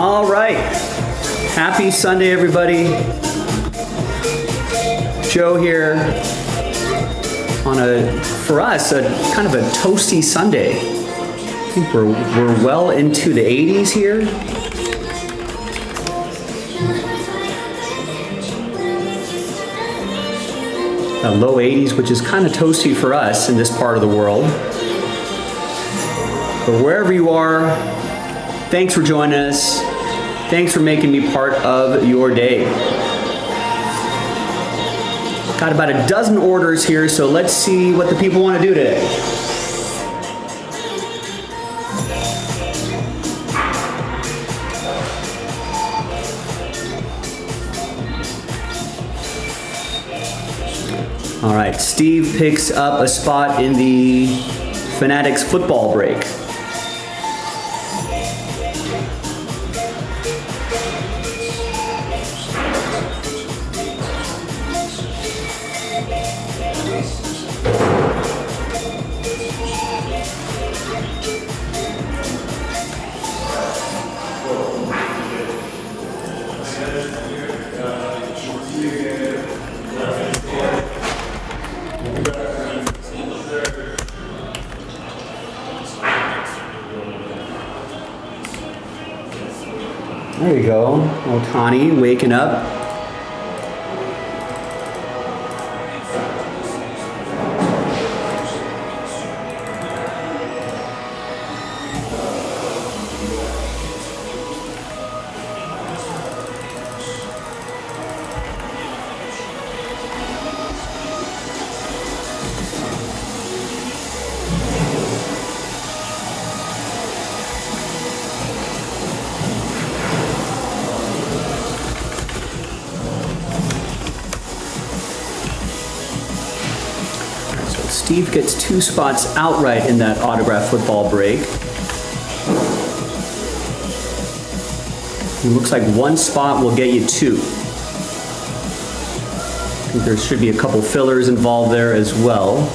All right. Happy Sunday, everybody. Joe here on for us, a kind of a toasty Sunday. I think we're well into the 80s here. Low 80s, which is kind of toasty for us in this part of the world. But wherever you are, thanks for joining us. Thanks for making me part of your day. Got about a dozen orders here, so let's see what the people want to do today. All right, Steve picks up a spot in the Fanatics football break. There you go, Otani waking up. Steve gets 2 spots outright in that autograph football break. It looks like 1 spot will get you 2. I think there should be a couple fillers involved there as well.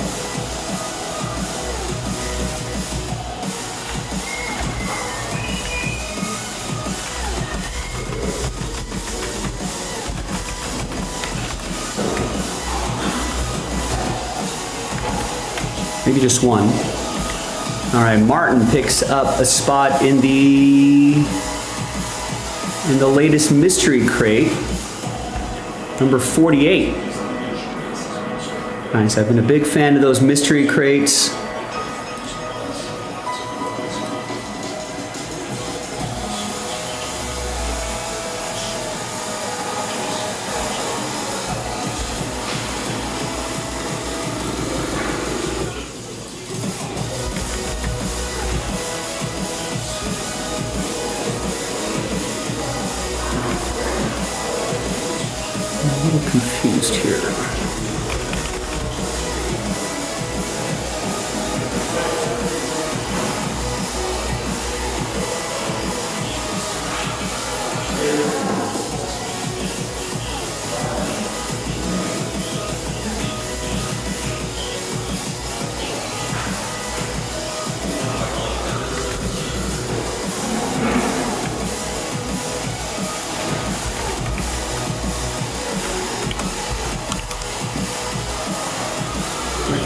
Maybe just 1. All right, Martin picks up a spot in the latest mystery crate, number 48. Nice, I've been a big fan of those mystery crates. A little confused here.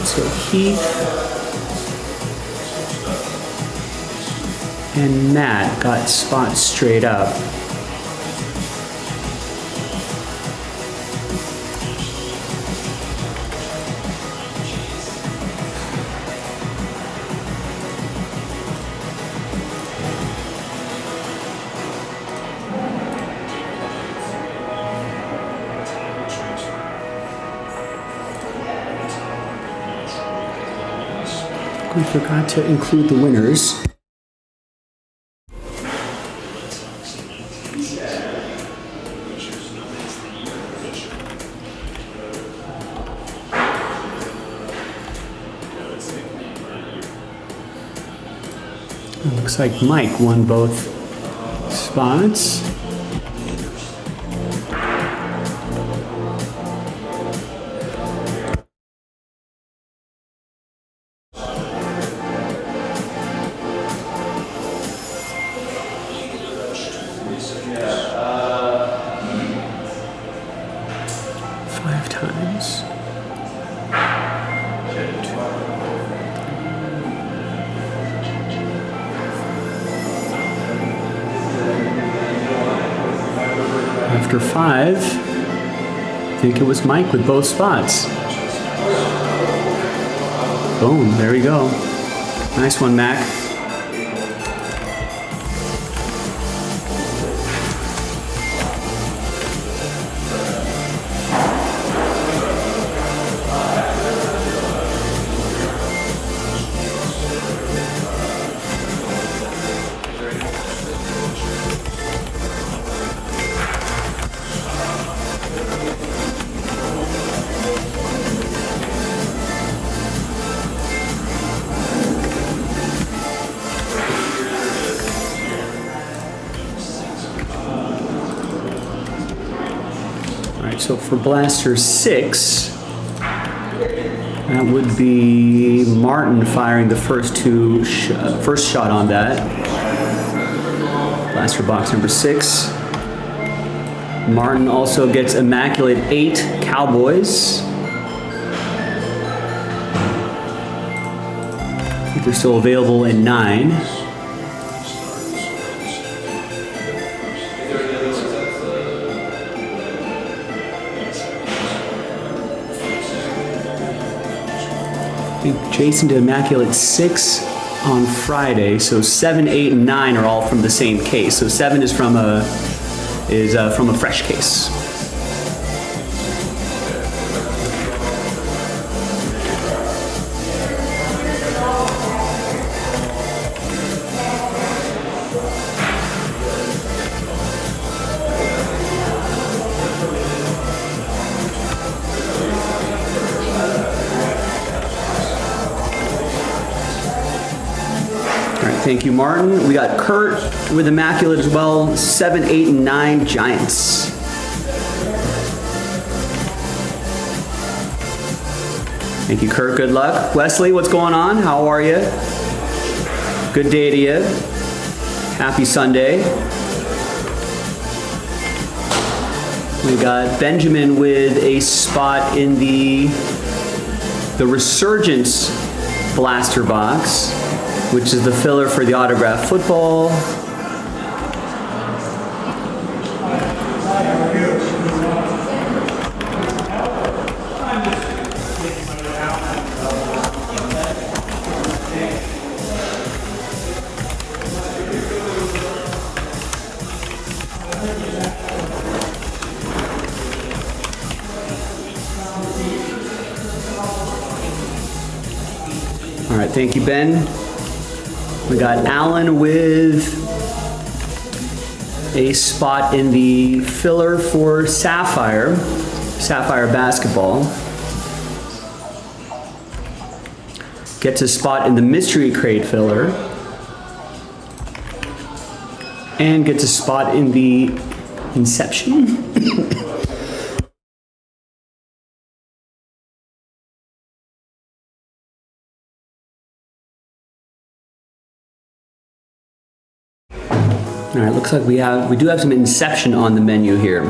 So Heath and Matt got spots straight up. We forgot to include the winners. It looks like Mike won both spots. after 5. I think it was Mike with both spots. Boom, there we go. Nice one, Mac. So for Blaster 6, that would be Martin firing the first shot on that. Blaster box number 6. Martin also gets Immaculate 8 Cowboys. I think they're still available in 9. I think Jason did Immaculate 6 on Friday, so 7, 8, and 9 are all from the same case. So 7 is from a fresh case. Thank you, Martin. We got Kurt with Immaculate as well. 7, 8, and 9 Giants. Thank you, Kurt. Good luck. Wesley, what's going on? How are you? Good day to you. Happy Sunday. We got Benjamin with a spot in the Resurgence blaster box, which is the filler for the autographed football. All right, thank you, Ben. We got Alan with a spot in the filler for Sapphire basketball. Gets a spot in the Mystery Crate filler. And gets a spot in the Inception. All right, looks like we do have some Inception on the menu here.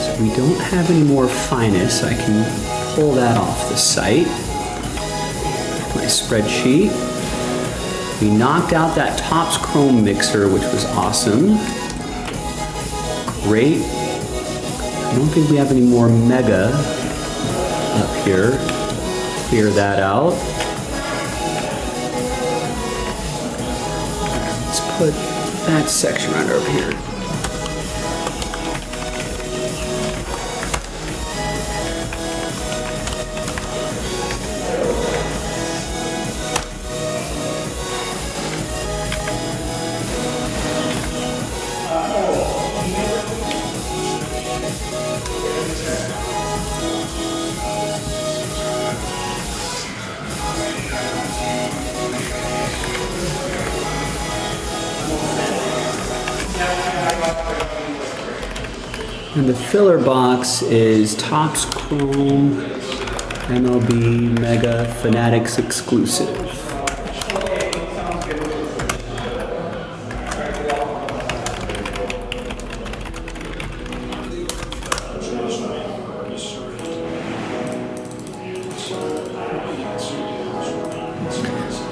So we don't have any more Finest, so I can pull that off the site. My spreadsheet. We knocked out that Topps Chrome Mixer, which was awesome. Great. I don't think we have any more Mega up here. Clear that out. Let's put that section right over here. And the filler box is Topps Chrome MLB Mega Fanatics exclusive.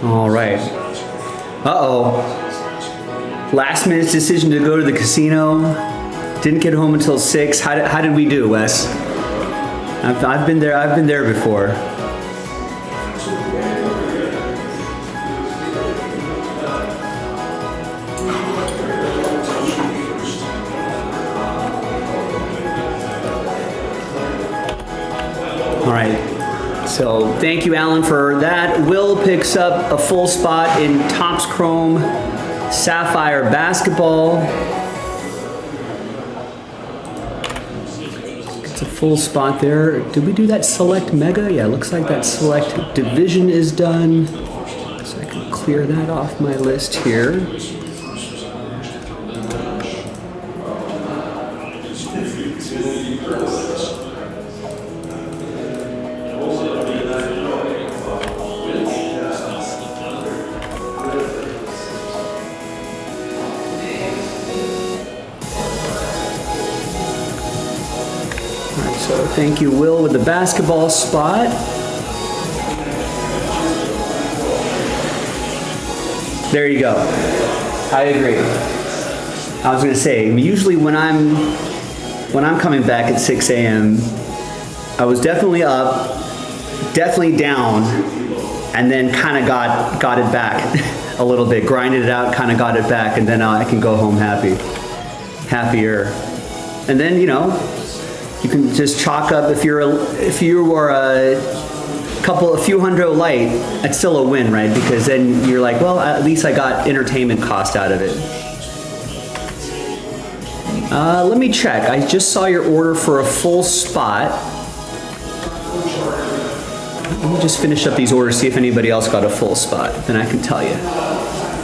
All right. Uh-oh. Last minute decision to go to the casino. Didn't get home until 6. How did we do, Wes? I've been there before. All right. So thank you, Alan, for that. Will picks up a full spot in Topps Chrome Sapphire Basketball. It's a full spot there. Did we do that Select Mega? Yeah, looks like that Select Division is done. So I can clear that off my list here. So thank you, Will, with the basketball spot. There you go. I agree. I was going to say, usually when I'm coming back at 6 a.m., I was definitely up, definitely down, and then kind of got it back a little bit, grinded it out, kind of got it back, and then I can go home happier. And then, you know, you can just chalk up if you were a few hundred light, that's still a win, right? Because then you're like, well, at least I got entertainment cost out of it. Let me check. I just saw your order for a full spot. Let me just finish up these orders, see if anybody else got a full spot. Then I can tell you.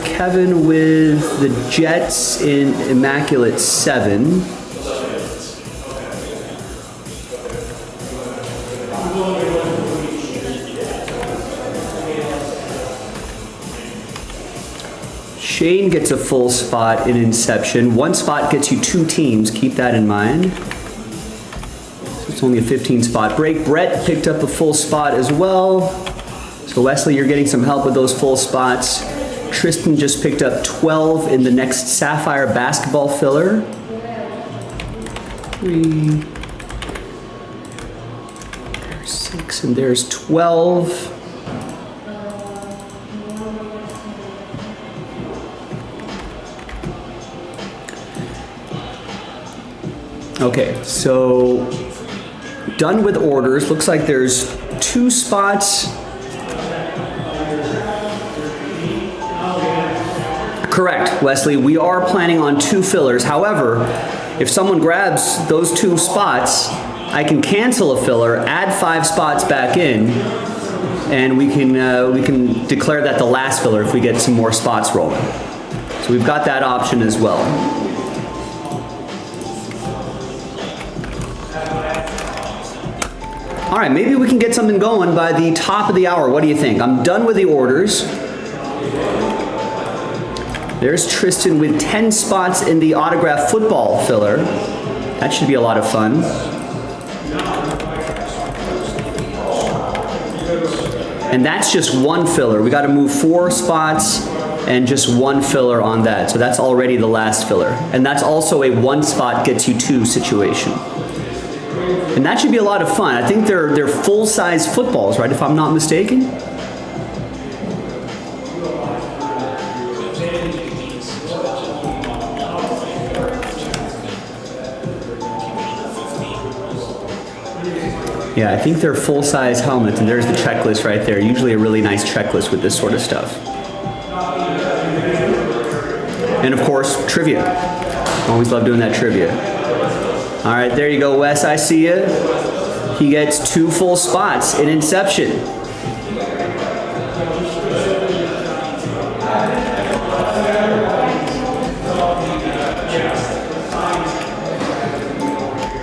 Kevin with the Jets in Immaculate 7. Shane gets a full spot in Inception. One spot gets you 2 teams. Keep that in mind. So it's only a 15 spot break. Brett picked up a full spot as well. So Wesley, you're getting some help with those full spots. Tristan just picked up 12 in the next Sapphire Basketball filler. 3. There's 6 and there's 12. Okay, so done with orders. Looks like there's 2 spots. Correct, Wesley. We are planning on 2 fillers. However, if someone grabs those 2 spots, I can cancel a filler, add 5 spots back in, and we can declare that the last filler if we get some more spots rolling. So we've got that option as well. All right, maybe we can get something going by the top of the hour. What do you think? I'm done with the orders. There's Tristan with 10 spots in the autograph football filler. That should be a lot of fun. And that's just 1 filler. We got to move 4 spots and just 1 filler on that. So that's already the last filler. And that's also a 1 spot gets you 2 situation. And that should be a lot of fun. I think they're full-size footballs, right, if I'm not mistaken? Yeah, I think they're full-size helmets, and there's the checklist right there. Usually a really nice checklist with this sort of stuff. And of course, trivia. Always love doing that trivia. All right, there you go, Wes. I see you. He gets 2 full spots in Inception.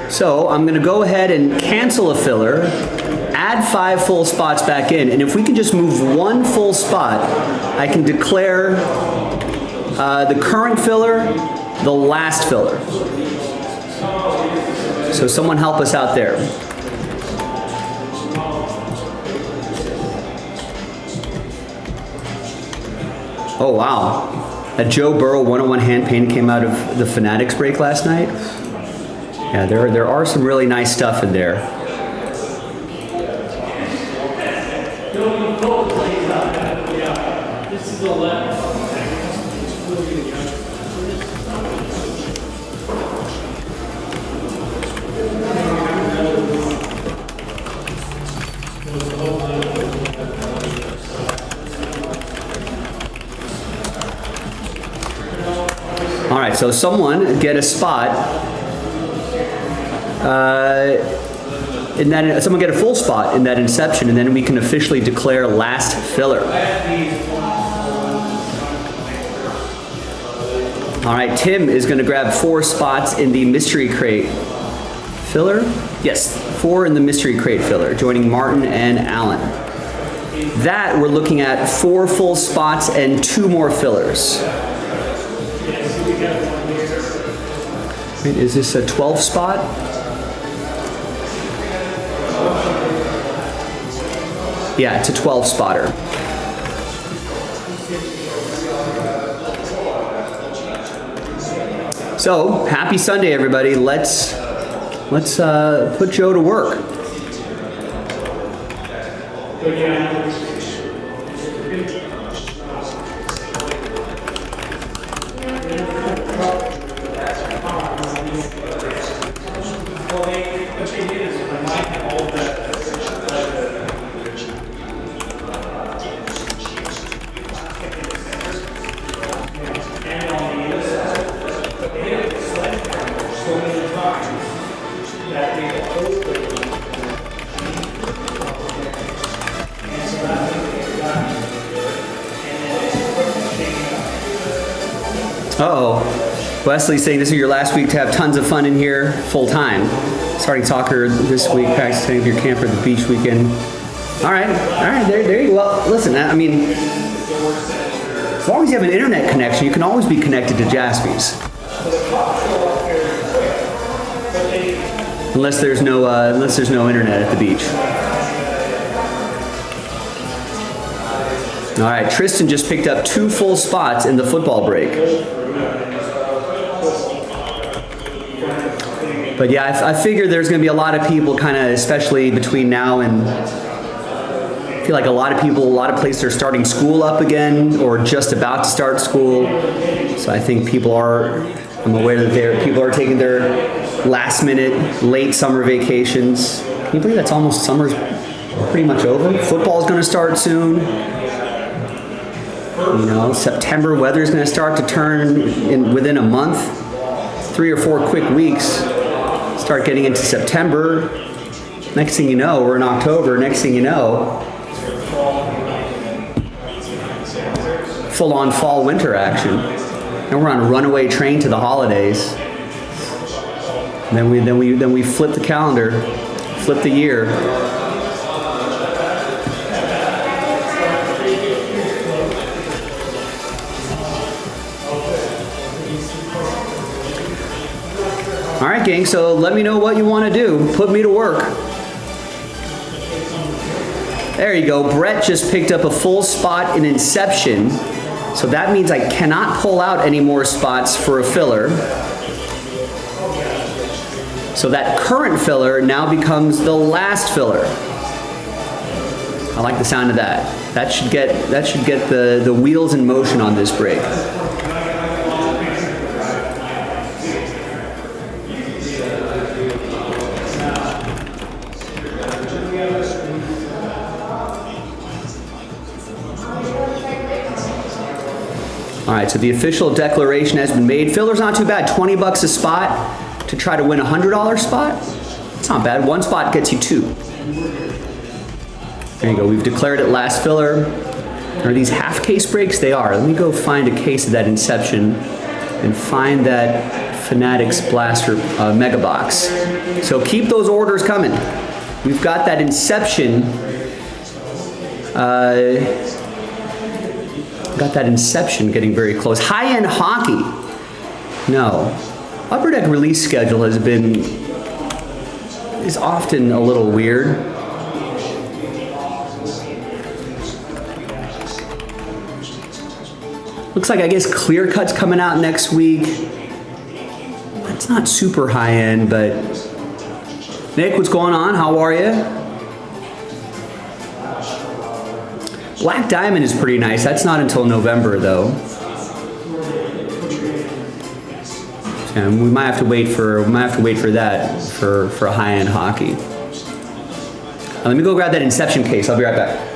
So I'm going to go ahead and cancel a filler, add 5 full spots back in, and if we can just move 1 full spot, I can declare the current filler the last filler. So someone help us out there. Oh, wow. A Joe Burrow 101 hand painting came out of the Fanatics break last night. Yeah, there are some really nice stuff in there. All right, so someone get a spot. Someone get a full spot in that inception, and then we can officially declare last filler. All right, Tim is going to grab 4 spots in the mystery crate filler. Yes, 4 in the mystery crate filler, joining Martin and Alan. That we're looking at 4 full spots and 2 more fillers. Wait, is this a 12 spot? Yeah, it's a 12 spotter. So, happy Sunday, everybody. Let's put Joe to work. Uh-oh. Wesley's saying this is your last week to have tons of fun in here full time. Starting soccer this week, practicing with your camper at the beach weekend. All right, there you go. Well, listen, I mean, as long as you have an internet connection, you can always be connected to Jaspy's. Unless there's no internet at the beach. All right, Tristan just picked up 2 full spots in the football break. But yeah, I figure there's going to be a lot of people kind of, especially between now and, I feel like a lot of places are starting school up again or just about to start school. So I think I'm aware that people are taking their last minute, late summer vacations. Can you believe that's almost summer's pretty much over? Football's going to start soon. You know, September weather's going to start to turn within a month. 3 or 4 quick weeks. Start getting into September. Next thing you know, we're in October. Next thing you know, full-on fall-winter action. And we're on a runaway train to the holidays. And then we flip the calendar, flip the year. All right, gang, so let me know what you want to do. Put me to work. There you go. Brett just picked up a full spot in Inception. So that means I cannot pull out any more spots for a filler. So that current filler now becomes the last filler. I like the sound of that. That should get the wheels in motion on this break. All right, so the official declaration has been made. Filler's not too bad, 20 bucks a spot to try to win a $100 spot. It's not bad, 1 spot gets you 2. There you go, we've declared it last filler. Are these half case breaks? They are. Let me go find a case of that Inception and find that Fanatics Blaster Mega Box. So keep those orders coming. We've got that Inception getting very close. High-end hockey. No. Upper Deck release schedule is often a little weird. Looks like, I guess, Clear Cut's coming out next week. It's not super high end, but Nick, what's going on? How are you? Black Diamond is pretty nice. That's not until November, though. And we might have to wait for that for high end hockey. Let me go grab that Inception case. I'll be right back.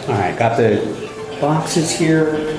All right, got the boxes here.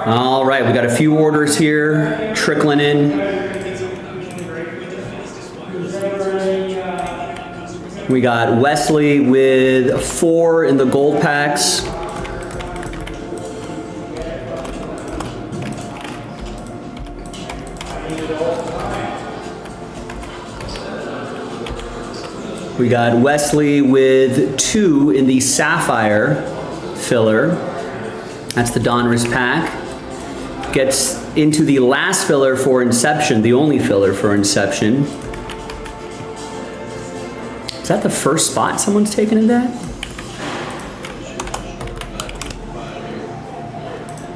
All right, we got a few orders here trickling in. We got Wesley with 4 in the gold packs. We got Wesley with 2 in the sapphire filler. That's the Donruss pack. Gets into the last filler for Inception, the only filler for Inception. Is that the first spot someone's taken in that?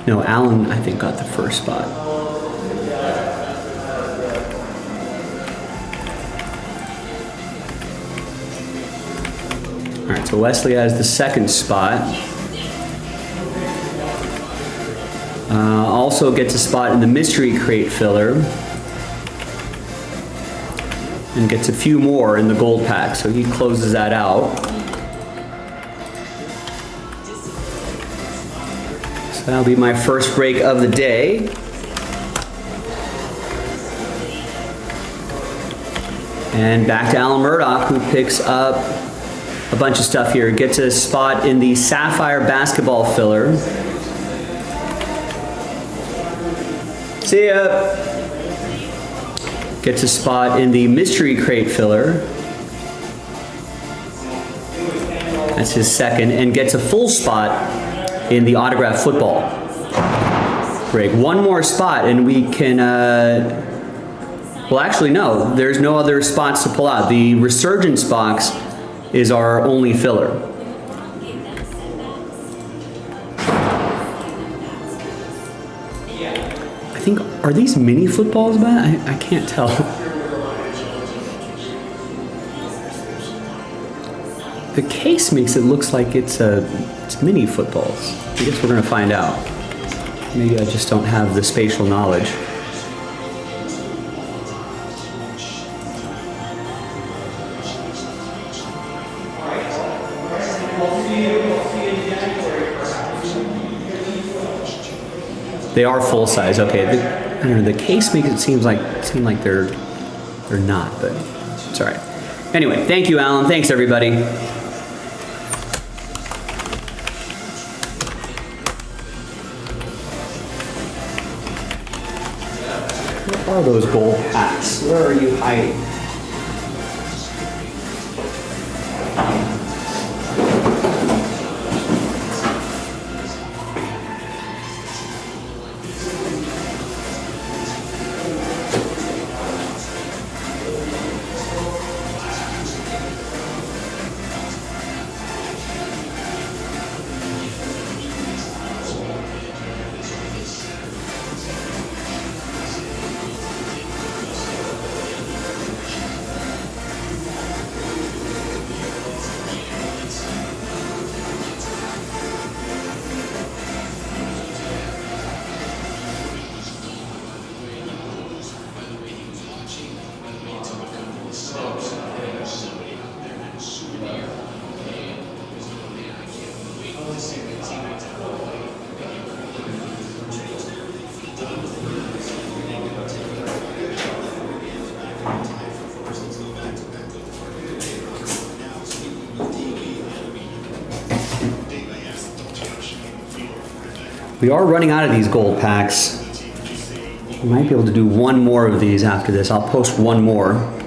No, Alan, I think, got the first spot. All right, so Wesley has the second spot. Also gets a spot in the mystery crate filler. And gets a few more in the gold pack, so he closes that out. So that'll be my first break of the day. And back to Alan Murdoch, who picks up a bunch of stuff here. Gets a spot in the sapphire basketball filler. See ya. Gets a spot in the mystery crate filler. That's his second, and gets a full spot in the autographed football break. One more spot and we can, well actually no, there's no other spots to pull out. The Resurgence box is our only filler. I think, are these mini footballs, Matt? I can't tell. The case makes it looks like it's mini footballs. I guess we're gonna find out. Maybe I just don't have the spatial knowledge. They are full size. Okay, I don't know, the case makes it seem like they're not, but it's all right. Anyway, thank you, Alan. Thanks, everybody. Where are those gold hats? Where are you hiding? We are running out of these gold packs. We might be able to do one more of these after this. I'll post one more.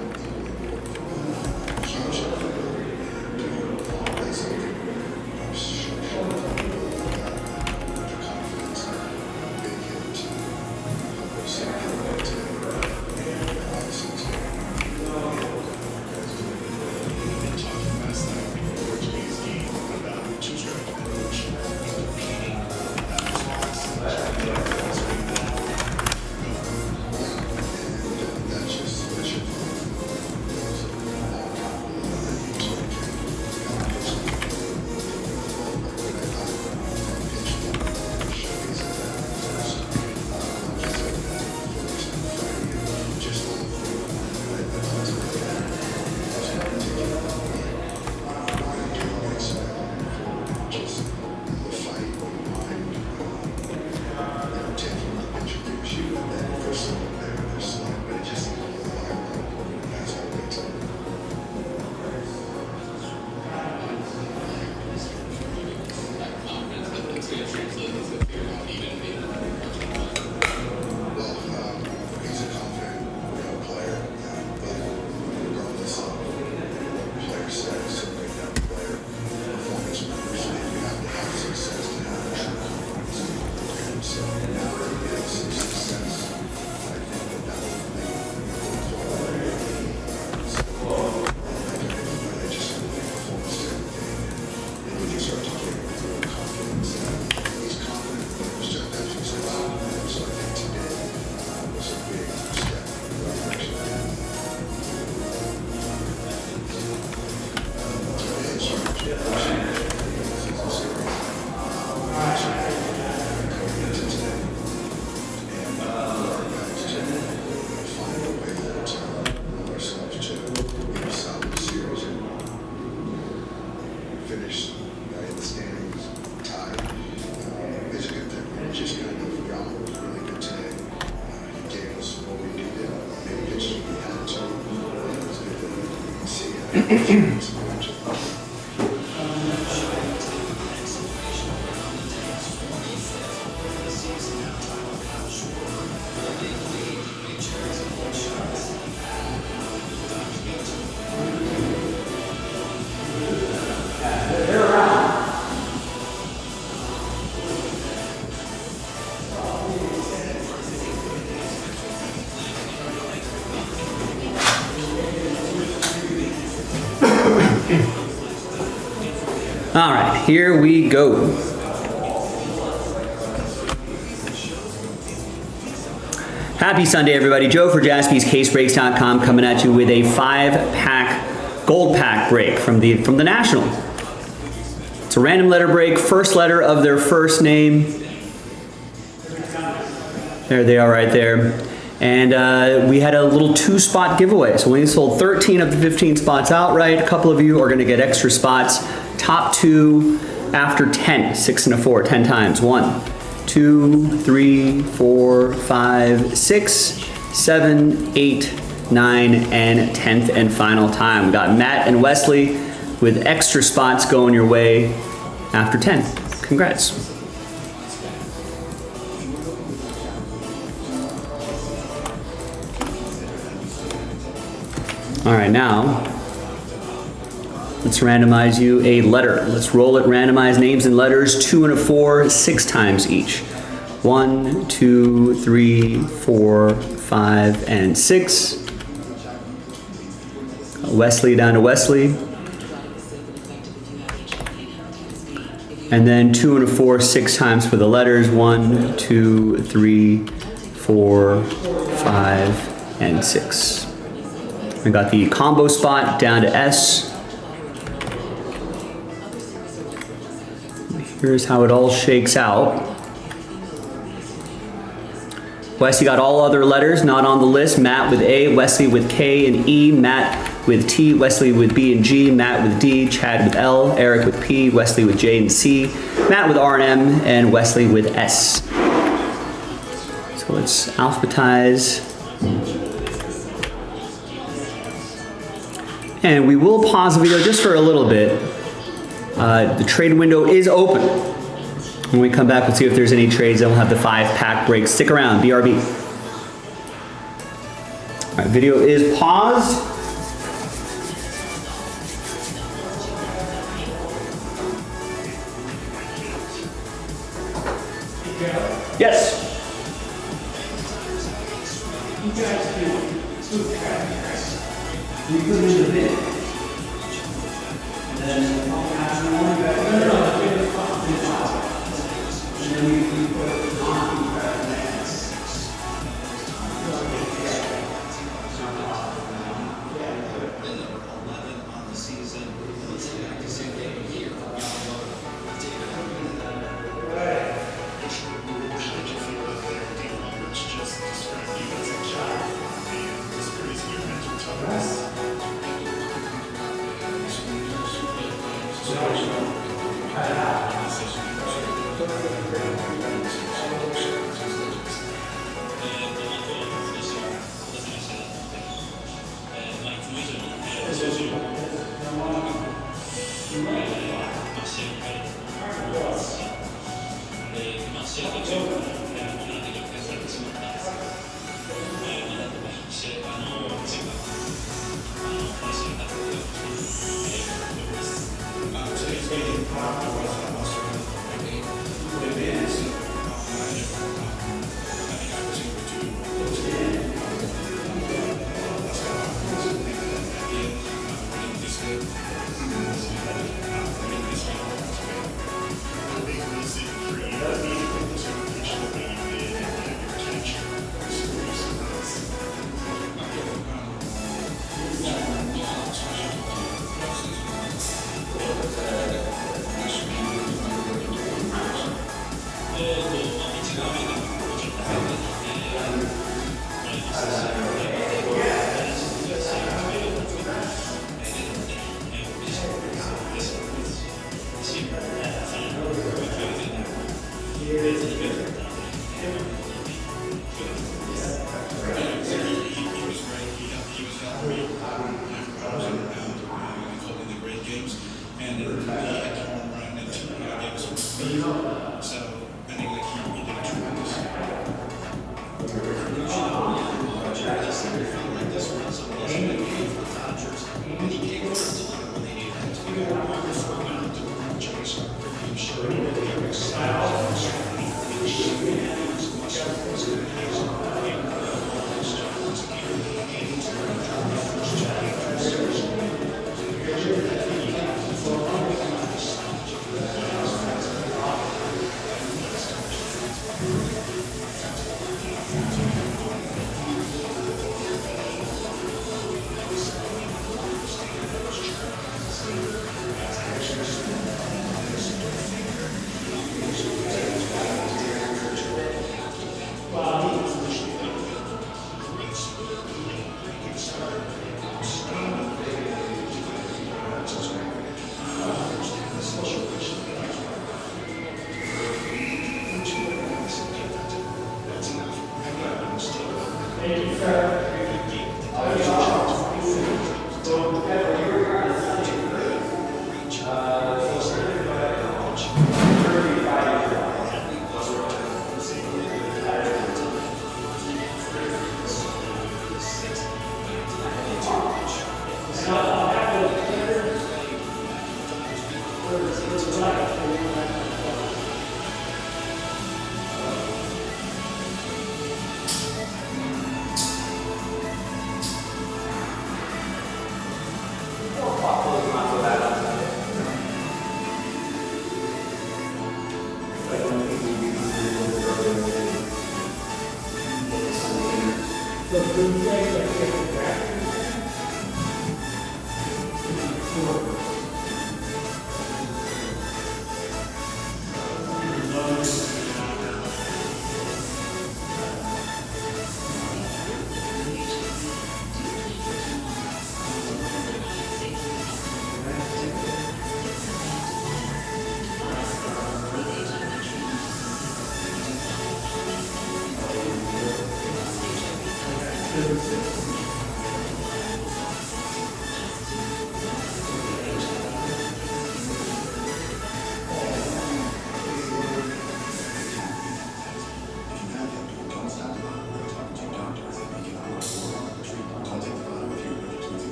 All right, here we go. Happy Sunday, everybody. Joe for JaspysCaseBreaks.com coming at you with a 5-pack gold pack break from the National. It's a random letter break, first letter of their first name. There they are right there. And we had a little 2-spot giveaway. So we only sold 13 of the 15 spots outright. A couple of you are gonna get extra spots. Top 2 after 10, 6 and a 4, 10 times. 1, 2, 3, 4, 5, 6, 7, 8, 9, and 10th and final time. We got Matt and Wesley with extra spots going your way after 10. Congrats. All right, now let's randomize you a letter. Let's roll it, randomize names and letters, 2 and a 4, 6 times each. 1, 2, 3, 4, 5, and 6. Wesley down to Wesley. And then 2 and a 4, 6 times for the letters. 1, 2, 3, 4, 5, and 6. We got the combo spot down to S. Here's how it all shakes out. Wesley got all other letters not on the list. Matt with A, Wesley with K and E, Matt with T, Wesley with B and G, Matt with D, Chad with L, Eric with P, Wesley with J and C, Matt with R and M, and Wesley with S. So let's alphabetize. And we will pause the video just for a little bit. The trade window is open. When we come back, we'll see if there's any trades, then we'll have the 5-pack break. Stick around, BRB. All right, video is paused. Yes. You guys do we put it in the bin. And then after one, you guys, and then we put it on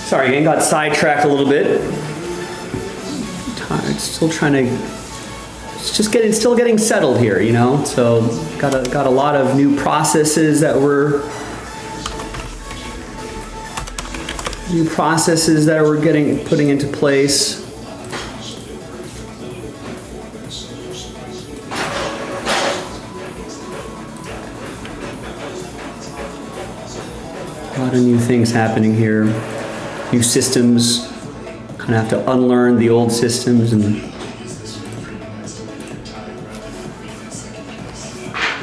Sorry, again, got sidetracked a little bit. Still trying to, it's just still getting settled here, you know? So got a lot of new processes that we're putting into place. A lot of new things happening here. New systems, kind of have to unlearn the old systems and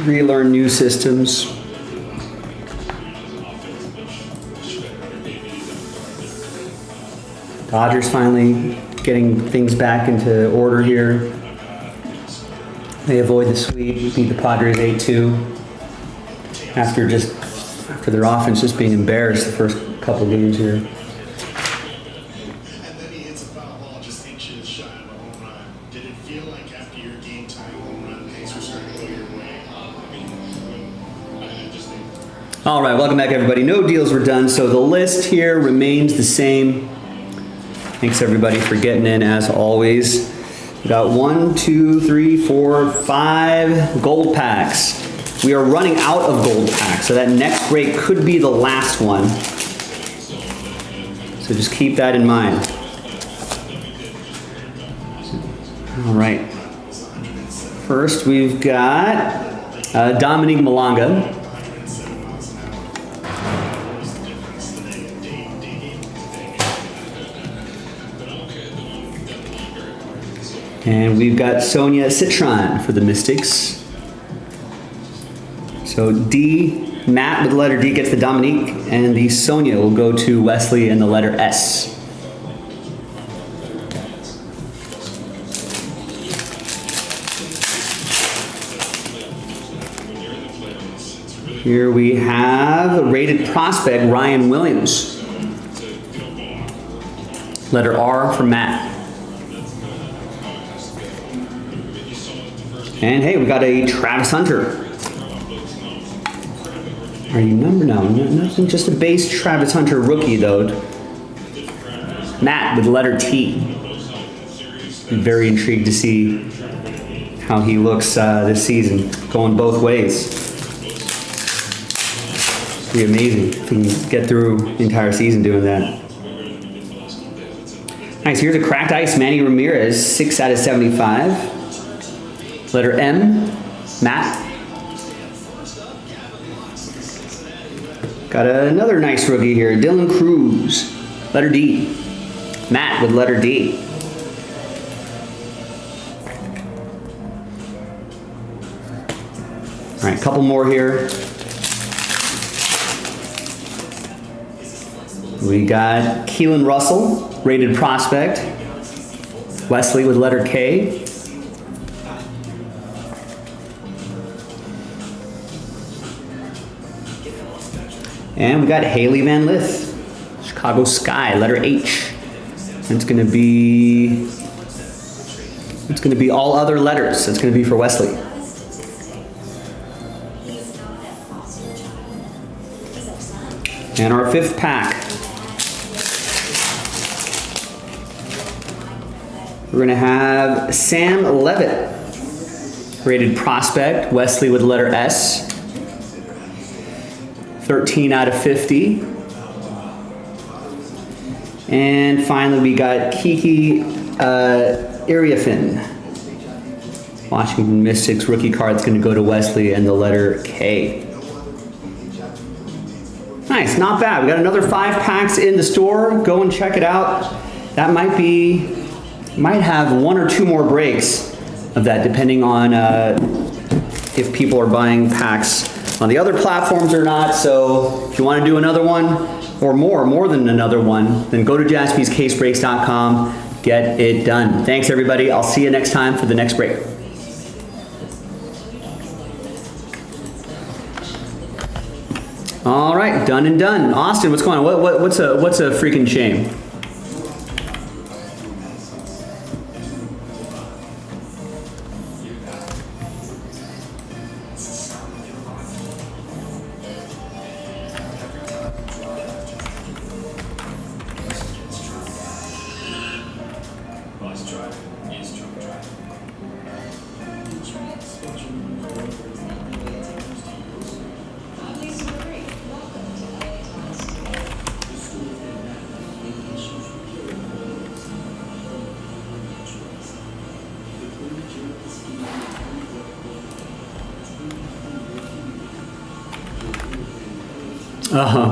relearn new systems. Dodgers finally getting things back into order here. They avoid the sweep, beat the Padres 8-2 after their offense just being embarrassed the first couple games here. And then he hits a foul ball just inches shy of a home run. Did it feel like after your game time home run things were starting to go your way? I just think. All right, welcome back everybody. No deals were done, so the list here remains the same. Thanks everybody for getting in as always. We got 1, 2, 3, 4, 5 gold packs. We are running out of gold packs, so that next break could be the last one. So just keep that in mind. All right. First, we've got Dominique Malanga. And we've got Sonia Citron for the Mystics. So D, Matt with the letter D gets the Dominique, and the Sonia will go to Wesley and the letter S. Here we have rated prospect Ryan Williams. Letter R for Matt. And hey, we got a Travis Hunter. Are you number? No, nothing, just a base Travis Hunter rookie though. Matt with the letter T. I'm very intrigued to see how he looks this season, going both ways. It'll be amazing if we can get through the entire season doing that. Nice, here's a cracked ice, Manny Ramirez, 6 out of 75. Letter M, Matt. Got another nice rookie here, Dylan Cruz. Letter D, Matt with letter D. All right, a couple more here. We got Keelan Russell, rated prospect. Wesley with letter K. And we got Haley Van Lith, Chicago Sky, letter H. It's gonna be all other letters. It's gonna be for Wesley. And our fifth pack. We're gonna have Sam Levitt, rated prospect, Wesley with letter S. 13 out of 50. And finally we got Kiki Iriafin. Washington Mystics rookie card is going to go to Wesley and the letter K. Nice, not bad. We got another 5 packs in the store. Go and check it out. That might have 1 or 2 more breaks of that depending on if people are buying packs on the other platforms or not. So if you want to do another one or more than another one, then go to jaspyscasebreaks.com, get it done. Thanks everybody. I'll see you next time for the next break. All right, done and done. Austin, what's going on? What's a freaking shame?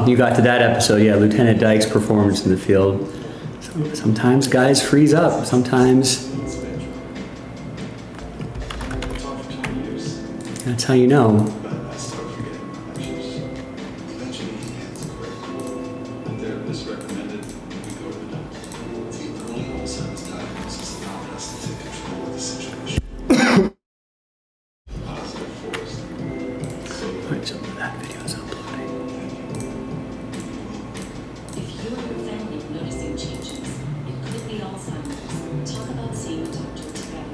You got to that episode, yeah, Lieutenant Dyke's performance in the field. Sometimes guys freeze up, sometimes. That's how you know. But I start forgetting my measures. Eventually, he hands it correct. But they're misrecommended. We go to the doctor. See, the only Alzheimer's diagnosis allowed us to take control of the situation. Positive force. So, Alright, so that video is uploading. If you or your family are noticing changes, it could be Alzheimer's. Talk about seeing a doctor together.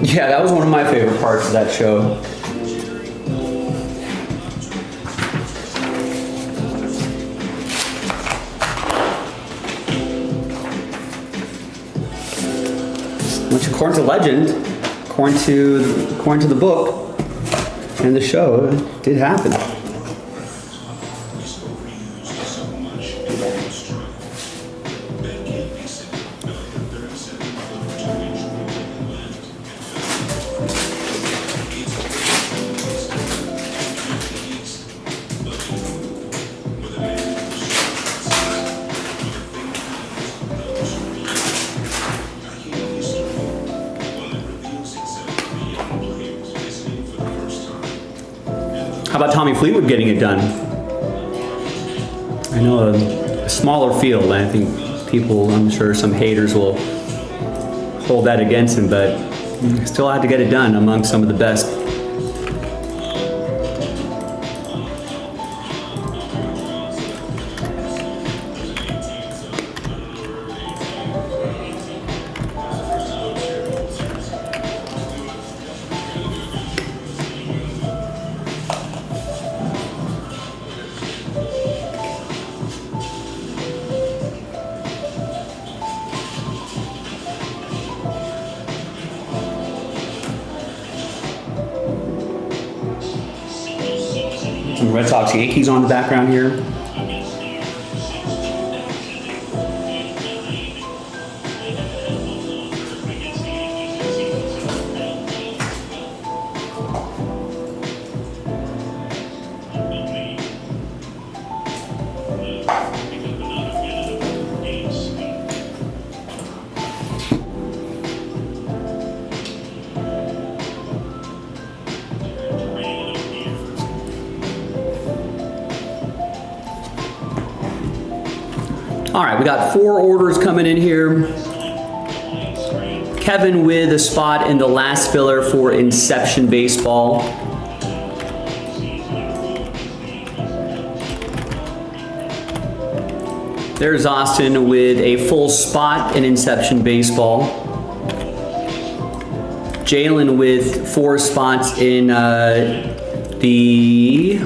Yeah, that was one of my favorite parts of that show. Which, according to legend, according to the book and the show, it did happen. How about Tommy Fleetwood getting it done? I know a smaller field, and I think people, I'm sure some haters will hold that against him, but still had to get it done among some of the best. Some Red Sox Yankees on the background here. All right, we got 4 orders coming in here. Kevin with a spot in the last filler for Inception Baseball. There's Austin with a full spot in Inception Baseball. Jalen with 4 spots in the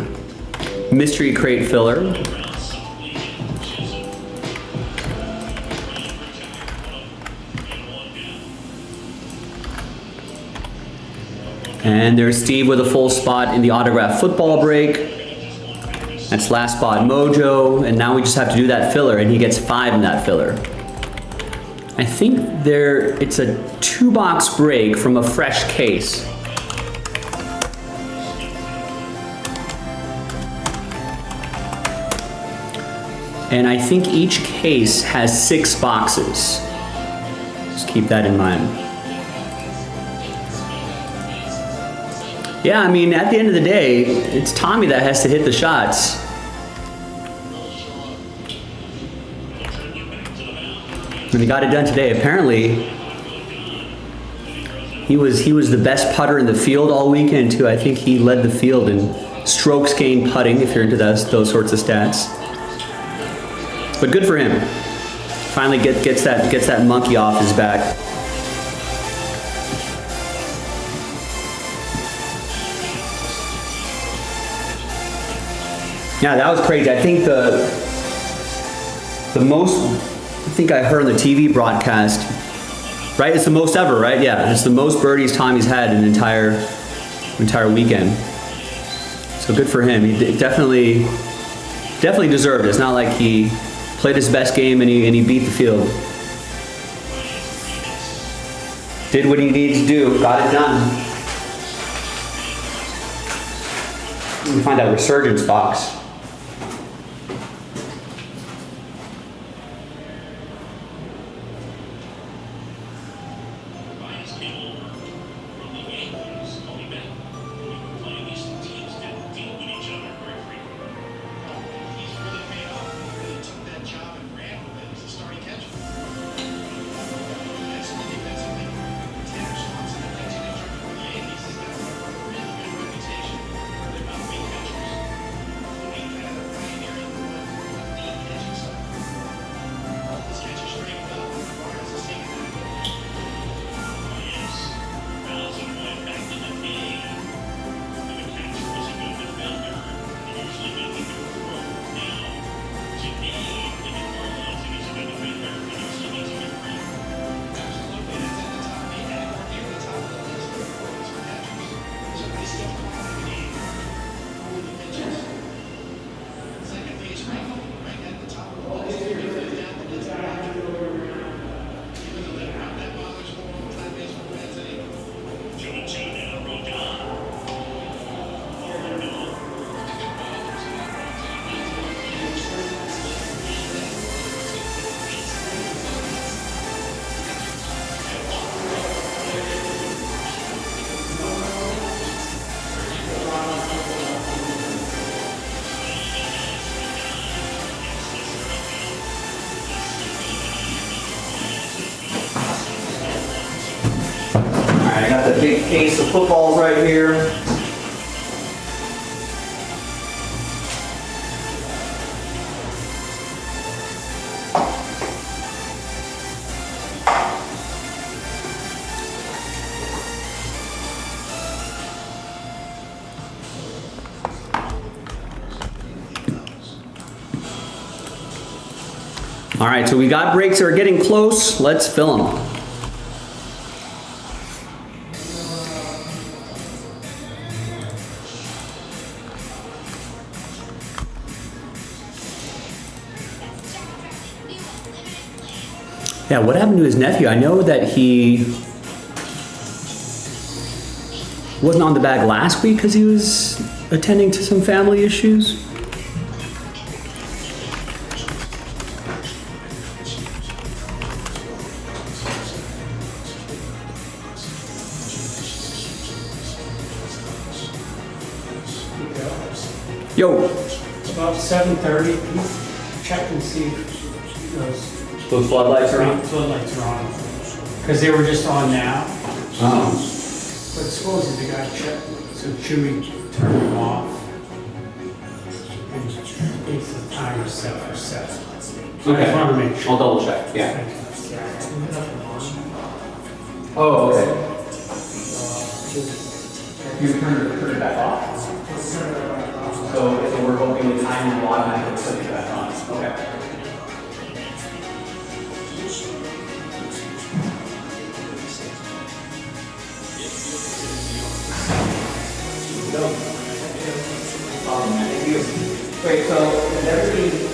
Mystery Crate filler. And there's Steve with a full spot in the autograph football break. That's last spot Mojo, and now we just have to do that filler, and he gets 5 in that filler. I think it's a 2-box break from a fresh case. And I think each case has 6 boxes. Just keep that in mind. Yeah, I mean, at the end of the day, it's Tommy that has to hit the shots. And he got it done today. Apparently, he was the best putter in the field all weekend too. I think he led the field in strokes gained putting, if you're into those sorts of stats. But good for him. Finally gets that monkey off his back. Yeah, that was crazy. I think the most think I heard on the TV broadcast, right? It's the most ever, right? Yeah, it's the most birdies Tommy's had in an entire weekend. So good for him. He definitely deserved it. It's not like he played his best game and he beat the field. Did what he needed to do, got it done. Let me find that resurgence box. I got the big case of footballs right here. All right, so we got breaks that are getting close. Let's fill them. Yeah, what happened to his nephew? I know that he wasn't on the bag last week because he was attending to some family issues. Yo, About 7:30, check and see if those floodlights are on? floodlights are on. Because they were just on now. Oh. But supposedly they got checked, so Chewy turned them off. And it's the timer set for 7. So I just want to make sure. I'll double check, yeah. Yeah. Oh, okay. You turn it back off? So if we're hoping the time will automatically put it back on. Okay. Wait, so is everything?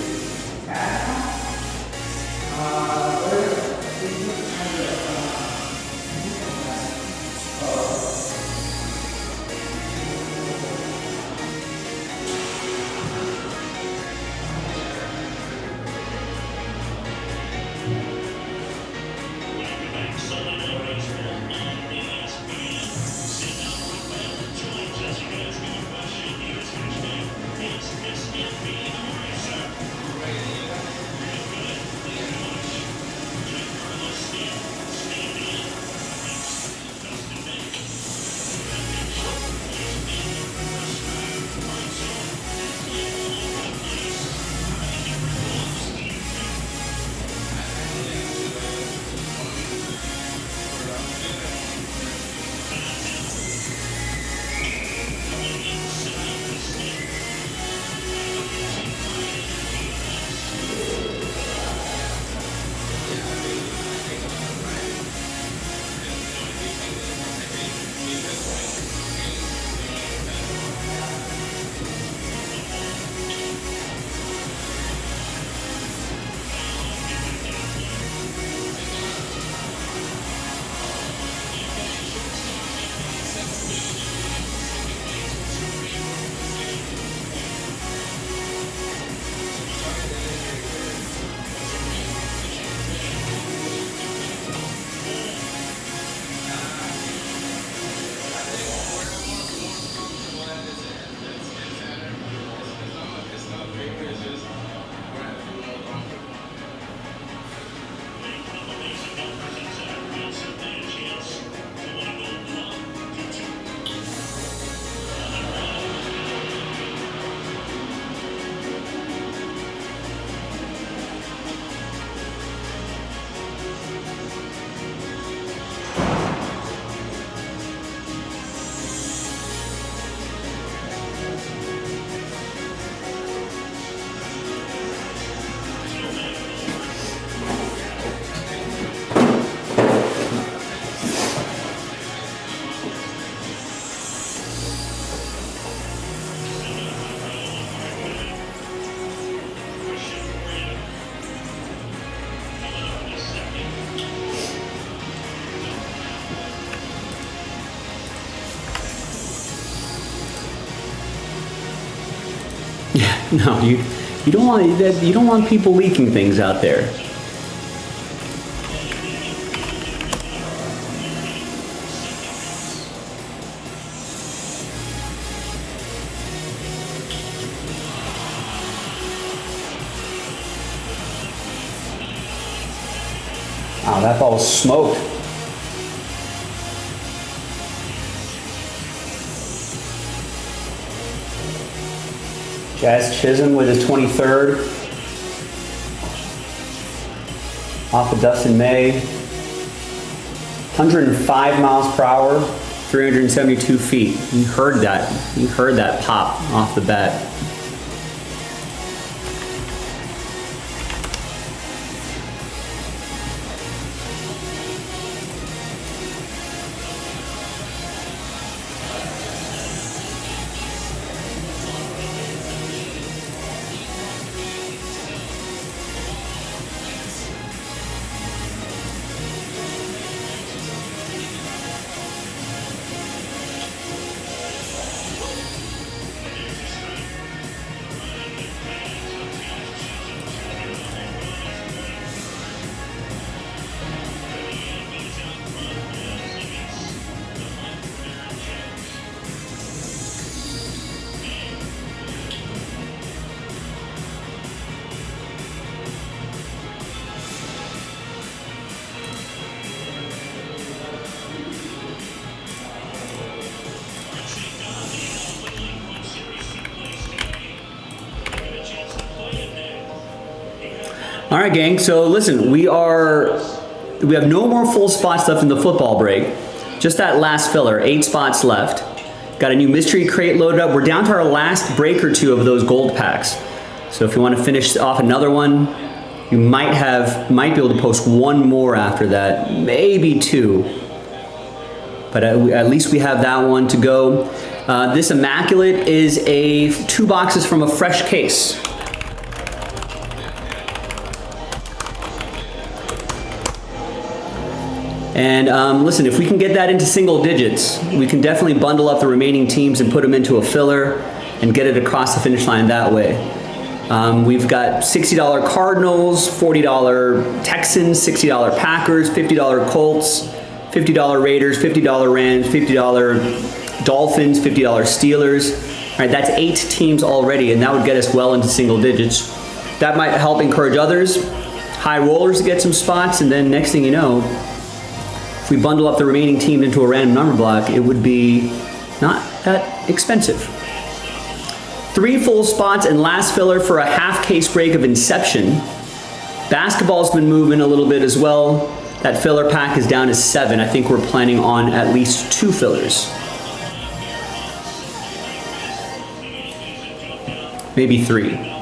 No, you don't want people leaking things out there. Wow, that ball was smoked. Jazz Chisholm with his 23rd. Off of Dustin May. 105 miles per hour, 372 feet. You heard that. You heard that pop off the bat. All right, gang, so listen, we have no more full spots left in the football break. Just that last filler, 8 spots left. Got a new mystery crate loaded up. We're down to our last break or two of those gold packs. So if you want to finish off another one, you might be able to post one more after that, maybe 2. But at least we have that one to go. This Immaculate is 2 boxes from a fresh case. And listen, if we can get that into single digits, we can definitely bundle up the remaining teams and put them into a filler and get it across the finish line that way. We've got $60 Cardinals, $40 Texans, $60 Packers, $50 Colts, $50 Raiders, $50 Rams, $50 Dolphins, $50 Steelers. All right, that's 8 teams already, and that would get us well into single digits. That might help encourage others, high rollers to get some spots, and then next thing you know, if we bundle up the remaining team into a random number block, it would be not that expensive. 3 full spots and last filler for a half case break of Inception. Basketball's been moving a little bit as well. That filler pack is down to 7. I think we're planning on at least 2 fillers. Maybe 3.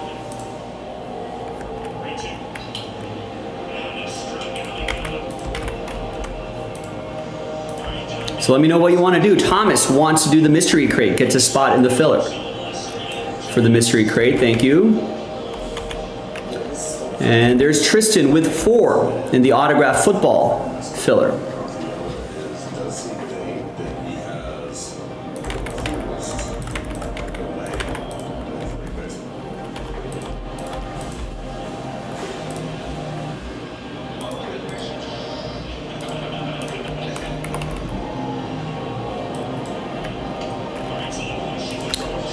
So let me know what you want to do. Thomas wants to do the mystery crate, gets a spot in the filler for the mystery crate. Thank you. And there's Tristan with 4 in the autograph football filler.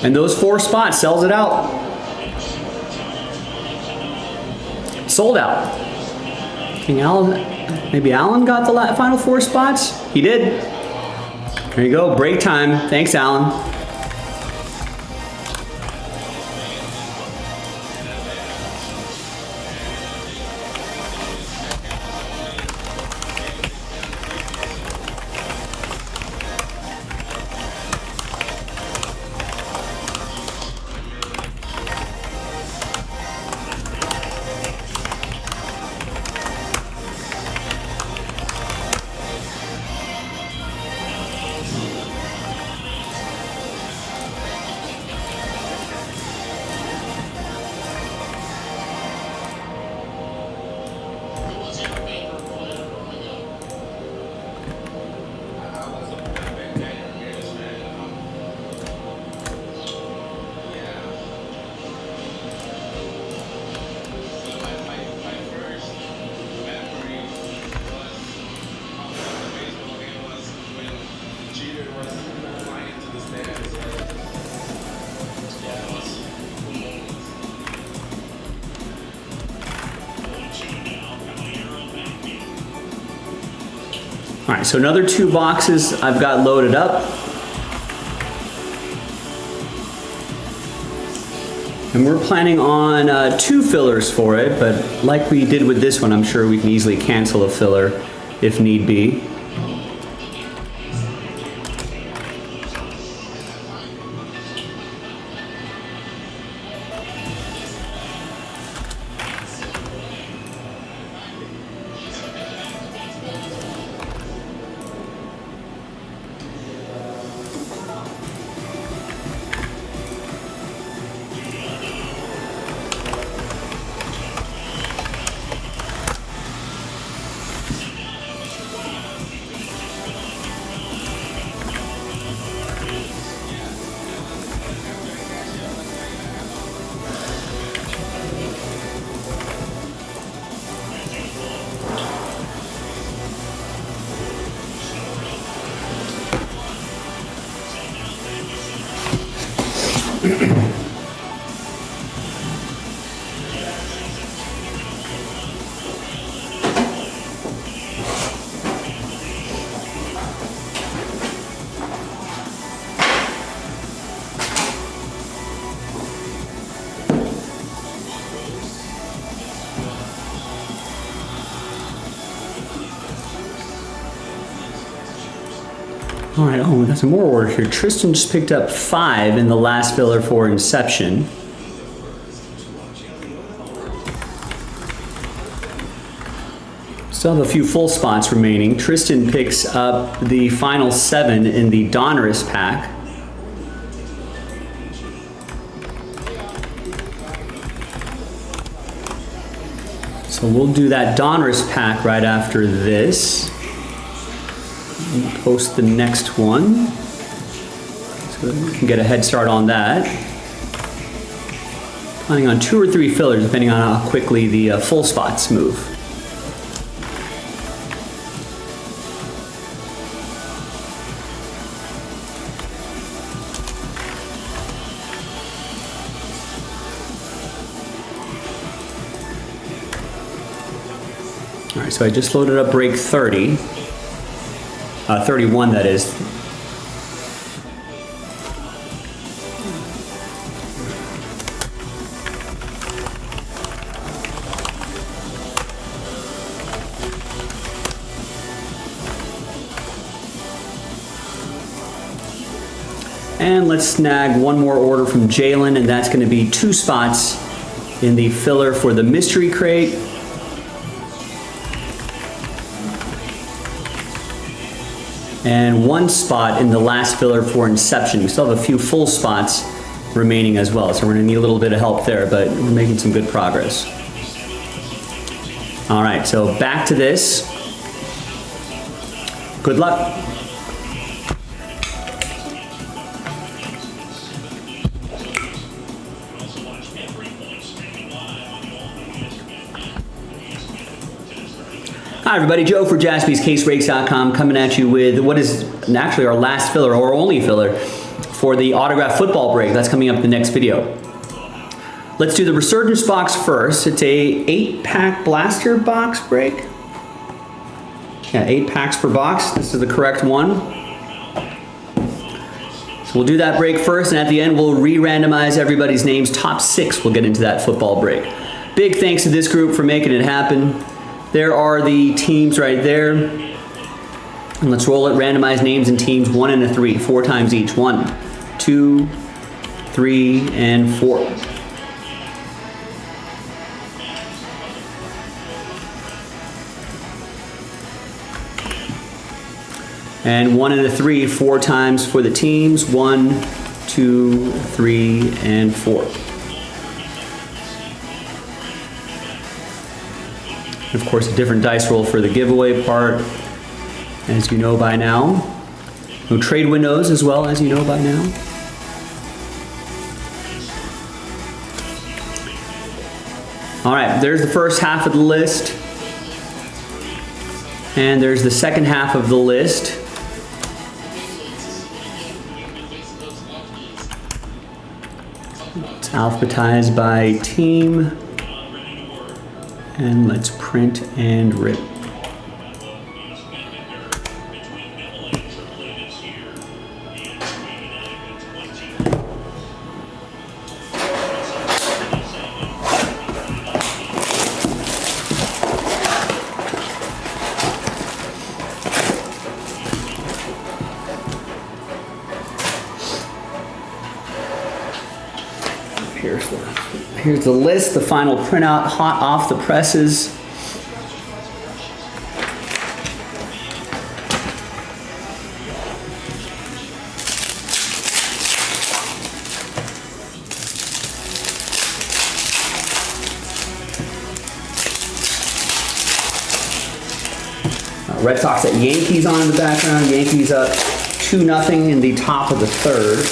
And those 4 spots sells it out. Sold out. King Allen, maybe Allen got the final 4 spots? He did. There you go, break time. Thanks, Allen. All right, so another 2 boxes I've got loaded up. And we're planning on 2 fillers for it, but like we did with this one, I'm sure we can easily cancel a filler if need be. All right, oh, we got some more orders here. Tristan just picked up 5 in the last filler for Inception. Still have a few full spots remaining. Tristan picks up the final 7 in the Donruss pack. So we'll do that Donruss pack right after this. And post the next one so that we can get a head start on that. Planning on 2 or 3 fillers depending on how quickly the full spots move. All right, so I just loaded up break 30. 31, that is. And let's snag one more order from Jalen, and that's going to be 2 spots in the filler for the mystery crate. And 1 spot in the last filler for Inception. We still have a few full spots remaining as well, so we're gonna need a little bit of help there, but we're making some good progress. All right, so back to this. Good luck. Hi everybody, Joe for JaspysCaseBreaks.com coming at you with what is actually our last filler, or only filler, for the autographed football break. That's coming up in the next video. Let's do the Resurgence box first. It's a 8-pack blaster box break. Yeah, 8 packs per box. This is the correct one. So we'll do that break first, and at the end we'll re-randomize everybody's names. Top 6 will get into that football break. Big thanks to this group for making it happen. There are the teams right there. And let's roll it. Randomize names and teams 1 and a 3, 4 times each. 1, 2, 3, and 4. And 1 and a 3, 4 times for the teams. 1, 2, 3, and 4. Of course, a different dice roll for the giveaway part, as you know by now. No trade windows as well, as you know by now. All right, there's the first half of the list. And there's the second half of the list. It's alphabetized by team. And let's print and rip. Here's the list, the final printout, hot off the presses. Red Sox at Yankees on in the background. Yankees up 2-0 in the top of the third.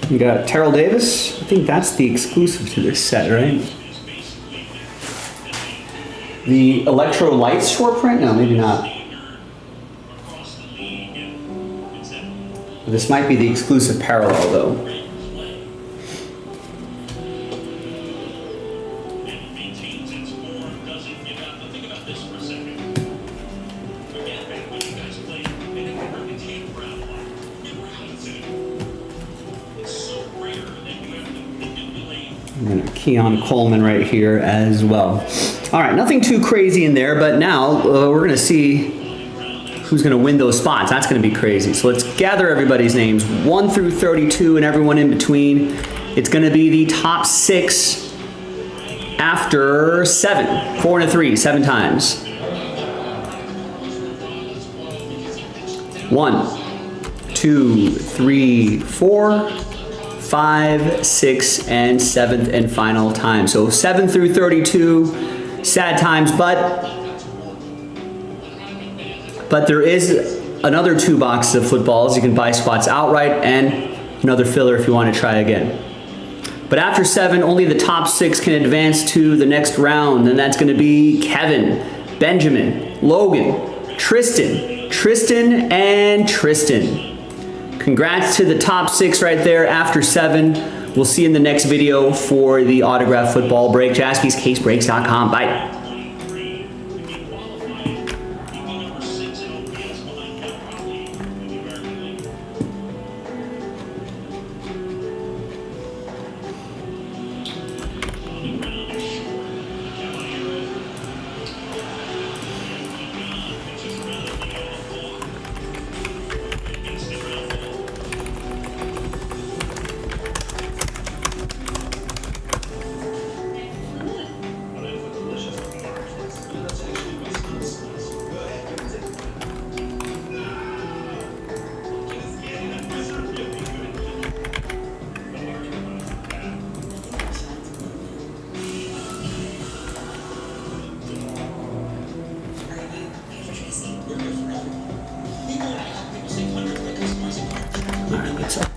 You got Terrell Davis. I think that's the exclusive to this set, right? The Electro Lights short print? No, maybe not. This might be the exclusive parallel, though. And Keon Coleman right here as well. All right, nothing too crazy in there, but now we're going to see who's going to win those spots. That's going to be crazy. So let's gather everybody's names, 1 through 32 and everyone in between. It's going to be the top 6 after 7. 4 and a 3, 7 times. 1, 2, 3, 4, 5, 6, and 7th and final time. So 7 through 32, sad times, but there is another 2 boxes of footballs. You can buy spots outright and another filler if you want to try again. But after 7, only the top 6 can advance to the next round, and that's going to be Kevin, Benjamin, Logan, Tristan, and Tristan. Congrats to the top 6 right there after 7. We'll see you in the next video for the autograph football break. JaspysCaseBreaks.com. Bye.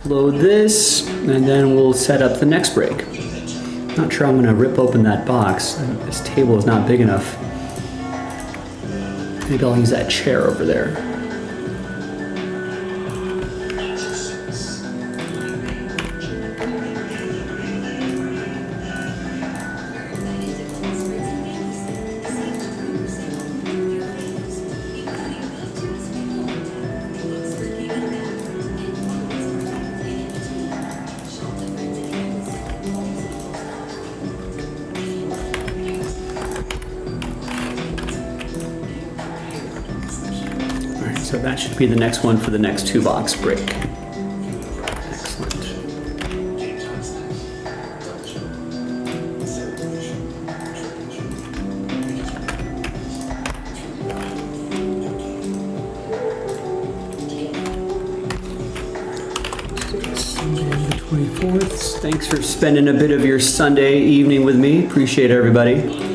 Upload this, and then we'll set up the next break. Not sure I'm going to rip open that box. This table is not big enough. Maybe I'll use that chair over there. So that should be the next one for the next 2-box break. Excellent. Sunday the 24th. Thanks for spending a bit of your Sunday evening with me. Appreciate it, everybody.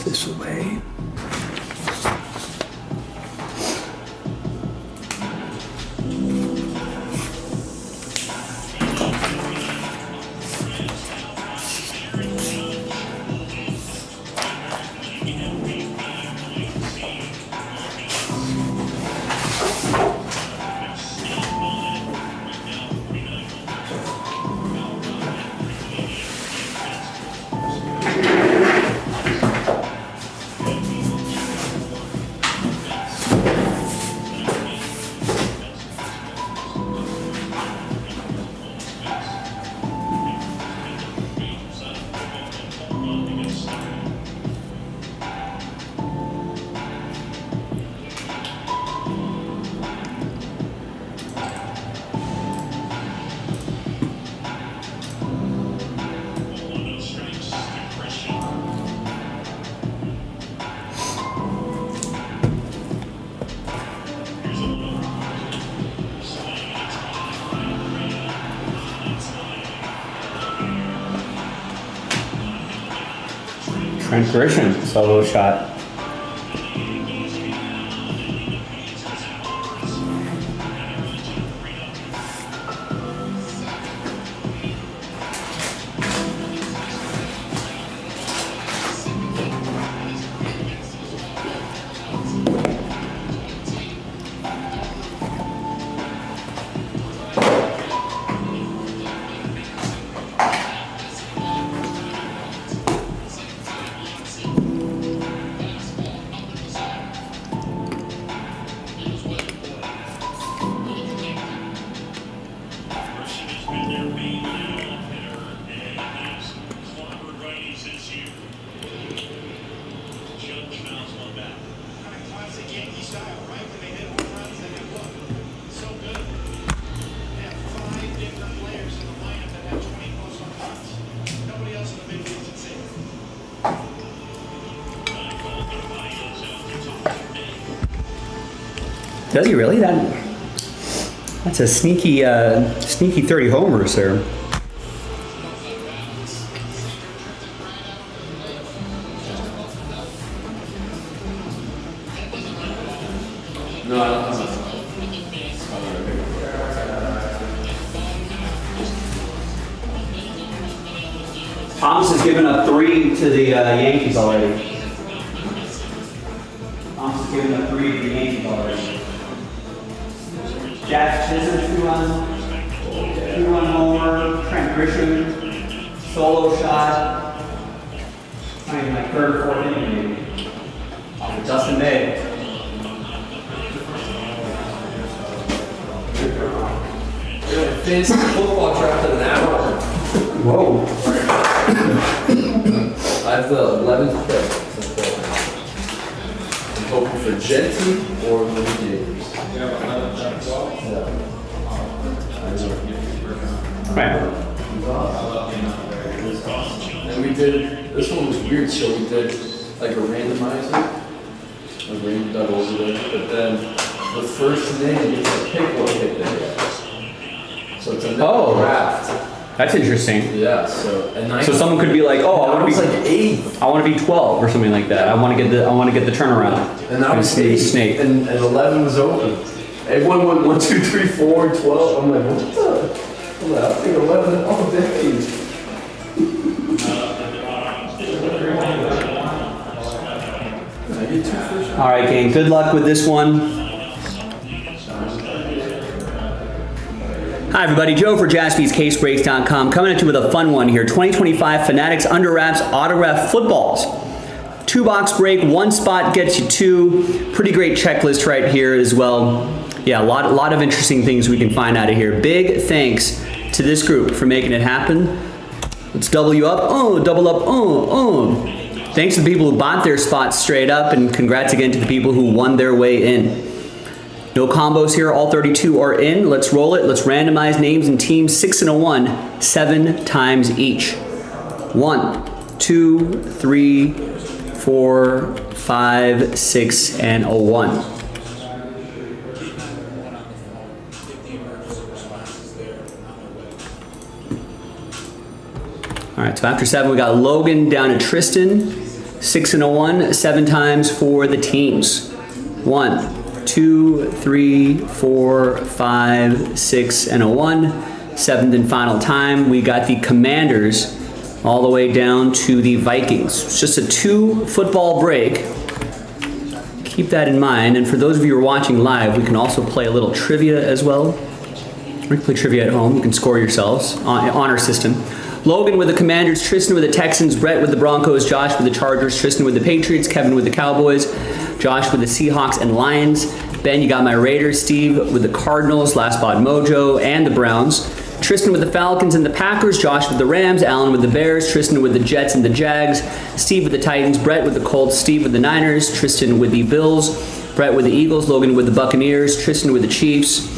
This away. Trent Grisham, solo shot. Does he really? That's a sneaky 30 homers there. No, I don't know. Thomas has given up 3 to the Yankees already. Thomas has given up 3 to the Yankees already. Jack Chisholm, 2-run homer. Trent Grisham, solo shot. Not even like third or fourth inning maybe. Off of Dustin May. Fantasy football draft in an hour. Whoa. I have the 11th pick. I'm hoping for Genty or Louis Davis. Right. And we did, this one was weird, so we did like a randomizer, a random double over there, but then the first name gets a pick what pick they get. So it's a draft. That's interesting. Yeah, so So someone could be like, oh, I want to be like 8th. I want to be 12 or something like that. I want to get the turnaround. And I was Snake. 8th, and 11 was open. Everyone went 1, 2, 3, 4, 12. I'm like, what the? I'll take 11 all day. I get 2 first. All right, gang. Good luck with this one. Hi everybody, Joe for JaspysCaseBreaks.com coming at you with a fun one here. 2025 Fanatics Under Wraps Autograph Footballs. 2-box break, 1 spot gets you 2. Pretty great checklist right here as well. Yeah, a lot of interesting things we can find out of here. Big thanks to this group for making it happen. Let's double you up. Double up. Thanks to the people who bought their spots straight up, and congrats again to the people who won their way in. No combos here, all 32 are in. Let's roll it. Let's randomize names and teams 6 and a 1, 7 times each. 1, 2, 3, 4, 5, 6, and a 1. All right, so after 7, we got Logan down to Tristan. 6 and a 1, 7 times for the teams. 1, 2, 3, 4, 5, 6, and a 1. 7th and final time, we got the Commanders all the way down to the Vikings. It's just a 2 football break. Keep that in mind. And for those of you who are watching live, we can also play a little trivia as well. Or you can play trivia at home. You can score yourselves on our system. Logan with the Commanders, Tristan with the Texans, Brett with the Broncos, Josh with the Chargers, Tristan with the Patriots, Kevin with the Cowboys, Josh with the Seahawks and Lions. Ben, you got my Raiders. Steve with the Cardinals, Last Spot Mojo, and the Browns. Tristan with the Falcons and the Packers, Josh with the Rams, Alan with the Bears, Tristan with the Jets and the Jags, Steve with the Titans, Brett with the Colts, Steve with the Niners, Tristan with the Bills, Brett with the Eagles, Logan with the Buccaneers, Tristan with the Chiefs,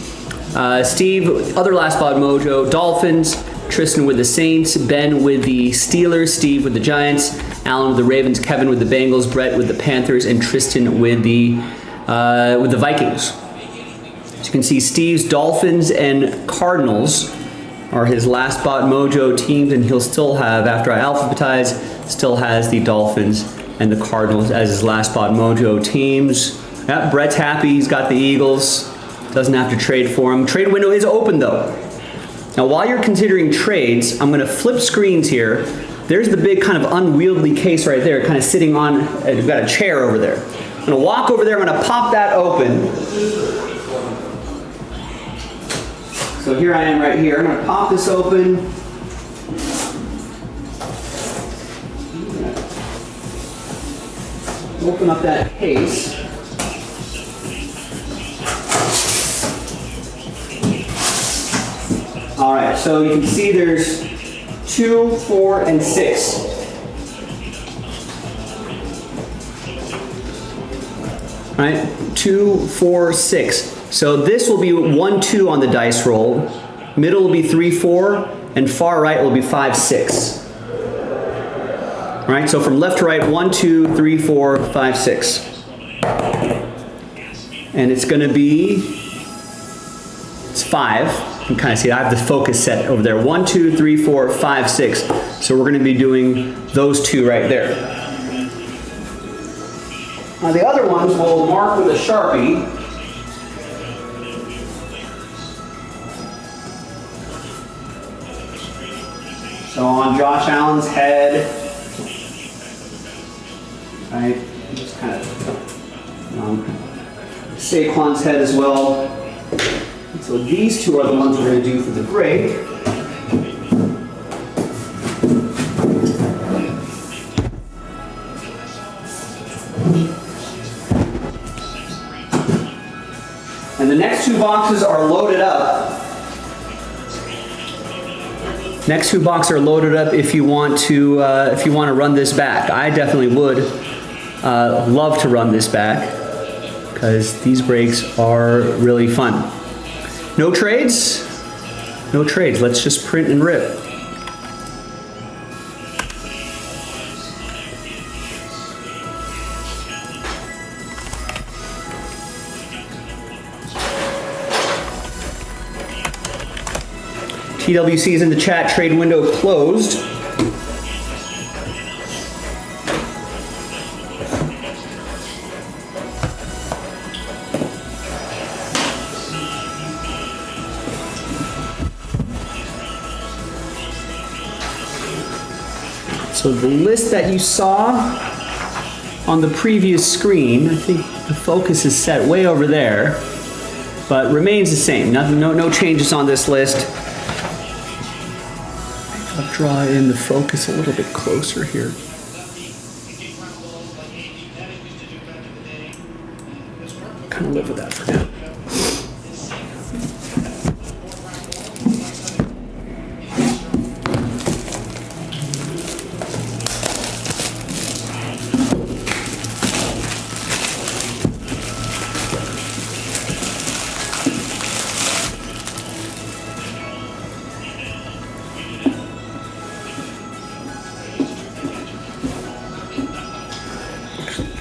Steve, other Last Spot Mojo, Dolphins, Tristan with the Saints, Ben with the Steelers, Steve with the Giants, Alan with the Ravens, Kevin with the Bengals, Brett with the Panthers, and Tristan with the Vikings. As you can see, Steve's Dolphins and Cardinals are his last spot mojo teams, and he'll still have, after I alphabetize, still has the Dolphins and the Cardinals as his last spot mojo teams. Yep, Brett's happy, he's got the Eagles. Doesn't have to trade for him. Trade window is open though. Now while you're considering trades, I'm gonna flip screens here. There's the big kind of unwieldy case right there, kind of sitting on, you've got a chair over there. I'm gonna walk over there, I'm gonna pop that open. So here I am right here. I'm gonna pop this open. Open up that case. All right, so you can see there's 2, 4, and 6. All right, 2, 4, 6. So this will be 1, 2 on the dice roll. Middle will be 3, 4, and far right will be 5, 6. All right, so from left to right, 1, 2, 3, 4, 5, 6. And it's gonna be, it's 5. You can kind of see I have the focus set over there. 1, 2, 3, 4, 5, 6. So we're gonna be doing those 2 right there. Now the other ones we'll mark with a Sharpie. So on Josh Allen's head, right, just kind of Saquon's head as well. So these 2 are the ones we're going to do for the break. And the next 2 boxes are loaded up. Next 2 boxes are loaded up if you want to run this back. I definitely would love to run this back because these breaks are really fun. No trades? No trades. Let's just print and rip. TWC is in the chat, trade window closed. So the list that you saw on the previous screen, I think the focus is set way over there, but remains the same. No changes on this list. I'll draw in the focus a little bit closer here. Kind of live with that for now.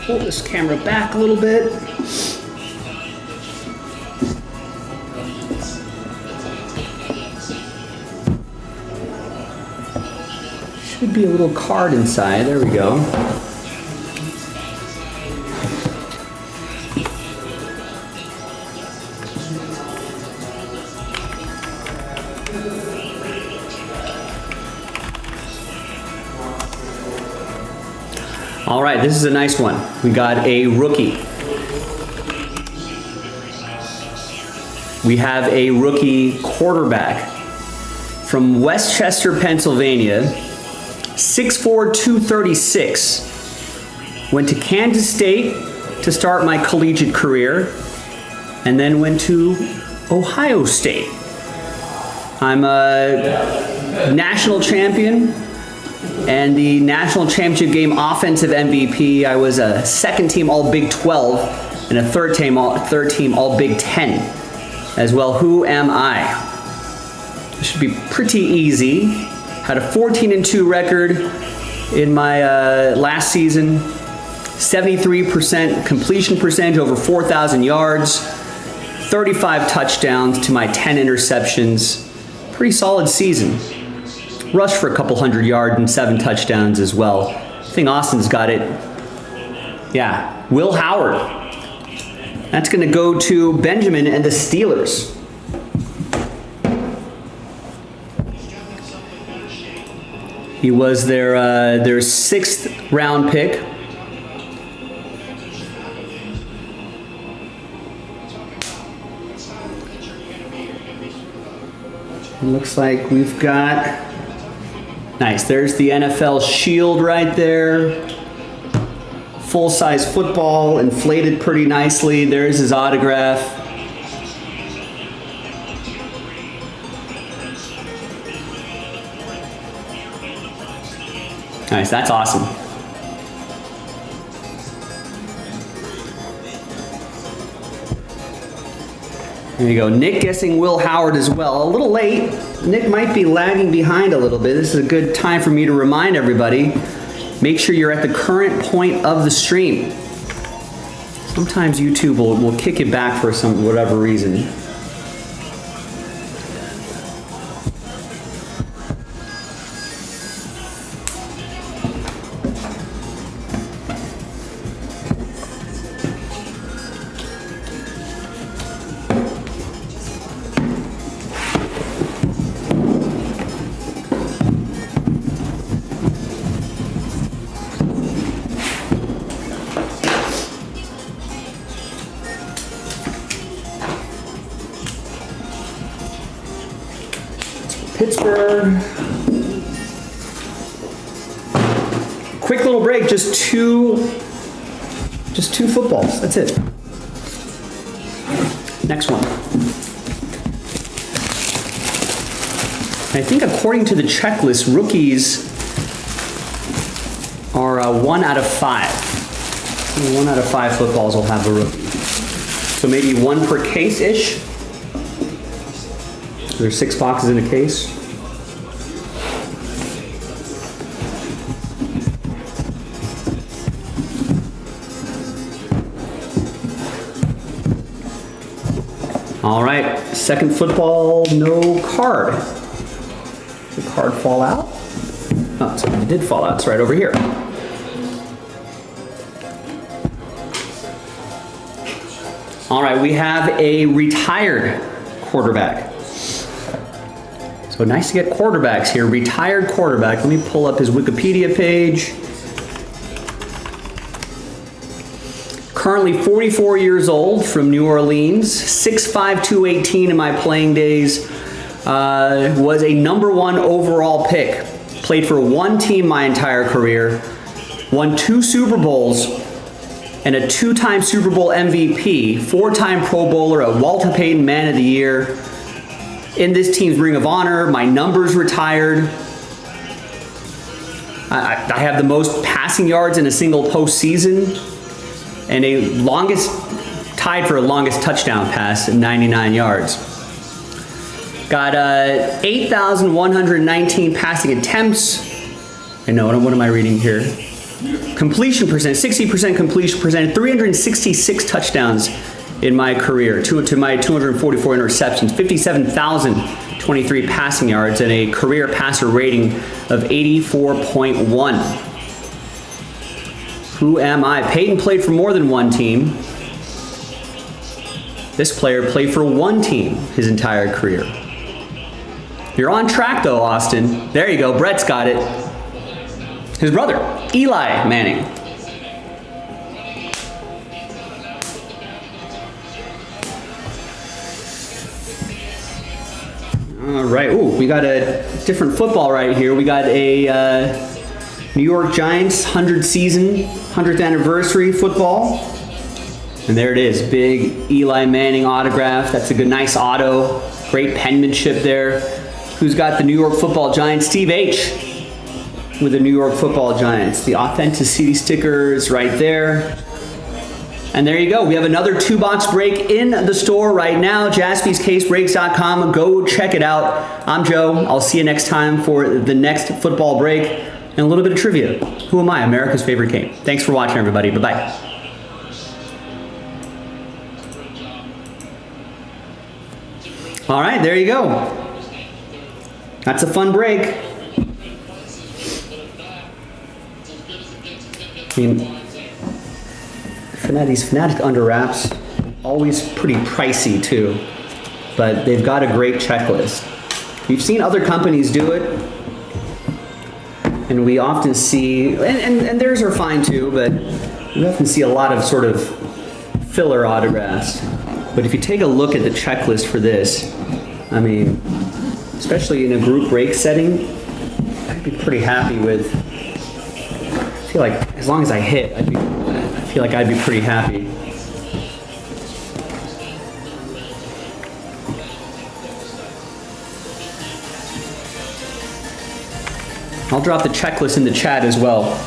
Pull this camera back a little bit. Should be a little card inside. There we go. All right, this is a nice one. We got a rookie. We have a rookie quarterback from Westchester, Pennsylvania, 6'4", 236. Went to Kansas State to start my collegiate career, and then went to Ohio State. I'm a national champion and the national championship game offensive MVP. I was a second team All Big 12 and a third team All Big 10 as well. Who am I? This should be pretty easy. Had a 14-2 record in my last season. 73% completion percentage, over 4,000 yards, 35 touchdowns to my 10 interceptions. pretty solid season. Rushed for a couple hundred yards and 7 touchdowns as well. I think Austin's got it. Yeah, Will Howard. That's going to go to Benjamin and the Steelers. He was their 6th round pick. It looks like we've got, nice, there's the NFL shield right there. Full-size football, inflated pretty nicely. There's his autograph. Nice, that's awesome. There you go. Nick guessing Will Howard as well. A little late. Nick might be lagging behind a little bit. This is a good time for me to remind everybody, make sure you're at the current point of the stream. Sometimes YouTube will kick it back for whatever reason. Pittsburgh. Quick little break, just two footballs. That's it. Next one. I think according to the checklist, rookies are 1 out of 5. 1 out of 5 footballs will have a rookie. So maybe 1 per case-ish. There's 6 boxes in a case. All right, second football, no card. Did the card fall out? Oh, sorry, it did fall out. It's right over here. All right, we have a retired quarterback. So nice to get quarterbacks here. Retired quarterback. Let me pull up his Wikipedia page. Currently 44 years old, from New Orleans. 6'5", 218 in my playing days. Was a #1 overall pick. Played for 1 team my entire career. Won 2 Super Bowls and a 2-time Super Bowl MVP. 4-time Pro Bowler, a Walter Payton Man of the Year. In this team's Ring of Honor, my number's retired. I have the most passing yards in a single postseason, and tied for a longest touchdown pass at 99 yards. Got 8,119 passing attempts. I know, what am I reading here? Completion percent, 60% completion percent, 366 touchdowns in my career, to my 244 interceptions, 57,023 passing yards, and a career passer rating of 84.1. Who am I? Peyton played for more than 1 team. This player played for 1 team his entire career. You're on track though, Austin. There you go, Brett's got it. His brother, Eli Manning. All right, ooh, we got a different football right here. We got a New York Giants 100th anniversary football. And there it is, big Eli Manning autograph. That's a good, nice auto. Great penmanship there. Who's got the New York Football Giants? Steve H. with the New York Football Giants. The authenticity sticker is right there. And there you go. We have another 2-box break in the store right now. JaspysCaseBreaks.com. Go check it out. I'm Joe. I'll see you next time for the next football break and a little bit of trivia. Who am I? America's favorite game. Thanks for watching, everybody. Bye-bye. All right, there you go. That's a fun break. I mean, these Fnatic under wraps, always pretty pricey too, but they've got a great checklist. We've seen other companies do it, and we often see, and theirs are fine too, but we often see a lot of sort of filler autographs. But if you take a look at the checklist for this, I mean, especially in a group break setting, I'd be pretty happy with, I feel like as long as I hit, I feel like I'd be pretty happy. I'll drop the checklist in the chat as well.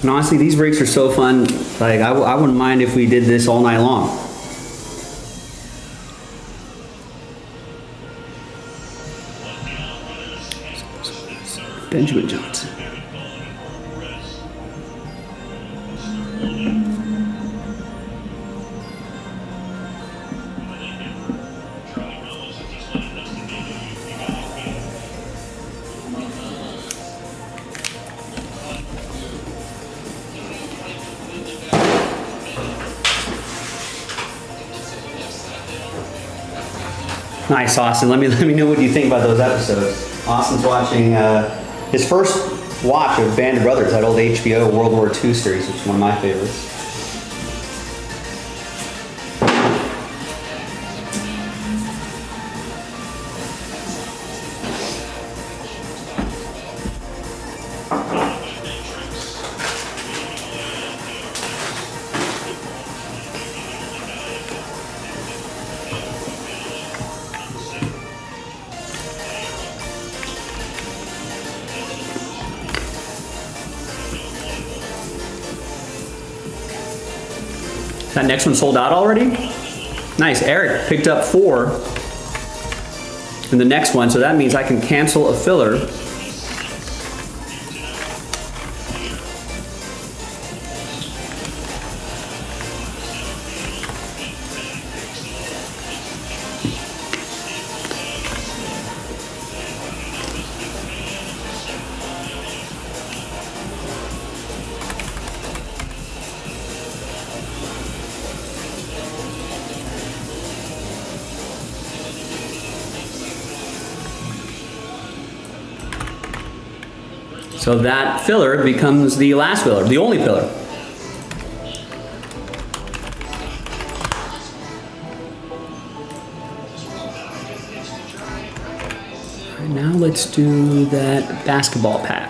And honestly, these breaks are so fun. Like, I wouldn't mind if we did this all night long. Benjamin Johnson. Nice, Austin. Let me know what you think about those episodes. Austin's watching his first watch of Band of Brothers, that old HBO World War II series, which is one of my favorites. That next one sold out already? Nice, Eric picked up 4 in the next one, so that means I can cancel a filler. So that filler becomes the last filler, the only filler. All right, now let's do that basketball pack.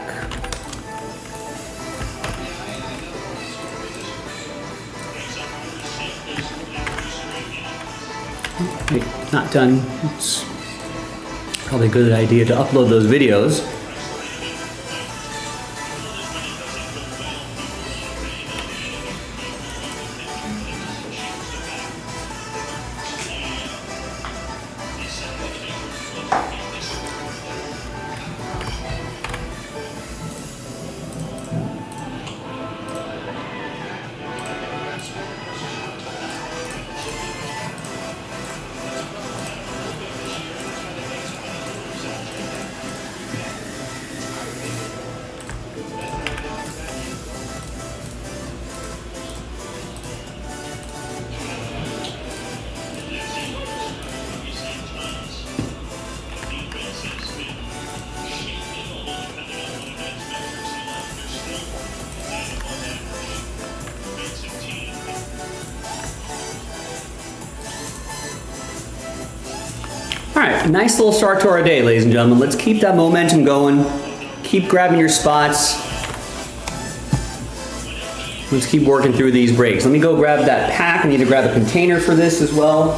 Wait, not done. It's probably a good idea to upload those videos. All right, nice little start to our day, ladies and gentlemen. Let's keep that momentum going. Keep grabbing your spots. Let's keep working through these breaks. Let me go grab that pack. I need to grab a container for this as well.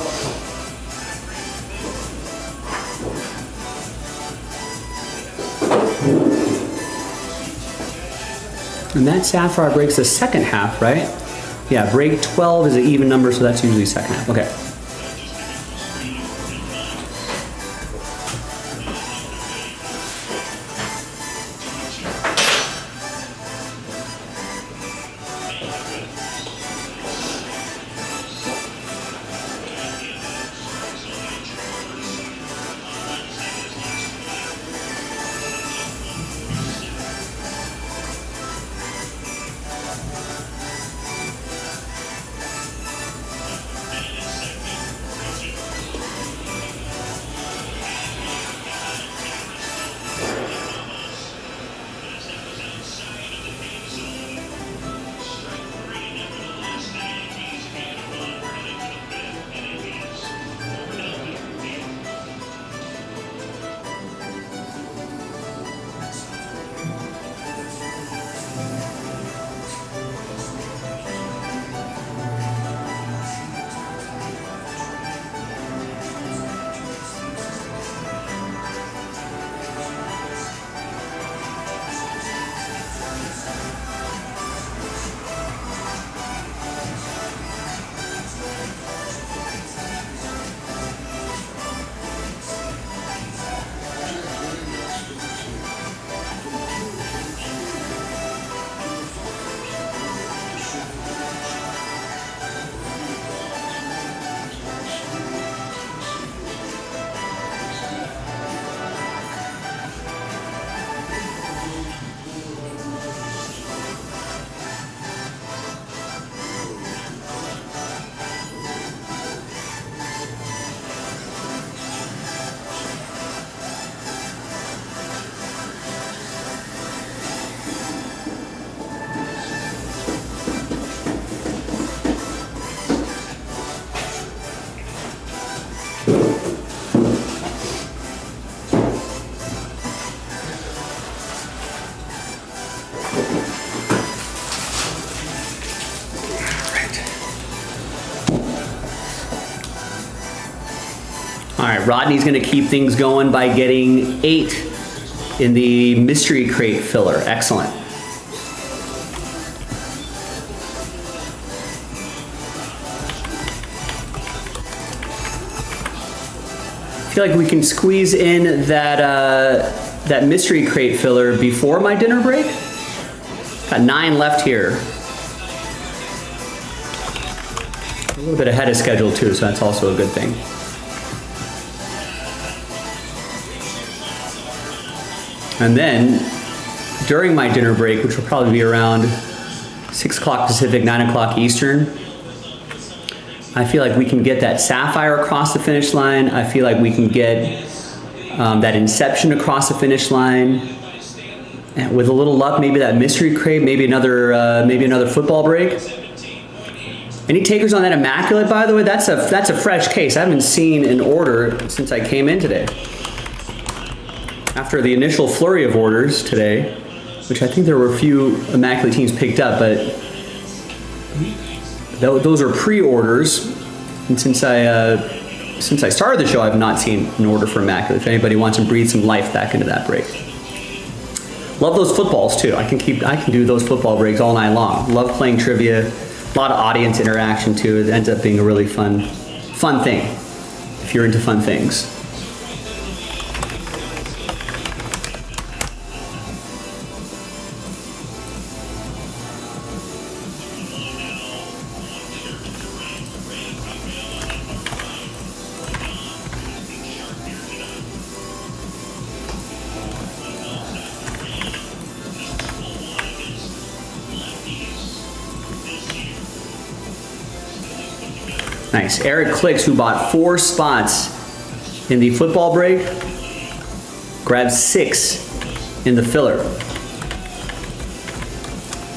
And that sapphire breaks the second half, right? Yeah, break 12 is an even number, so that's usually second half. Okay. All right, Rodney's gonna keep things going by getting 8 in the mystery crate filler. Excellent. I feel like we can squeeze in that mystery crate filler before my dinner break. Got 9 left here. A little bit ahead of schedule too, so that's also a good thing. And then, during my dinner break, which will probably be around 6 o'clock Pacific, 9 o'clock Eastern, I feel like we can get that sapphire across the finish line. I feel like we can get that inception across the finish line. And with a little luck, maybe that mystery crate, maybe another football break. Any takers on that immaculate, by the way? That's a fresh case. I haven't seen an order since I came in today. After the initial flurry of orders today, which I think there were a few immaculate teams picked up, but those are pre-orders. And since I started the show, I've not seen an order for immaculate. If anybody wants to breathe some life back into that break. Love those footballs too. I can do those football breaks all night long. Love playing trivia. A lot of audience interaction too. It ends up being a really fun thing if you're into fun things. Nice. Eric Clicks, who bought 4 spots in the football break, grabbed 6 in the filler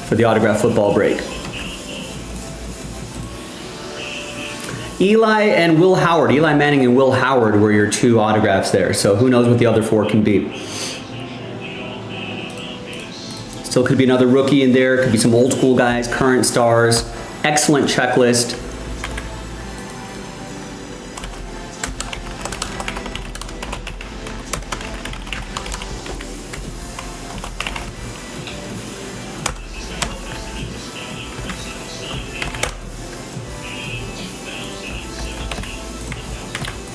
for the autograph football break. Eli and Will Howard. Eli Manning and Will Howard were your 2 autographs there. So who knows what the other 4 can be. Still could be another rookie in there. Could be some old school guys, current stars. Excellent checklist.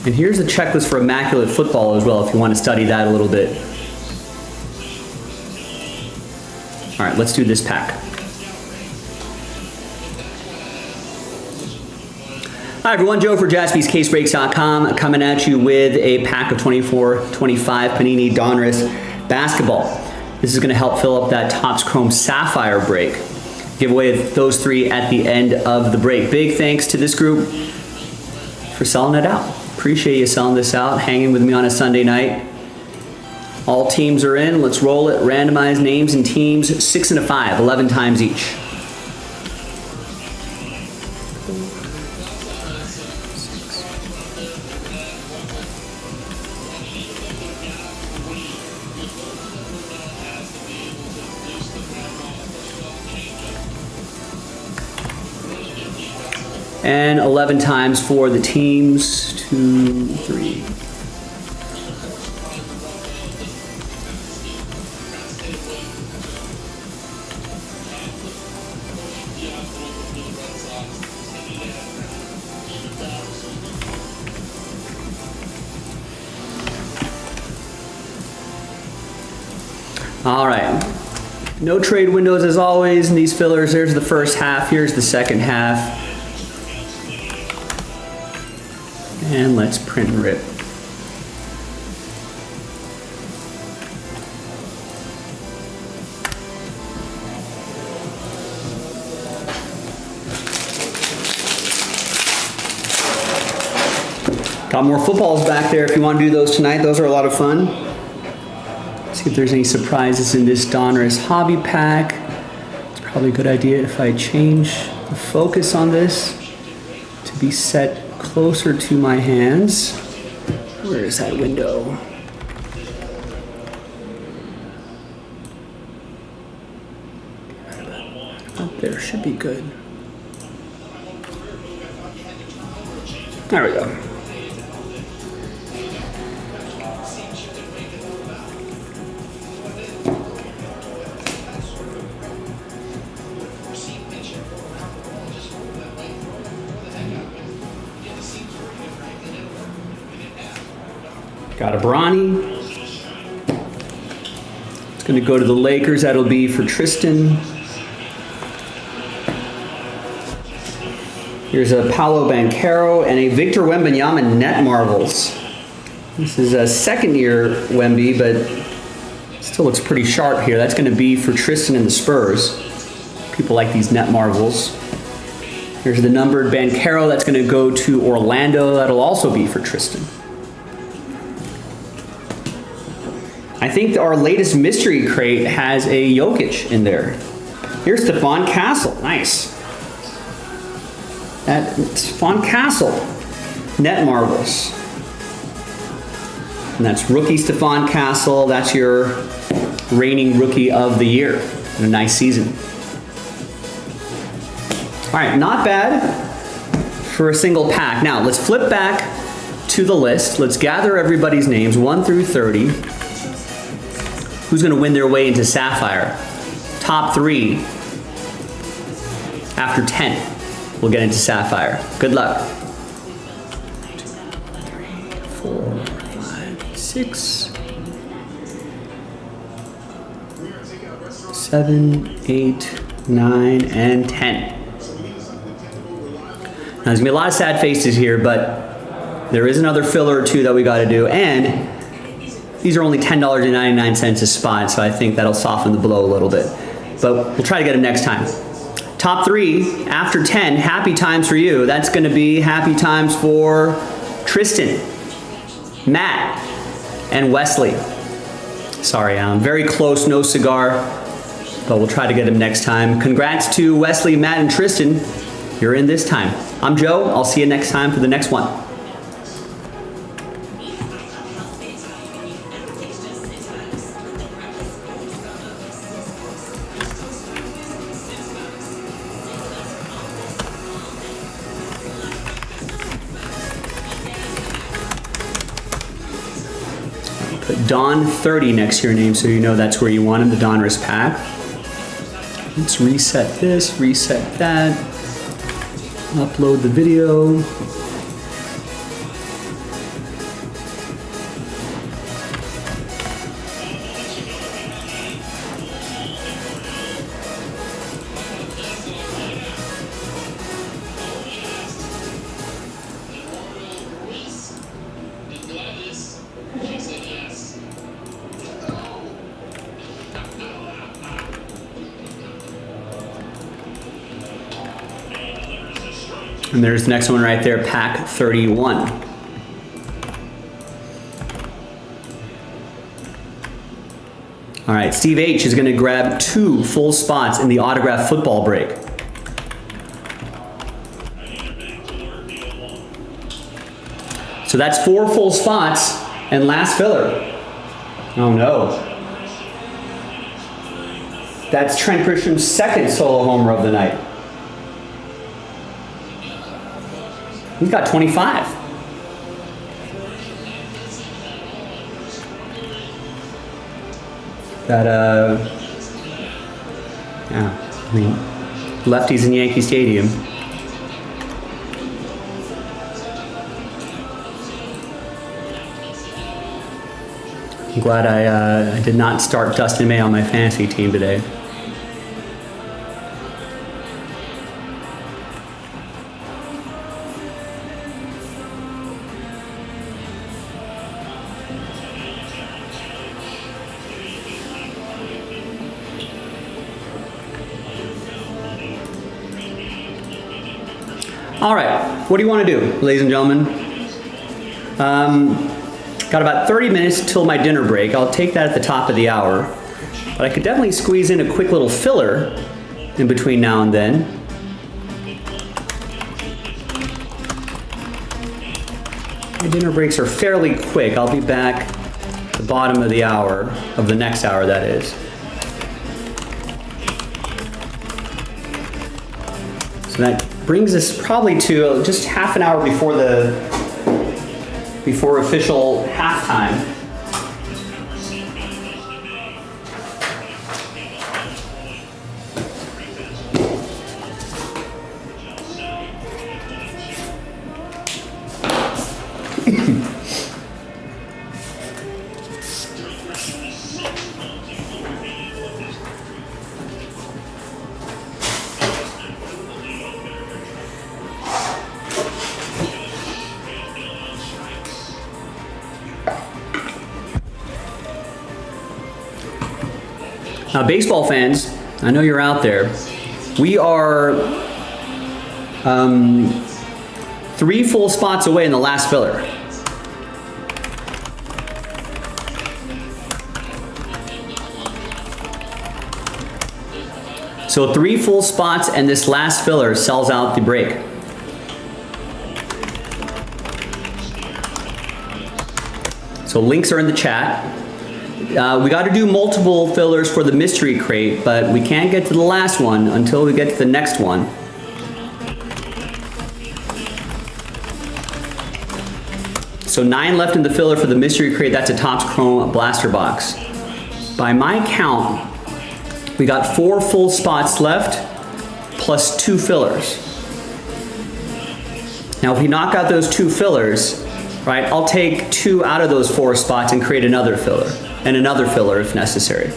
And here's a checklist for Immaculate Football as well, if you want to study that a little bit. All right, let's do this pack. Hi everyone, Joe for JaspysCaseBreaks.com coming at you with a pack of 24-25 Panini Donruss basketball. This is going to help fill up that Topps Chrome Sapphire break. Give away those 3 at the end of the break. Big thanks to this group for selling it out. Appreciate you selling this out, hanging with me on a Sunday night. All teams are in. Let's roll it. Randomize names and teams 6 and a 5, 11 times each. And 11 times for the teams, 2, 3. All right, no trade windows as always in these fillers. There's the first half, here's the second half. And let's print and rip. Got more footballs back there if you want to do those tonight. Those are a lot of fun. See if there's any surprises in this Donruss hobby pack. It's probably a good idea if I change the focus on this to be set closer to my hands. Where is that window? Up there should be good. There we go. Got a Bronny. It's going to go to the Lakers. That'll be for Tristan. Here's a Paolo Banchero and a Victor Wembanyama Net Marvels. This is a second-year Wemby, but still looks pretty sharp here. That's going to be for Tristan and the Spurs. People like these Net Marvels. Here's the numbered Banchero. That's going to go to Orlando. That'll also be for Tristan. I think our latest mystery crate has a Jokic in there. Here's Stephon Castle. Nice. That Stephon Castle. Net Marvels. And that's rookie Stephon Castle. That's your reigning rookie of the year. And a nice season. All right, not bad for a single pack. Now, let's flip back to the list. Let's gather everybody's names, 1 through 30. Who's going to win their way into Sapphire? Top 3 after 10 will get into Sapphire. Good luck. 2, 3, 4, 5, 6, 7, 8, 9, and 10. Now, there's going to be a lot of sad faces here, but there is another filler or 2 that we got to do, and these are only $10.99 a spot, so I think that'll soften the blow a little bit. But we'll try to get them next time. Top 3 after 10, happy times for you. That's going to be happy times for Tristan, Matt, and Wesley. Sorry, I'm very close, no cigar, but we'll try to get them next time. Congrats to Wesley, Matt, and Tristan. You're in this time. I'm Joe. I'll see you next time for the next one. Put Don 30 next to your name so you know that's where you want him, the Donruss pack. Let's reset this, reset that, upload the video. And there's the next one right there, pack 31. All right, Steve H is gonna grab 2 full spots in the autograph football break. So that's 4 full spots and last filler. Oh no. That's Trent Grisham's 2nd solo homer of the night. He's got 25. Yeah, I mean, lefties in Yankee Stadium. I'm glad I did not start Dustin May on my fantasy team today. All right, what do you want to do, ladies and gentlemen? Got about 30 minutes till my dinner break. I'll take that at the top of the hour. But I could definitely squeeze in a quick little filler in between now and then. My dinner breaks are fairly quick. I'll be back at the bottom of the hour, of the next hour, that is. So that brings us probably to just half an hour before official halftime. Now, baseball fans, I know you're out there. We are 3 full spots away in the last filler. So 3 full spots and this last filler sells out the break. So links are in the chat. We got to do multiple fillers for the mystery crate, but we can't get to the last one until we get to the next one. So 9 left in the filler for the mystery crate. That's a Topps Chrome blaster box. By my count, we got 4 full spots left plus 2 fillers. Now if we knock out those 2 fillers, right, I'll take 2 out of those 4 spots and create another filler. And another filler if necessary.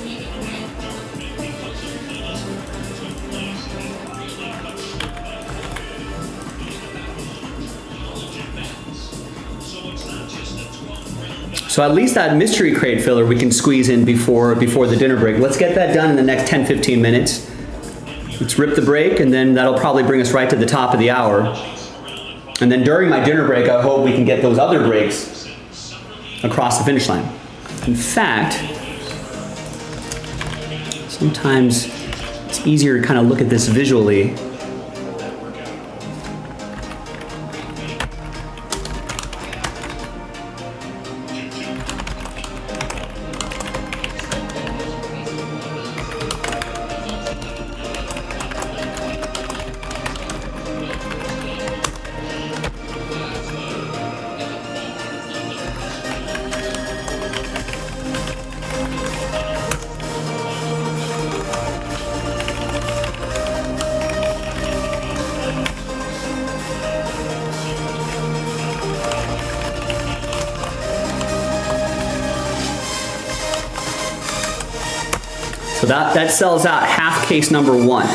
So at least that mystery crate filler we can squeeze in before the dinner break. Let's get that done in the next 10-15 minutes. Let's rip the break, and then that'll probably bring us right to the top of the hour. And then during my dinner break, I hope we can get those other breaks across the finish line. In fact, sometimes it's easier to kind of look at this visually. So that sells out half case number 1.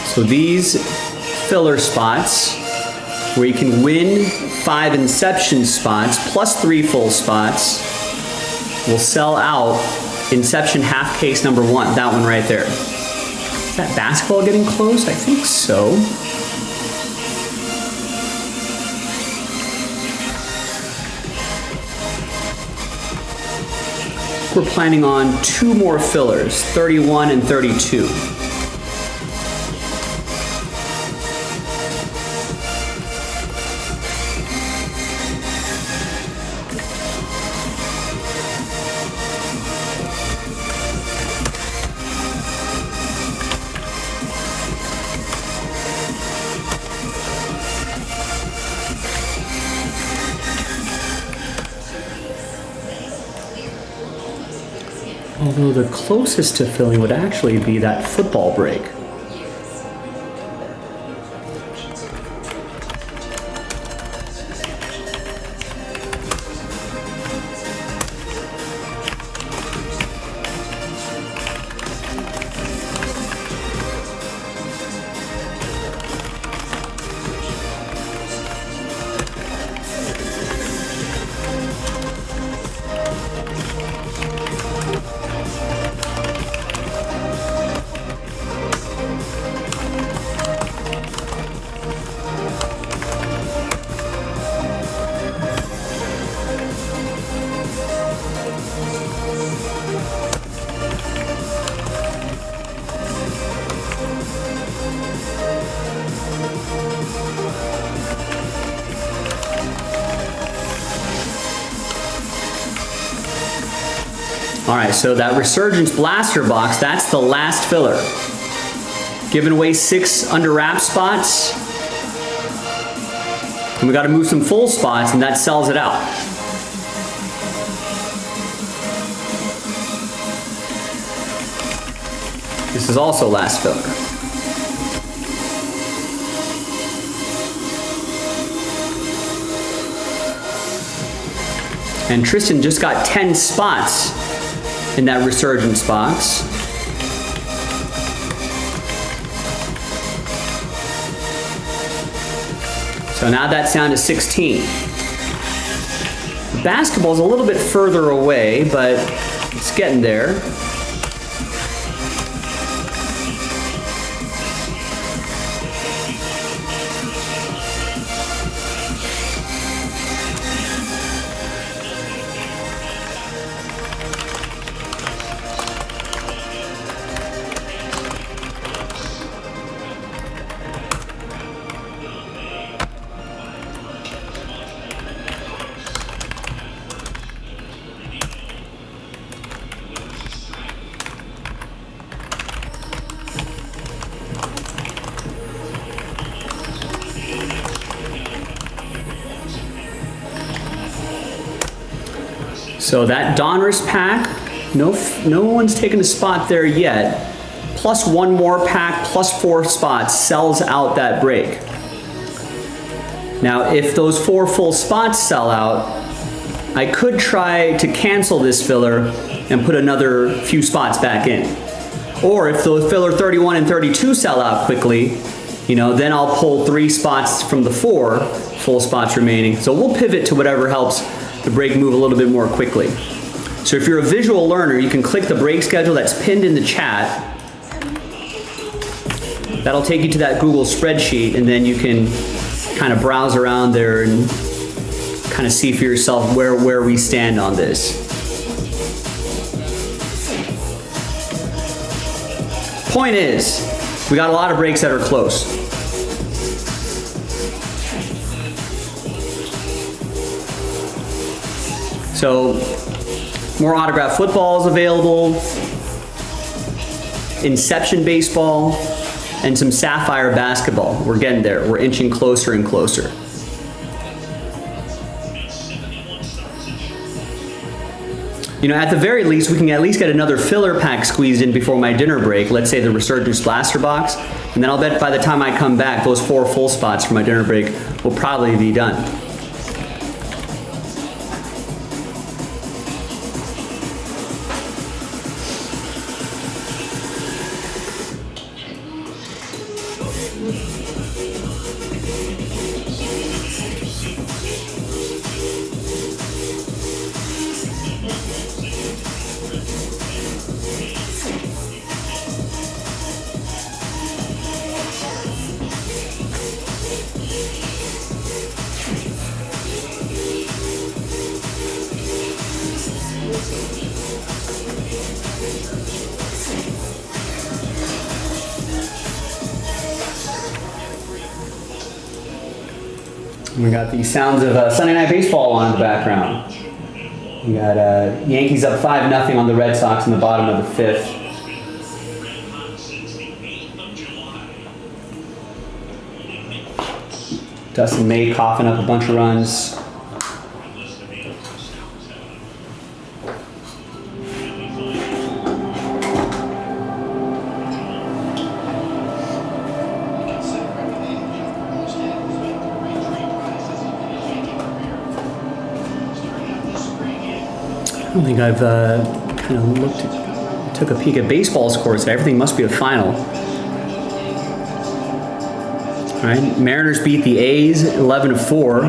So these filler spots, where you can win 5 inception spots plus 3 full spots, will sell out inception half case number 1. That one right there. Is that basketball getting close? I think so. We're planning on 2 more fillers, 31 and 32. Although the closest to filling would actually be that football break. All right, so that Resurgence Blaster box, that's the last filler. Giving away 6 under wrap spots. And we got to move some full spots, and that sells it out. This is also last filler. And Tristan just got 10 spots in that Resurgence box. So now that's down to 16. The basketball's a little bit further away, but it's getting there. So that Donruss pack, no one's taken a spot there yet. Plus 1 more pack, plus 4 spots sells out that break. Now, if those 4 full spots sell out, I could try to cancel this filler and put another few spots back in. Or if the filler 31 and 32 sell out quickly, then I'll pull 3 spots from the 4 full spots remaining. So we'll pivot to whatever helps the break move a little bit more quickly. So if you're a visual learner, you can click the break schedule that's pinned in the chat. That'll take you to that Google spreadsheet, and then you can kind of browse around there and kind of see for yourself where we stand on this. Point is, we got a lot of breaks that are close. So, more autographed footballs available, Inception baseball, and some Sapphire basketball. We're getting there. We're inching closer and closer. At the very least, we can at least get another filler pack squeezed in before my dinner break. Let's say the Resurgence Blaster box. And then I'll bet by the time I come back, those 4 full spots for my dinner break will probably be done. We got the sounds of Sunday Night Baseball on in the background. We got Yankees up 5-0 on the Red Sox in the bottom of the 5th. Dustin May coughing up a bunch of runs. I don't think I've kind of took a peek at baseball scores. Everything must be a final. All right, Mariners beat the A's 11-4.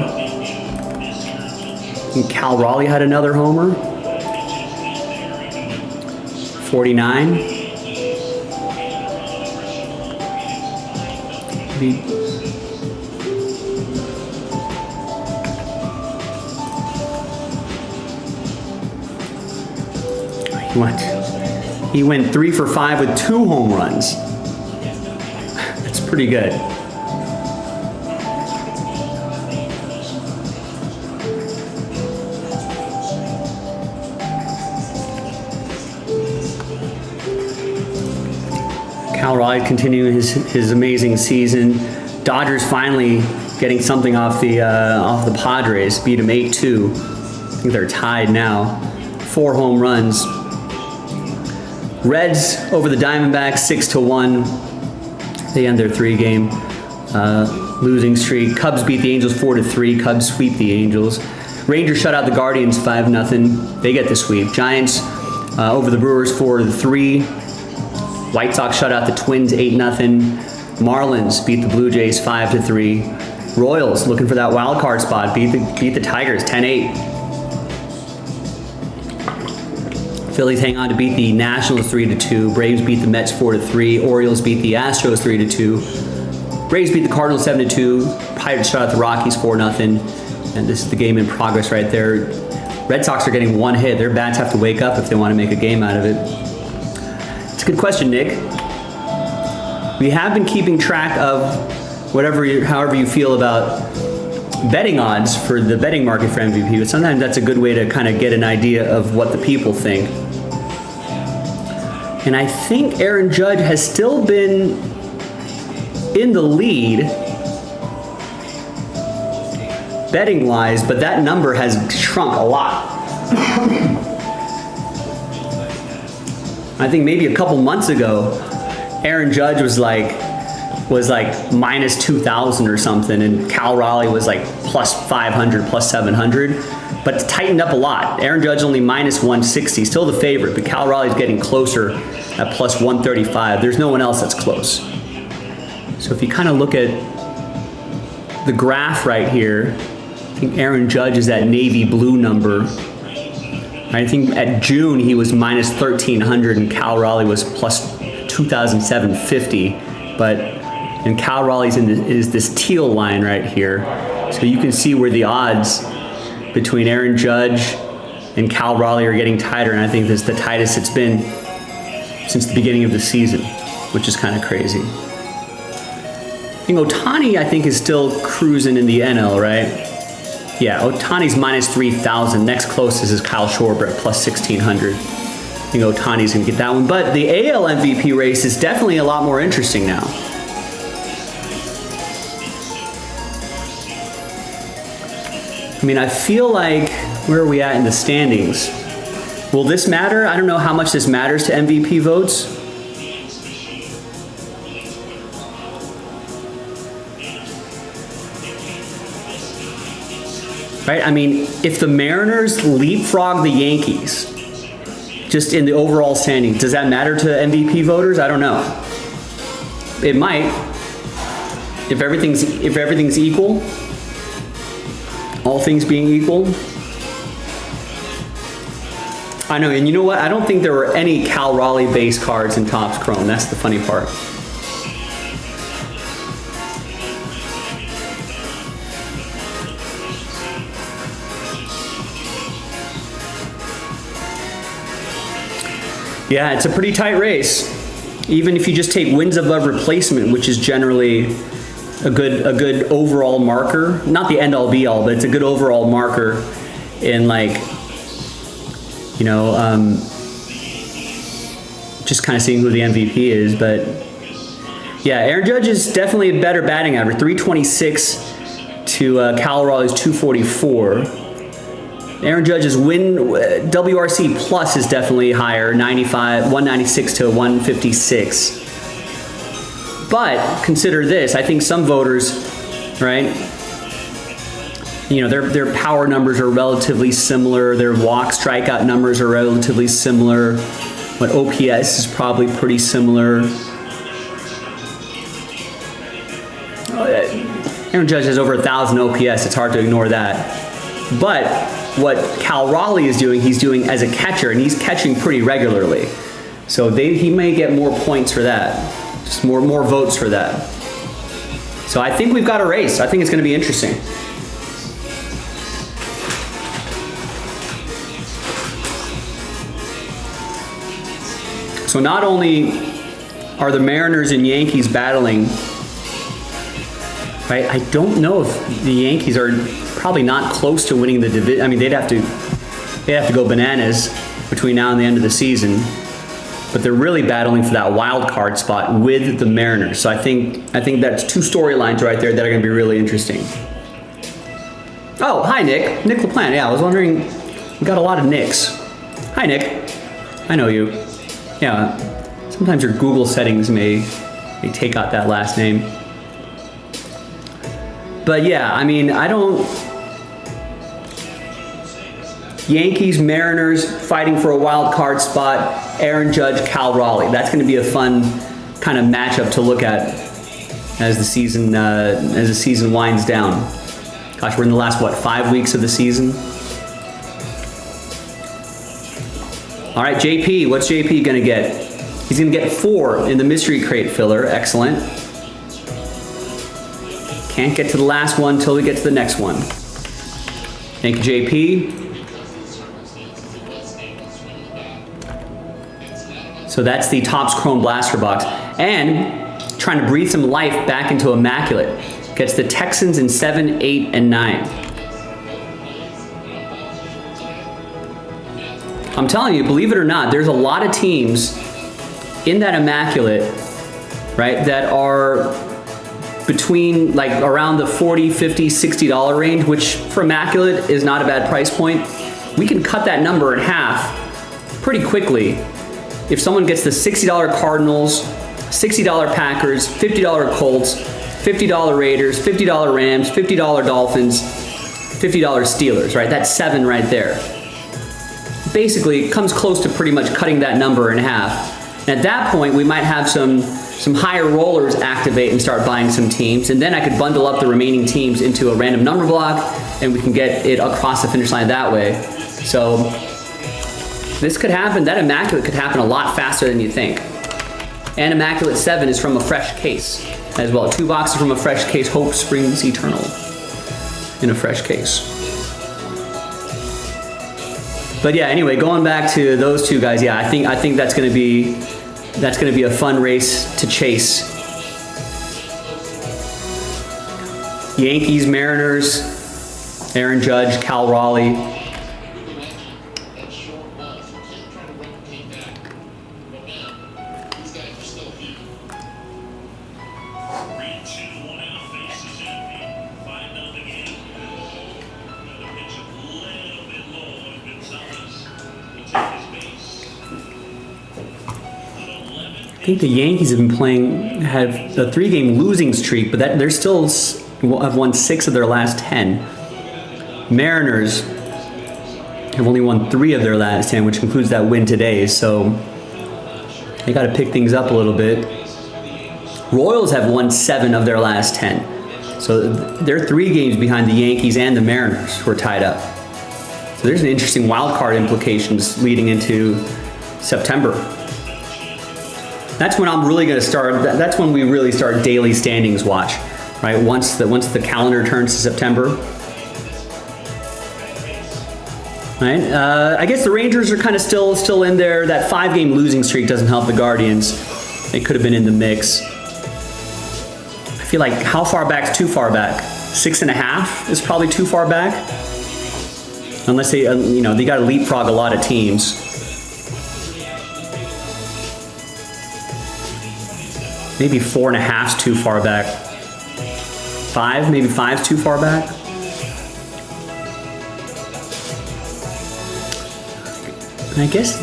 And Cal Raleigh had another homer. 49. He went 3 for 5 with 2 home runs. That's pretty good. Cal Raleigh continuing his amazing season. Dodgers finally getting something off the Padres. Beat them 8-2. I think they're tied now. 4 home runs. Reds over the Diamondbacks 6-1. They end their 3-game losing streak. Cubs beat the Angels 4-3. Cubs sweep the Angels. Rangers shut out the Guardians 5-0. They get the sweep. Giants over the Brewers 4-3. White Sox shut out the Twins 8-0. Marlins beat the Blue Jays 5-3. Royals looking for that wild card spot. Beat the Tigers 10-8. Phillies hang on to beat the Nationals 3-2. Braves beat the Mets 4-3. Orioles beat the Astros 3-2. Braves beat the Cardinals 7-2. Pirates shut out the Rockies 4-0. And this is the game in progress right there. Red Sox are getting 1 hit. Their bats have to wake up if they want to make a game out of it. It's a good question, Nick. We have been keeping track of however you feel about betting odds for the betting market for MVP, but sometimes that's a good way to kind of get an idea of what the people think. And I think Aaron Judge has still been in the lead betting-wise, but that number has shrunk a lot. I think maybe a couple months ago, Aaron Judge was like minus 2,000 or something, and Cal Raleigh was like plus 500, plus 700, but it's tightened up a lot. Aaron Judge only minus 160, still the favorite, but Cal Raleigh's getting closer at plus 135. There's no one else that's close. So if you kind of look at the graph right here, I think Aaron Judge is that navy blue number. I think at June he was minus 1,300 and Cal Raleigh was plus 2,750, and Cal Raleigh's is this teal line right here. So you can see where the odds between Aaron Judge and Cal Raleigh are getting tighter, and I think this is the tightest it's been since the beginning of the season, which is kind of crazy. Ohtani, I think, is still cruising in the NL, right? Yeah, Ohtani's minus 3,000. Next closest is Kyle Schwarber at plus 1,600. I think Ohtani's going to get that one. But the AL MVP race is definitely a lot more interesting now. I mean, I feel like, where are we at in the standings? Will this matter? I don't know how much this matters to MVP votes. Right? I mean, if the Mariners leapfrog the Yankees, just in the overall standings, does that matter to MVP voters? I don't know. It might. If everything's equal, all things being equal. I know, and you know what? I don't think there were any Cal Raleigh base cards in Topps Chrome. That's the funny part. Yeah, it's a pretty tight race. Even if you just take wins above replacement, which is generally a good overall marker. Not the end all be all, but it's a good overall marker in like, you know, just kind of seeing who the MVP is. But yeah, Aaron Judge is definitely a better batting average. 326 to Cal Raleigh's 244. Aaron Judge's win WRC plus is definitely higher, 196 to 156. But consider this, I think some voters, right? You know, their power numbers are relatively similar, their walk strikeout numbers are relatively similar, but OPS is probably pretty similar. Aaron Judge has over 1,000 OPS, it's hard to ignore that. But what Cal Raleigh is doing, he's doing as a catcher, and he's catching pretty regularly. So he may get more points for that, just more votes for that. So I think we've got a race. I think it's going to be interesting. So not only are the Mariners and Yankees battling, right? I don't know if the Yankees are probably not close to winning the division. I mean, they'd have to go bananas between now and the end of the season. But they're really battling for that wild card spot with the Mariners. So I think that's two storylines right there that are going to be really interesting. Oh, hi Nick. Nick LaPlante. Yeah, I was wondering. We got a lot of Nicks. Hi Nick. I know you. Yeah. Sometimes your Google settings may take out that last name. But yeah, I mean, Yankees, Mariners fighting for a wild card spot. Aaron Judge, Cal Raleigh. That's going to be a fun kind of matchup to look at as the season winds down. Gosh, we're in the last 5 weeks of the season. All right, JP. What's JP going to get? He's going to get 4 in the mystery crate filler. Excellent. Can't get to the last one until we get to the next one. Thank you, JP. So that's the Topps Chrome Blaster Box. And trying to breathe some life back into Immaculate. Gets the Texans in 7, 8, and 9. I'm telling you, believe it or not, there's a lot of teams in that Immaculate, right, that are between like around the $40, $50, $60 range, which for Immaculate is not a bad price point. We can cut that number in half pretty quickly if someone gets the $60 Cardinals, $60 Packers, $50 Colts, $50 Raiders, $50 Rams, $50 Dolphins, $50 Steelers, right? That's 7 right there. Basically, it comes close to pretty much cutting that number in half. And at that point, we might have some higher rollers activate and start buying some teams, and then I could bundle up the remaining teams into a random number block, and we can get it across the finish line that way. So this could happen. That Immaculate could happen a lot faster than you think. And Immaculate 7 is from a fresh case as well. 2 boxes from a fresh case. Hope springs eternal in a fresh case. But yeah, anyway, going back to those two guys, yeah, I think that's going to be a fun race to chase. Yankees, Mariners, Aaron Judge, Cal Raleigh. I think the Yankees have been have a 3-game losing streak, but they're still have won 6 of their last 10. Mariners have only won 3 of their last 10, which includes that win today. So they got to pick things up a little bit. Royals have won 7 of their last 10. So they're 3 games behind the Yankees and the Mariners, who are tied up. So there's an interesting wild card implications leading into September. That's when I'm really going to start. That's when we really start daily standings watch, right? Once the calendar turns to September. Right? I guess the Rangers are kind of still in there. That 5-game losing streak doesn't help the Guardians. They could have been in the mix. I feel like how far back is too far back? 6.5 is probably too far back. Unless they, they got to leapfrog a lot of teams. Maybe 4.5 is too far back. 5, maybe 5 is too far back. I guess.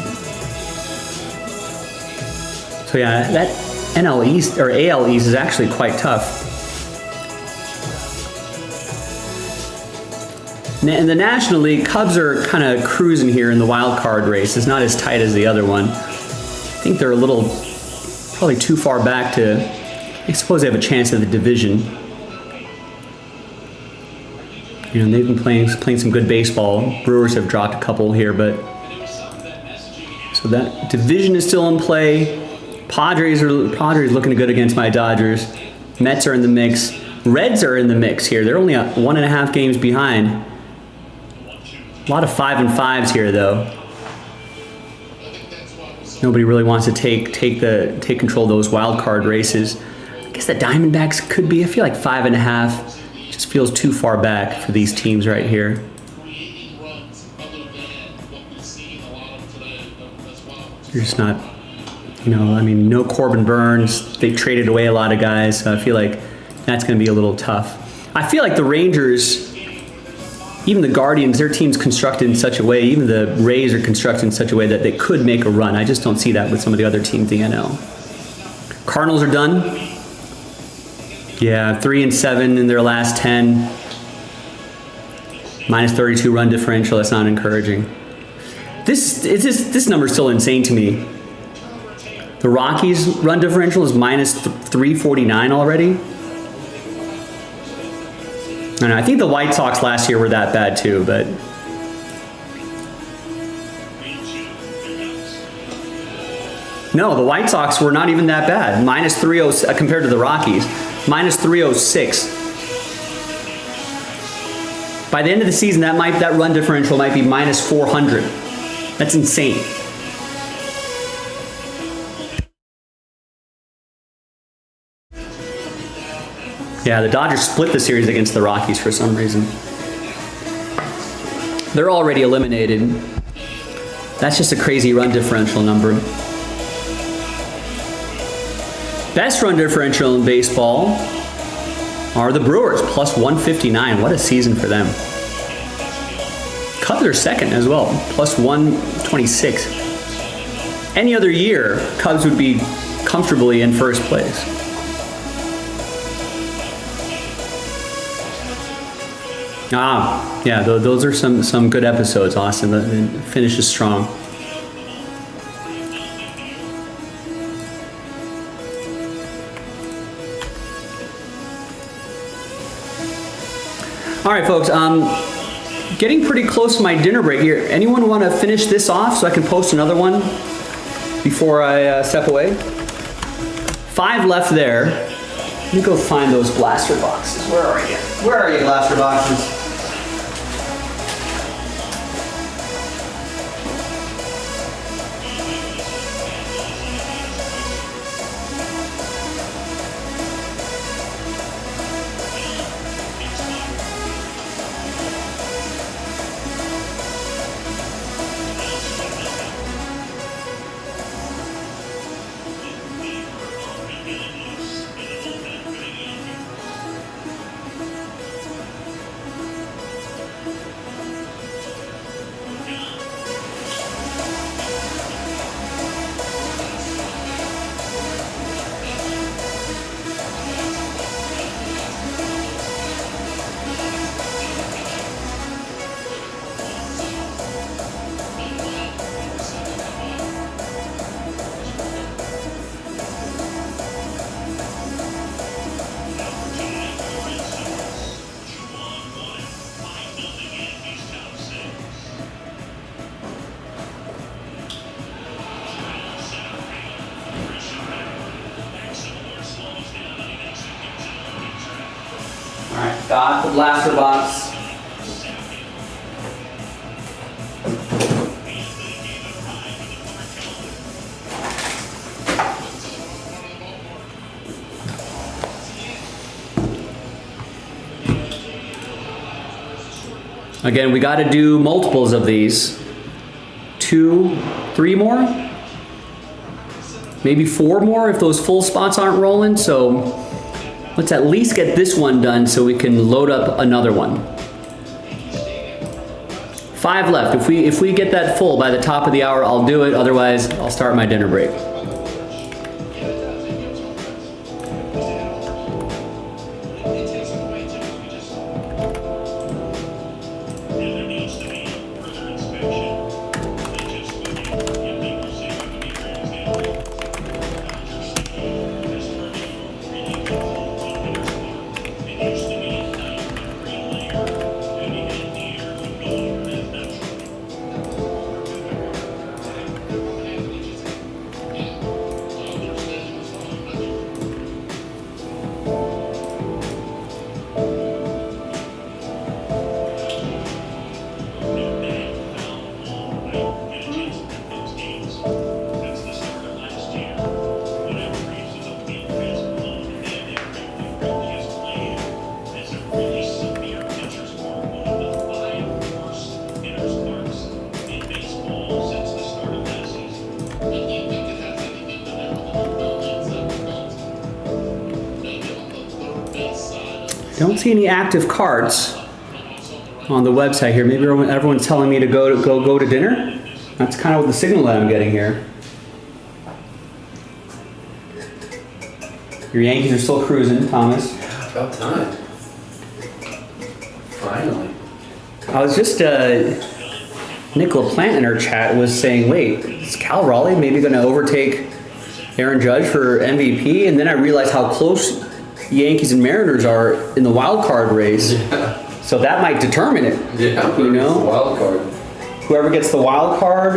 So yeah, that NL East or AL East is actually quite tough. In the National League, Cubs are kind of cruising here in the wild card race. It's not as tight as the other one. I think they're probably too far back to. I suppose they have a chance at the division. They've been playing some good baseball. Brewers have dropped a couple here, but so that division is still in play. Padres looking good against my Dodgers. Mets are in the mix. Reds are in the mix here. They're only 1.5 games behind. A lot of 5 and 5s here, though. Nobody really wants to take control of those wild card races. I guess the Diamondbacks could be. I feel like 5.5 just feels too far back for these teams right here. You're just not, no Corbin Burns. They traded away a lot of guys, so I feel like that's going to be a little tough. I feel like the Rangers, even the Guardians, their team's constructed in such a way, even the Rays are constructed in such a way that they could make a run. I just don't see that with some of the other teams in the NL. Cardinals are done. Yeah, 3-7 in their last 10. Minus 32 run differential. That's not encouraging. This number is still insane to me. The Rockies' run differential is minus 349 already. I think the White Sox last year were that bad too, but no, the White Sox were not even that bad. Minus 306 compared to the Rockies. Minus 306. By the end of the season, that run differential might be minus 400. That's insane. Yeah, the Dodgers split the series against the Rockies for some reason. They're already eliminated. That's just a crazy run differential number. Best run differential in baseball are the Brewers, plus 159. What a season for them. Cubs are second as well, plus 126. Any other year, Cubs would be comfortably in first place. Yeah, those are some good episodes, Austin. The finish is strong. All right, folks. Getting pretty close to my dinner break here. Anyone want to finish this off so I can post another one before I step away? 5 left there. Let me go find those blaster boxes. Where are you? Where are you, blaster boxes? Got the blaster box. Again, we got to do multiples of these. 2, 3 more? Maybe 4 more if those full spots aren't rolling. So let's at least get this one done so we can load up another one. 5 left. If we get that full by the top of the hour, I'll do it. Otherwise, I'll start my dinner break. Don't see any active cards on the website here. Maybe everyone's telling me to go to dinner. That's kind of the signal that I'm getting here. Your Yankees are still cruising, Thomas. About time. Finally. I was just Nicola Plant in her chat was saying, wait, is Cal Raleigh maybe going to overtake Aaron Judge for MVP? And then I realized how close Yankees and Mariners are in the wild card race. Yeah. So that might determine it. Yeah, you know, wild card. Whoever gets the wild card,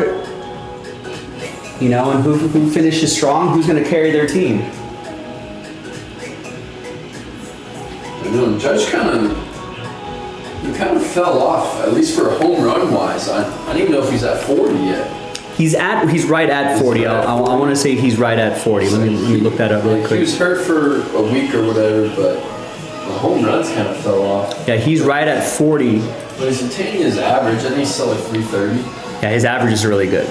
you know, and who finishes strong, who's going to carry their team. I know Judge kind of fell off, at least for a home run wise. I don't even know if he's at 40 yet. He's right at 40. I want to say he's right at 40. Let me look that up really quick. He was hurt for a week or whatever, but the home runs kind of fell off. Yeah, he's right at 40. But he's attaining his average. I think he's still like 330. Yeah, his average is really good.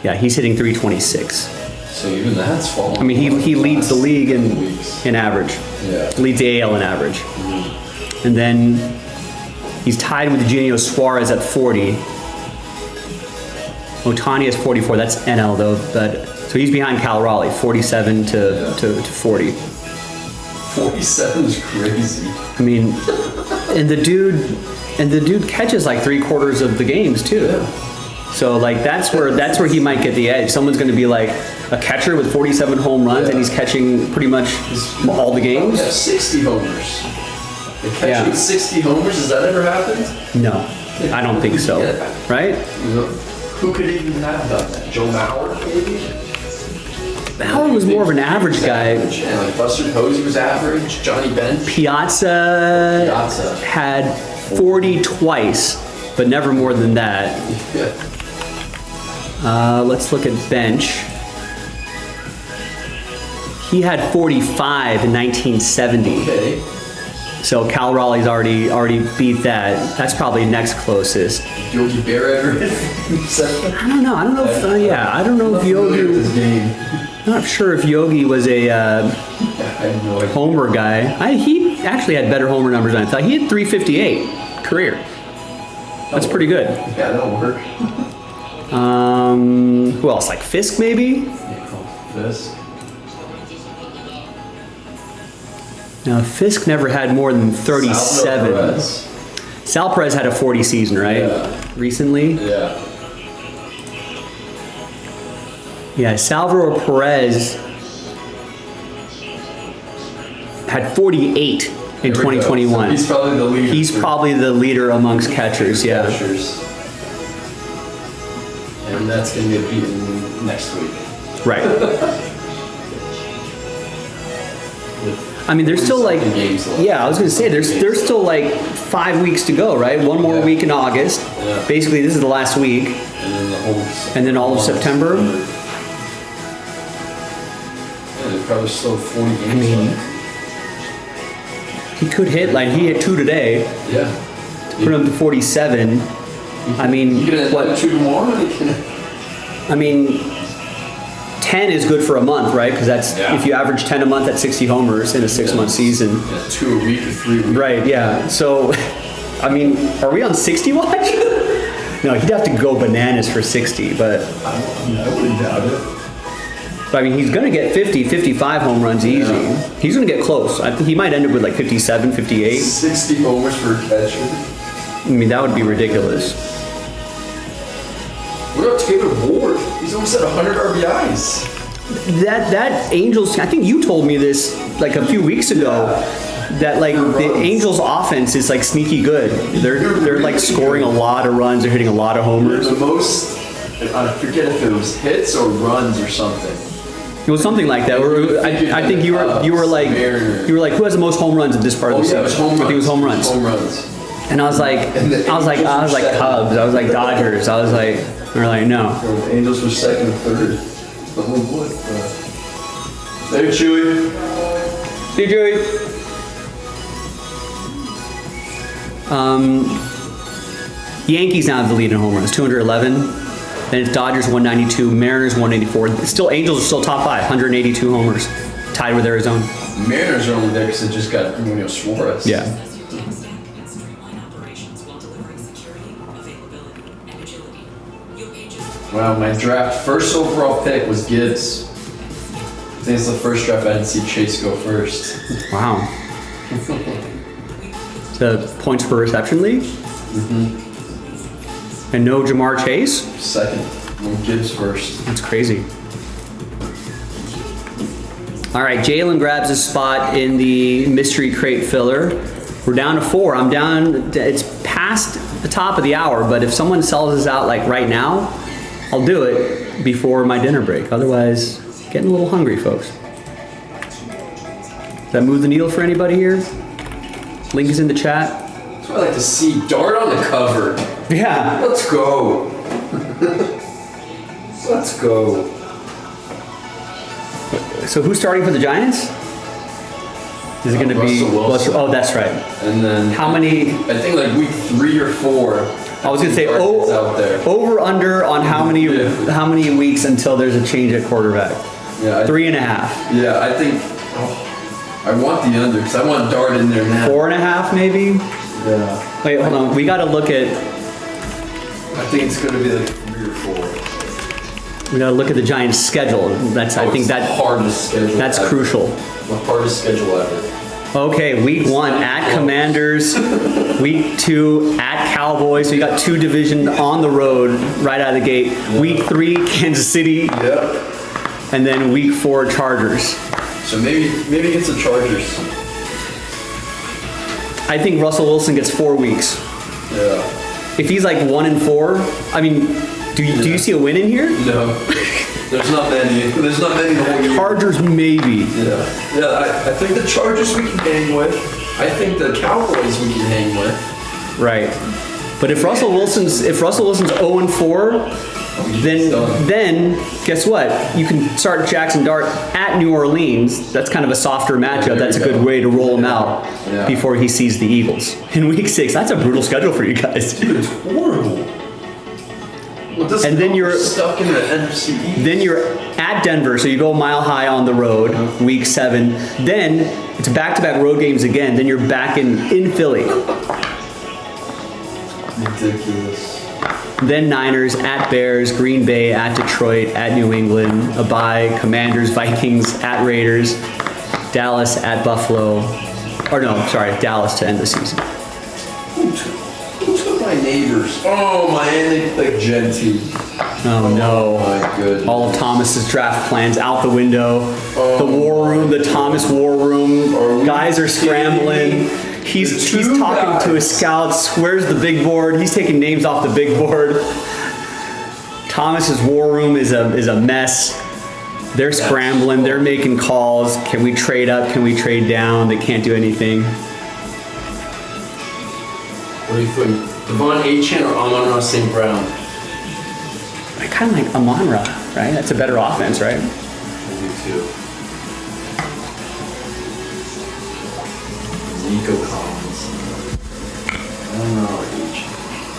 Yeah, he's hitting 326. So even that's falling. I mean, he leads the league in average. Yeah. Leads the AL in average. And then he's tied with Eugenio Suarez at 40. Ohtani is 44. That's NL though, but so he's behind Cal Raleigh, 47 to 40. 47 is crazy. I mean, and the dude catches like 3/4 of the games too. Yeah. So like that's where he might get the edge. Someone's going to be like a catcher with 47 home runs and he's catching pretty much all the games. Yeah, 60 homers. The catcher with 60 homers, has that ever happened? No, I don't think so. Right? Who could even have done that? Joe Mauer, maybe? Mauer was more of an average guy. Yeah, like Buster Posey was average. Johnny Bench. Piazza had 40 twice, but never more than that. Yeah. Let's look at bench. He had 45 in 1970. Okay. So Cal Raleigh's already beat that. That's probably next closest. Yogi Berra ever? I don't know. I don't know if I don't know if Yogi. I'm not sure if Yogi was a homer guy. He actually had better homer numbers than I thought. He had 358 career. That's pretty good. Yeah, that'll work. Who else? Like Fisk maybe? Yeah, Fisk. Now Fisk never had more than 37. Sal Perez had a 40 season, right? Yeah. Recently? Yeah. Yeah, Salvador Perez had 48 in 2021. So he's probably the leader. He's probably the leader amongst catchers, yeah. Catchers. And that's going to get beaten next week. Right. With I mean, there's still like, 40-something games left. yeah, I was gonna say, there's still like 5 weeks to go, right? One more Yeah. week in August. Yeah. Basically, this is the last week. And then the whole. And then all of September? Yeah, there's probably still 40 games mean, left. He could hit, like, he hit 2 today, Yeah. put him to 47. I mean, You can end what? up 2 tomorrow. You can. I mean, 10 is good for a month, right? Because that's, Yeah. if you average 10 a month, that's 60 homers in a 6-month season. Yeah, 2 a week or 3 a week. Right, yeah. So, I mean, are we on 60 watch? No, he'd have to go bananas for 60, but I wouldn't doubt it. I mean, he's going to get 50, 55 home runs easy. Yeah. He's going to get close. I think he might end up with like 57, 58. 60 homers for a catcher. I mean, that would be ridiculous. What about Taylor Ward? He's almost at 100 RBIs. That Angels, I think you told me this like a few weeks ago, that like the Runs. Angels offense is like sneaky good. They're like scoring a lot of runs, they're hitting a lot of homers. The most, I forget if it was hits or runs or something. It was something like that. Or I think you were like, who has the most home runs in this part of Oh the yeah, it was season? home runs. I think it was home runs. Home runs. And I was like, And the I was like Angels were second. Cubs, I was like Dodgers, I was like, we're like, no. The Angels were second and third. Oh, what? There, Chewy. Hey, Joey. Yankees now have the lead in home runs, 211. Then it's Dodgers 192, Mariners 184. Still, Angels are still top 5, 182 homers, tied with Arizona. Mariners are only there because it just got Suarez. Yeah. As you can staff and streamline operations while delivering security, availability, and agility. Your pages. Wow, my draft first overall pick was Gibbs. I think it's the first draft I didn't see Chase go first. Wow. The points per reception league? And no Jamar Chase? Second. No Gibbs first. That's crazy. All right, Jalen grabs a spot in the mystery crate filler. We're down to 4. I'm down, it's past the top of the hour, but if someone sells us out like right now, I'll do it before my dinner break. Otherwise, getting a little hungry, folks. Does that move the needle for anybody here? Link is in the chat. That's what I like to see. Dart on the cover. Yeah. Let's go. Let's go. So who's starting for the Giants? Is it going to be? Russell Wilson. Oh, that's right. And then How many? I think like week 3 or 4. I was going to say Dart is out there. over under on how many weeks until there's a change at quarterback. Yeah, 3.5. Yeah, I think I want the under because I want Dart in there now. 4.5 maybe. Yeah. Wait, hold on. We got to look at. I think it's gonna be like 3 or 4. We got to look at the Giants' schedule. That's. I think It's the that hardest schedule. that's ever. crucial. The hardest schedule ever. Okay, week 1 at Commanders, week 2 at Cowboys. So you got 2 division on the road right out of the gate. Week 3 Kansas City, Yep. and then week 4 Chargers. So maybe against the Chargers. I think Russell Wilson gets 4 weeks. Yeah. If he's like 1-4, I mean, do you see a win in here? No. There's not many. There's not many the whole year. Chargers maybe. Yeah. Yeah. I think the Chargers we can hang with. I think the Cowboys we can hang with. Right. But if Russell Wilson's 0-4, then guess what? You can start Jackson Dart at New Orleans. That's kind of a softer matchup. That's a good way to roll him out Yeah. before he sees the Eagles. In week 6, that's a brutal schedule for you guys. Dude, it's horrible. Well, And then you're- stuck in the NFC East. Then you're at Denver, so you go mile high on the road, week 7. Then it's back-to-back road games again. Then you're back in Philly. Ridiculous. Then Niners, at Bears, Green Bay, at Detroit, at New England, a bye, Commanders, Vikings, at Raiders, Dallas, at Buffalo. Or no, sorry, Dallas to end the season. Who took my neighbors? Oh, Miami picked Genty. Oh no. My goodness. All of Thomas's draft plans out the window. The war room, the Thomas war room. Guys are scrambling. He's talking to his scouts. Where's the big board? He's taking names off the big board. Thomas's war room is a mess. They're scrambling, they're making calls. Can we trade up? Can we trade down? They can't do anything. What do you think? Devon Achan or Amon-Ra St. Brown? I kind of like Amon-Ra, right? That's a better offense, right? I do too. Nico Collins. I don't know, Achan.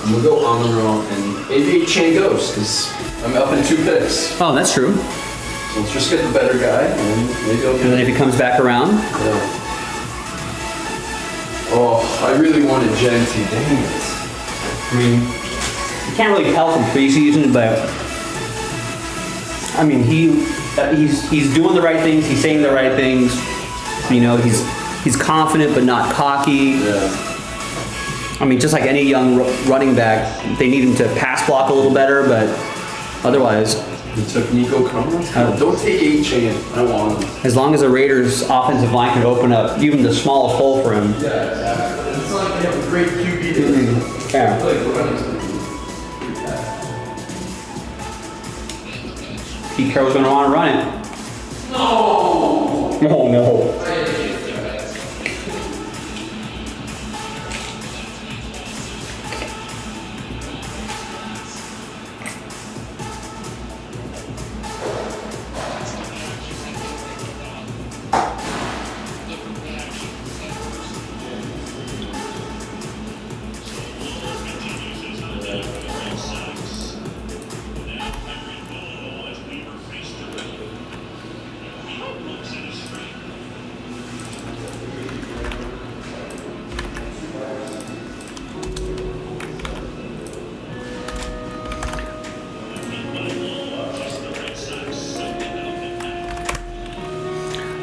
I'm gonna go Amon-Ra and maybe Achan goes, because I'm up in 2 picks. Oh, that's true. So let's just get the better guy and maybe I'll And then get if he comes back around, yeah. Oh, I really wanted Genti, dang it. I mean, you can't really tell from preseason, but I mean, he's doing the right things. He's saying the right things. You know, he's confident but not cocky. Yeah. I mean, just like any young running back, they need him to pass block a little better, but otherwise, You took Nico Collins? Don't take Achan. I don't want him. as long as the Raiders' offensive line can open up even the smallest hole for him. Yeah, exactly. It's not like they have a great QB to Yeah. play for running. Pete Carroll's going to want to run it. No! Oh, no.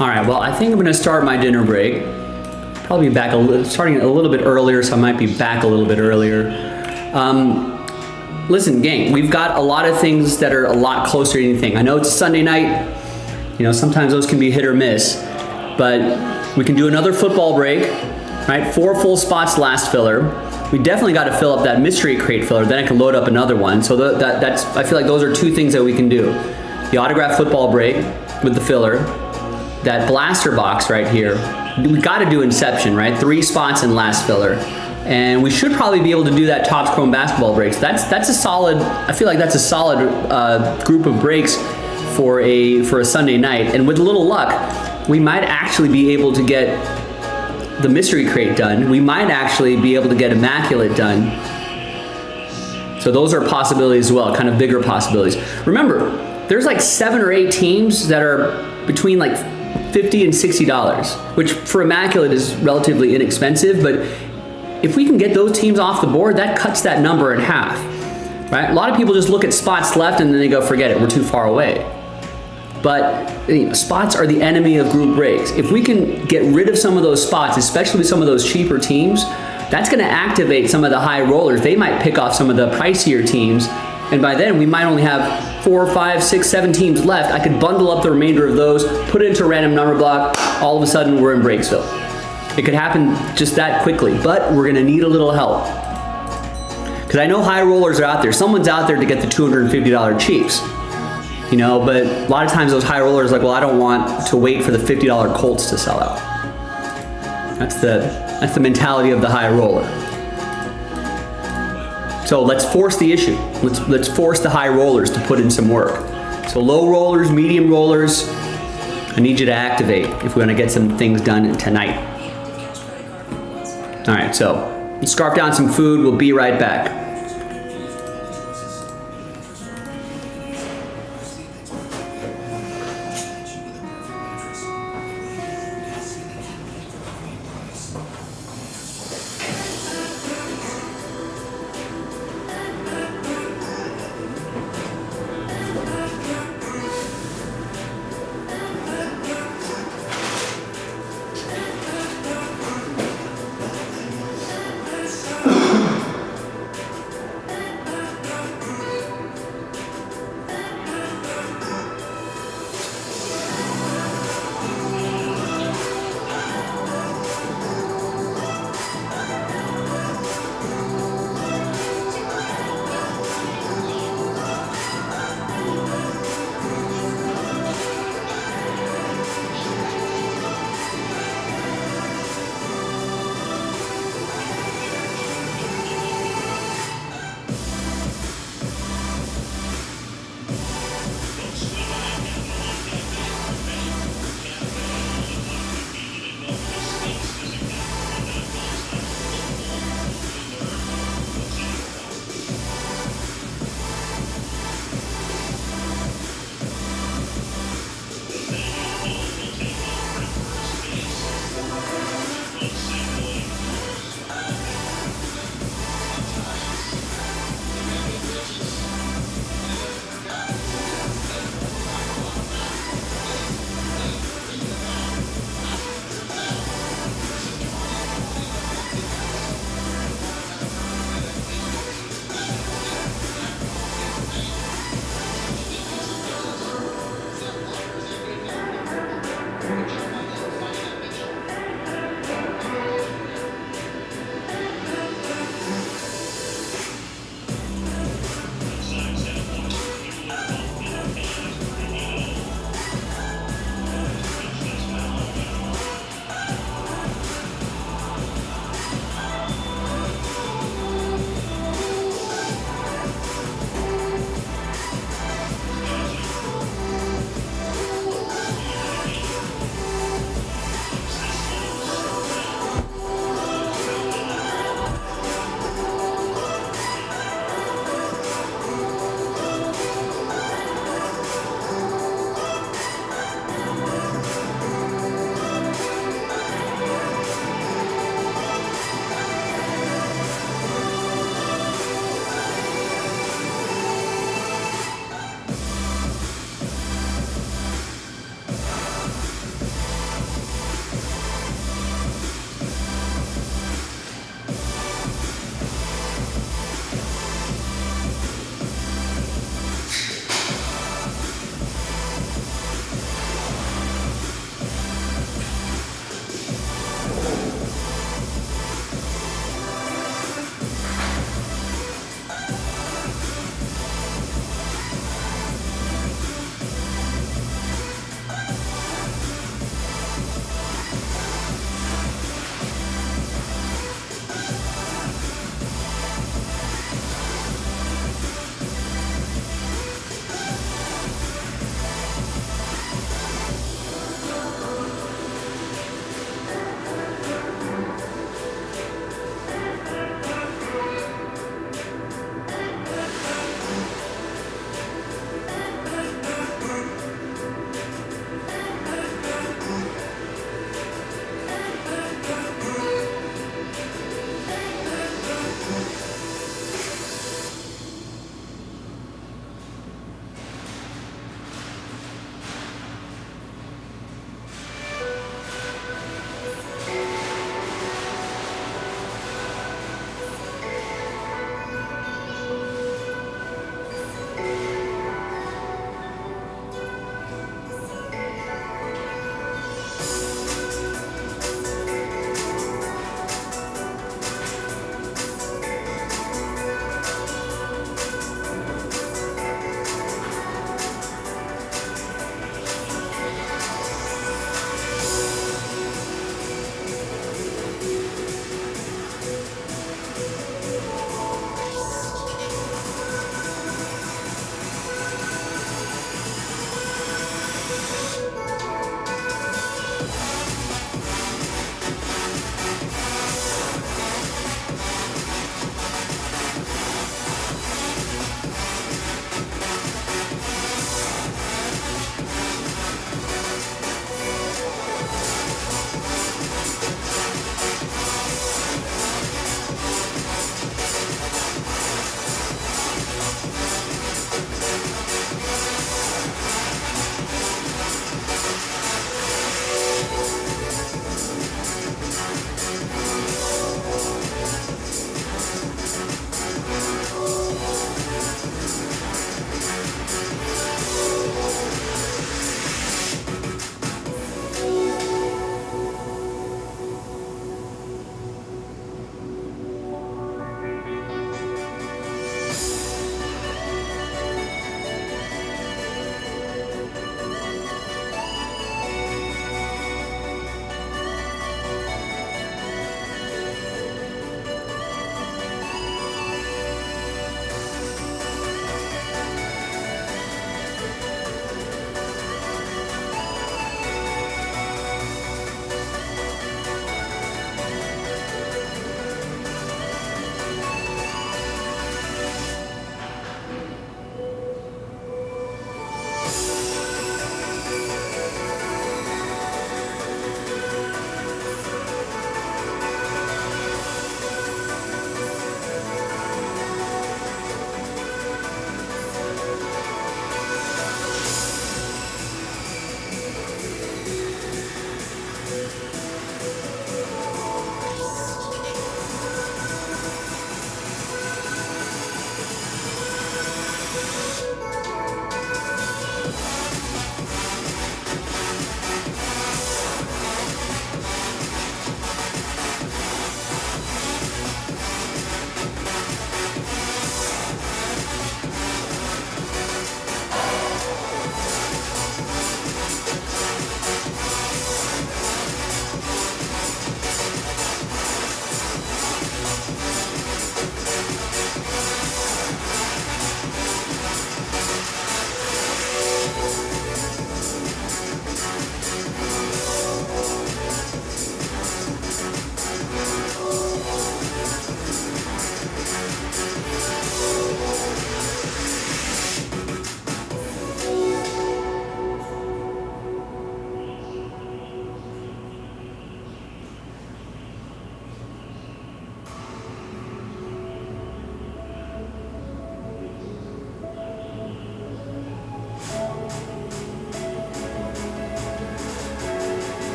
All right, well, I think I'm gonna start my dinner break. Probably back starting a little bit earlier, so I might be back a little bit earlier. Listen, gang, we've got a lot of things that are a lot closer to anything. I know it's a Sunday night, you know, sometimes those can be hit or miss, but we can do another football break, right? 4 full spots last filler. We definitely got to fill up that mystery crate filler, then I can load up another one. So that's I feel like those are 2 things that we can do. The autograph football break with the filler, that blaster box right here, we got to do Inception, right? 3 spots in last filler. And we should probably be able to do that Topps Chrome basketball breaks. That's a solid, I feel like that's a solid group of breaks for a Sunday night. And with a little luck, we might actually be able to get the mystery crate done. We might actually be able to get Immaculate done. So those are possibilities as well, kind of bigger possibilities. Remember, there's like 7 or 8 teams that are between like $50 and $60, which for Immaculate is relatively inexpensive, but if we can get those teams off the board, that cuts that number in half, right? A lot of people just look at spots left and then they go, forget it, we're too far away. But you know, spots are the enemy of group breaks. If we can get rid of some of those spots, especially with some of those cheaper teams, that's gonna activate some of the high rollers. They might pick off some of the pricier teams, and by then we might only have 4, 5, 6, 7 teams left. I could bundle up the remainder of those, put it into a random number block, all of a sudden we're in Breaksville. It could happen just that quickly, but we're gonna need a little help. Because I know high rollers are out there. Someone's out there to get the $250 Chiefs. You know, but a lot of times those high rollers are like, well, I don't want to wait for the $50 Colts to sell out. That's the mentality of the high roller. So let's force the issue. Let's force the high rollers to put in some work. So low rollers, medium rollers, I need you to activate if we want to get some things done tonight. All right, so let's scarf down some food. We'll be right back.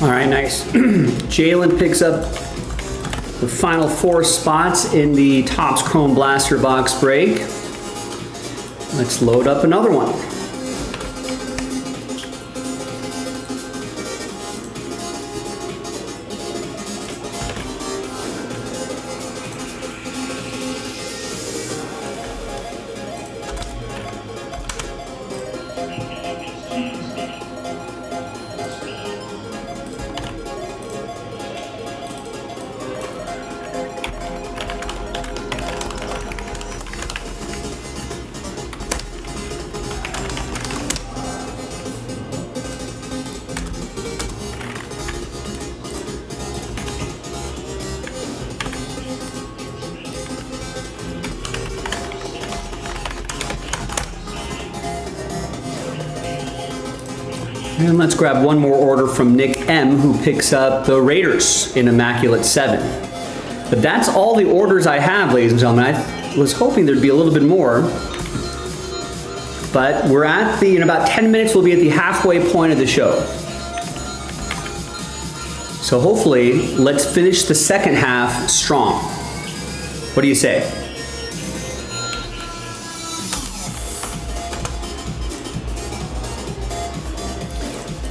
All right, nice. Jalen picks up the final 4 spots in the Topps Chrome Blaster box break. Let's load up another one. And let's grab one more order from Nick M, who picks up the Raiders in Immaculate 7. But that's all the orders I have, ladies and gentlemen. I was hoping there'd be a little bit more. But we're at in about 10 minutes, we'll be at the halfway point of the show. So hopefully, let's finish the second half strong. What do you say?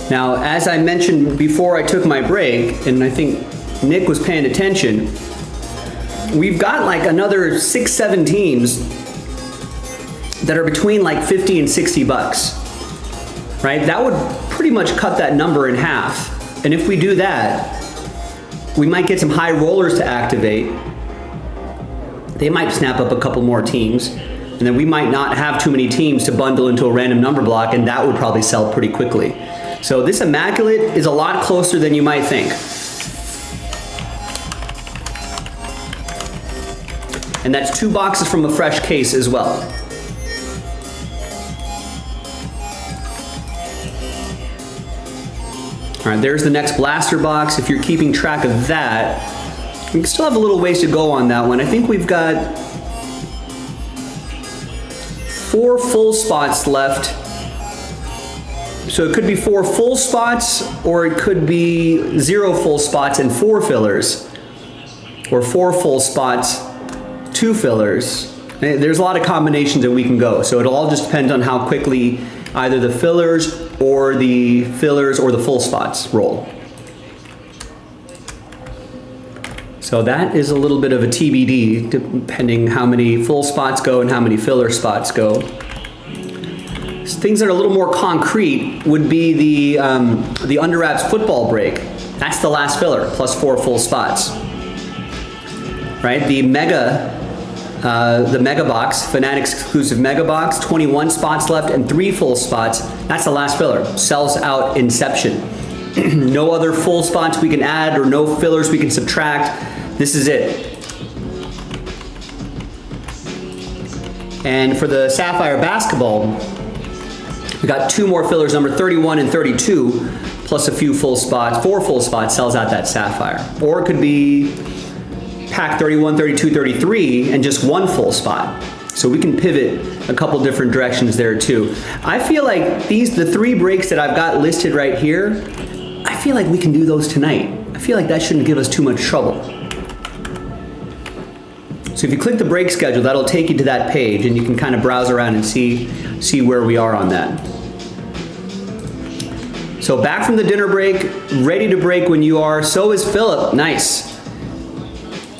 Now, as I mentioned before I took my break, and I think Nick was paying attention, we've got like another 6, 7 teams that are between like 50 and 60 bucks, right? That would pretty much cut that number in half. And if we do that, we might get some high rollers to activate. They might snap up a couple more teams, and then we might not have too many teams to bundle into a random number block, and that would probably sell pretty quickly. So this Immaculate is a lot closer than you might think. And that's 2 boxes from a fresh case as well. All right, there's the next blaster box. If you're keeping track of that, we still have a little ways to go on that one. I think we've got 4 full spots left. So it could be 4 full spots, or it could be 0 full spots and 4 fillers, or 4 full spots, 2 fillers. There's a lot of combinations that we can go. So it'll all just depend on how quickly either the fillers or the full spots roll. So that is a little bit of a TBD, depending how many full spots go and how many filler spots go. Things that are a little more concrete would be the Under Wraps football break. That's the last filler, plus 4 full spots. Right? The mega box, Fanatics exclusive mega box, 21 spots left and 3 full spots. That's the last filler. Sells out inception. No other full spots we can add or no fillers we can subtract. This is it. And for the Sapphire basketball, we got 2 more fillers, number 31 and 32, plus a few full spots. 4 full spots sells out that Sapphire. Or it could be pack 31, 32, 33, and just 1 full spot. So we can pivot a couple different directions there too. I feel like the 3 breaks that I've got listed right here, I feel like we can do those tonight. I feel like that shouldn't give us too much trouble. So if you click the break schedule, that'll take you to that page and you can kind of browse around and see where we are on that. So back from the dinner break, ready to break when you are. So is Philip. Nice.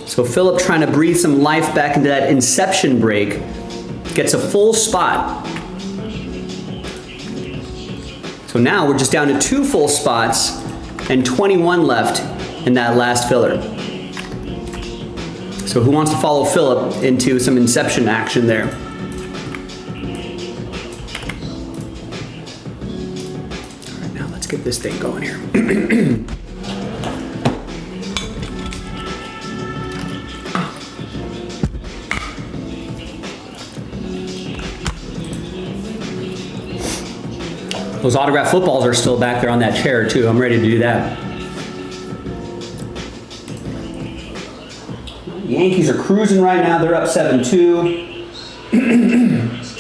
So Philip trying to breathe some life back into that inception break. Gets a full spot. So now we're just down to 2 full spots and 21 left in that last filler. So who wants to follow Philip into some inception action there? All right, now let's get this thing going here. Those autographed footballs are still back there on that chair too. I'm ready to do that. The Yankees are cruising right now. They're up 7-2.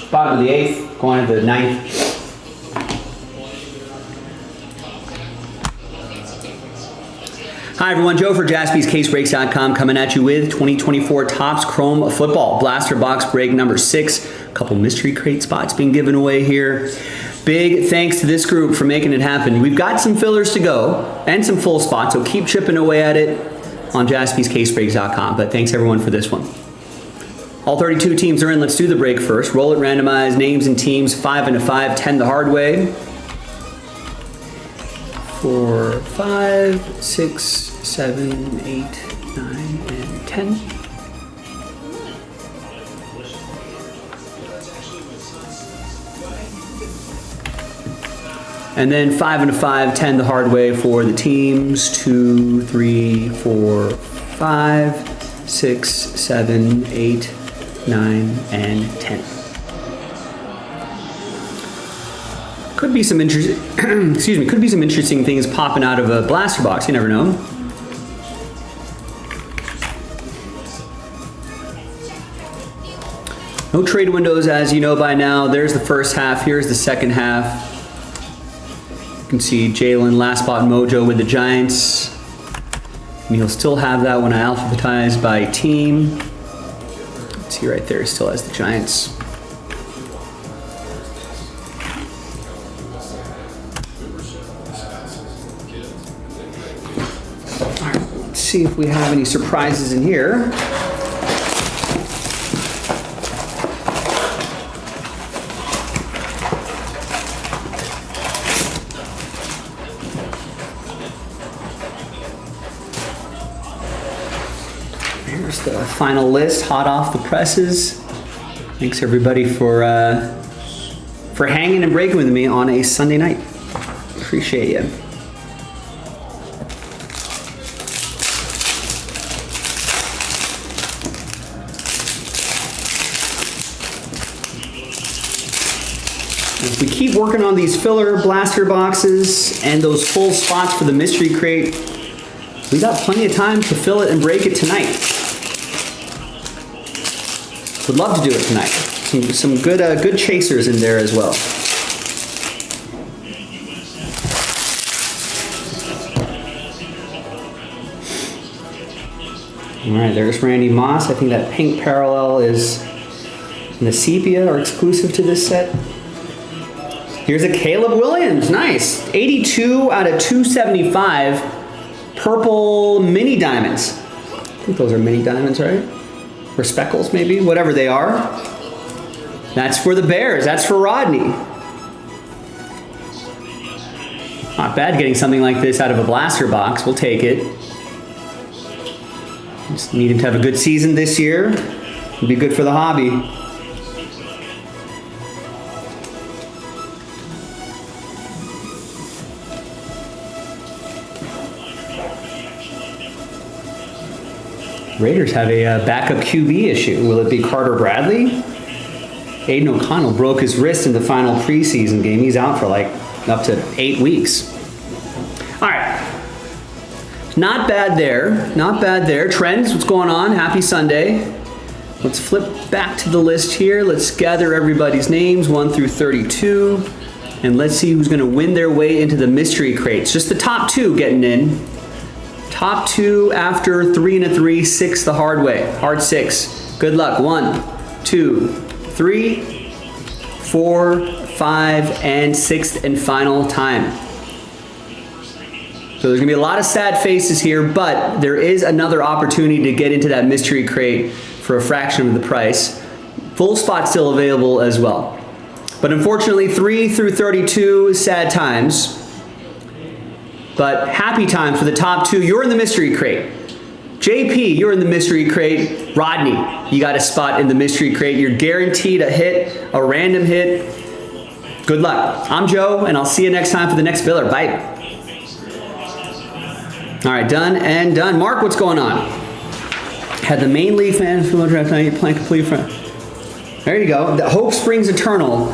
Bottom of the 8th, going to the 9th. Hi everyone, Joe for JaspysCaseBreaks.com coming at you with 2024 Topps Chrome Football Blaster Box Break number 6. A couple mystery crate spots being given away here. Big thanks to this group for making it happen. We've got some fillers to go and some full spots, so keep chipping away at it on JaspysCaseBreaks.com. But thanks everyone for this one. All 32 teams are in. Let's do the break first. Roll it, randomize, names and teams, 5 and a 5, 10 the hard way. 4, 5, 6, 7, 8, 9, and 10. And then 5 and a 5, 10 the hard way for the teams. 2, 3, 4, 5, 6, 7, 8, 9, and 10. Could be some interesting, excuse me, could be some interesting things popping out of a blaster box. You never know. No trade windows, as you know by now. There's the first half. Here's the second half. You can see Jalen, last spot mojo with the Giants. And he'll still have that when I alphabetize by team. See right there, he still has the Giants. All right, let's see if we have any surprises in here. Here's the final list, hot off the presses. Thanks everybody for hanging and breaking with me on a Sunday night. Appreciate you. As we keep working on these filler blaster boxes and those full spots for the mystery crate, we got plenty of time to fill it and break it tonight. Would love to do it tonight. Some good chasers in there as well. All right, there's Randy Moss. I think that pink parallel is the sepia are exclusive to this set. Here's a Caleb Williams, nice. 82 out of 275, purple mini diamonds. I think those are mini diamonds, right? Or speckles, maybe, whatever they are. That's for the Bears, that's for Rodney. Not bad getting something like this out of a blaster box, we'll take it. Just need him to have a good season this year. It'll be good for the hobby. Raiders have a backup QB issue. Will it be Carter Bradley? Aiden O'Connell broke his wrist in the final preseason game. He's out for like up to 8 weeks. All right. Not bad there. Not bad there. Trends, what's going on? Happy Sunday. Let's flip back to the list here. Let's gather everybody's names, 1 through 32. And let's see who's going to win their way into the mystery crates. Just the top 2 getting in. Top 2 after 3 and a 3, 6 the hard way. Hard 6. Good luck. 1, 2, 3, 4, 5, and 6th and final time. So there's gonna be a lot of sad faces here, but there is another opportunity to get into that mystery crate for a fraction of the price. Full spot still available as well. But unfortunately, 3 through 32, sad times. But happy time for the top 2. You're in the mystery crate. JP, you're in the mystery crate. Rodney, you got a spot in the mystery crate. You're guaranteed a hit, a random hit. Good luck. I'm Joe, and I'll see you next time for the next filler. Bye. All right, done and done. Mark, what's going on? Had the main league fans from the draft night playing complete front. There you go. The hope springs eternal.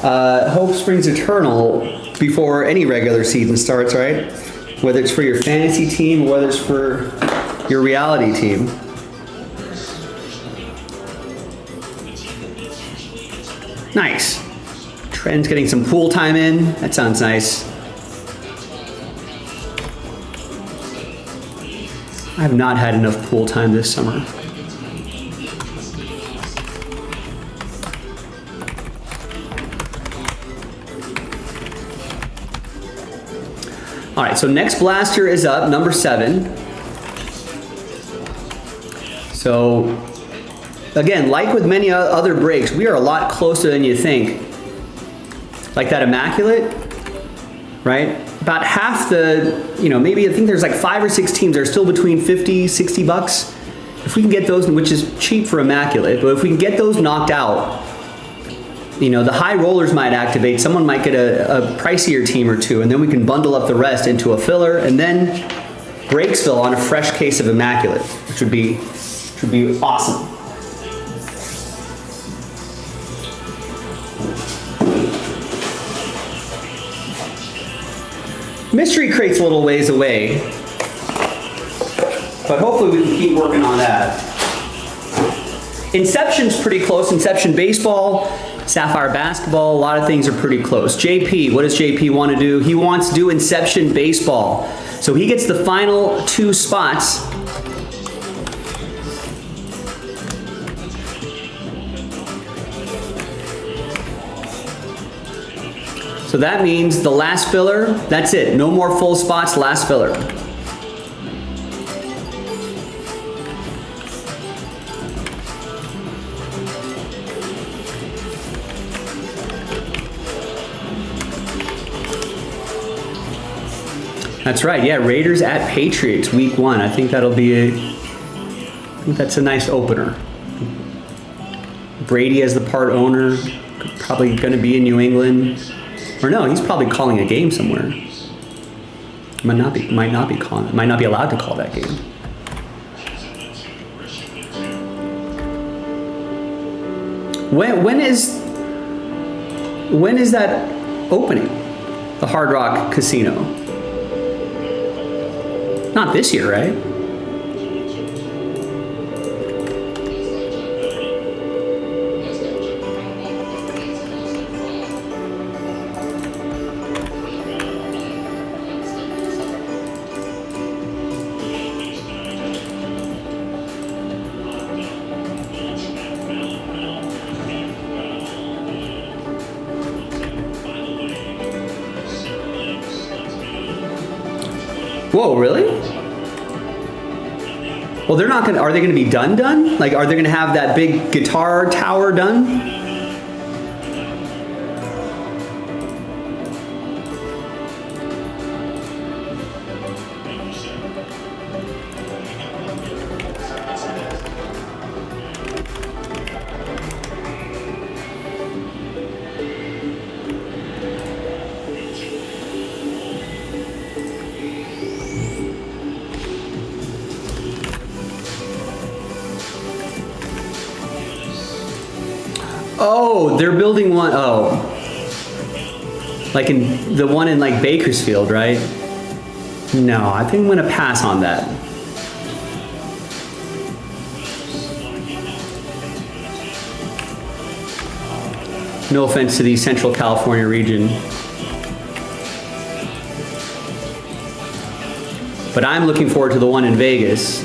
Hope springs eternal before any regular season starts, right? Whether it's for your fantasy team or whether it's for your reality team. Nice. Trent's getting some pool time in. That sounds nice. I have not had enough pool time this summer. All right, so next blaster is up, number 7. So, again, like with many other breaks, we are a lot closer than you think. Like that Immaculate, right? About half the, maybe I think there's like 5 or 6 teams that are still between 50, 60 bucks. If we can get those, which is cheap for Immaculate, but if we can get those knocked out, the high rollers might activate. Someone might get a pricier team or two, and then we can bundle up the rest into a filler, and then Breaksville on a fresh case of Immaculate, which would be awesome. Mystery Crate's a little ways away, but hopefully we can keep working on that. Inception's pretty close. Inception Baseball, Sapphire Basketball, a lot of things are pretty close. JP, what does JP want to do? He wants to do Inception Baseball. So he gets the final 2 spots. So that means the last filler, that's it. No more full spots, last filler. That's right, yeah, Raiders at Patriots, week 1. I think that'll be I think that's a nice opener. Brady as the part owner, probably gonna be in New England. Or no, he's probably calling a game somewhere. Might not be allowed to call that game. When is that opening? The Hard Rock Casino. Not this year, right? Whoa, really? Well, they're not gonna, are they gonna be done? Like, are they gonna have that big guitar tower done? Oh, they're building one, oh. Like in the one in like Bakersfield, right? No, I think I'm gonna pass on that. No offense to the Central California region. But I'm looking forward to the one in Vegas,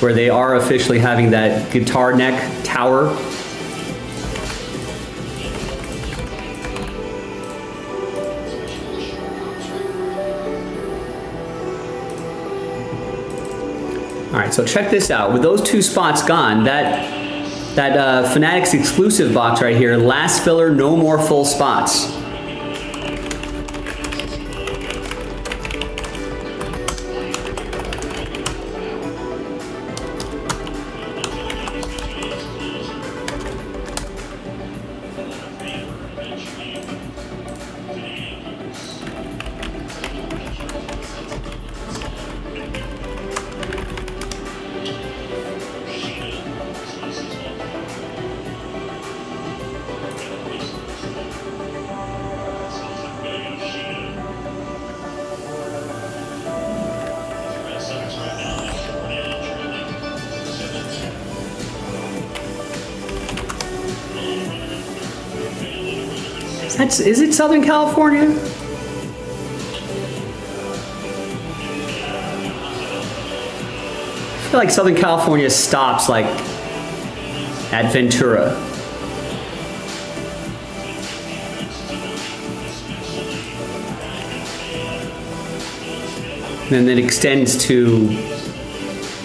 where they are officially having that guitar neck tower. All right, so check this out. With those 2 spots gone, that Fanatics exclusive box right here, last filler, no more full spots. Is it Southern California? feel like Southern California stops like at Ventura. And then it extends to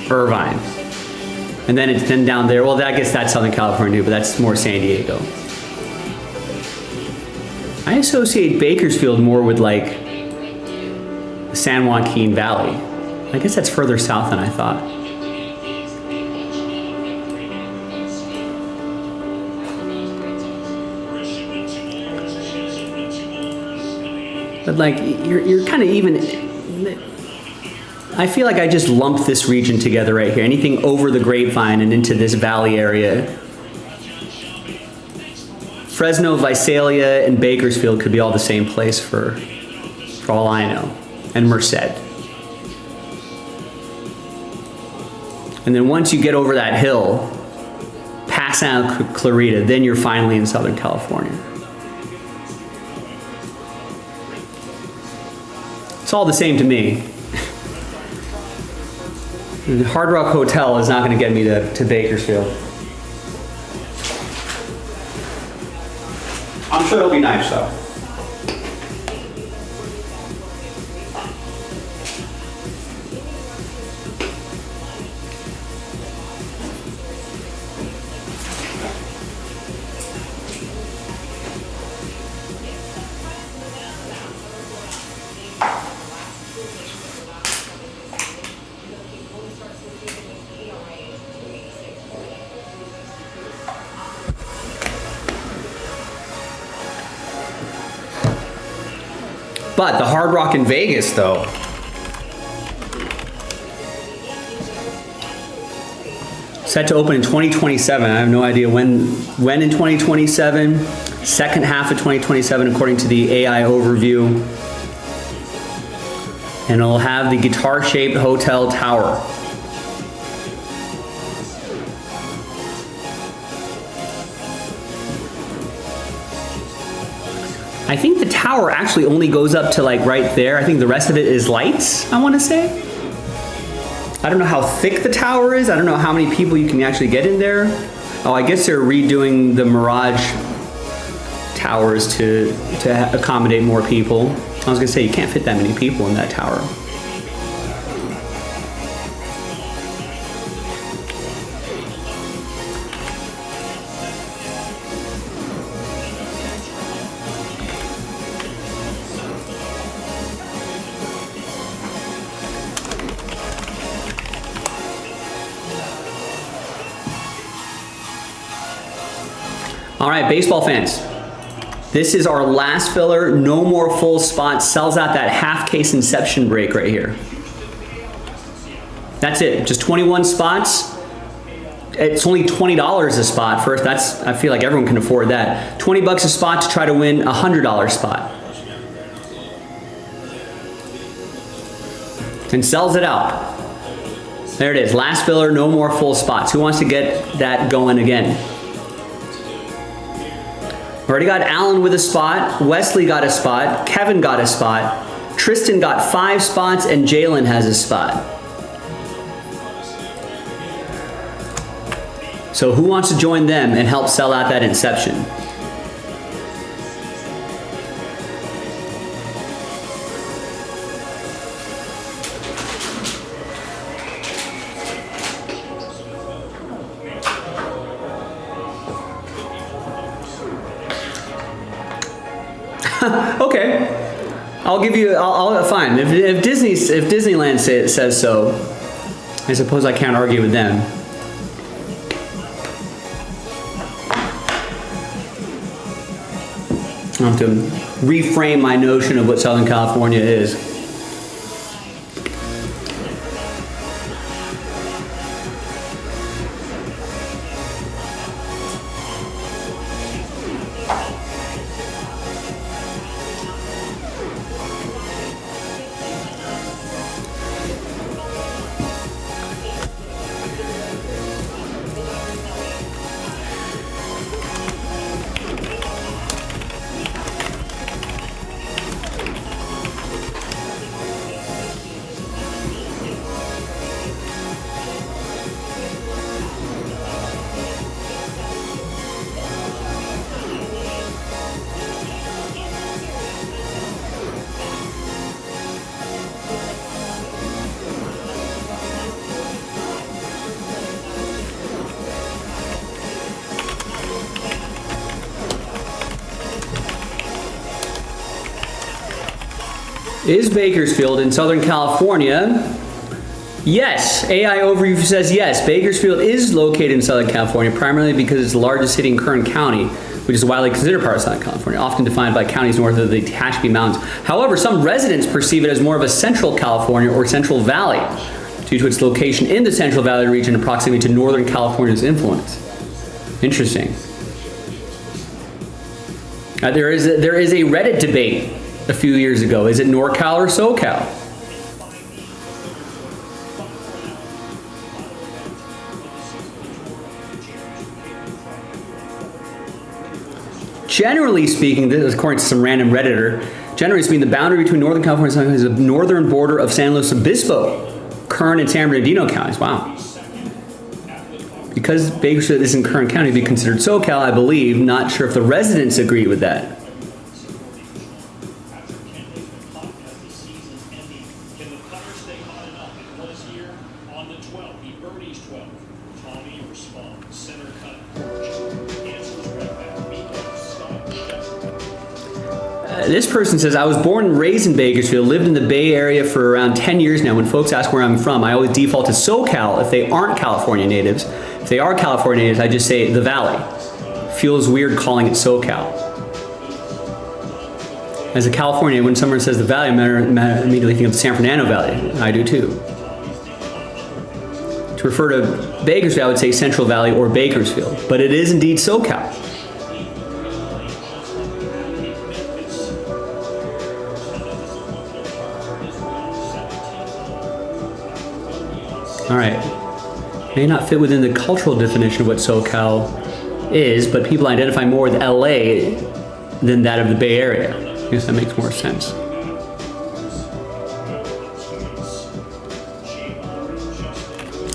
Irvine. And then it's then down there. Well, I guess that's Southern California too, but that's more San Diego. I associate Bakersfield more with like the San Joaquin Valley. I guess that's further south than I thought. But like, you're kind of even, I feel like I just lumped this region together right here. Anything over the Grapevine and into this valley area. Fresno, Visalia, and Bakersfield could be all the same place for all I know. And Merced. And then once you get over that hill, past Santa Clarita, then you're finally in Southern California. It's all the same to me. The Hard Rock Hotel is not going to get me to Bakersfield. I'm sure it'll be nice though. But the Hard Rock in Vegas, though, set to open in 2027. I have no idea when in 2027. Second half of 2027, according to the AI overview. And it'll have the guitar-shaped hotel tower. I think the tower actually only goes up to like right there. I think the rest of it is lights, I want to say. I don't know how thick the tower is. I don't know how many people you can actually get in there. Oh, I guess they're redoing the Mirage towers to accommodate more people. I was gonna say you can't fit that many people in that tower. All right, baseball fans. This is our last filler. No more full spots. Sells out that half case inception break right here. That's it. Just 21 spots. It's only $20 a spot first. I feel like everyone can afford that. 20 bucks a spot to try to win a $100 spot. And sells it out. There it is. Last filler, no more full spots. Who wants to get that going again? Already got Alan with a spot, Wesley got a spot, Kevin got a spot, Tristan got 5 spots, and Jalen has a spot. So who wants to join them and help sell out that Inception? Okay, I'll give you. I'll fine. If Disneyland says so, I suppose I can't argue with them. I'll have to reframe my notion of what Southern California is. Is Bakersfield in Southern California? Yes. AI Overview says yes. Bakersfield is located in Southern California, primarily because it's the largest city in Kern County, which is widely considered part of Southern California, often defined by counties north of the JASPY Mountains. However, some residents perceive it as more of a Central California or Central Valley, due to its location in the Central Valley region and proximity to Northern California's influence. Interesting. There is a Reddit debate a few years ago. Is it NorCal or SoCal? Generally speaking, this is according to some random Redditor, generally speaking, the boundary between Northern California and Southern California is the northern border of San Luis Obispo, Kern, and San Bernardino counties. Wow. Because Bakersfield is in Kern County, it'd be considered SoCal, I believe. Not sure if the residents agree with that. This person says, I was born and raised in Bakersfield, lived in the Bay Area for around 10 years now. When folks ask where I'm from, I always default to SoCal if they aren't California natives. If they are California natives, I just say the Valley. Feels weird calling it SoCal. As a Californian, when someone says the Valley, I immediately think of the San Fernando Valley. I do too. To refer to Bakersfield, I would say Central Valley or Bakersfield, but it is indeed SoCal. All right, may not fit within the cultural definition of what SoCal is, but people identify more with LA than that of the Bay Area. I guess that makes more sense.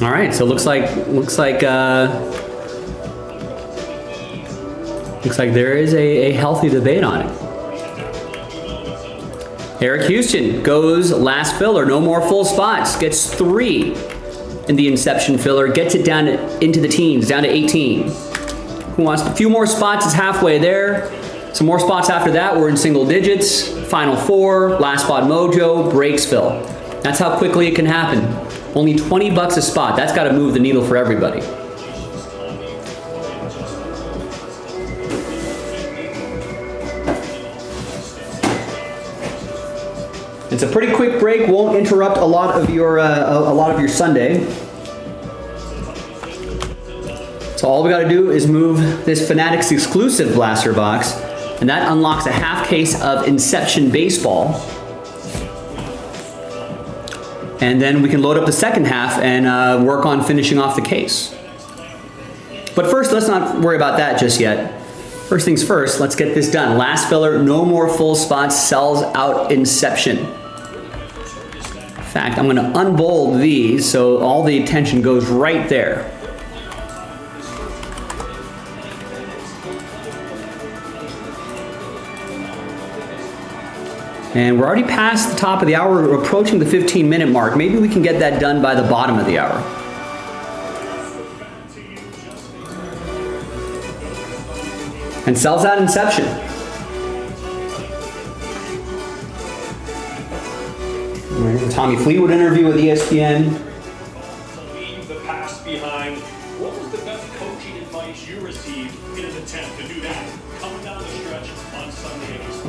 All right, so looks like there is a healthy debate on it. Eric Houston goes last filler, no more full spots, gets 3 in the Inception filler, gets it down into the teens, down to 18. Who wants a few more spots? Is halfway there. Some more spots after that, we're in single digits. Final 4, last spot mojo, breaks fill. That's how quickly it can happen. Only 20 bucks a spot. That's got to move the needle for everybody. It's a pretty quick break, won't interrupt a lot of your Sunday. So all we got to do is move this Fanatics exclusive blaster box, and that unlocks a half case of Inception baseball. And then we can load up the second half and work on finishing off the case. But first, let's not worry about that just yet. First things first, let's get this done. Last filler, no more full spots, sells out Inception. In fact, I'm going to unbold these so all the attention goes right there. And we're already past the top of the hour. We're approaching the 15-minute mark. Maybe we can get that done by the bottom of the hour. And sells out Inception. The Tommy Fleetwood interview with ESPN. Leave the past behind. What was the best coaching advice you received in an attempt to do that coming down the stretch on Sunday against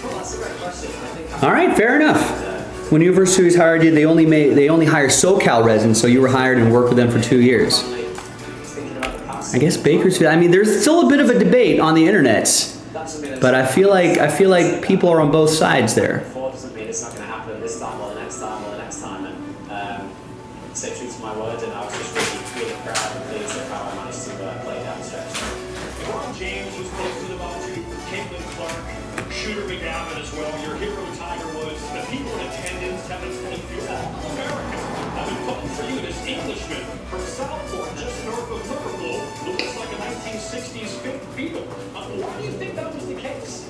Well, that's a great question. I think All right, fair enough. When University was hired you, they only hire SoCal residents, so you were hired and worked with them for 2 years. I guess Bakersfield. I mean, there's still a bit of a debate on the internet, but I feel like people are on both sides there. Doesn't mean it's not going to happen this time or the next time or the next time, and stay true to my word. And I was just really proud and pleased at how I managed to play down the stretch. LeBron James was posted about you, Caitlin Clark, Shooter McGavin as well, your hero Tiger Woods, the people in attendance, Kevin Smith, you're all American. I've been voting for you, this Englishman from Southport, just north of Liverpool, who looks like a 1960s fifth Beatle. Why do you think that was the case?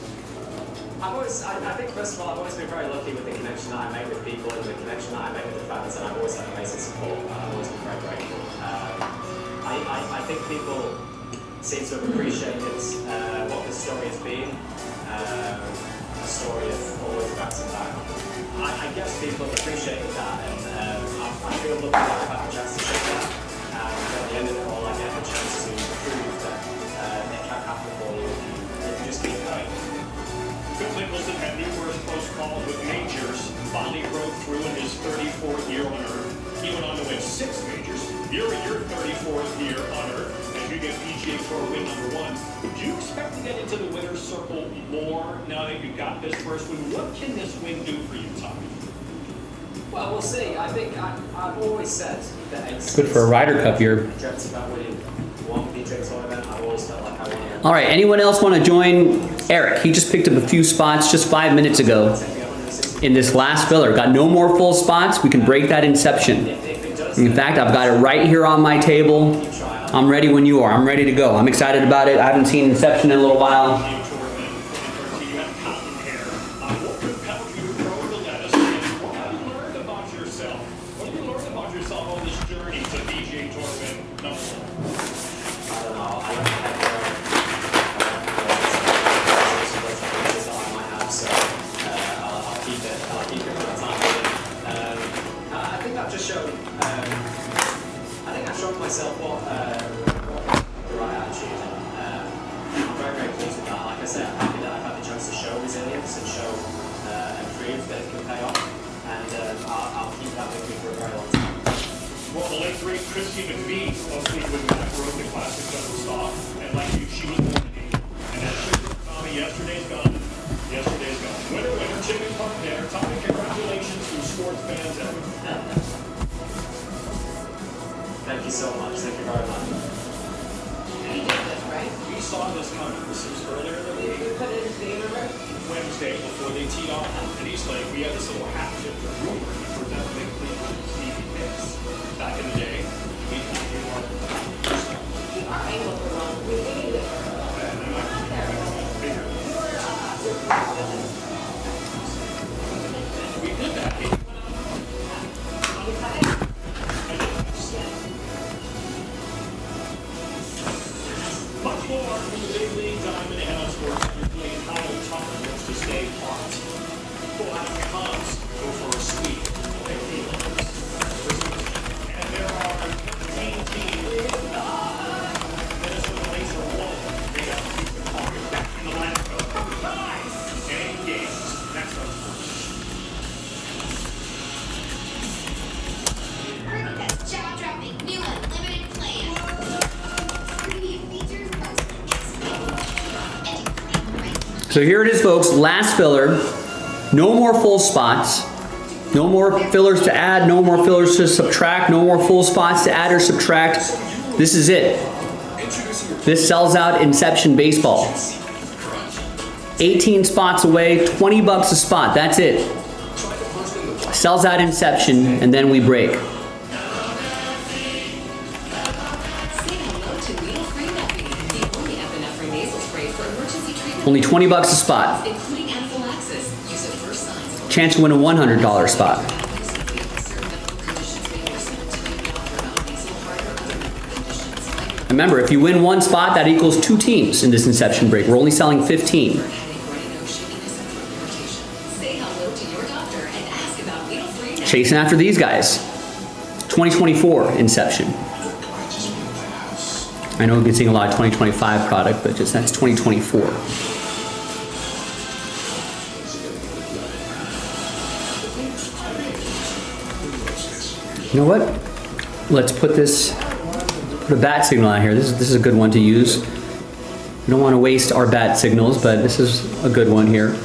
I think first of all, I've always been very lucky with the connection that I make with people and the connection that I make with the fans, and I've always had amazing support. I've always been very grateful. I think people seem to have appreciated what the story has been. A story of always about finally broke through in his 34th year on Earth. He went on to win 6 majors. You're in your 34th year on Earth as you get PGA Tour win number 1. Do you expect to get into the winner's circle more now that you've got this first win? What can this win do for you, Tommy? Well, we'll see. I think I've always said that it's Good for a Ryder Cup year. dreamt about winning one PGA Tour event. I've always felt like I wanted. All right, anyone else want to join Eric? He just picked up a few spots just 5 minutes ago in this last filler. Got no more full spots. We can break that inception. If it does, In fact, I've got it right here on my table. I'm ready when you are. I'm ready to go. I'm excited about it. I haven't seen Inception in a little while. PGA Tour event in 13, you have cotton hair. What propelled you to grow the lettuce? And what have you learned about yourself? What have you learned about yourself on this journey to PGA Tour event number 1? I don't know. I don't have that I might have, so I'll keep it. I'll keep it for the time being. I think I've just shown. I think I've shown myself what the right attitude. I'm very, very pleased with that. Like I said, I'm happy that I've had the chance to show resilience and show and prove that it can pay off. And I'll keep that with me for a very long time. Well, the late great Christy McVie of Fleetwood Mac wrote the classic Double Stop, and like you, she was born in 80. And as she told Tommy, yesterday's gone. Yesterday's gone. Winner, winner, chicken park dinner. Tommy, congratulations to sports fans everywhere. Thank you so much. Thank you very much. You did this, right? We saw this coming. This was earlier in the week. You put it in the river? Wednesday before they teed off at East Lake, we had this little hatchet rumor that presented big Cleveland Stevie Nicks. Back in the day, we thought we were Our angle for wrong. We need it. Not there. bigger. We did that. You cut it? Much more from the big leagues. I'm in the house where you're playing Kyle Tucker wants to stay hot. Go out of Cubs, go for a sweep. Okay, Felix. And there are 13 teams. Minnesota Lynx are 1. They got to keep the target back in the landfill. 5 games. Next up. That's jaw-dropping, new unlimited plan. Premium features, perks, and So here it is, folks. Last filler. No more full spots. No more fillers to add. No more fillers to subtract. No more full spots to add or subtract. This is it. This sells out Inception Baseball. 18 spots away, 20 bucks a spot. That's it. Sells out Inception, and then we break. Say hello to needle-free Neppy, the only epinephrine nasal spray for emergency treatment. Only 20 bucks a spot. Including anaphylaxis. Use it first signs. Chance to win a $100 spot. Remember, if you win one spot, that equals 2 teams in this Inception break. We're only selling 15. Say hello to your doctor and ask about needle-free Neppy. Chasing after these guys. 2024 Inception. I know we've been seeing a lot of 2025 product, but just that's 2024. You know what? Let's put a bat signal out here. This is a good one to use. We don't want to waste our bat signals, but this is a good one here.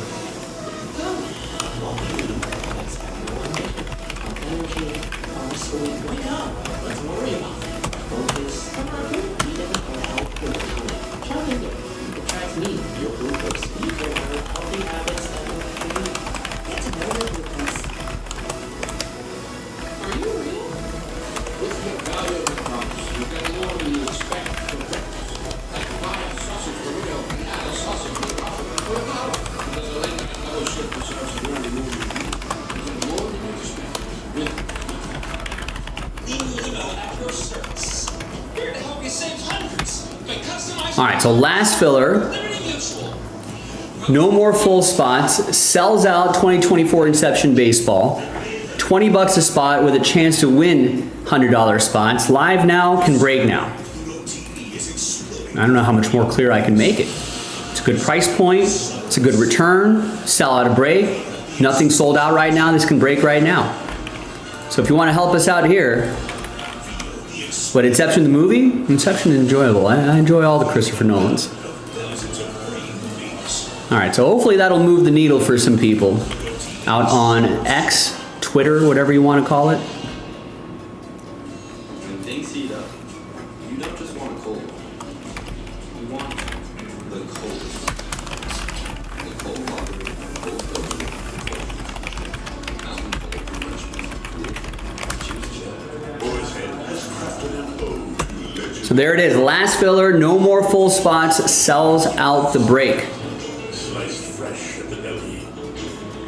All right, so last filler. No more full spots. Sells out 2024 Inception Baseball. 20 bucks a spot with a chance to win $100 spots. Live now, can break now. I don't know how much more clear I can make it. It's a good price point. It's a good return. Sell out a break. Nothing sold out right now. This can break right now. So if you want to help us out here, what, Inception the movie? Inception is enjoyable. I enjoy all the Christopher Nolans. All right, so hopefully that'll move the needle for some people out on X, Twitter, whatever you want to call it. When things heat up, you don't just want a cold one. You want the coldest. The cold water, cold filter, mountain cold refreshment. Choose chill. So there it is, last filler, no more full spots, sells out the break. Sliced fresh at the deli.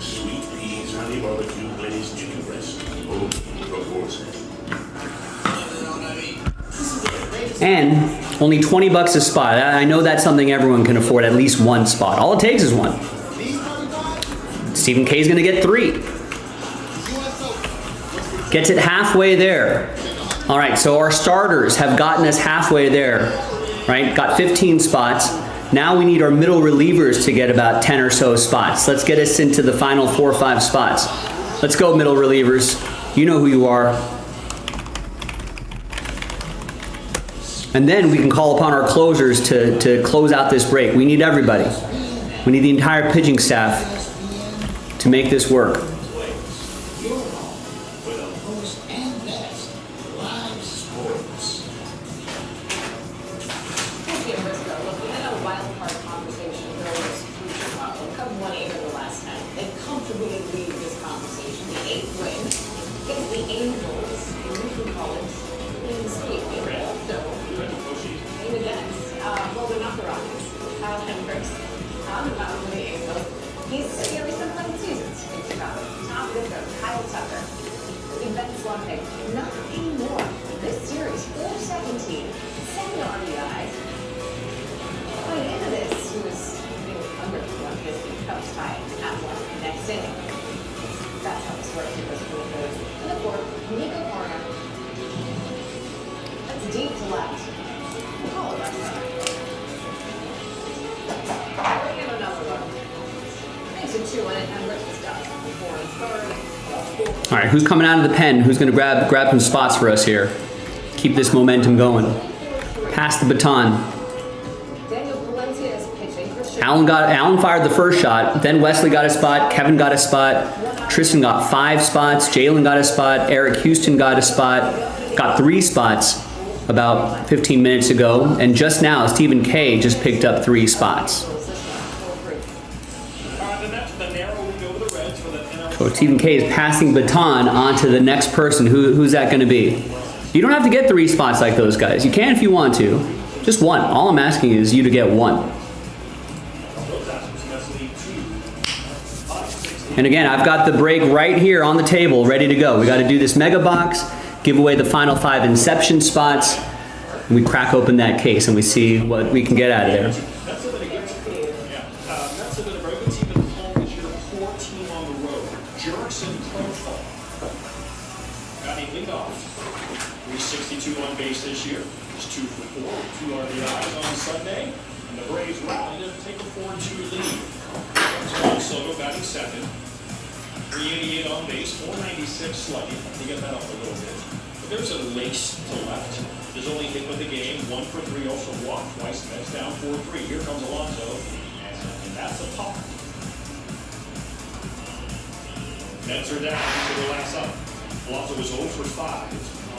Sweet peas, honey barbecue, glazed chicken breast. Oh, proportion. And only 20 bucks a spot. I know that's something everyone can afford, at least one spot. All it takes is one. Stephen K is gonna get 3. Gets it halfway there. All right, so our starters have gotten us halfway there, right? Got 15 spots. Now we need our middle relievers to get about 10 or so spots. Let's get us into the final 4 or 5 spots. Let's go, middle relievers. You know who you are. And then we can call upon our closers to close out this break. We need everybody. We need the entire pitching staff to make this work. Not anymore. This series, 417, 7 RBIs. By the end of this, he was under his Cubs tie at 1 next inning. That's how this works. It goes from the third to the fourth. Nico Corner. That's deep to left. Call it left center. Bring in another one. Makes it 2 and Rich is done. 4 and third. All right, who's coming out of the pen? Who's gonna grab some spots for us here? Keep this momentum going. Pass the baton. Allen fired the first shot, then Wesley got a spot, Kevin got a spot, Tristan got 5 spots, Jalen got a spot, Eric Houston got a spot, got 3 spots about 15 minutes ago, and just now Stephen K just picked up 3 spots. So Stephen K is passing baton on to the next person. Who's that going to be? You don't have to get 3 spots like those guys. You can if you want to. Just 1. All I'm asking is you to get 1. And again, I've got the break right here on the table, ready to go. We got to do this mega box, give away the final 5 Inception spots, and we crack open that case and we see what we can get out of there. On base this year. He's 2 for 4, 2 RBIs on Sunday, and the Braves rallied to take a 4-2 lead. Juan Soto batting second, 388 on base, 496 slugging. To get that up a little bit. But there's a lace to left. His only hit with the game, 1 for 3, also walked twice. Mets down 4-3. Here comes Alonso, and that's a pop. Mets are down to the last up. Alonso was 0 for 5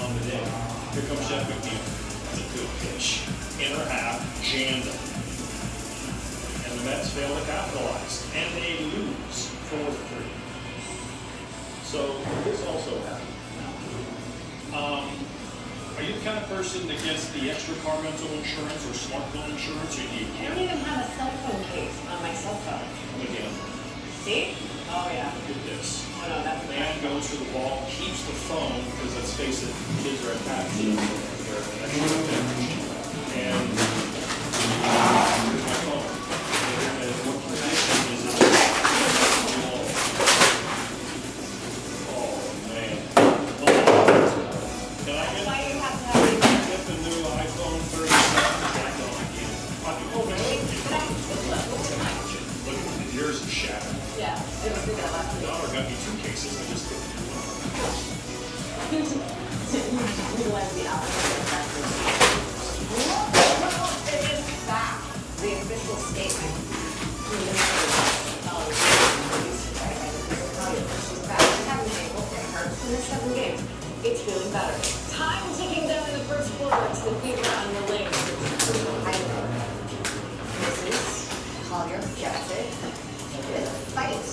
on the day. Here comes Jeff McNeil. That's a good pitch. Inner half, jammed him. And the Mets fail to capitalize. And they lose 4-3. So this also happened. Are you the kind of person that gets the extra car rental insurance or smartphone insurance, or do you? I don't even have a cell phone case on my cell phone. Again, See? Oh yeah. look at this. Oh no, that's Man goes for the ball, keeps the phone, because let's face it, kids are attached to their extra thing. And here's my phone. And what condition is it? Oh, man. Can I get, why you have to have get the new iPhone 37? Jack, no, I can't. Oh, man. Look, yours is shattered. yeah, it was good last week. cases I just put Utilize the opposite effect. It is back. The official statement. She's back. She had an ankle. It hurts in the 7 games. It's feeling better. Time ticking down in the first quarter. It's the fever on the links. Misses. Collier gets it. It is a fight.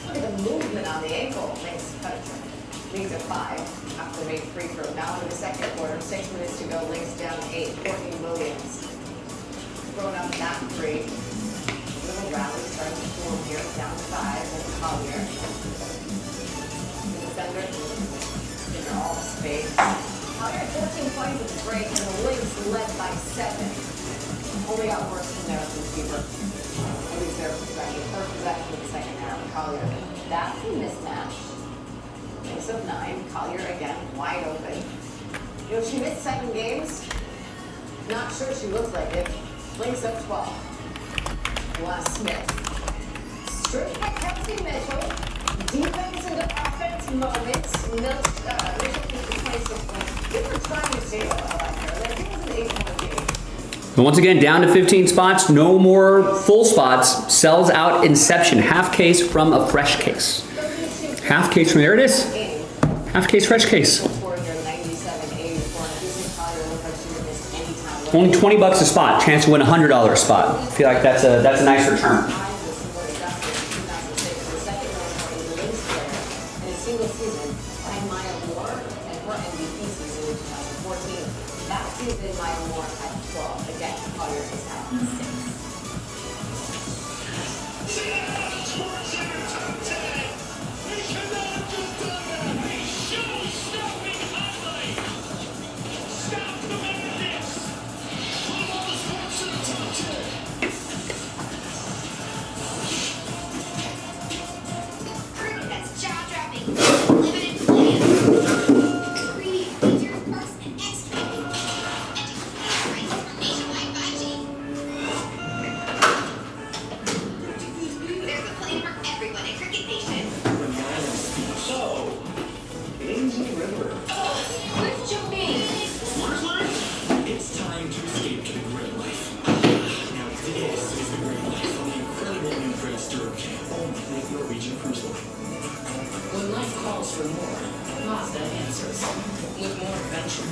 Look at the movement on the ankle. Makes cut it. Leagues at 5 after the make free throw. Now in the second quarter, 6 minutes to go. Links down 8. Courtney Williams throwing up that 3. Little rally starting to form here. Down 5 with Collier. The defender in all space. Collier 14 points at the break, and the Links led by 7. Only got worse from there from Fever. At least their perspective. First possession of the second half. Collier. That's a mismatch. Links of 9. Collier again, wide open. You know, she missed 7 games. Not sure she looks like it. Links up 12. Wes Smith. Stripped by Kelsey Mitchell. Defense into offense moments. Mitchell keeps the 26 points. They were trying to stay out there. Like, it was an 8-point game. And once again, down to 15 spots, no more full spots. Sells out inception. Half case from a fresh case. Half case from, there it is. Half case, fresh case. Only $20 a spot. Chance to win $100 a spot. I feel like that's a nice return. That's jaw-dropping, limited play. 3D features, perks, and extra. And prices from nationwide 5G. There's a plane for everyone at Cricket Nation. So, Lazy River. Where's Joey? It's time to escape to the great life. Now this is the great life on the incredible new Great Stirrup Camp. Only with Norwegian Cruise Line. When life calls for more, Mazda answers with more adventure,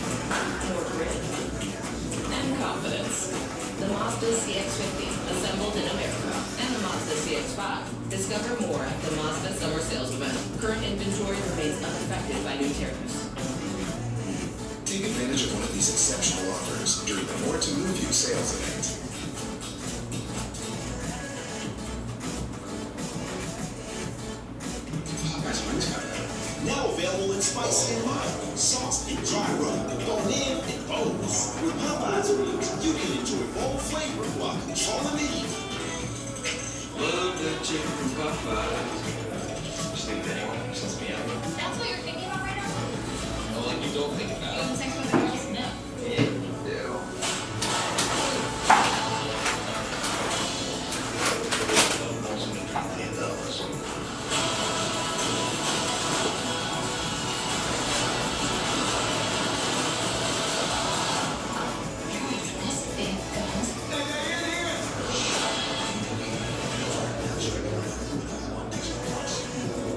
more grit, and confidence. The Mazda CX-50, assembled in America, and the Mazda CX-5. Discover more at the Mazda Summer Sales Event. Current inventory remains unaffected by new tariffs. Take advantage of one of these exceptional offers during the More to Move You sales event. Now available in spicy and mild, sauce and dry rub, bone-in and boneless. With Popeye's wings, you can enjoy bold flavor while controlling the heat. Love that chicken from Popeyes. Just think of anyone since me out. That's what you're thinking about right now? Oh, like you don't think about Having it. sex with other girls? No. Yeah, you do. This big guns.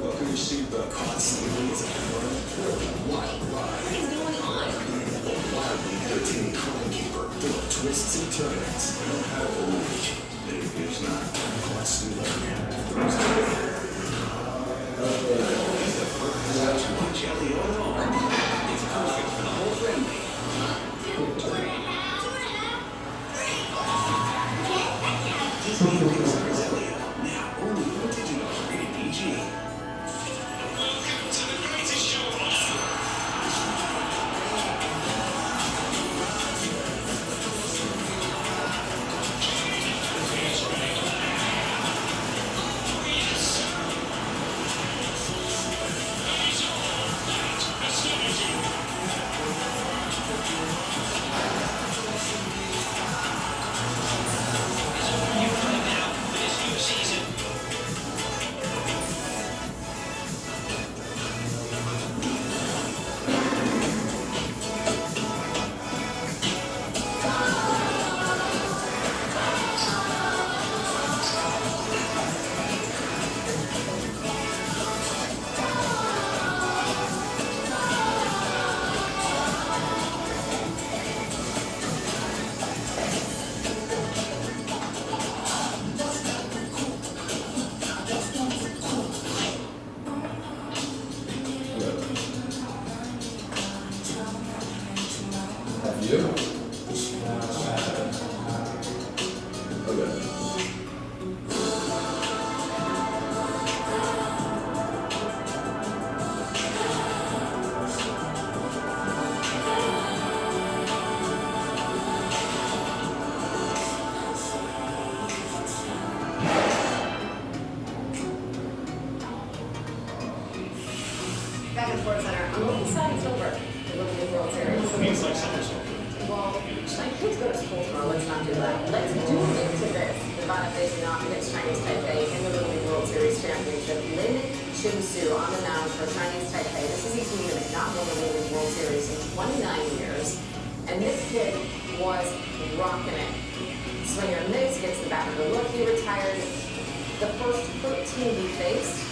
Welcome your seatbelt. What is going on? back at Sports Center. I'm a little sad it's over. The Little World Series. It means like summer's over. Well, my kids go to school tomorrow. Let's not do that. Let's do into this. Nevada facing off against Chinese Taipei in the Little League World Series Championship. Lin Chun-Su on the mound for Chinese Taipei. This is a team that has not won the Little League World Series in 29 years. And this kid was rocking it. Swinger missed, gets the back of the look. He retired the first 13 he faced.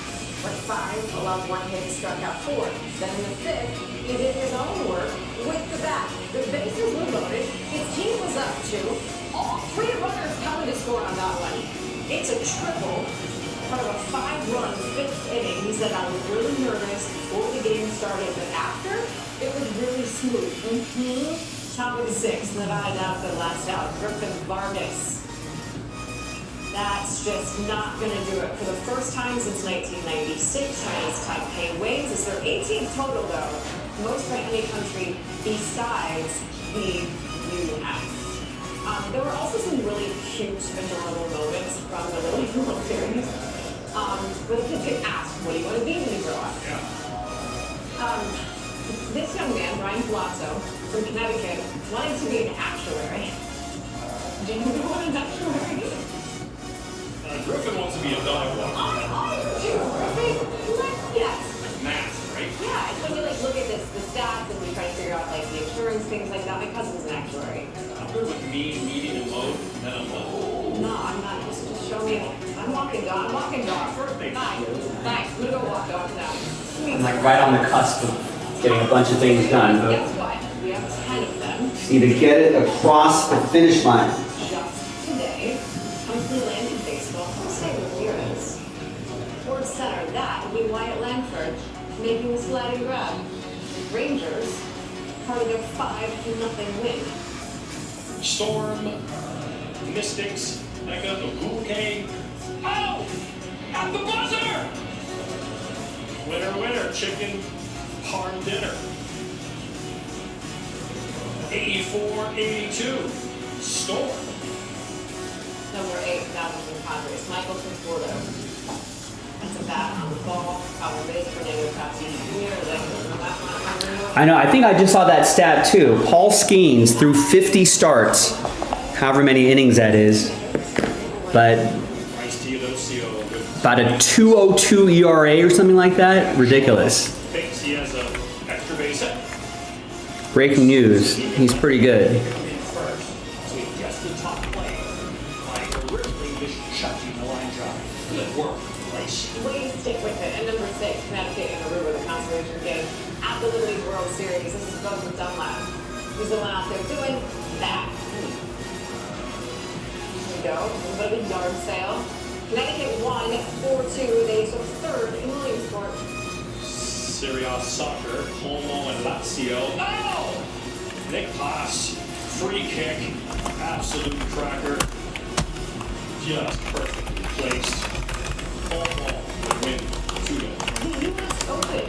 Went 5, allowed 1 hit, struck out 4. Then in the 5th, he did his own work with the bat. The bases were loaded. His team was up 2. All 3 runners coming to score on that one. It's a triple. Part of a 5-run 5th inning. He said, I was really nervous before the game started, but after, it was really smooth. Top of the 6th, Nevada down for the last out. Griffin Vargas. That's just not going to do it. For the first time since 1996, Chinese Taipei wins. It's their 18th total, though. Most for any country besides the U.S. There were also some really cute, adorable moments from the Little League World Series. Where the kids get asked, what do you want to be when you grow up? This young man, Brian Palazzo, from Connecticut, wanted to be an actuary. Do you know what an actuary is? Griffin wants to be a dog walker. Oh, you do, Griffin? Yes. Math, right? Yeah, it's when you like look at the stats and you try to figure out like the insurance, things like that. My cousin's an actuary. I'm good with mean, median, and low. Then I'm low. No, I'm not. Just show me. I'm walking dog. I'm walking dog. Birthday. Bye. Bye. I'm gonna go walk dog now. I'm like right on the cusp of getting a bunch of things done, but Guess what? We have 10 of them. just need to get it across the finish line. Just today, comes the Atlantic Baseball Jose Ramirez. Sports Center, that would be Wyatt Langford making the slide and grab. Rangers, part of their 5-0 win. Storm, Mystics, Mecca, the Ghoul King. Oh! At the buzzer! Winner, winner, chicken parm dinner. 84-82. Storm. Number 8, that was the Padres. Michael Conforto. That's a bat on the ball. Power base, Fernando Tatis Jr. I know, I think I just saw that stat too. Paul Skeens threw 50 starts, however many innings that is, but Bryce D'Alessio with about a 2.02 ERA or something like that. Ridiculous. thinks he has a extra base hit. Breaking news, he's pretty good. First, so he gets the top play by originally just chucking the line drive. Good work, Bryce. Way to stick with it. And number 6, Connecticut in Aruba, the consolation game at the Little League World Series. This is Bowman Dunlap. Who's the one out there doing that? Here we go. A little bit of a yard sale. Connecticut won 4-2. They took 3rd in Williamsport. Serie A soccer, Como and Lazio. Oh! Nick Pass, free kick, absolute cracker. Just perfectly placed. Como would win 2-0. The U.S. Open.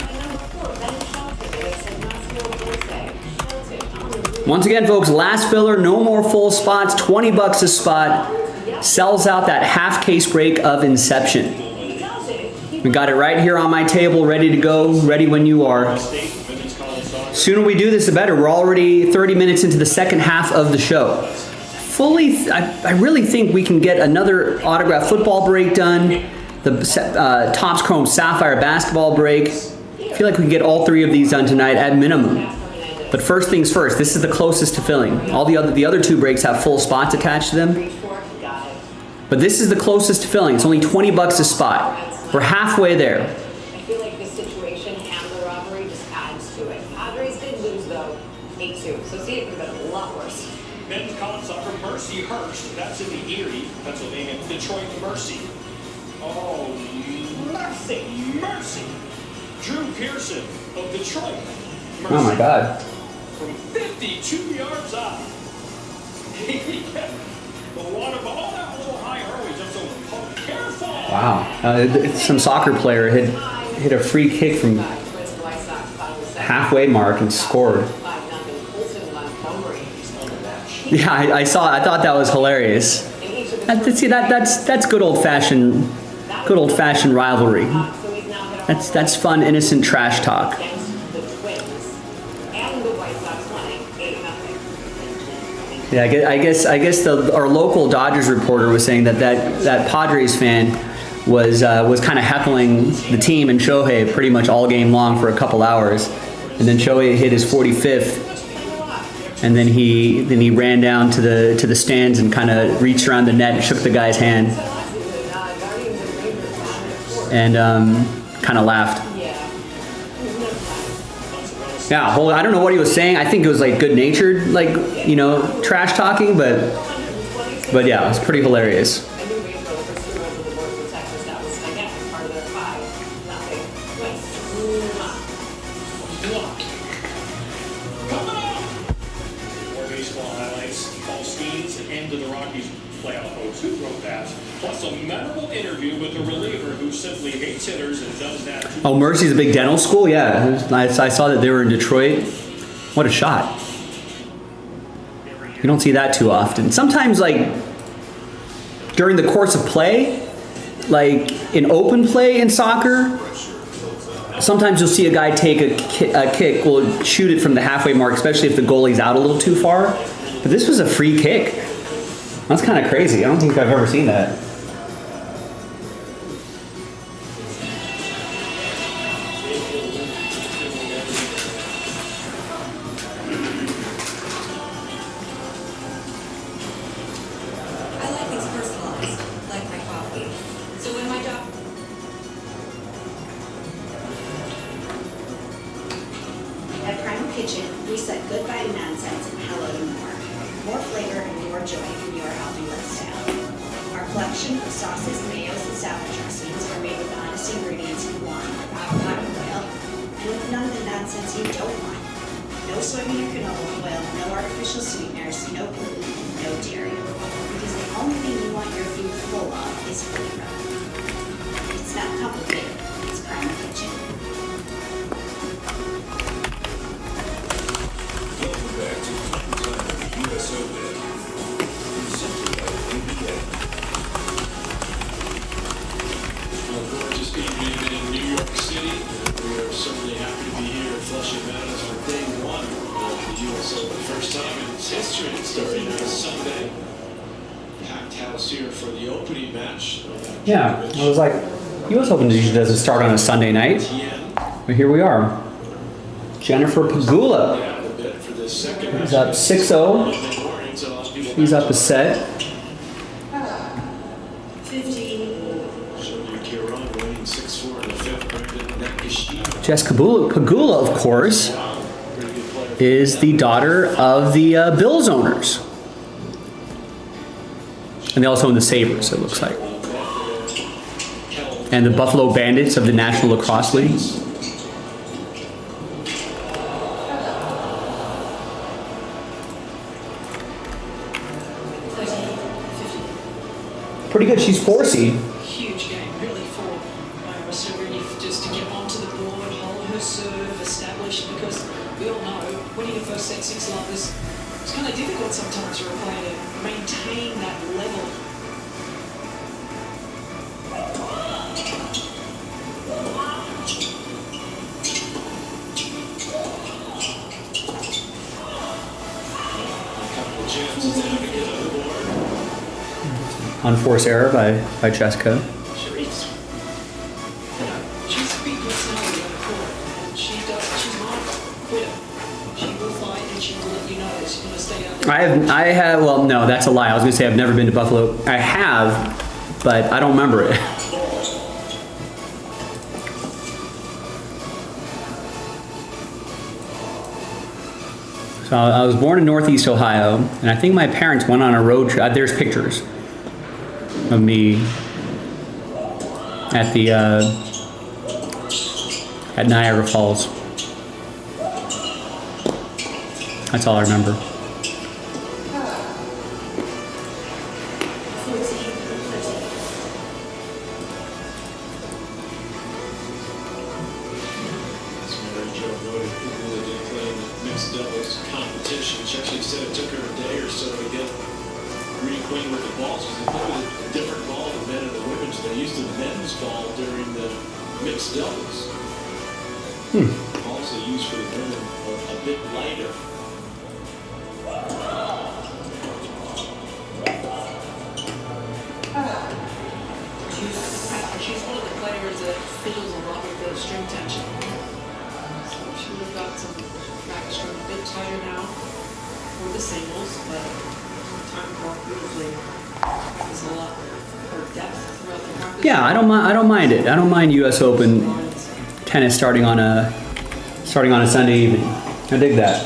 And number 4, Ben Shelton. They said Massimo Dorsey. Shelton on the roof. Once again, folks, last filler, no more full spots, 20 bucks a spot. Sells out that half case break of Inception. He does it. He We got it right here on my table, ready to go, ready when you are. State women's college soccer. Sooner we do this, the better. We're already 30 minutes into the second half of the show. I really think we can get another autograph football break done, the Topps Chrome Sapphire basketball break. I feel like we can get all 3 of these done tonight at minimum. But first things first, this is the closest to filling. All the other 2 breaks have full spots attached to them. reached for it. He got it. But this is the closest to filling. It's only 20 bucks a spot. We're halfway there. I feel like this situation and the robbery just adds to it. Padres did lose, though, 8-2. So see, it could have been a lot worse. Men's college soccer, Mercy Hurst. That's in the Erie, Pennsylvania. Detroit Mercy. Oh, mercy, mercy. Drew Pearson of Detroit. Mercy. Oh my God. From 52 yards out. He kept the water ball that little high early, just over the pole. Careful. Wow. Some soccer player hit a free kick from halfway mark and scored. Yeah, I thought that was hilarious. See, that's good old fashioned rivalry. So he's now going That's fun, innocent trash talk. Against the Twins and the White Sox winning 8-0. Yeah, I guess our local Dodgers reporter was saying that Padres fan was kind of heckling the team and Shohei pretty much all game long for a couple hours, and then Shohei hit his 45th, and then he ran down to the stands and kind of reached around the net and shook the guy's hand, and kind of laughed. Yeah, I don't know what he was saying. I think it was like good-natured, like, you know, trash talking, but yeah, it was pretty hilarious. More baseball highlights. Paul Skeens ended the Rockies playoff hopes. Who wrote that? Plus a memorable interview with a reliever who simply hates hitters and does that to Oh, Mercy's a big dental school? Yeah, I saw that they were in Detroit. What a shot. You don't see that too often. Sometimes, like, during the course of play, like in open play in soccer, sometimes you'll see a guy take a kick, well, shoot it from the halfway mark, especially if the goalie's out a little too far. But this was a free kick. That's kind of crazy. I don't think I've ever seen that. I like things personalized, like my coffee. So when my dog... At Primal Kitchen, we said goodbye to nonsense and hello to more. More flavor and more joy in your healthy lifestyle. Our collection of sauces, mayos, and salad dressings are made with honest ingredients you want, avocado oil, and with none of the nonsense you don't want. No soybean or canola oil, no artificial sweeteners, no gluten, no dairy. Because the only thing you want your food full of is flavor. It's not complicated. It's Primal Kitchen. Welcome back to Prime Time of the US Open. Presented by NBA. Well, gorgeous evening in New York City. We are certainly happy to be here at Flushing Meadows for day one of the US Open. First time in its history, starting on a Sunday. Packed house here for the opening match. Yeah, I was like, US Open usually doesn't start on a Sunday night, but here we are. Jennifer Pegula Down a bit for this second is match. up 6-0. Monday morning, so a lot of people She's up a set. 15. Sonia Kiran winning 6-4 in the fifth. Brandon Nakashima. Jess Pegula, of course, Pretty good player. is the daughter of the Bills owners. And they also own the Sabres, it looks like. And the Buffalo Bandits of the National Lacrosse League. Pretty good. She's 4-seed. Huge game, really, for Ira Sereni, just to get onto the board, hold her serve, establish, because we all know winning a first set 6-love is it's kind of difficult sometimes for a player to maintain that level. A couple of chances now to get on the board. Unforced error by Jessica. She's a big personality on the court, and she's not a quitter. She will fight and she will let you know that she's going to stay out there. I have, well, no, that's a lie. I was gonna say I've never been to Buffalo. I have, but I don't remember it. So I was born in Northeast Ohio, and I think my parents went on a road trip. There's pictures of me at the at Niagara Falls. That's all I remember. 14. 13. As Mary Jo noted, Pegula did play in the mixed doubles competition. She actually said it took her a day or so to get reacquainted with the balls because they played with a different ball, the men and the women's. They used the men's ball during the mixed doubles. Also used for the women are a bit lighter. She's one of the players that fiddles a lot with the string tension. So she would have got some backstring a bit tighter now for the singles, but time clock beautifully. There's a lot of depth throughout the practice. Yeah, I don't mind it. I don't mind U.S. Open tennis starting on a Sunday evening. I dig that.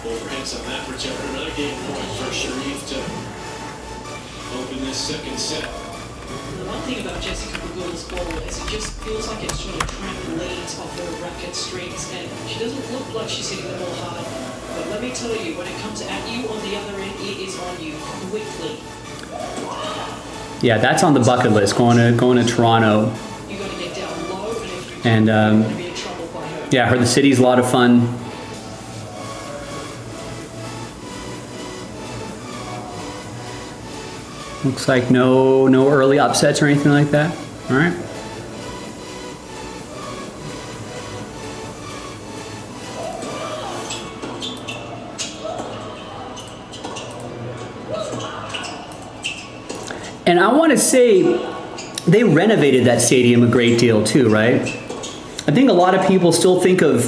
Overheads on that return. Another game point for Sharif to open this second set. The one thing about Jessica Pegula's ball is it just feels like it's sort of trampolines off her racket strings, and she doesn't look like she's hitting the ball hard. But let me tell you, when it comes at you on the other end, it is on you quickly. Yeah, that's on the bucket list. Going to Toronto. You got to get down low, and if you do, And you're going to be in trouble by her. yeah, I heard the city's a lot of fun. Looks like no early upsets or anything like that. All right. And I want to say they renovated that stadium a great deal too, right? I think a lot of people still think of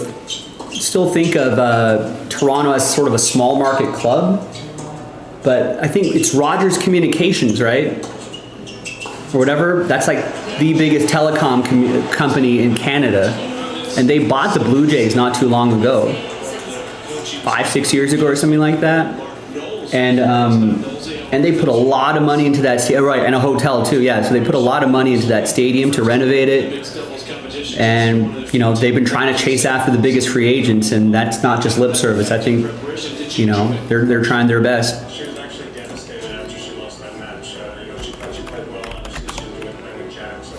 Toronto as sort of a small market club, but I think it's Rogers Communications, right? Or whatever. That's like the biggest telecom company in Canada, and they bought the Blue Jays not too long ago, 5-6 years ago or something like that, and they put a lot of money into that stadium, right? And a hotel too, yeah. So they put a lot of money into that stadium to renovate it. And, you know, they've been trying to chase after the biggest free agents, and that's not just lip service. I think, you know, they're trying their best. She was actually devastated after she lost that match. You know, she thought she played well, obviously she was playing with Jack, so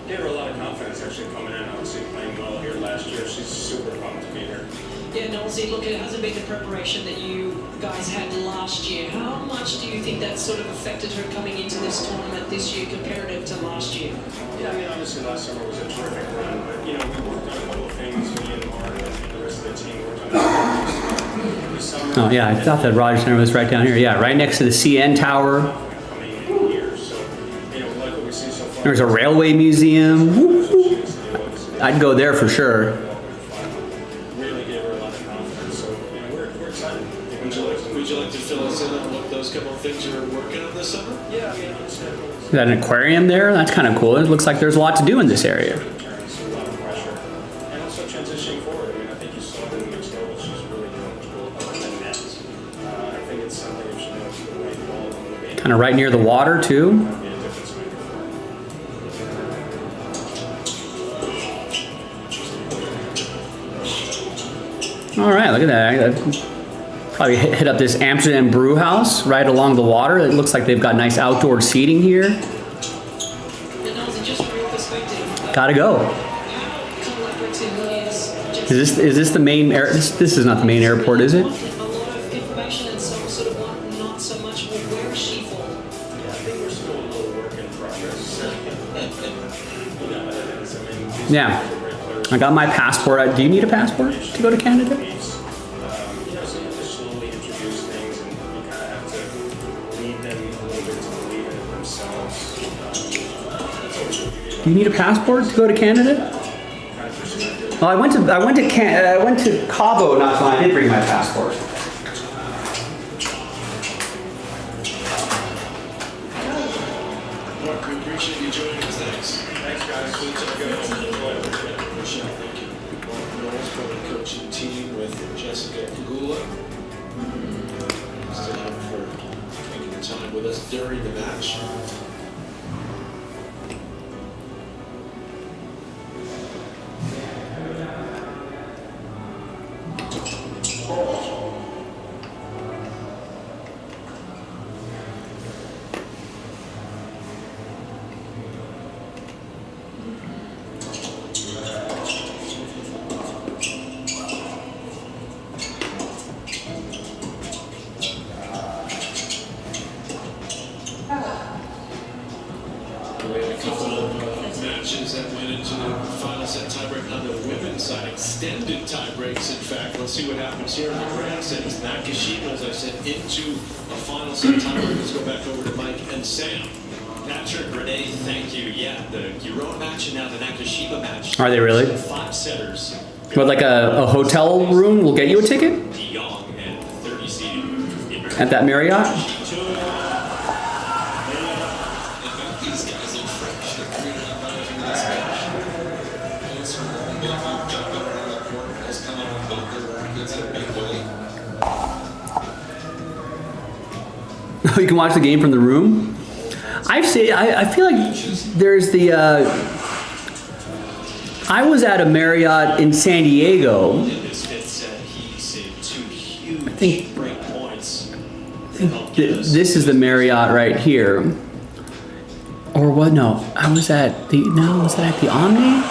gave her a lot of confidence actually coming in, obviously playing well here last year. She's super pumped to be here. Yeah, Nolsey, look, it hasn't been the preparation that you guys had last year. How much do you think that sort of affected her coming into this tournament this year comparative to last year? Yeah, I mean, obviously last summer was a terrific run, but, you know, we worked on a couple of things, me and Mark and the rest of the team worked on this summer. Oh yeah, I thought that Rogers Center was right down here. Yeah, right next to the CN Tower. Coming in here, so, you know, we like what we see so far. There's a railway museum. Woo-hoo. I'd go there for sure. Really gave her a lot of confidence, so, you know, we're excited. Would you like to fill us in on what those couple of things you're working on this summer? Yeah, I mean, it's Is that an aquarium there? That's kind of cool. It looks like there's a lot to do in this area. a lot of pressure. And also transitioning forward. I mean, I think you saw the mixed doubles. She's really comfortable up in the net. I think it's something if she knows the right ball and the way Kind of right near the water too. be a difference maker for her. All right, look at that. I'd probably hit up this Amsterdam brew house right along the water. It looks like they've got nice outdoor seating here. And Nolsey, just from your perspective, Gotta go. how collaborative is Is this the main air? This is not the main airport, is it? a lot of information and some sort of want not so much, well, where is she for? Yeah, I think we're still a little work in progress. You know, it's, I mean, these Yeah. are great players. I got my passport. Do you need a passport to go to Canada? You know, so you just slowly introduce things and you kind of have to lead them a little bit to believe in it themselves. That's always what you Do you need a passport to go to Canada? kind of perspective. Well, I went to Cabo not so long. I did bring my passport. Mark, we appreciate you joining us. Thanks. Thanks, guys. Good to go. Michelle, thank you. Mark Knowles, probably coaching team with Jessica Pegula. Thanks to him for taking the time with us during the match. We had a couple of match matches that went into the final set tiebreak on the women's side. Extended tiebreaks, in fact. Let's see what happens here in the grand sets. Nakashima, as I said, into a final set tiebreak. Let's go back over to Mike and Sam. Patrick, Renee, thank you. Yeah, the Giron match and now the Nakashima match. Are they really? 5 setters. But like a hotel room will get you a ticket? De Jong and 30 seating. At that Marriott? These guys look fresh. They're $3.5 for this match. It's a big jump up around that court. Has come up with both their rackets in a big way. You can watch the game from the room? I feel like there's the, I was at a Marriott in San Diego. I think this is the Marriott right here. Or what? No, I was at the, no, was that at the Omni?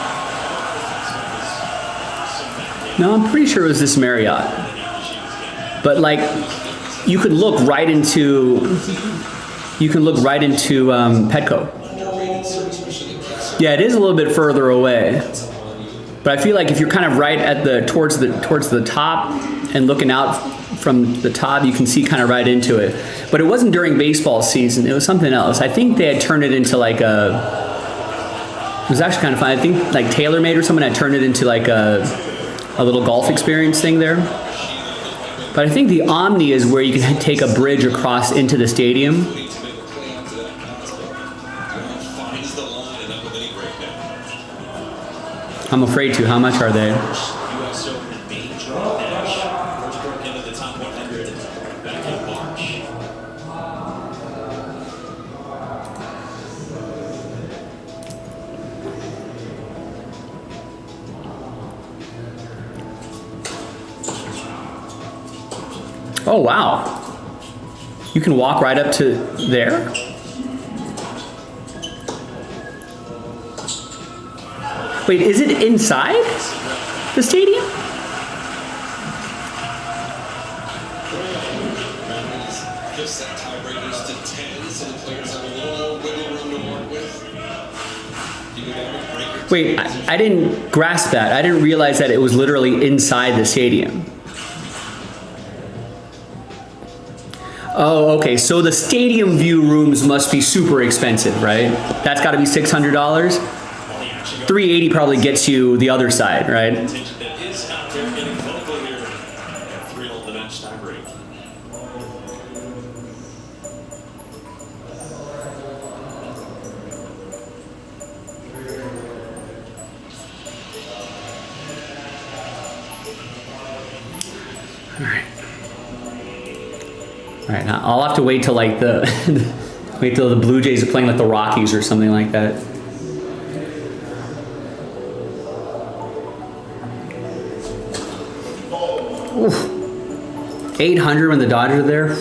No, I'm pretty sure it was this Marriott. But like, you could look right into Petco. Yeah, it is a little bit further away. But I feel like if you're kind of right at towards the top and looking out from the top, you can see kind of right into it. But it wasn't during baseball season, it was something else. I think they had turned it into like it was actually kind of fun. I think like TaylorMade or someone had turned it into like a little golf experience thing there. But I think the Omni is where you can take a bridge across into the stadium. I'm afraid to. How much are they? US Open main draw match. First broke into the top 100 back in March. Oh, wow. You can walk right up to there? Wait, is it inside the stadium? Just that tiebreakers to 10, so the players have a little more wiggle room to work with. You can have a breaker. Wait, I didn't grasp that. I didn't realize that it was literally inside the stadium. Oh, okay. So the stadium view rooms must be super expensive, right? That's got to be $600. 380 probably gets you the other side, right? That is out there getting vocal here. Thrill the match tiebreak. All right, now I'll have to wait till like the Blue Jays are playing like the Rockies or something like that. Oof. 800 when the Dodgers are there.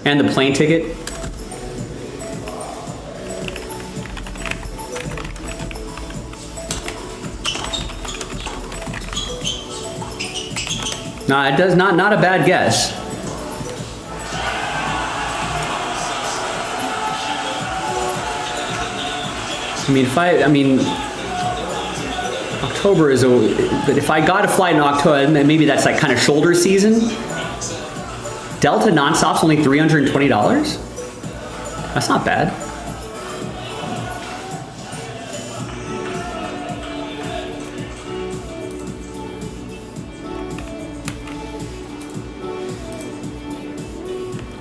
And the plane ticket. No, it does not a bad guess. I mean, October is but if I got a flight in October, then maybe that's like kind of shoulder season. Delta nonstop's only $320. That's not bad.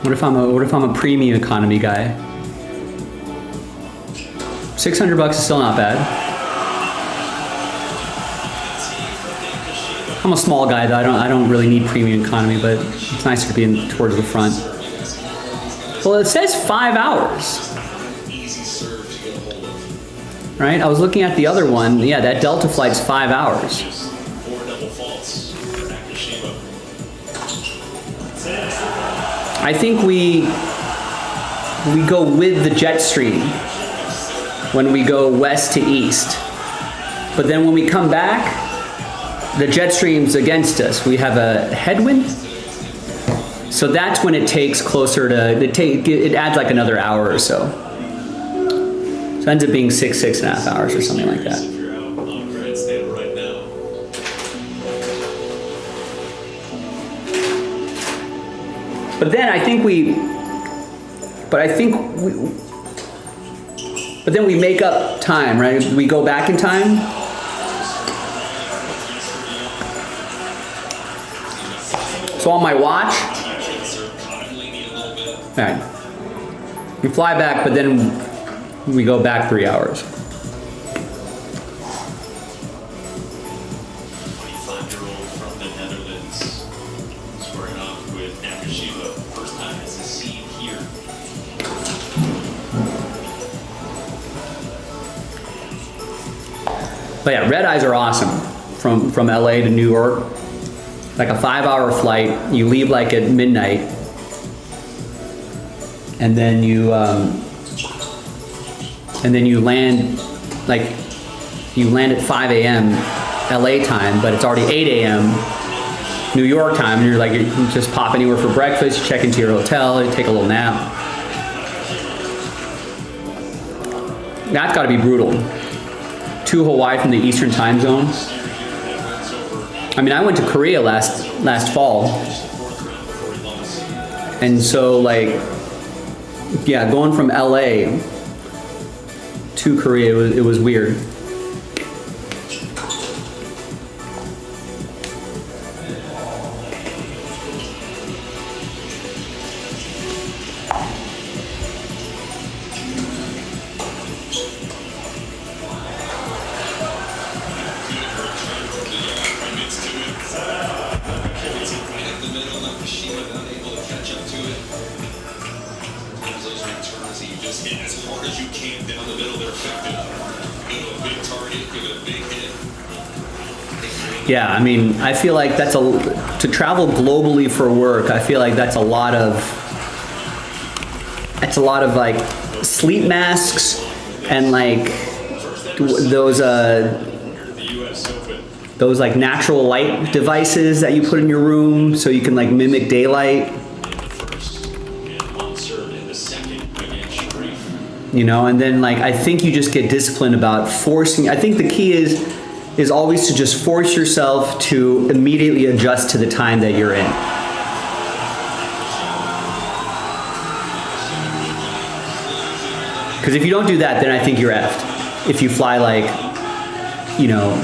What if I'm a premium economy guy? $600 is still not bad. I'm a small guy though. I don't really need premium economy, but it's nicer to be towards the front. Well, it says 5 hours. Right? I was looking at the other one. Yeah, that Delta flight's 5 hours. 4 double faults for Nakashima. I think we go with the jet stream when we go west to east. But then when we come back, the jet stream's against us. We have a headwind. So that's when it takes closer to, it adds like another hour or so. So So it ends up being 6.5 hours or something like that. If you're out on grandstand right now. But then I think but then we make up time, right? We go back in time. So on my watch, all right, we fly back, but then we go back 3 hours. 25-year-old from the Netherlands squaring off with Nakashima. First time as a seed here. But yeah, red eyes are awesome. From LA to New York, like a 5-hour flight. You leave like at midnight, and then you land at 5 a.m. LA time, but it's already 8 a.m. New York time, and you just pop anywhere for breakfast, you check into your hotel, you take a little nap. That's got to be brutal. To Hawaii from the Eastern time zone. I mean, I went to Korea last fall, and so yeah, going from LA to Korea, it was weird. Yeah, I mean, I feel like to travel globally for work, I feel like that's a lot of like sleep masks and like those like natural light devices that you put in your room so you can like mimic daylight. You know, and then like I think you just get disciplined about forcing. I think the key is always to just force yourself to immediately adjust to the time that you're in. Because if you don't do that, then I think you're effed. If you fly like, you know,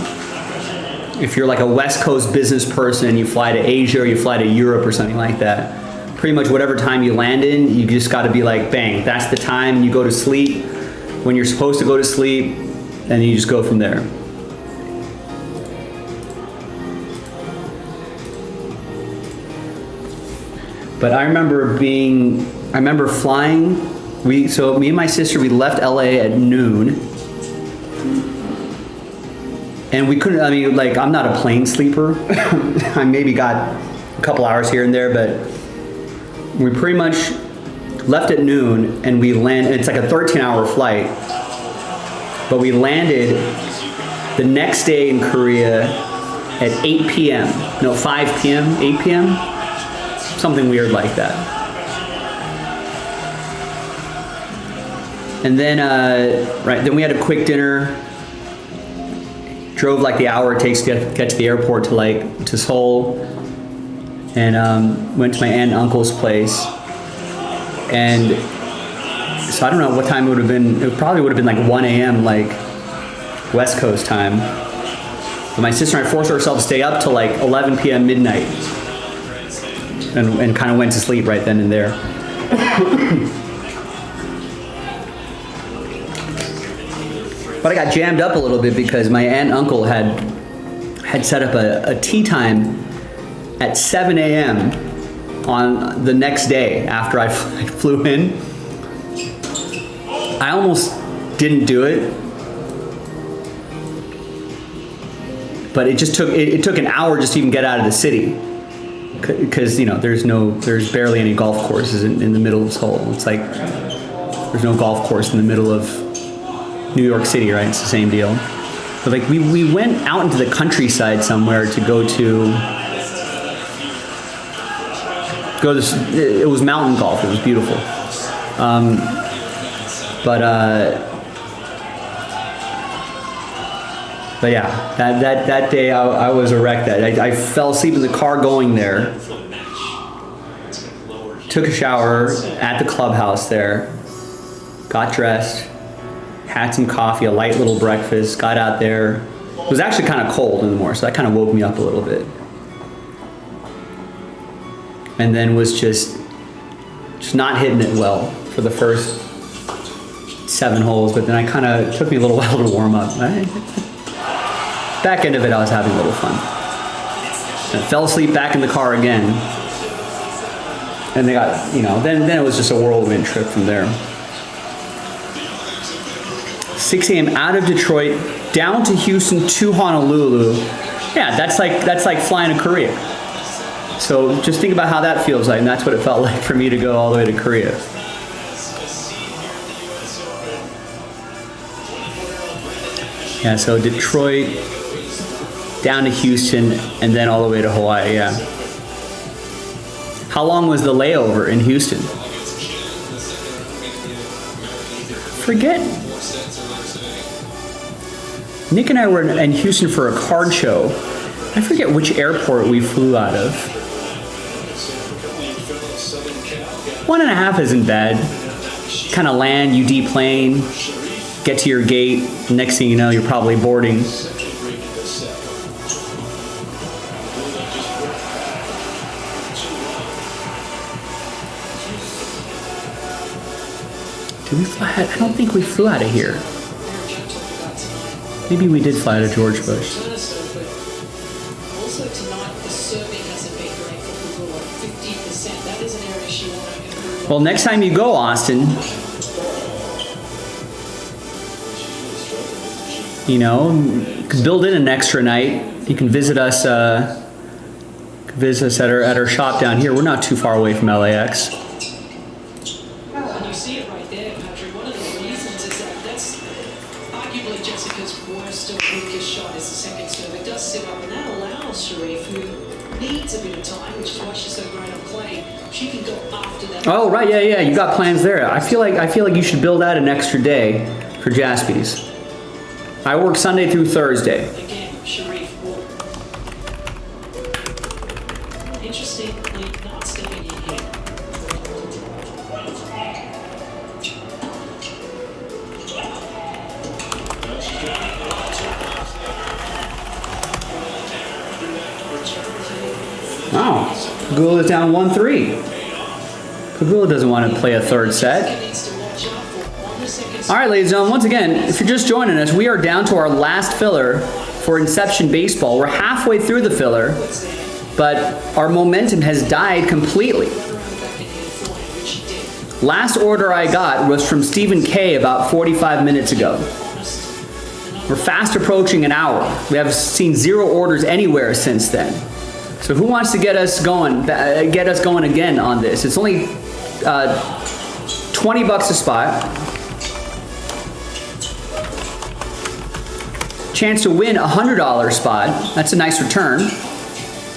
if you're like a West Coast business person and you fly to Asia or you fly to Europe or something like that, pretty much whatever time you land in, you just got to be like, bang, that's the time. You go to sleep when you're supposed to go to sleep, and you just go from there. But I remember flying. So me and my sister, we left LA at noon, and we couldn't. I mean, like, I'm not a plane sleeper. I maybe got a couple hours here and there, but we pretty much left at noon, and we landed. It's like a 13-hour flight, but we landed the next day in Korea at 8 p.m. No, 5 p.m. 8 p.m. Something weird like that. And then, then we had a quick dinner. Drove like the hour it takes to get to the airport to Seoul, and went to my aunt and uncle's place. And so I don't know what time it would have been. It probably would have been like 1 a.m. like West Coast time. But my sister and I forced ourselves to stay up till like 11 p.m. midnight. And kind of went to sleep right then and there. But I got jammed up a little bit because my aunt and uncle had set up a tea time at 7 a.m. on the next day after I flew in. I almost didn't do it, but it took an hour just to even get out of the city. Because, you know, there's barely any golf courses in the middle of Seoul. It's like there's no golf course in the middle of New York City, right? It's the same deal. But like we went out into the countryside somewhere to go to this. It was mountain golf. It was beautiful. But But yeah, that day I was a wreck. I fell asleep in the car going there. Took a shower at the clubhouse there. Got dressed. Had some coffee, a light little breakfast. Got out there. It was actually kind of cold in the morning, so that kind of woke me up a little bit. And then was just not hitting it well for the first 7 holes, but then I kind of, it took me a little while to warm up. Back end of it, I was having a little fun. I fell asleep back in the car again. And they got, then it was just a whirlwind trip from there. 6 a.m. out of Detroit, down to Houston to Honolulu. Yeah, that's like flying to Korea. So just think about how that feels like, and that's what it felt like for me to go all the way to Korea. Yeah, so Detroit, down to Houston, and then all the way to Hawaii, yeah. How long was the layover in Houston? Forget. Nick and I were in Houston for a card show. I forget which airport we flew out of. 1.5 isn't bad. Kind of land, you deplane, get to your gate. Next thing you know, you're probably boarding. Did we fly? I don't think we flew out of here. Maybe we did fly out of George Bush. Also tonight, the serving hasn't been great for Pagula, 50%. That is an area she wants to improve. Well, next time you go, Austin, you can build in an extra night. You can visit us. Visit us at our shop down here. We're not too far away from LAX. And you see it right there, Patrick. One of the reasons is that's arguably Jessica's worst or weakest shot is the second serve. It does sit up, and that allows Sharif, who needs a bit of time, which is why she's so great on clay. She can go after that. Oh right, yeah. You got plans there. I feel like you should build out an extra day for JASPY's. I work Sunday through Thursday. Again, Sharif will interestingly not stepping in here. Oh, Pagula is down 1-3. Pagula doesn't want to play a third set. All right, ladies and gentlemen, once again, if you're just joining us, we are down to our last filler for Inception Baseball. We're halfway through the filler, but our momentum has died completely. Last order I got was from Stephen K about 45 minutes ago. We're fast approaching an hour. We have seen 0 orders anywhere since then. So who wants to get us going again on this? It's only $20 a spot. Chance to win a $100 spot. That's a nice return.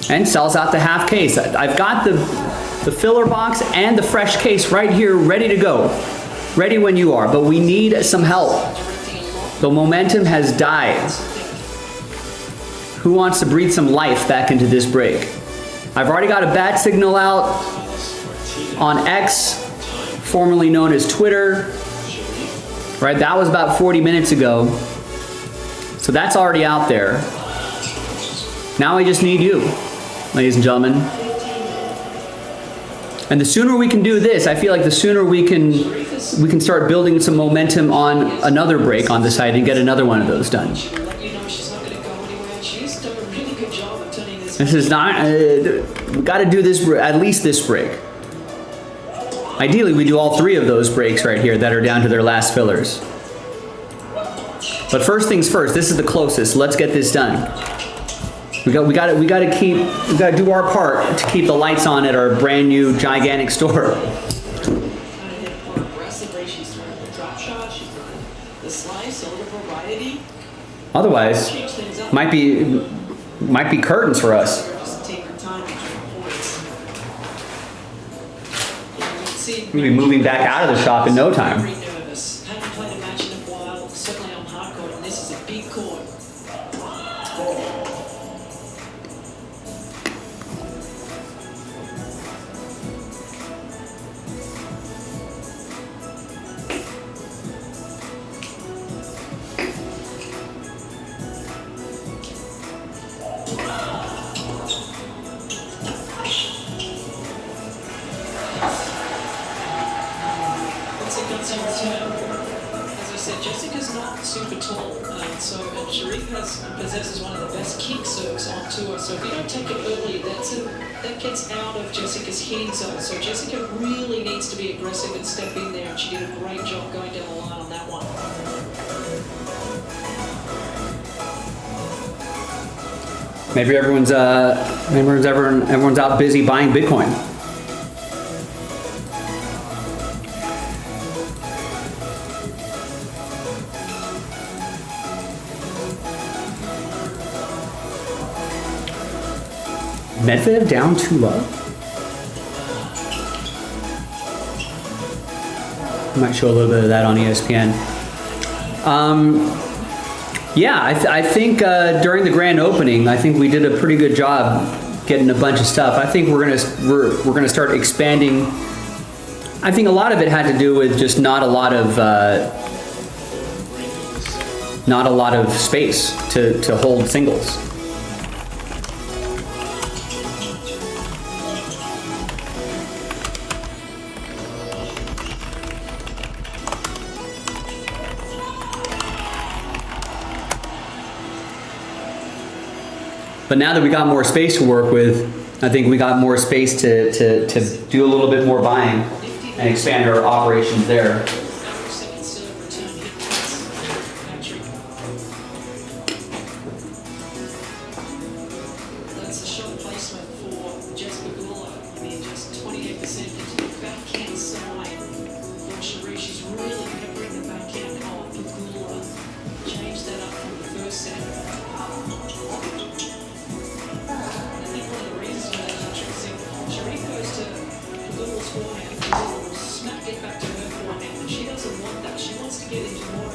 And sells out the half case. I've got the filler box and the fresh case right here ready to go. Ready when you are, but we need some help. The momentum has died. Who wants to breathe some life back into this break? I've already got a bat signal out on X, formerly known as Twitter. Right, that was about 40 minutes ago. So that's already out there. Now I just need you, ladies and gentlemen. And the sooner we can do this, I feel like the sooner we can start building some momentum on another break on the site and get another one of those done. This is not, we got to do this, at least this break. Ideally, we do all 3 of those breaks right here that are down to their last fillers. But first things first, this is the closest. Let's get this done. We got to do our part to keep the lights on at our brand new gigantic store. Otherwise, might be curtains for us. We'll be moving back out of the shop in no time. said, Jessica's not super tall, and Sharif possesses one of the best kick serves on tour. So if you don't take it early, that gets out of Jessica's hitting zone. So Jessica really needs to be aggressive and step in there, and she did a great job going down the line on that one. Maybe everyone's out busy buying Bitcoin. Medvedev down too low. I might show a little bit of that on ESPN. Yeah, I think during the grand opening, I think we did a pretty good job getting a bunch of stuff. I think we're gonna start expanding. I think a lot of it had to do with just not a lot of space to hold singles. But now that we got more space to work with, I think we got more space to do a little bit more buying and expand our operations there. That's the shot placement for Jasper Gula. I mean, just 28% into the backhand side for Sharif. She's really peppering the backhand on for Gula. Change that up from the first set. Smack it back to her forehand, and she doesn't want that. She wants to get into more of a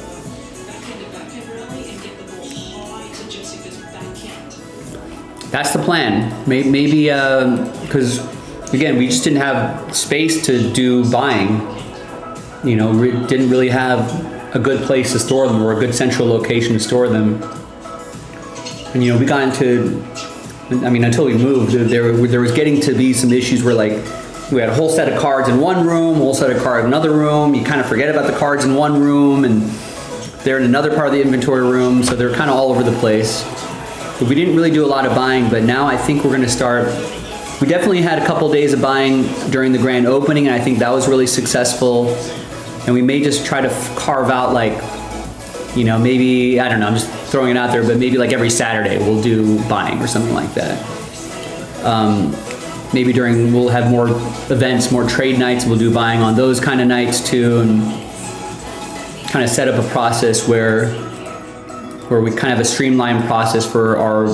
backhand rally and get the ball high to Jessica's backhand. That's the plan. Maybe because again, we just didn't have space to do buying. You know, we didn't really have a good place to store them or a good central location to store them. And you know, we got into, I mean, until we moved, there was getting to be some issues where like, we had a whole set of cards in one room, a whole set of cards in another room. You kind of forget about the cards in one room and they're in another part of the inventory room, so they're kind of all over the place. But we didn't really do a lot of buying, but now I think we're gonna start. We definitely had a couple days of buying during the grand opening, and I think that was really successful. And we may just try to carve out like, you know, maybe, I don't know, I'm just throwing it out there, but maybe like every Saturday we'll do buying or something like that. Maybe we'll have more events, more trade nights, we'll do buying on those kind of nights too, and kind of set up a process where we kind of have a streamlined process for our,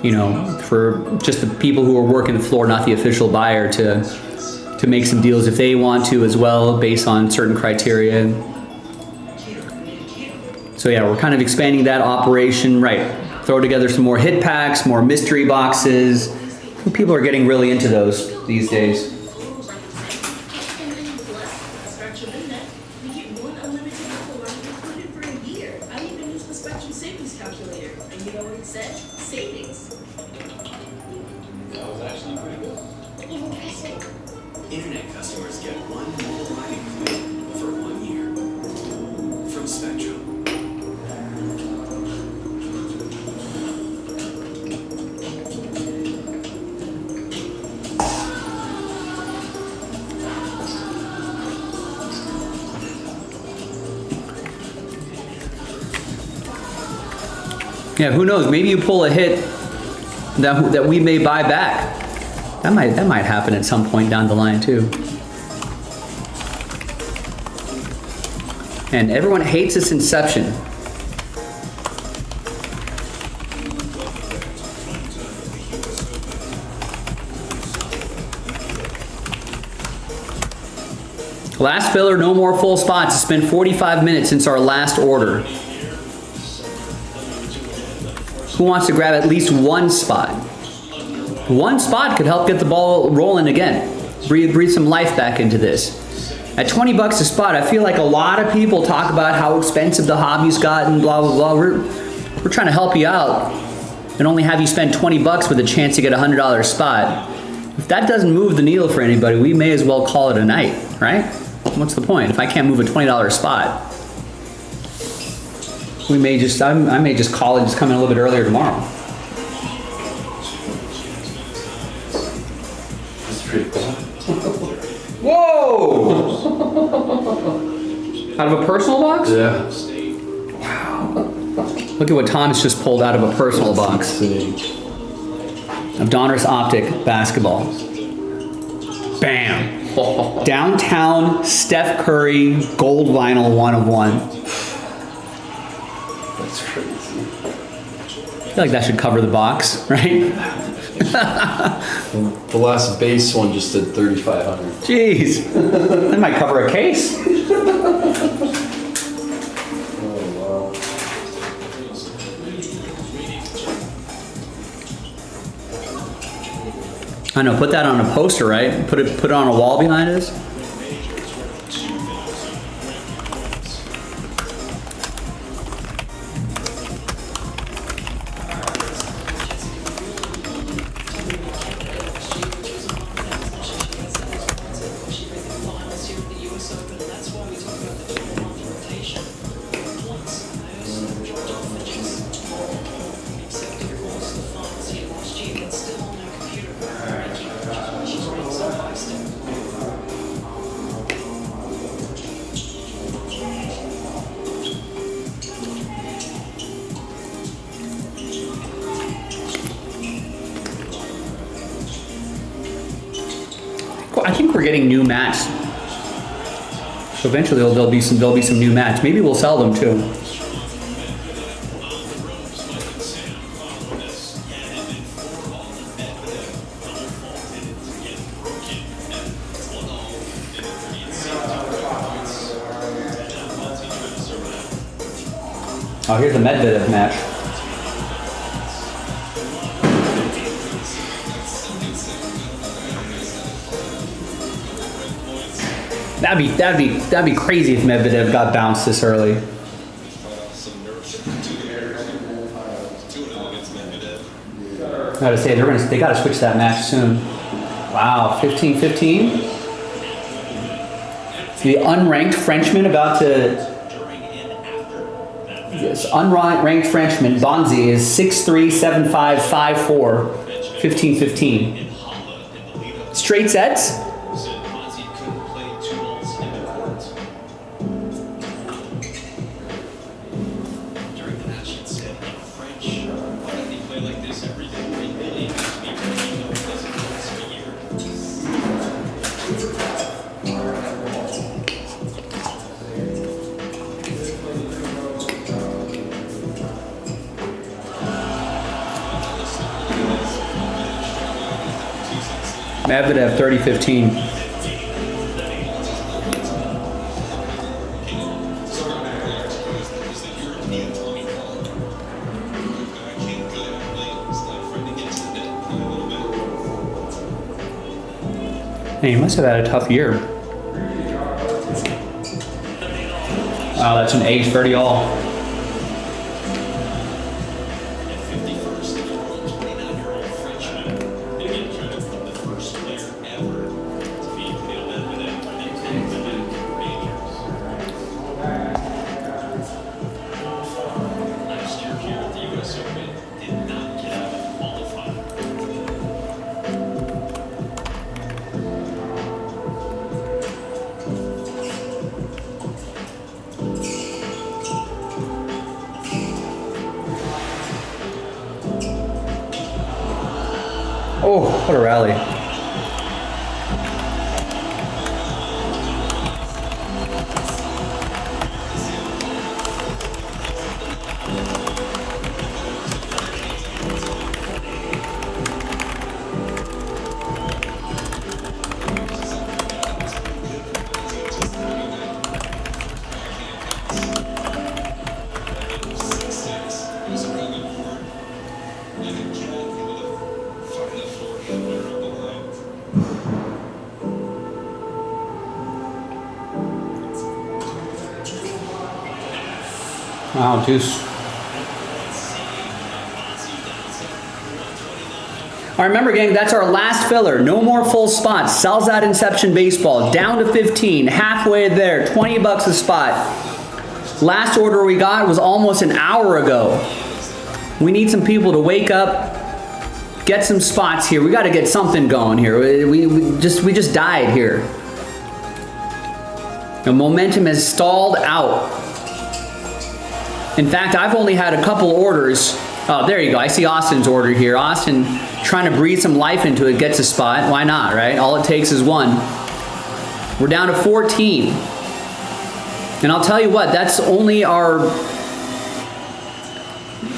you know, for just the people who are working the floor, not the official buyer, to make some deals if they want to as well, based on certain criteria. So yeah, we're kind of expanding that operation, right? Throw together some more hit packs, more mystery boxes. People are getting really into those these days. Internet customers get one mobile mining plan for 1 year from Spectrum. Yeah, who knows? Maybe you pull a hit that we may buy back. That might happen at some point down the line too. And everyone hates this inception. Last filler, no more full spots. It's been 45 minutes since our last order. Who wants to grab at least one spot? One spot could help get the ball rolling again. Breathe some life back into this. At 20 bucks a spot, I feel like a lot of people talk about how expensive the hobby's gotten, blah, blah, blah. We're trying to help you out and only have you spend 20 bucks with a chance to get a $100 spot. If that doesn't move the needle for anybody, we may as well call it a night, right? What's the point? If I can't move a $20 spot, We may just, I may just call and just come in a little bit earlier tomorrow. That's pretty cool. Whoa! Out of a personal box? Yeah. Look at what Thomas just pulled out of a personal box. Of Donruss Optic basketball. Bam! Downtown Steph Curry gold vinyl 1 of 1. That's crazy. I feel like that should cover the box, right? The last base one just did 3,500. Jeez, that might cover a case. I know, put that on a poster, right? Put it on a wall behind us. I think we're getting new mats. So eventually there'll be some new mats. Maybe we'll sell them too. Oh, here's the Medvedev match. That'd be crazy if Medvedev got bounced this early. I gotta say they gotta switch that match soon. Wow, 15-15. The unranked Frenchman about to. Yes, unranked Frenchman Bonzi is 6'3", 7'5", 5'4", 15-15. Straight sets. Medvedev 30-15. Hey, he must have had a tough year. Wow, that's an age 30 all. Oh, what a rally. Wow, juice. All right, remember, gang, that's our last filler. No more full spots. Sells out Inception Baseball. Down to 15. Halfway there. $20 a spot. Last order we got was almost an hour ago. We need some people to wake up, get some spots here. We got to get something going here. We just died here. The momentum has stalled out. In fact, I've only had a couple orders. Oh, there you go. I see Austin's order here. Austin trying to breathe some life into it, gets a spot. Why not, right? All it takes is one. We're down to 14. And I'll tell you what, that's only our...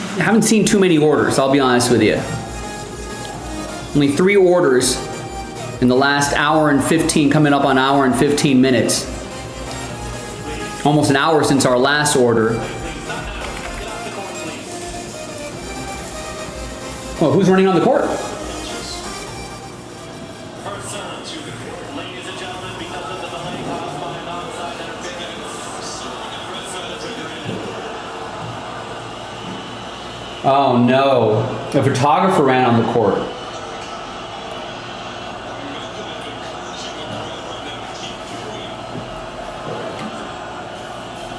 I haven't seen too many orders, I'll be honest with you. Only 3 orders in the last hour and 15, coming up on hour and 15 minutes. Almost an hour since our last order. Oh, who's running on the court? Oh no, a photographer ran on the court.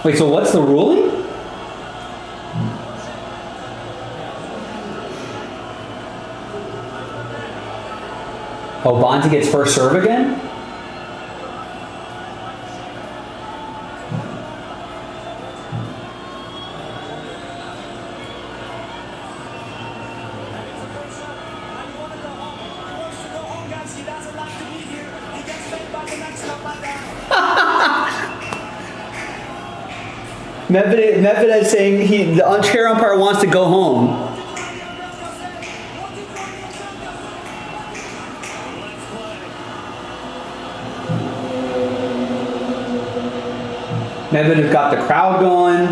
Wait, so what's the ruling? Oh, Bonzi gets first serve again? Medvedev is saying the chair umpire wants to go home. Medvedev got the crowd going.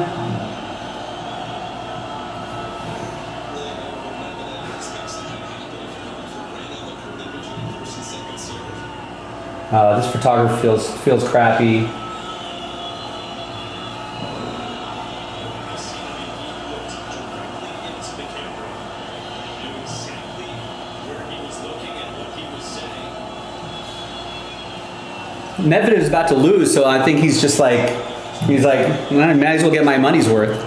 This photographer feels crappy. Medvedev's about to lose, so I think he's like, I might as well get my money's worth.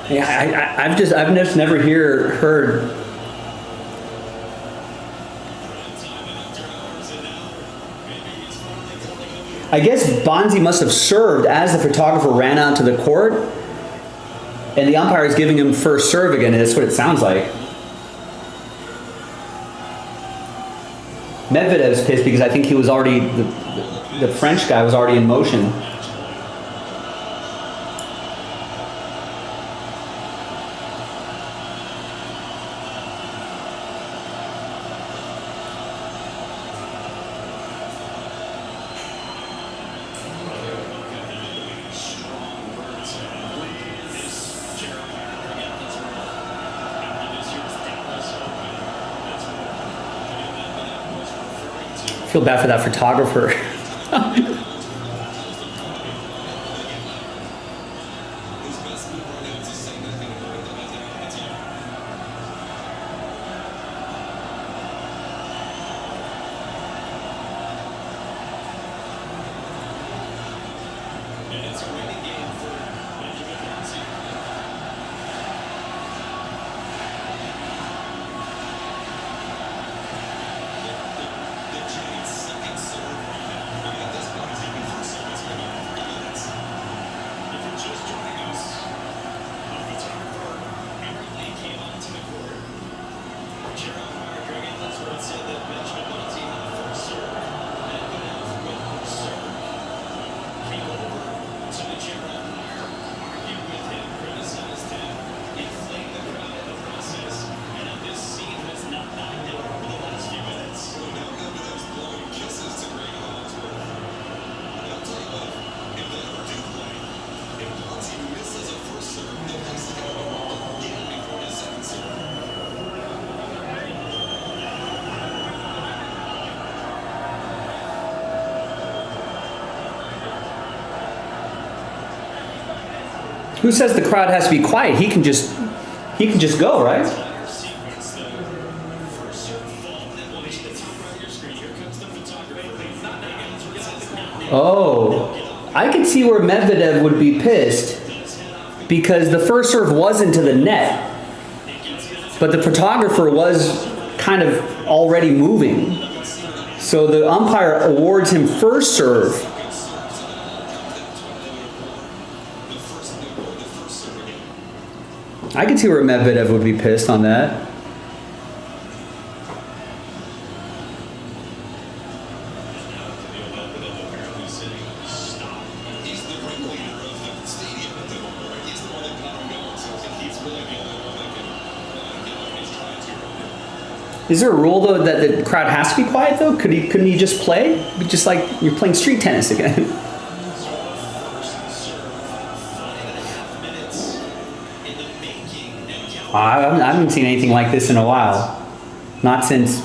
Yeah, I've just never heard. I guess Bonzi must have served as the photographer ran out to the court, and the umpire is giving him first serve again. And that's what it sounds like. Medvedev's pissed because I think he was already the French guy was already in motion. I feel bad for that photographer. Who says the crowd has to be quiet? He can just go, right? Oh, I could see where Medvedev would be pissed because the first serve was into the net, but the photographer was kind of already moving. So the umpire awards him first serve. I could see where Medvedev would be pissed on that. Is there a rule though that the crowd has to be quiet though? Couldn't he just play? Just like you're playing street tennis again. I haven't seen anything like this in a while. Not since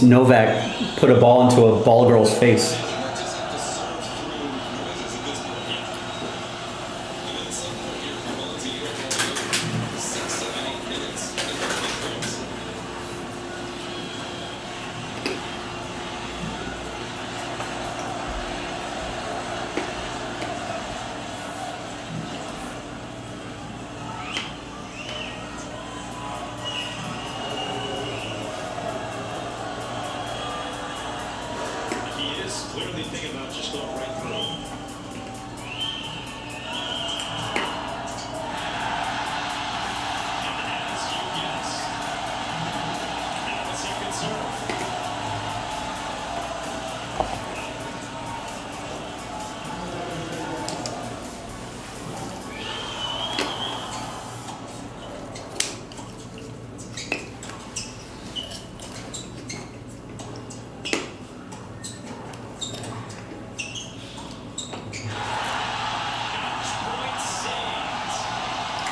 Novak put a ball into a ball girl's face. Clearly thinking about just going right through.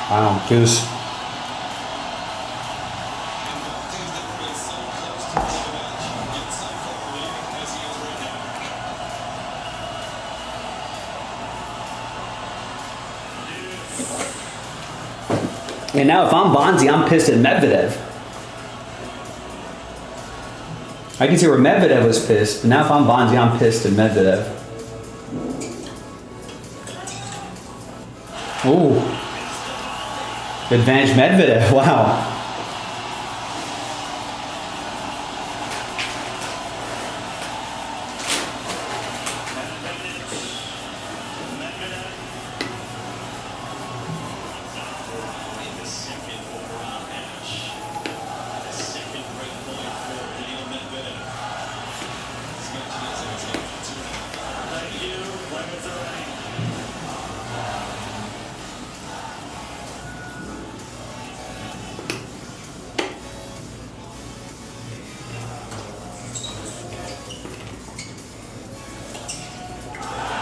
Wow, deuce. And now if I'm Bonzi, I'm pissed at Medvedev. I can see where Medvedev was pissed, but now if I'm Bonzi, I'm pissed at Medvedev. Ooh. Advantage Medvedev, wow.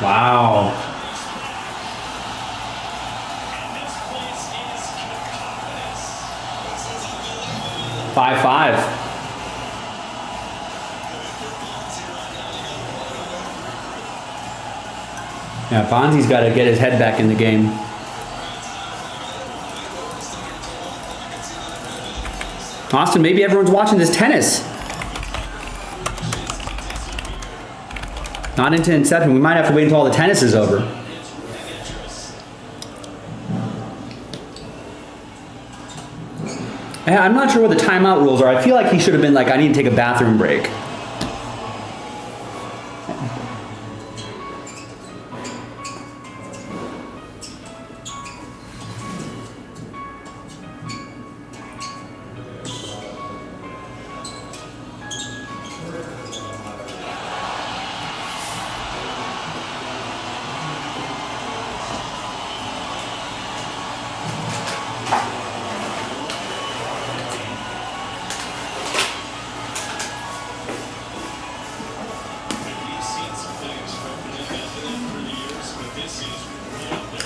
Wow. Five. Yeah, Bonzi's got to get his head back in the game. Austin, maybe everyone's watching this tennis. Not into inception. We might have to wait until all the tennis is over. Yeah, I'm not sure what the timeout rules are. I feel like he should have been like, I need to take a bathroom break.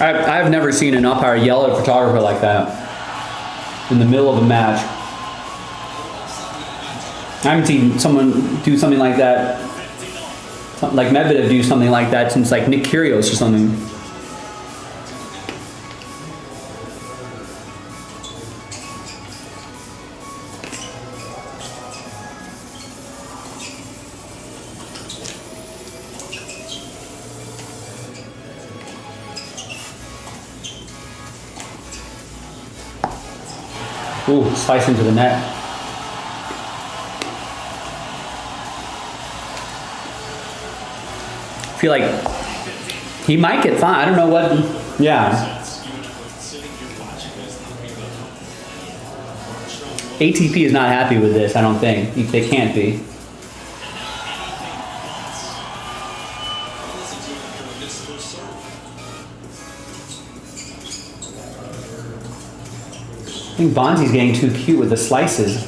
I've never seen an umpire yell at a photographer like that in the middle of a match. I haven't seen someone do something like that, like Medvedev do something like that since like Nick Kyrgios or something. Ooh, slice into the net. I feel like he might get fined. I don't know what. Yeah. ATP is not happy with this, I don't think. They can't be. I think Bonzi's getting too cute with the slices. I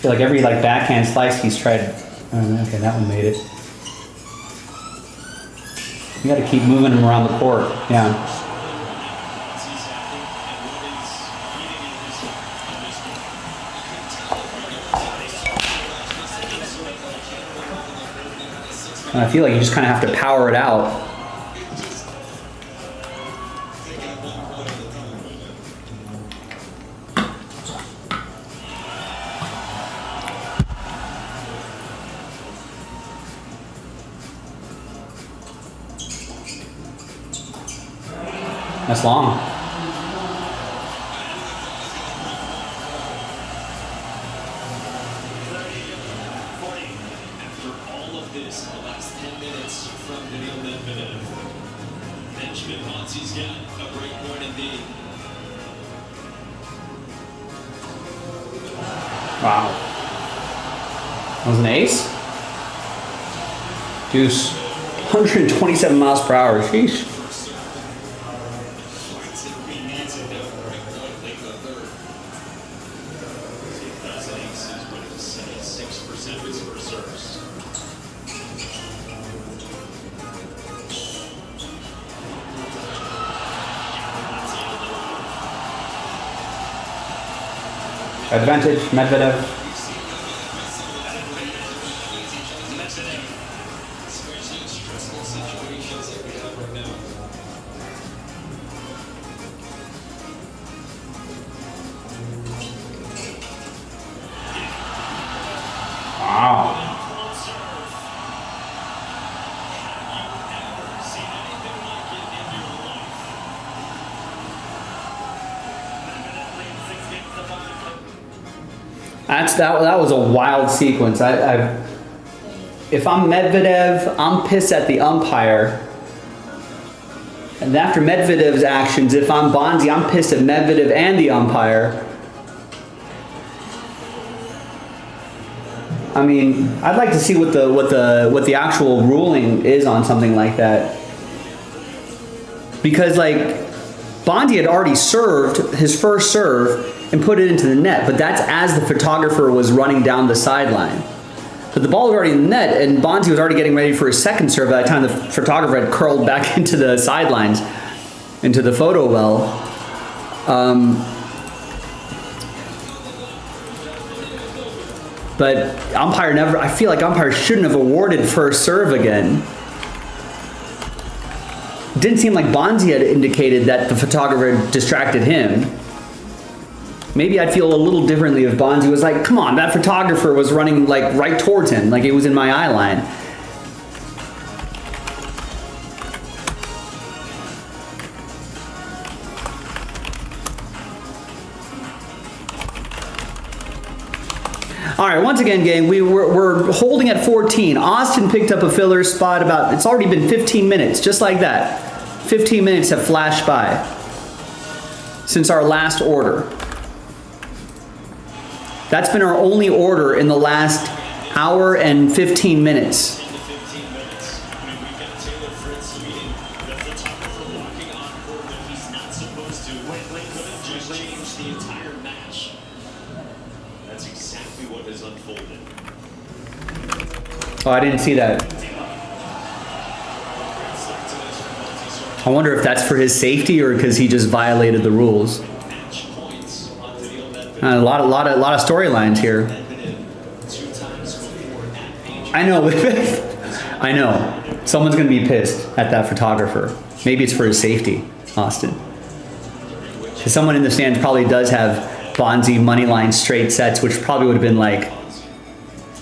feel like every backhand slice he's tried. Okay, that one made it. You gotta keep moving him around the court. Yeah. And I feel like you just kind of have to power it out. That's long. After all of this, the last 10 minutes from Daniil Medvedev. Benjamin Bonzi's got a break point indeed. Wow. That was an ace? Deuce. 127 miles per hour. Sheesh. Advantage, Medvedev. Wow. That was a wild sequence. If I'm Medvedev, I'm pissed at the umpire. And after Medvedev's actions, if I'm Bonzi, I'm pissed at Medvedev and the umpire. I mean, I'd like to see what the actual ruling is on something like that. Because Bonzi had already served his first serve and put it into the net, but that's as the photographer was running down the sideline. But the ball was already in the net, and Bonzi was already getting ready for his second serve by the time the photographer had curled back into the sidelines, into the photo well. But I feel like umpire shouldn't have awarded first serve again. It didn't seem like Bonzi had indicated that the photographer distracted him. Maybe I'd feel a little differently if Bonzi was like, come on, that photographer was running right towards him, like it was in my eye line. All right, once again, gang, we're holding at 14. Austin picked up a filler spot it's already been 15 minutes, just like that. 15 minutes have flashed by since our last order. That's been our only order in the last hour and 15 minutes. That's exactly what has unfolded. Oh, I didn't see that. I wonder if that's for his safety or because he just violated the rules. A lot of storylines here. I know. I know. Someone's gonna be pissed at that photographer. Maybe it's for his safety, Austin. Because someone in the stands probably does have Bonzi moneyline straight sets, which probably would have been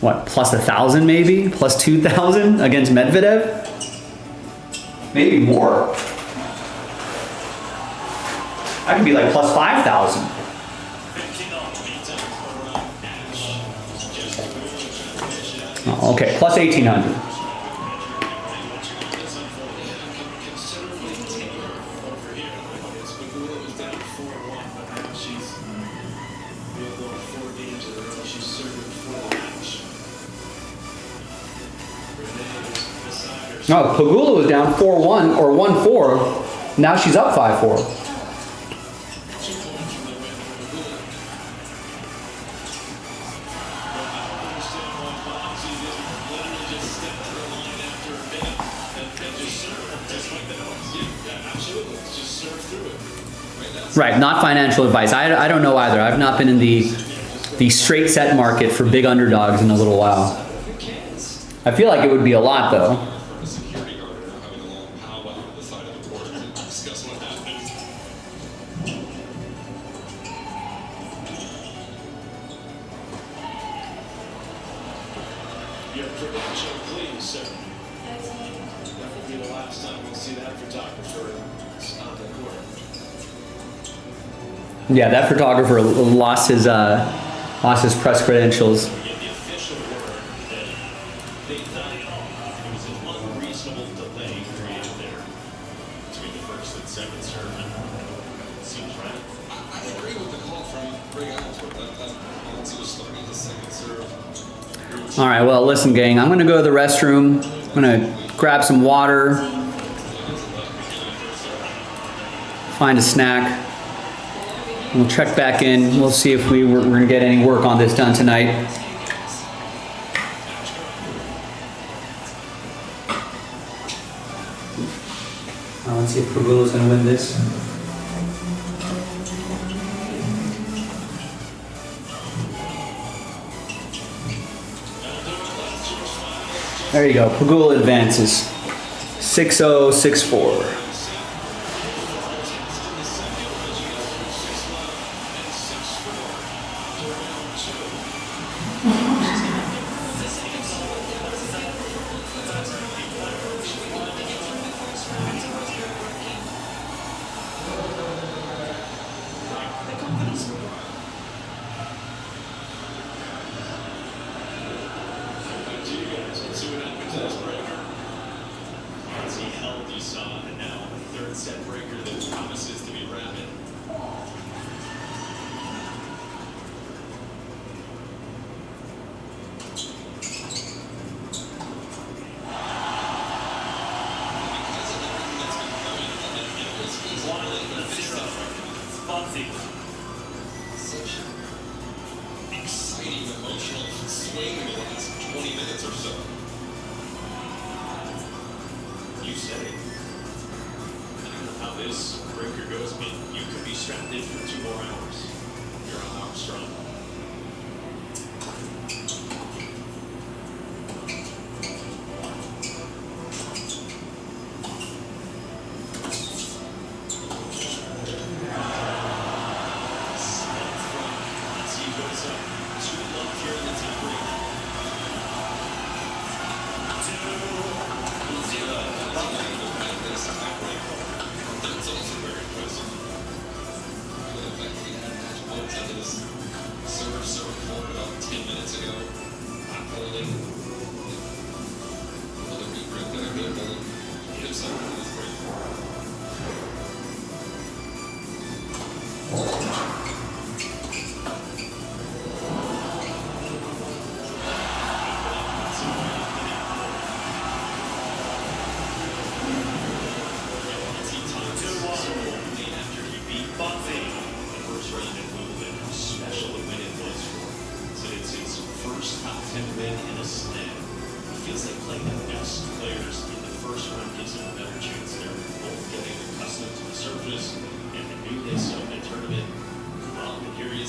what, plus 1,000 maybe? Plus 2,000 against Medvedev? Maybe more. I could be plus 5,000. Oh, okay, plus 1800. Over here, Spagula was down 4-1, but now she's real going 4 games in a row. She's serving for the match. Renee is beside her. No, Pagula was down 4-1 or 1-4. Now she's up 5-4. Right, not financial advice. I don't know either. I've not been in the straight set market for big underdogs in a little while. I feel like it would be a lot though. A security guard are now having a long powwow on the side of the board to discuss what happened. Your credential, please, sir. That will be the last time we'll see that photographer on the court. Yeah, that photographer lost his press credentials. The official word that they thought it was an unreasonable delay created there between the first and second serve. Seems right. I agree with the call from Greg Ellsworth. That once he was starting the second serve. All right, well, listen, gang, I'm gonna go to the restroom. I'm gonna grab some water, find a snack. We'll check back in. We'll see if we're gonna get any work on this done tonight. Let's see if Pagula's gonna win this. There you go. Pagula advances. 6-0, 6-4. Such exciting, emotional swing in the last 20 minutes or so. You said it. I don't know how this breaker goes, but you could be strapped in for 2 more hours. You're on Armstrong. That's also very impressive. The fact that he had match points out of this serve forward about 10 minutes ago. Not holding. Another good break there, good holding. Good something in this break.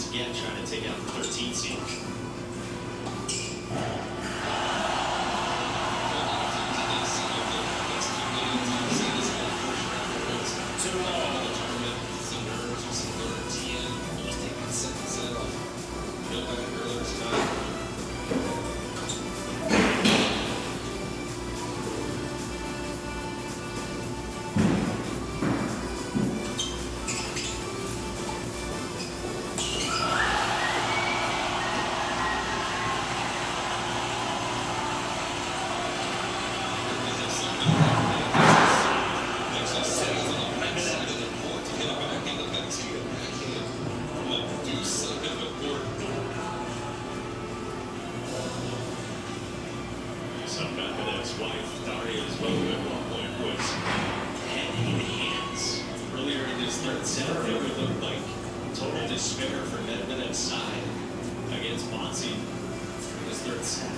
Again, trying to take out the 13 seed. So Medvedev's wife, Daria, as well, at one point was head in hands. Earlier in this third set, it would look like total despair for Medvedev's side against Bonzi in this third set.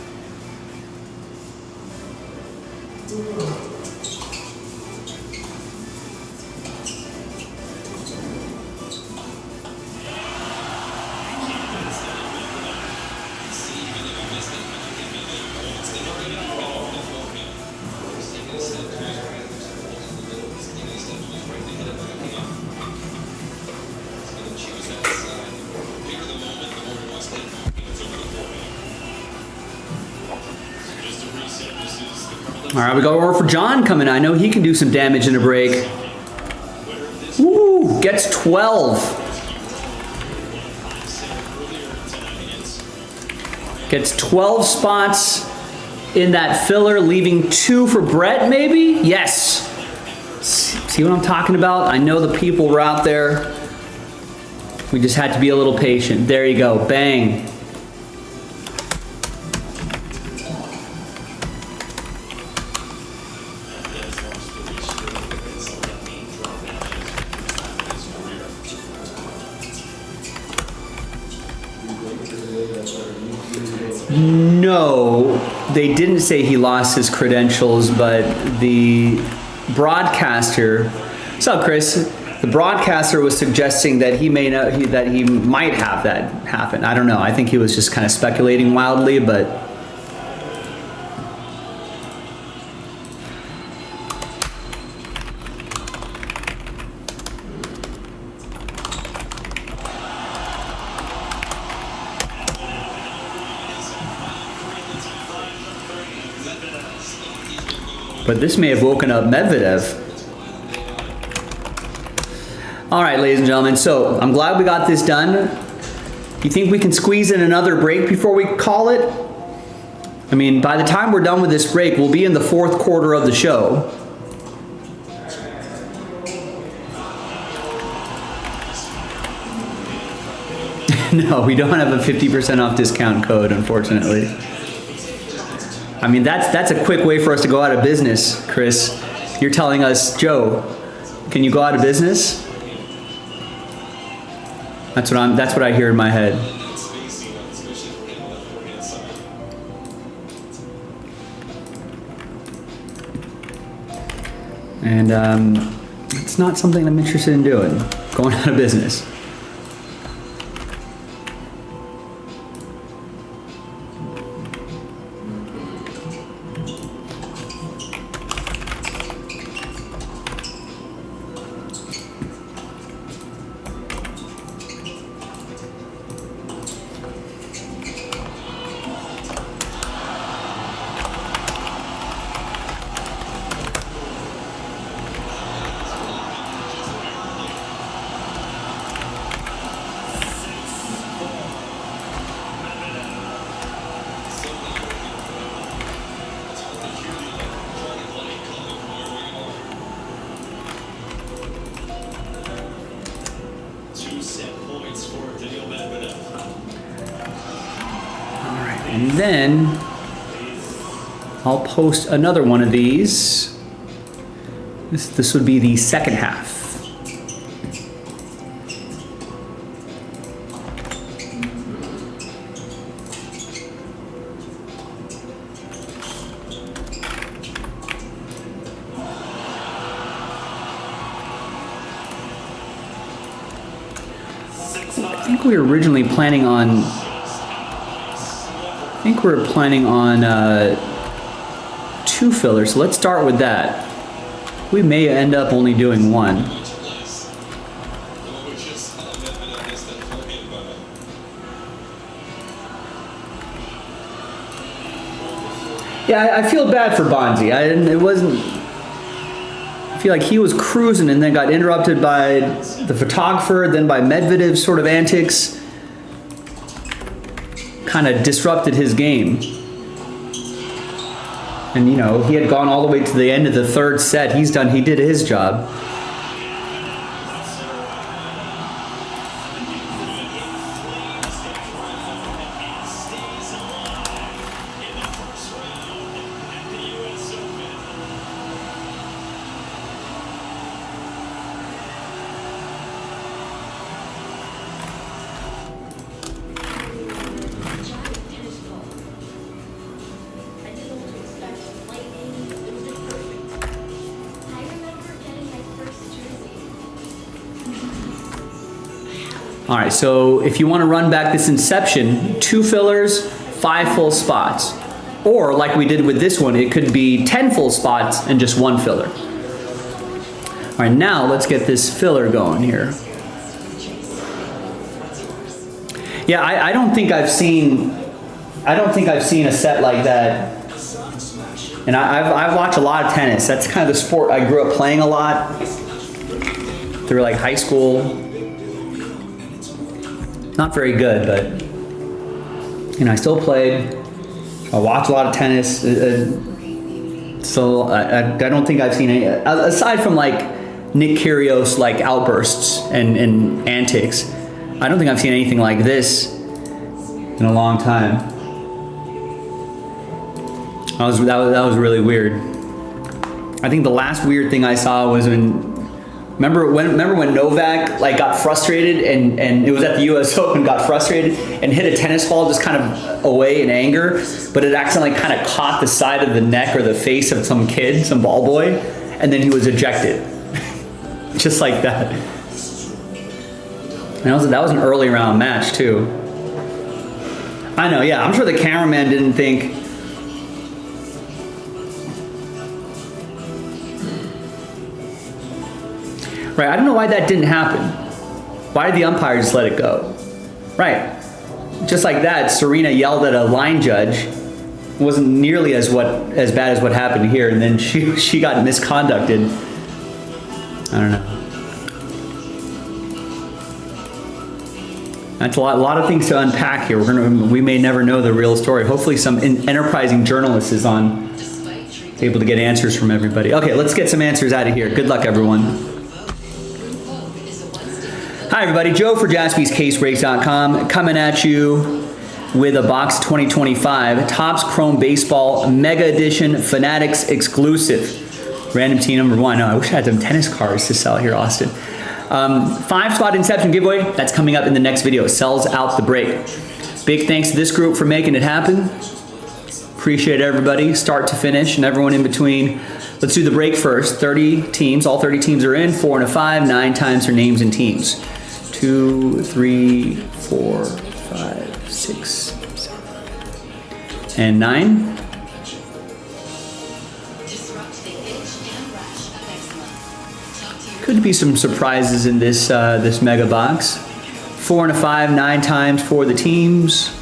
All right, we got over for John coming. I know he can do some damage in a break. Woo, gets 12. Gets 12 spots in that filler, leaving 2 for Brett, maybe? Yes. See what I'm talking about? I know the people were out there. We just had to be a little patient. There you go, bang. No, they didn't say he lost his credentials, but the broadcaster, what's up, Chris? The broadcaster was suggesting that he may not, that he might have that happen. I don't know. I think he was just kind of speculating wildly, but. But this may have woken up Medvedev. All right, ladies and gentlemen, so I'm glad we got this done. You think we can squeeze in another break before we call it? I mean, by the time we're done with this break, we'll be in the 4th quarter of the show. No, we don't have a 50% off discount code, unfortunately. I mean, that's a quick way for us to go out of business, Chris. You're telling us, Joe, can you go out of business? That's what I hear in my head. And it's not something I'm interested in doing, going out of business. And then I'll post another one of these. This would be the second half. I think we were originally planning on 2 fillers, so let's start with that. We may end up only doing 1. Yeah, I feel bad for Bonzi. I feel like he was cruising and then got interrupted by the photographer, then by Medvedev's sort of antics. Kind of disrupted his game. And you know, he had gone all the way to the end of the 3rd set. He did his job. All right, so if you want to run back this inception, 2 fillers, 5 full spots. Or like we did with this one, it could be 10 full spots and just 1 filler. All right, now let's get this filler going here. Yeah, I don't think I've seen a set like that. And I've watched a lot of tennis. That's kind of the sport I grew up playing a lot through like high school. Not very good, but you know, I still played. I watched a lot of tennis. So I don't think I've seen any, aside from like Nick Kyrgios like outbursts and antics. I don't think I've seen anything like this in a long time. That was really weird. I think the last weird thing I saw was remember when Novak like got frustrated and it was at the US Open, got frustrated and hit a tennis ball just kind of away in anger, but it accidentally kind of caught the side of the neck or the face of some kid, some ball boy, and then he was ejected. Just like that. And that was an early round match too. I know, yeah, I'm sure the cameraman didn't think. Right, I don't know why that didn't happen. Why did the umpire just let it go? Right, just like that, Serena yelled at a line judge. It wasn't nearly as bad as what happened here, and then she got misconducted. I don't know. That's a lot of things to unpack here. We may never know the real story. Hopefully some enterprising journalist is able to get answers from everybody. Okay, let's get some answers out of here. Good luck, everyone. Hi, everybody. Joe for JaspysCaseBreaks.com coming at you with a box 2025 Topps Chrome Baseball Mega Edition Fanatics exclusive. Random team number 1. No, I wish I had some tennis cards to sell here, Austin. 5-spot Inception giveaway. That's coming up in the next video. It sells out the break. Big thanks to this group for making it happen. Appreciate everybody, start to finish, and everyone in between. Let's do the break first. 30 teams. All 30 teams are in. 4 and a 5. 9 times their names and teams. 2, 3, 4, 5, 6, 7, and 9. Could be some surprises in this this mega box. 4 and a 5, 9 times for the teams.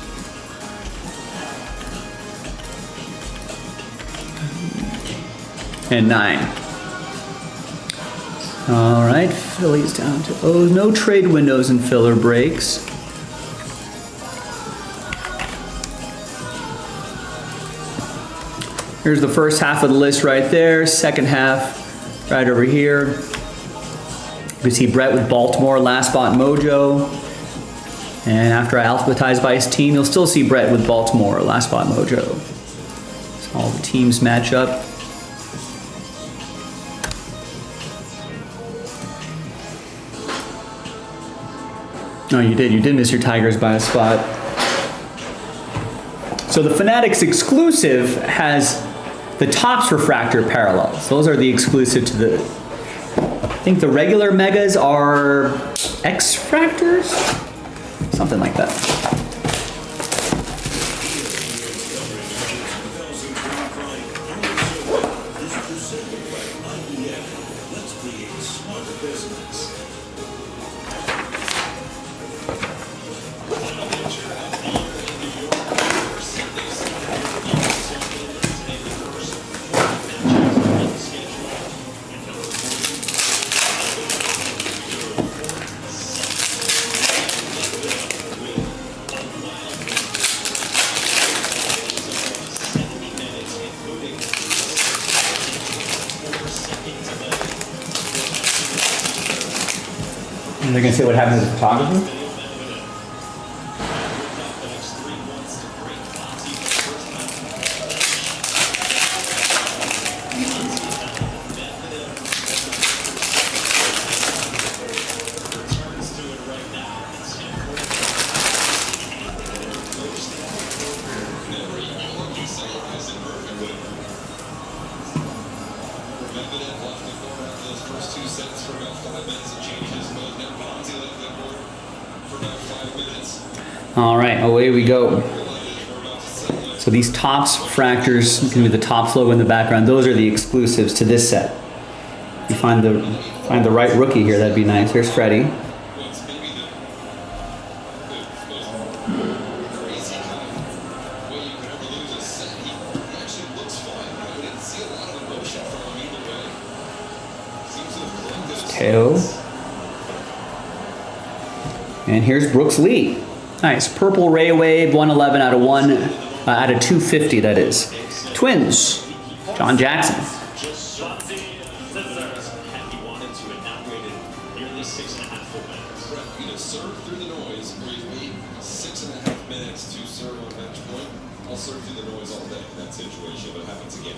And 9. All right, Phillies down to O's. No trade windows and filler breaks. Here's the first half of the list right there. Second half right over here. You can see Brett with Baltimore, last spot Mojo. And after I alphabetize by his team, you'll still see Brett with Baltimore, last spot Mojo. So all the teams match up. No, you did. You did miss your Tigers by a spot. So the Fanatics exclusive has the Topps refractor parallels. Those are the exclusive to the... I think the regular megas are X-fractors? Something like that. And they're going to say what happened to the photographer? All right, away we go. So these tops fractures, you can do the tops logo in the background. Those are the exclusives to this set. You find the right rookie here, that'd be nice. Here's Freddie. Teo. And here's Brooks Lee. Nice, purple Ray Wave, 111 out of 250, that is. Twins, John Jackson. Either serve through the noise or you wait 6.5 minutes to serve on match point. I'll serve through the noise all day in that situation, but it happens again.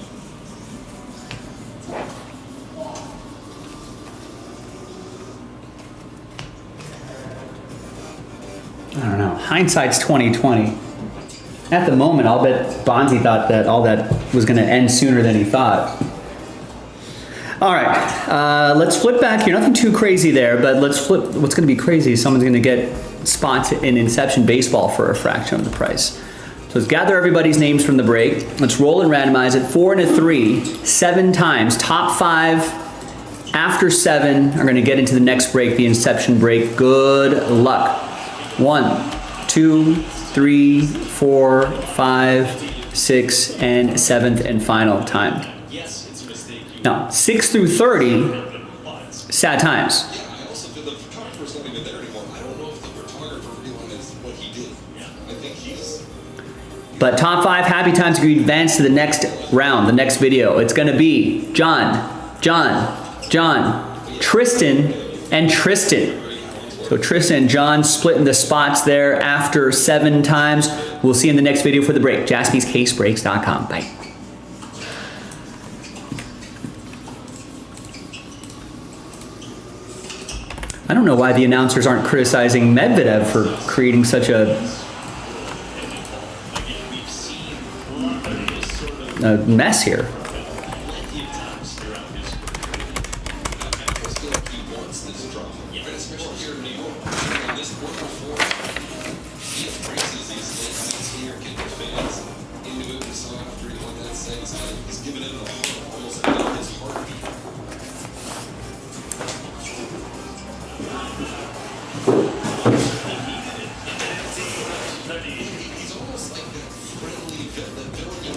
I don't know. Hindsight's 2020. At the moment, I'll bet Bonzi thought that all that was going to end sooner than he thought. All right, let's flip back here. Nothing too crazy there, but let's flip. What's going to be crazy is someone's going to get spots in Inception Baseball for a fraction of the price. So let's gather everybody's names from the break. Let's roll and randomize it. 4 and a 3, 7 times. Top 5 after 7 are going to get into the next break, the Inception break. Good luck. 1, 2, 3, 4, 5, 6, and 7th and final time. Now, 6 through 30, sad times. I also feel the photographer's not even there anymore. I don't know if the photographer realized what he did. I think he's... But top 5 happy times are going to advance to the next round, the next video. It's going to be John, Tristan, and Tristan. So Tristan and John splitting the spots there after 7 times. We'll see you in the next video for the break. JaspysCaseBreaks.com. Bye. I don't know why the announcers aren't criticizing Medvedev for creating such a mess here.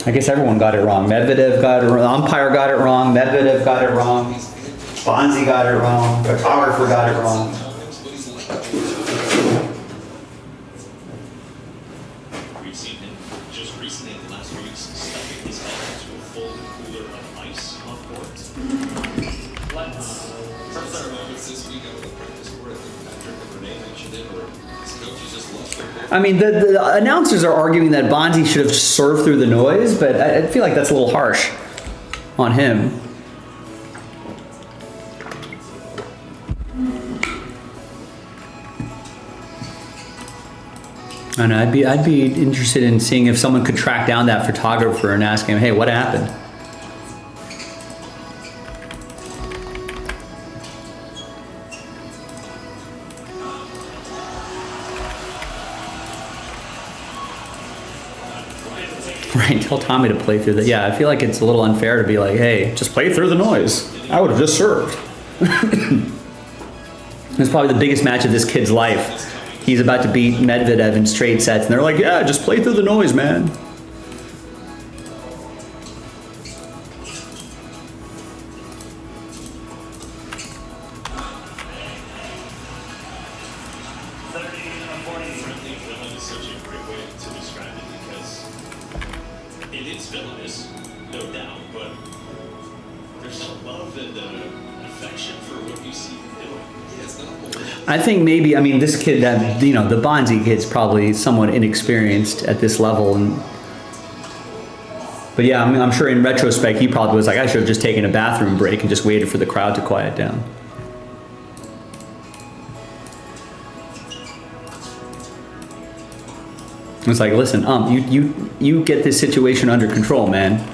I guess everyone got it wrong. Medvedev got it wrong. Umpire got it wrong. Medvedev got it wrong. Bonzi got it wrong. Photographer got it wrong. We've seen him just recently in the last few weeks stuffing his head into a full cooler of ice on court. Let's Our moments this week out of the practice court, I think Patrick and Renee mentioned it, or his coaches just left the I mean, the announcers are arguing that Bonzi should have surfed through the noise, but I feel like that's a little harsh on him. I know, I'd be interested in seeing if someone could track down that photographer and ask him, hey, what happened? Right, tell Tommy to play through that. Yeah, I feel like it's a little unfair to be like, hey, just play through the noise. I would have just served. It's probably the biggest match of this kid's life. He's about to beat Medvedev in straight sets, and they're like, yeah, just play through the noise, man. Friendly villain is such a great way to describe it because it is villainous, no doubt, but there's a love and affection for what you see him doing. Yeah, it's not malicious. I think maybe, I mean, this kid, that the Bonzi kid's probably somewhat inexperienced at this level. But yeah, I'm sure in retrospect, he probably was like, I should have just taken a bathroom break and just waited for the crowd to quiet down. It's like, listen, you get this situation under control, man.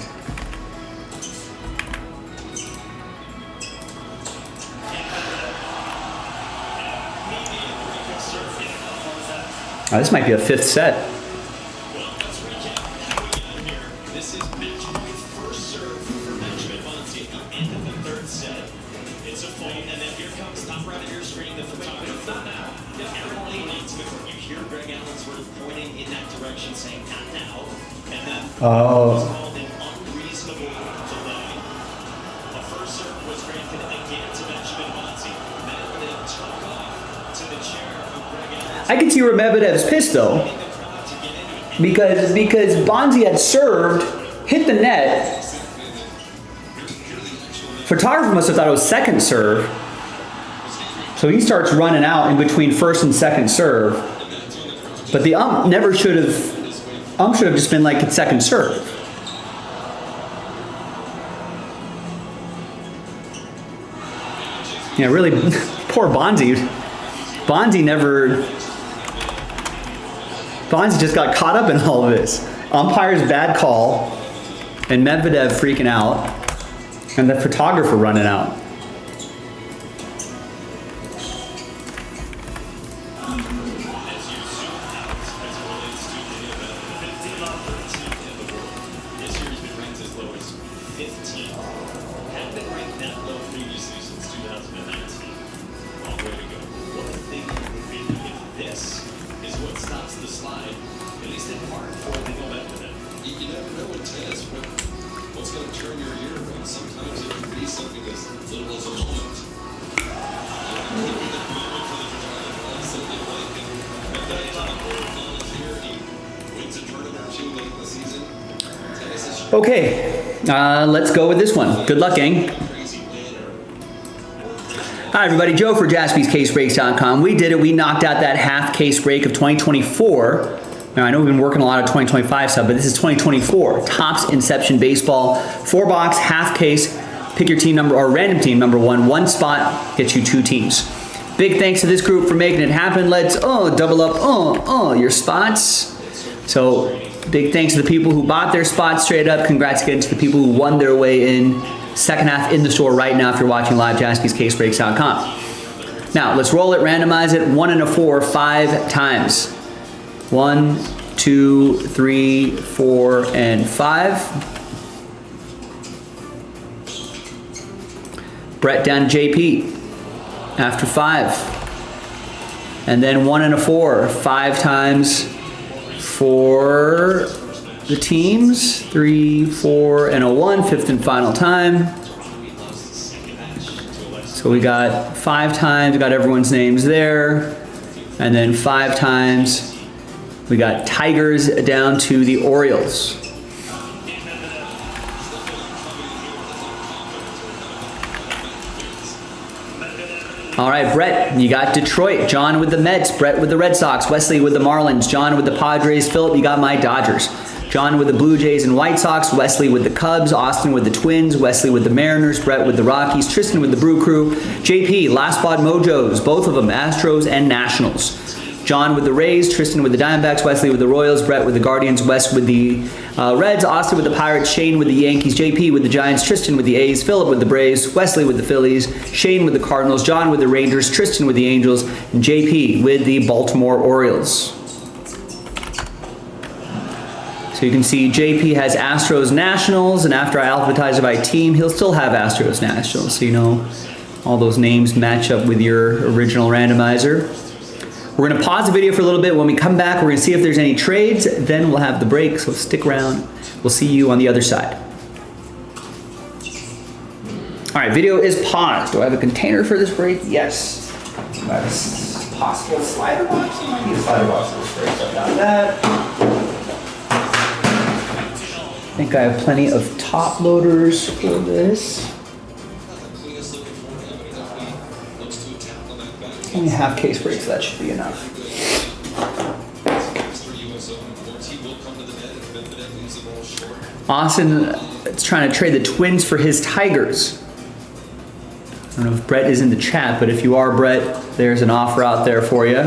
This might be a 5th set. This is match point first serve for Benjamin Bonzi at the end of the 3rd set. It's a fight, and then here comes top right of your screen, the photographer. Not now. Everybody needs to. You hear Greg Allen sort of pointing in that direction, saying not now, and then it's called an unreasonable delay. A first serve was granted again to Benjamin Bonzi. Medvedev took off to the chair of Greg Allen. I can see where Medvedev's pissed though, because Bonzi had served, hit the net. Photographer must have thought it was 2nd serve, so he starts running out in between 1st and 2nd serve. But the never should have. Should have just been like it's 2nd serve. Yeah, really, poor Bonzi. Bonzi just got caught up in all of this. Umpire's bad call, and Medvedev freaking out, and the photographer running out. What's going to turn your year around? Sometimes it can be something as little as a moment. Okay, let's go with this one. Good luck, gang. Hi everybody, Joe for JaspysCaseBreaks.com. We did it. We knocked out that half case break of 2024. Now, I know we've been working a lot of 2025 stuff, but this is 2024. Topps Inception Baseball, 4-box, half case. Pick your team number or random team number 1. 1 spot gets you 2 teams. Big thanks to this group for making it happen. Let's double up your spots. So big thanks to the people who bought their spots straight up. Congrats again to the people who won their way in. Second half in the store right now if you're watching live, JaspysCaseBreaks.com. Now let's roll it, randomize it. 1 and a 4, 5 times. 1, 2, 3, 4, and 5. Brett down to JP after 5. And then 1 and a 4, 5 times for the teams. 3, 4, and a 1, 5th and final time. So we got 5 times, got everyone's names there. And then 5 times. We got Tigers down to the Orioles. All right, Brett, you got Detroit. John with the Mets. Brett with the Red Sox. Wesley with the Marlins. John with the Padres. Philip, you got my Dodgers. John with the Blue Jays and White Sox. Wesley with the Cubs. Austin with the Twins. Wesley with the Mariners. Brett with the Rockies. Tristan with the Brew Crew. JP, Last Spot Mojos. Both of them, Astros and Nationals. John with the Rays, Tristan with the Diamondbacks, Wesley with the Royals, Brett with the Guardians, Wes with the Reds, Austin with the Pirates, Shane with the Yankees, JP with the Giants, Tristan with the A's, Philip with the Braves, Wesley with the Phillies, Shane with the Cardinals, John with the Rangers, Tristan with the Angels, and JP with the Baltimore Orioles. So you can see JP has Astros Nationals, and after I alphabetize it by team, he'll still have Astros Nationals. So you know all those names match up with your original randomizer. We're going to pause the video for a little bit. When we come back, we're going to see if there's any trades. Then we'll have the break, so stick around. We'll see you on the other side. All right, video is paused. Do I have a container for this break? Yes. That's possible slider box. I might need a slider box for this break, so I got that. I think I have plenty of top loaders for this. Only half case breaks, that should be enough. Austin is trying to trade the Twins for his Tigers. I don't know if Brett is in the chat, but if you are, Brett, there's an offer out there for you.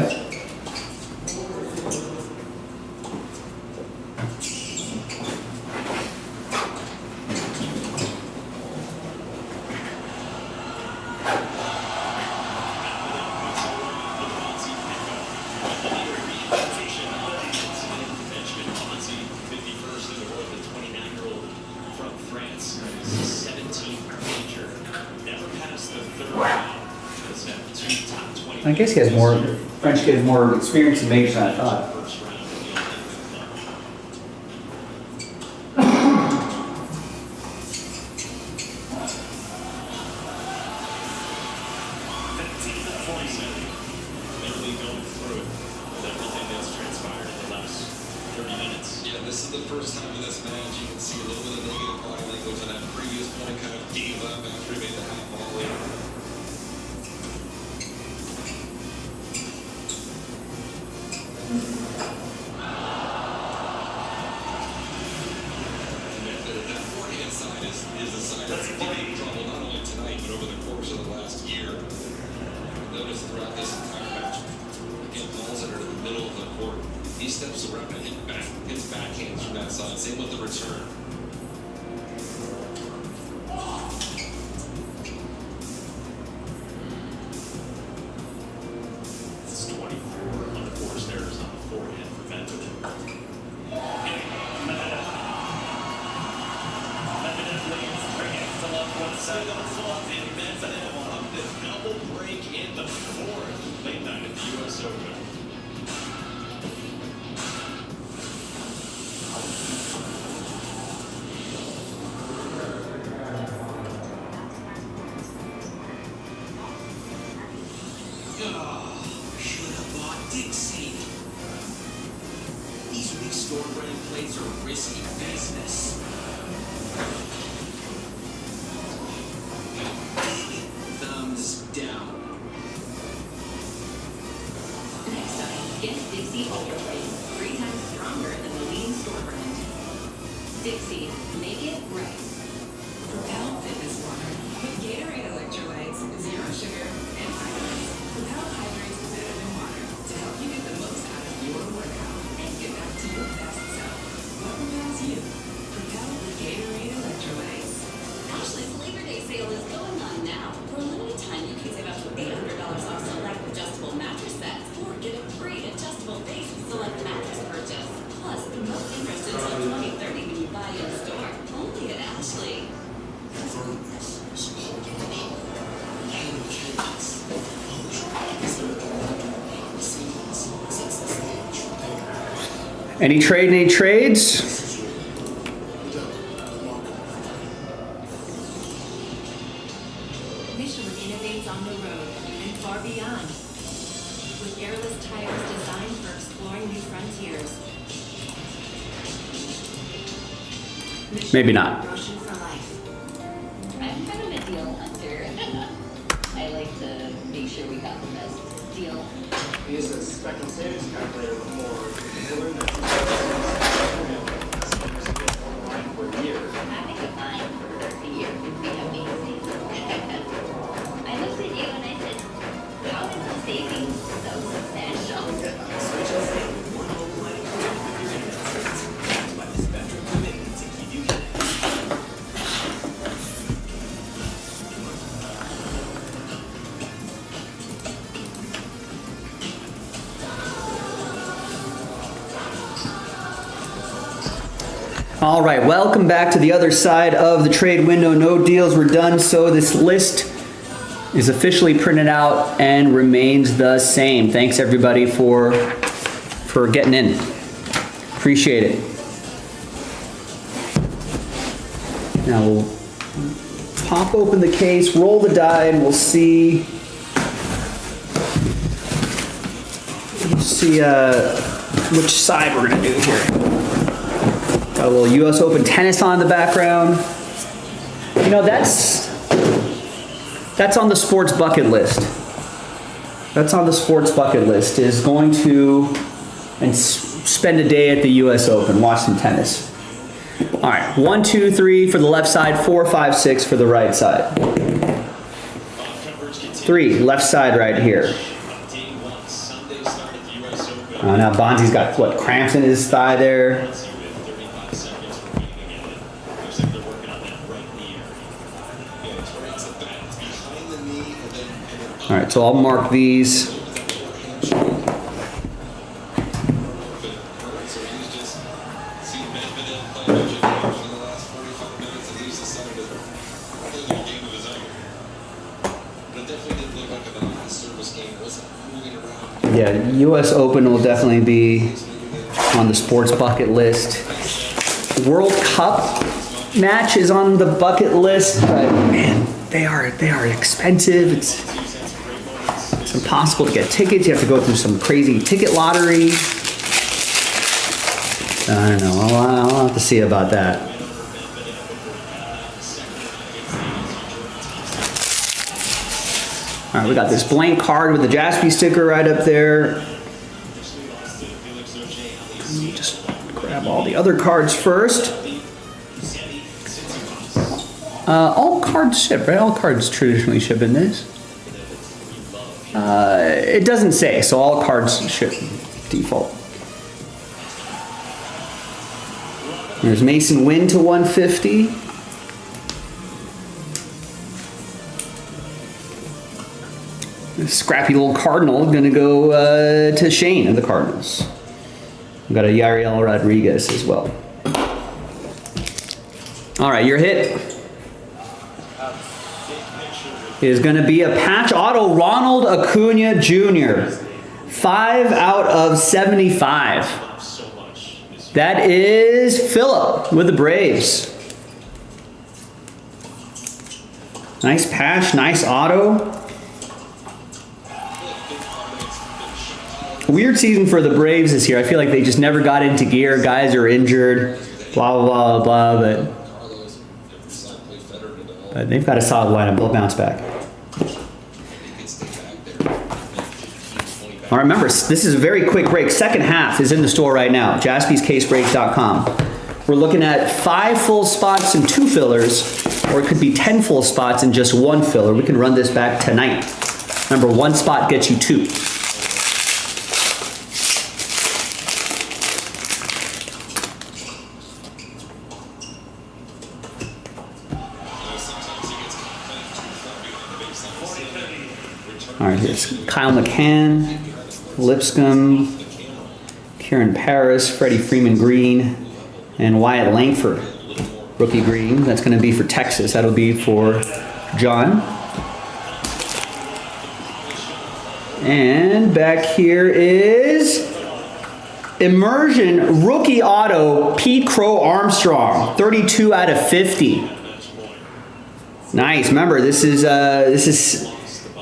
points. 17th major. Never passed the third round. Does have 2 top 20. I guess he has more, French kid has more experience in majors than I thought. First round of the Olympic club. 15-47. Literally going through it with everything that's transpired in the last 30 minutes. Yeah, this is the first time in this match you can see a little bit of negative body language on that previous point, kind of gave up after he made the half volley. That forehand side is a side that's giving trouble not only tonight but over the course of the last year. Notice throughout this entire match, again, balls that are in the middle of the court. He steps around and hits backhands from that side. Same with the return. It's 24 unforced errors on the forehand for Medvedev. Medvedev leads 3-8 to love one side on the fourth, and Medvedev on the double break in the fourth late night at the U.S. Open. Should have bought Dixie. These weak store brand plates are risky business. Big thumbs down. Next time, get Dixie Ultra Plates, 3 times stronger than the leading store brand. Dixie, make it right. Propel Fitness Water with Gatorade electrolytes, 0 sugar, and hydrates. Propel hydrates better than water to help you get the most out of your workout and get back to your best self. What propels you? Propel with Gatorade electrolytes. Ashley's Labor Day sale is going on now. For a limited time, you can save up to $800 off select adjustable mattress sets or get a free adjustable base with select mattress purchase. Plus, no interest until 2030 when you buy in store. Only at Ashley. Any trades? Michelin innovates on the road and far beyond. With airless tires designed for exploring new frontiers. Maybe not. Russian for life. I'm kind of a deal hunter. I like to make sure we got the best deal. We use a spec and savings calculator before. Having a fine for a year would be amazing. I looked at you and I said, how is the savings so substantial? All right, welcome back to the other side of the trade window. No deals were done, so this list is officially printed out and remains the same. Thanks everybody for getting in. Appreciate it. Now we'll pop open the case, roll the die, and we'll see which side we're gonna do here. Got a little U.S. Open tennis on in the background. You know, that's on the sports bucket list. That's on the sports bucket list, is going to spend a day at the U.S. Open, watch some tennis. All right, 1, 2, 3 for the left side, 4, 5, 6 for the right side. 3, left side right here. Now Bonzi's got, what, cramps in his thigh there. All right, so I'll mark these. it definitely didn't look like a service game. It wasn't moving around. Yeah, U.S. Open will definitely be on the sports bucket list. World Cup match is on the bucket list, but man, they are expensive. It's impossible to get tickets. You have to go through some crazy ticket lottery. I don't know. I'll have to see about that. All right, we got this blank card with the JASPY sticker right up there. Let me just grab all the other cards first. All cards ship, right? All cards traditionally ship in this. It doesn't say, so all cards ship default. There's Mason Wynn to 150. This scrappy little Cardinal gonna go to Shane of the Cardinals. We've got a Yariel Rodriguez as well. All right, your hit is gonna be a patch auto Ronald Acuna Jr. 5 out of 75. That is Phillip with the Braves. Nice patch, nice auto. Weird season for the Braves this year. I feel like they just never got into gear. Guys are injured, blah, blah, blah, blah, but they've got a solid lineup. They'll bounce back. All right, remember, this is a very quick break. Second half is in the store right now, jaspyscasebreaks.com. We're looking at 5 full spots and 2 fillers, or it could be 10 full spots and just 1 filler. We can run this back tonight. Remember, 1 spot gets you 2. All right, here's Kyle McCann, Lipscomb, Kieran Paris, Freddie Freeman green, and Wyatt Langford, rookie green. That's going to be for Texas. That'll be for John. And back here is Immersion rookie auto Pete Crow Armstrong, 32 out of 50. Nice. Remember, this is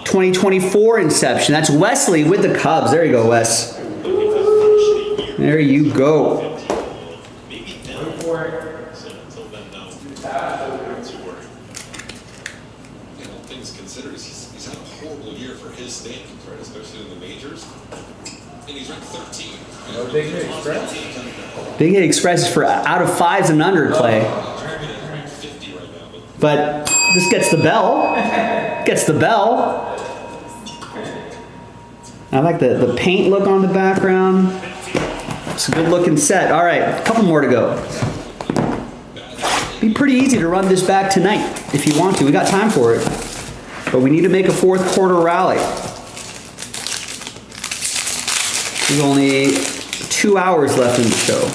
2024 inception. That's Wesley with the Cubs. There you go, Wes. There you go. Things considered, he's had a horrible year for his standings, right? Especially in the majors. And he's ranked 13. No Big Hit Express? Big Hit Express is for out of 5s and under, Clay. But this gets the bell. Gets the bell. I like the paint look on the background. It's a good looking set. All right, a couple more to go. Be pretty easy to run this back tonight if you want to. We got time for it. But we need to make a 4th quarter rally. There's only 2 hours left in the show.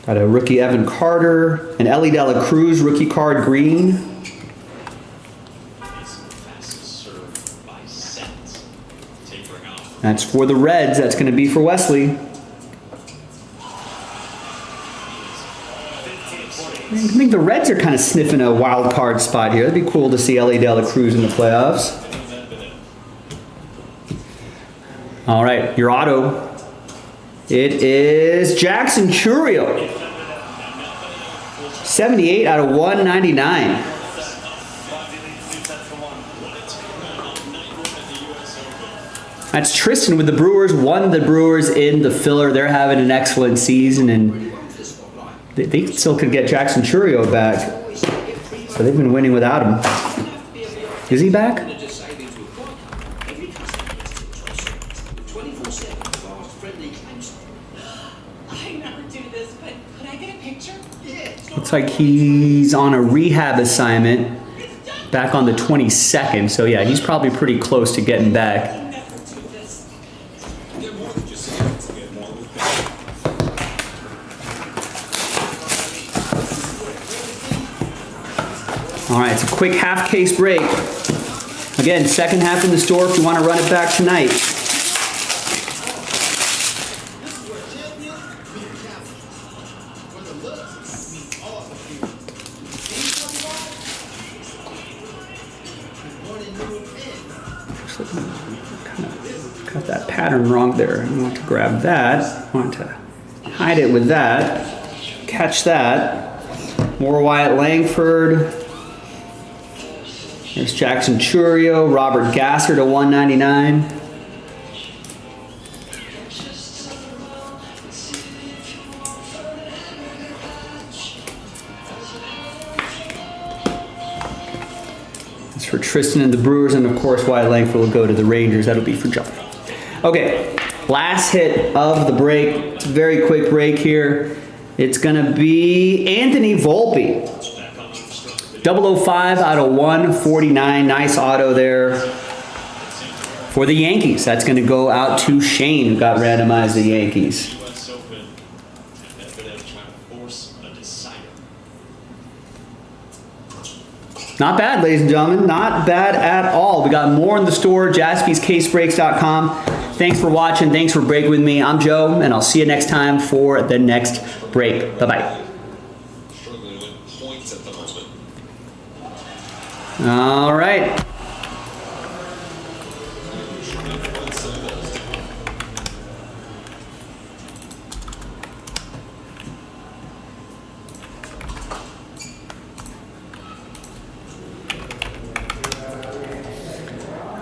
Got a rookie Evan Carter, an Ellie De La Cruz rookie card green. That's for the Reds. That's going to be for Wesley. I think the Reds are kind of sniffing a wild card spot here. It'd be cool to see Ellie De La Cruz in the playoffs. All right, your auto. It is Jackson Chourio. 78 out of 199. That's Tristan with the Brewers. Won the Brewers in the filler. They're having an excellent season, and they still could get Jackson Chourio back. So they've been winning without him. Is he back? Looks like he's on a rehab assignment back on the 22nd. So yeah, he's probably pretty close to getting back. it's a quick half case break. Again, second half in the store if you want to run it back tonight. Got that pattern wrong there. I want to grab that. I want to hide it with that. Catch that. More Wyatt Langford. There's Jackson Churio, Robert Gasser to 199. That's for Tristan and the Brewers, and of course Wyatt Langford will go to the Rangers. That'll be for John. Okay, last hit of the break. It's a very quick break here. It's gonna be Anthony Volpe. 005 out of 149. Nice auto there for the Yankees. That's gonna go out to Shane, who got randomized the Yankees. US Open, Medvedev trying to force a decider. Not bad, ladies and gentlemen. Not bad at all. We got more in the store, jaspyscasebreaks.com. Thanks for watching. Thanks for breaking with me. I'm Joe, and I'll see you next time for the next break. Bye-bye. Struggling with points at the moment. All right.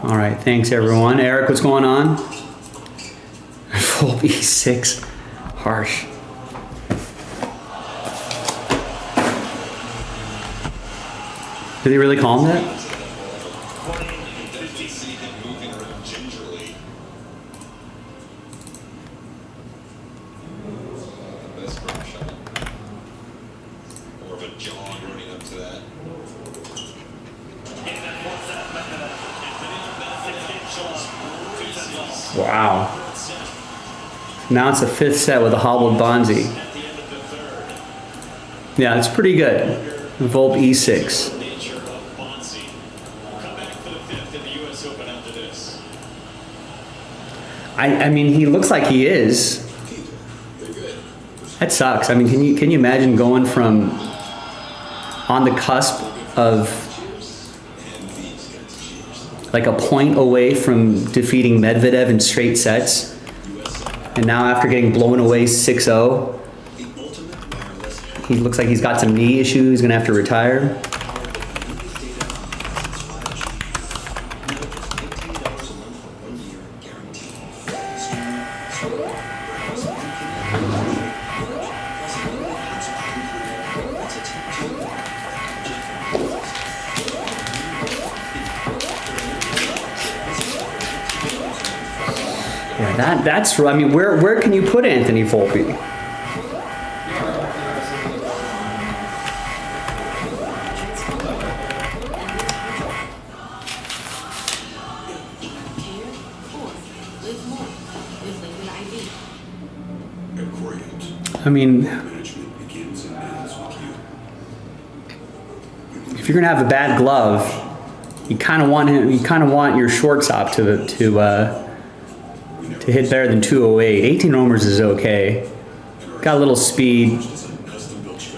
All right, thanks everyone. Eric, what's going on? Full E6, harsh. Did they really call him that? Moving around gingerly. Best front shot. More of a jog running up to that. Wow. Now it's a fifth set with a hobbled Bonzi. Yeah, it's pretty good. Volpe E6. Nature of Bonzi. Come back for the fifth in the US Open after this. I mean, he looks like he is. That sucks. I mean, can you imagine going from on the cusp of like a point away from defeating Medvedev in straight sets, and now after getting blown away 6-0, he looks like he's got some knee issues, he's gonna have to retire. Yeah, that's, I mean, where can you put Anthony Volpe? I mean, if you're gonna have a bad glove, you kind of want him. You kind of want your shortstop to hit better than 208. 18 homers is okay. Got a little speed,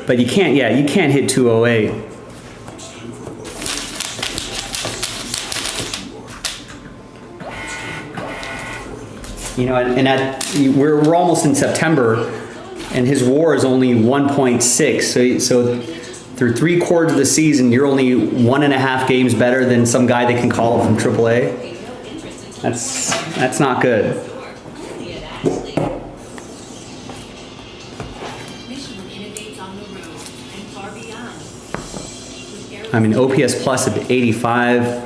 but you can't. Yeah, you can't hit 208. You know, and we're almost in September, and his WAR is only 1.6. So through 3/4 of the season, you're only 1.5 games better than some guy that can call it from AAA. That's not good. I mean, OPS plus at 85.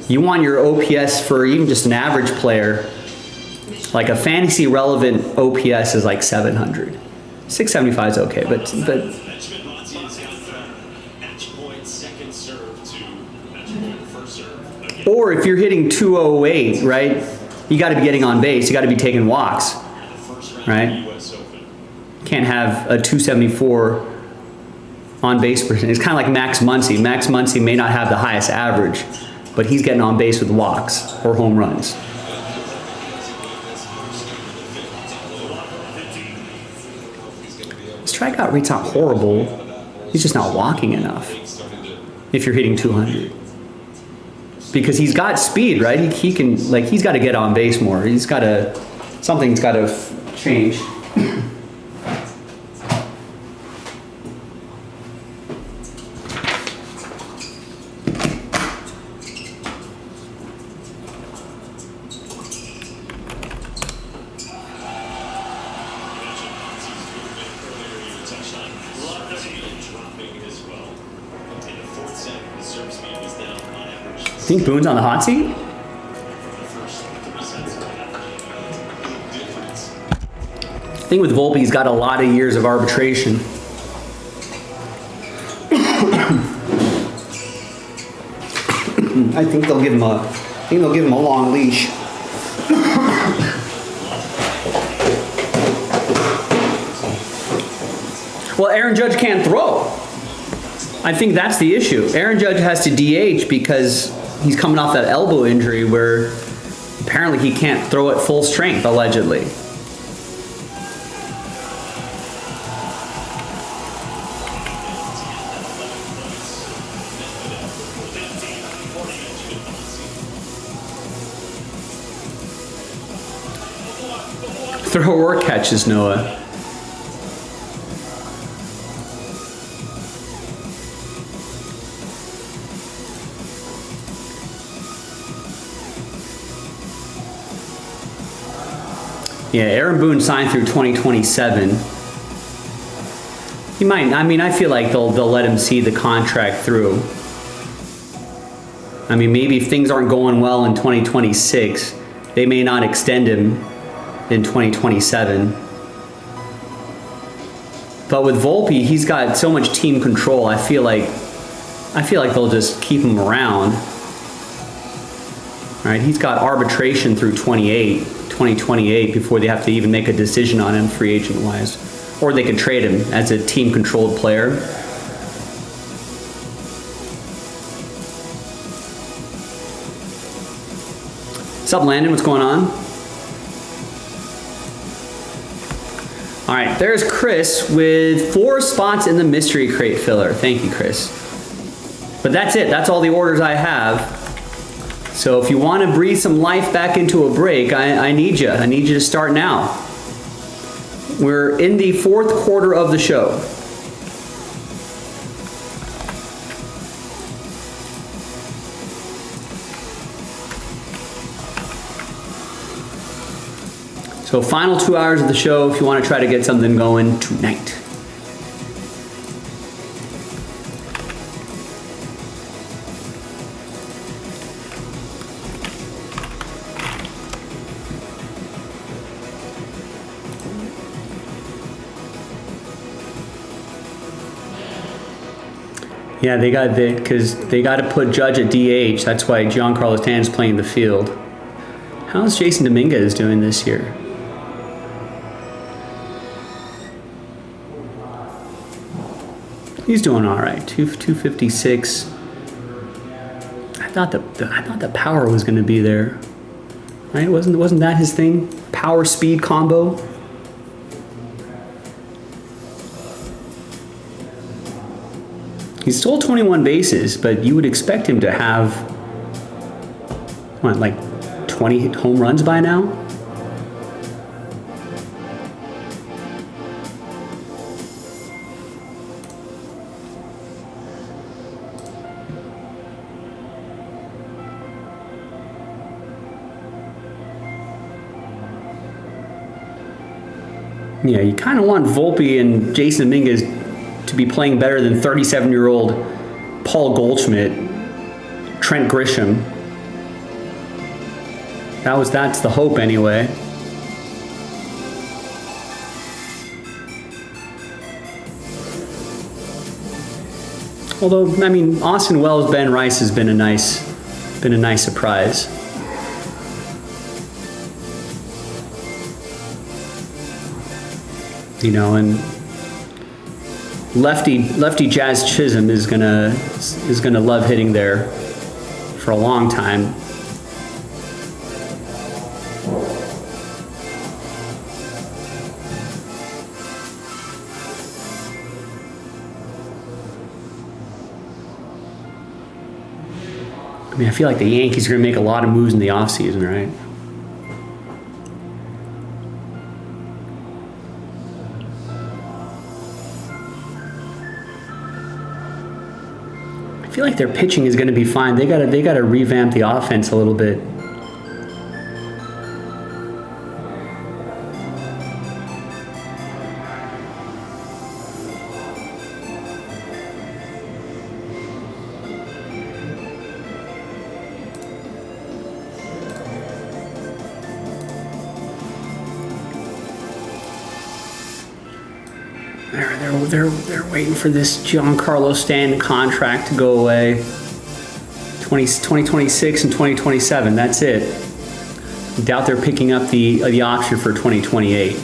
You want your OPS for even just an average player. Like a fantasy relevant OPS is like 700. 675 is okay, but or if you're hitting 208, right? You got to be getting on base. You got to be taking walks, right? Can't have a 274 on base percentage. It's kind of like Max Muncy. Max Muncy may not have the highest average, but he's getting on base with walks or home runs. His strikeout rate's not horrible. He's just not walking enough if you're hitting 200. Because he's got speed, right? He can, like, he's got to get on base more. He's got to, something's got to change. Think Boone's on the hot seat? The thing with Volpe, he's got a lot of years of arbitration. I think they'll give him a long leash. Well, Aaron Judge can't throw. I think that's the issue. Aaron Judge has to DH because he's coming off that elbow injury where apparently he can't throw at full strength, allegedly. Throw or catches, Noah. Yeah, Aaron Boone signed through 2027. He might, I mean, I feel like they'll let him see the contract through. I mean, maybe if things aren't going well in 2026, they may not extend him in 2027. But with Volpe, he's got so much team control. I feel like they'll just keep him around. All right, he's got arbitration through 2028 before they have to even make a decision on him free agent wise. Or they could trade him as a team controlled player. What's up, Landon? What's going on? All right, there's Chris with 4 spots in the mystery crate filler. Thank you, Chris. But that's it. That's all the orders I have. So if you want to breathe some life back into a break, I need you. I need you to start now. We're in the 4th quarter of the show. So final 2 hours of the show if you want to try to get something going tonight. Yeah, because they got to put Judge at DH. That's why Giancarlo Stanton's playing the field. How's Jason Dominguez doing this year? He's doing all right. 256. I thought the power was going to be there, right? Wasn't that his thing? Power speed combo. He's stole 21 bases, but you would expect him to have what, like 20 home runs by now? Yeah, you kind of want Volpe and Jason Dominguez to be playing better than 37-year-old Paul Goldschmidt, Trent Grisham. That's the hope anyway. Although, I mean, Austin Wells, Ben Rice has been a nice surprise. You know, and lefty Jazz Chisholm is gonna love hitting there for a long time. I mean, I feel like the Yankees are going to make a lot of moves in the offseason, right? I feel like their pitching is going to be fine. They got to revamp the offense a little bit. They're waiting for this Giancarlo Stanton contract to go away. 2026 and 2027. That's it. I doubt they're picking up the option for 2028.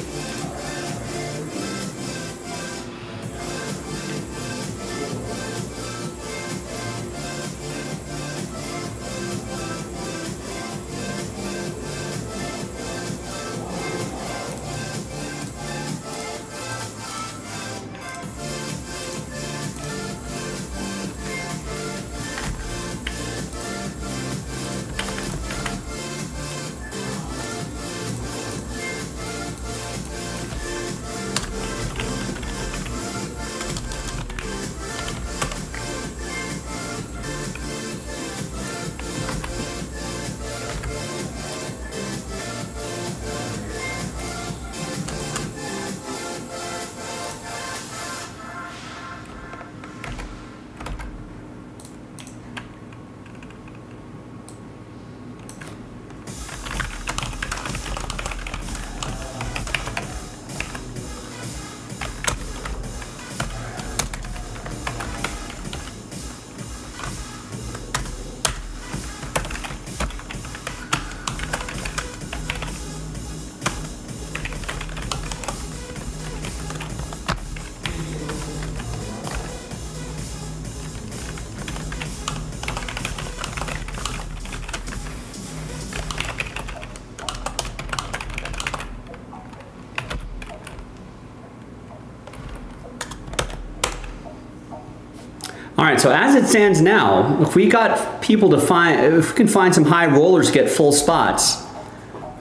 All right, so as it stands now, if we got people to if we can find some high rollers to get full spots,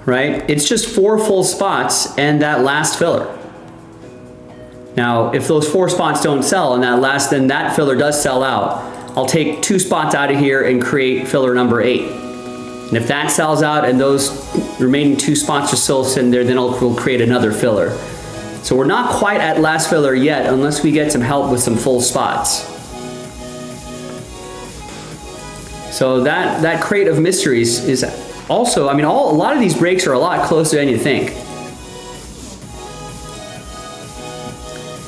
right? It's just 4 full spots and that last filler. Now, if those 4 spots don't sell and then that filler does sell out, I'll take 2 spots out of here and create filler number 8. And if that sells out and those remaining 2 spots are still sitting there, then we'll create another filler. So we're not quite at last filler yet unless we get some help with some full spots. So that crate of mysteries is also, I mean, a lot of these breaks are a lot closer than you think.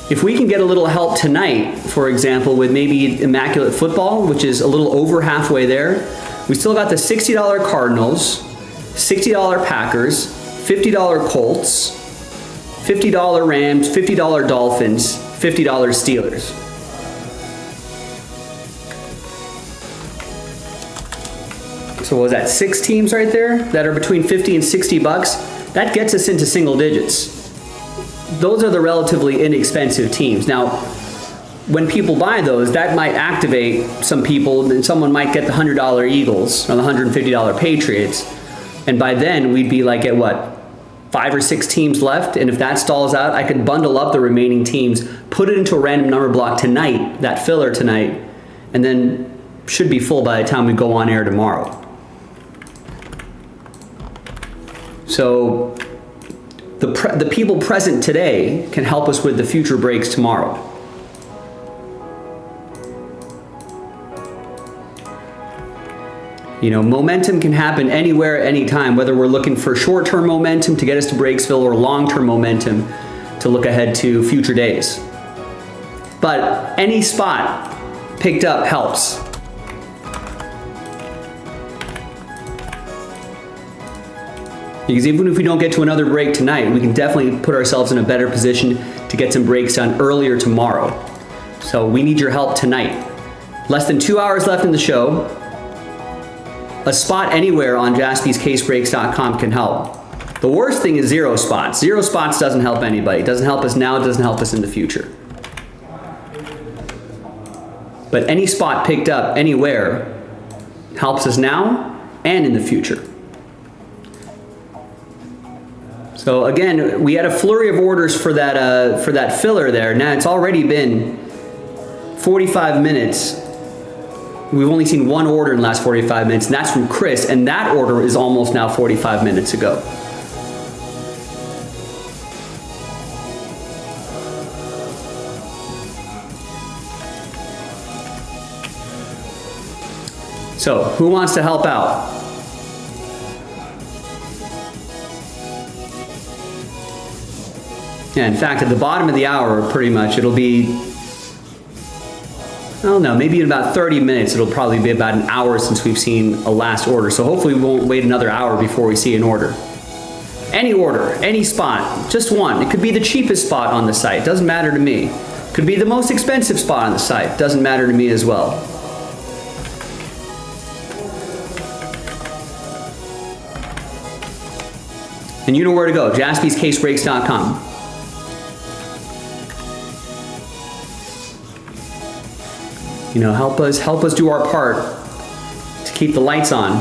If we can get a little help tonight, for example, with maybe Immaculate Football, which is a little over halfway there, we still got the $60 Cardinals, $60 Packers, $50 Colts, $50 Rams, $50 Dolphins, $50 Steelers. So what was that, 6 teams right there that are between 50 and 60 bucks? That gets us into single digits. Those are the relatively inexpensive teams. Now, when people buy those, that might activate some people, and someone might get the $100 Eagles or the $150 Patriots. And by then we'd be like at what, 5 or 6 teams left? And if that stalls out, I could bundle up the remaining teams, put it into a random number block tonight, that filler tonight, and then should be full by the time we go on air tomorrow. So the people present today can help us with the future breaks tomorrow. You know, momentum can happen anywhere, anytime, whether we're looking for short-term momentum to get us to Breaksville or long-term momentum to look ahead to future days. But any spot picked up helps. Because even if we don't get to another break tonight, we can definitely put ourselves in a better position to get some breaks done earlier tomorrow. So we need your help tonight. Less than 2 hours left in the show. A spot anywhere on jaspyscasebreaks.com can help. The worst thing is 0 spots. 0 spots doesn't help anybody. It doesn't help us now, it doesn't help us in the future. But any spot picked up anywhere helps us now and in the future. So again, we had a flurry of orders for that filler there. Now it's already been 45 minutes. We've only seen one order in the last 45 minutes, and that's from Chris, and that order is almost now 45 minutes ago. So, who wants to help out? Yeah, in fact, at the bottom of the hour, pretty much, it'll be, I don't know, maybe in about 30 minutes, it'll probably be about an hour since we've seen a last order. So hopefully we won't wait another hour before we see an order. Any order, any spot, just one. It could be the cheapest spot on the site, doesn't matter to me. Could be the most expensive spot on the site, doesn't matter to me as well. And you know where to go, jaspyscasebreaks.com. You know, help us do our part to keep the lights on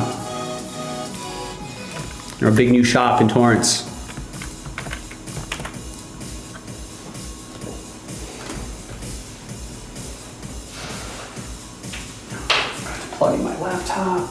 in our big new shop in Torrance. Plug in my laptop.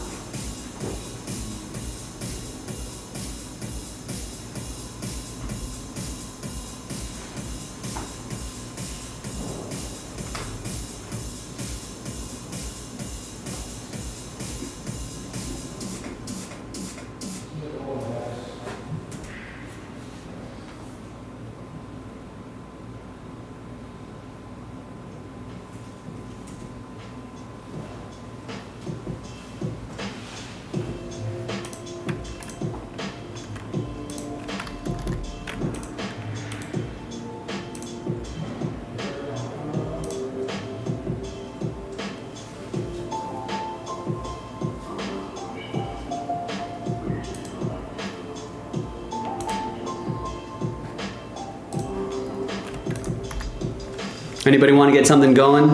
Anybody want to get something going?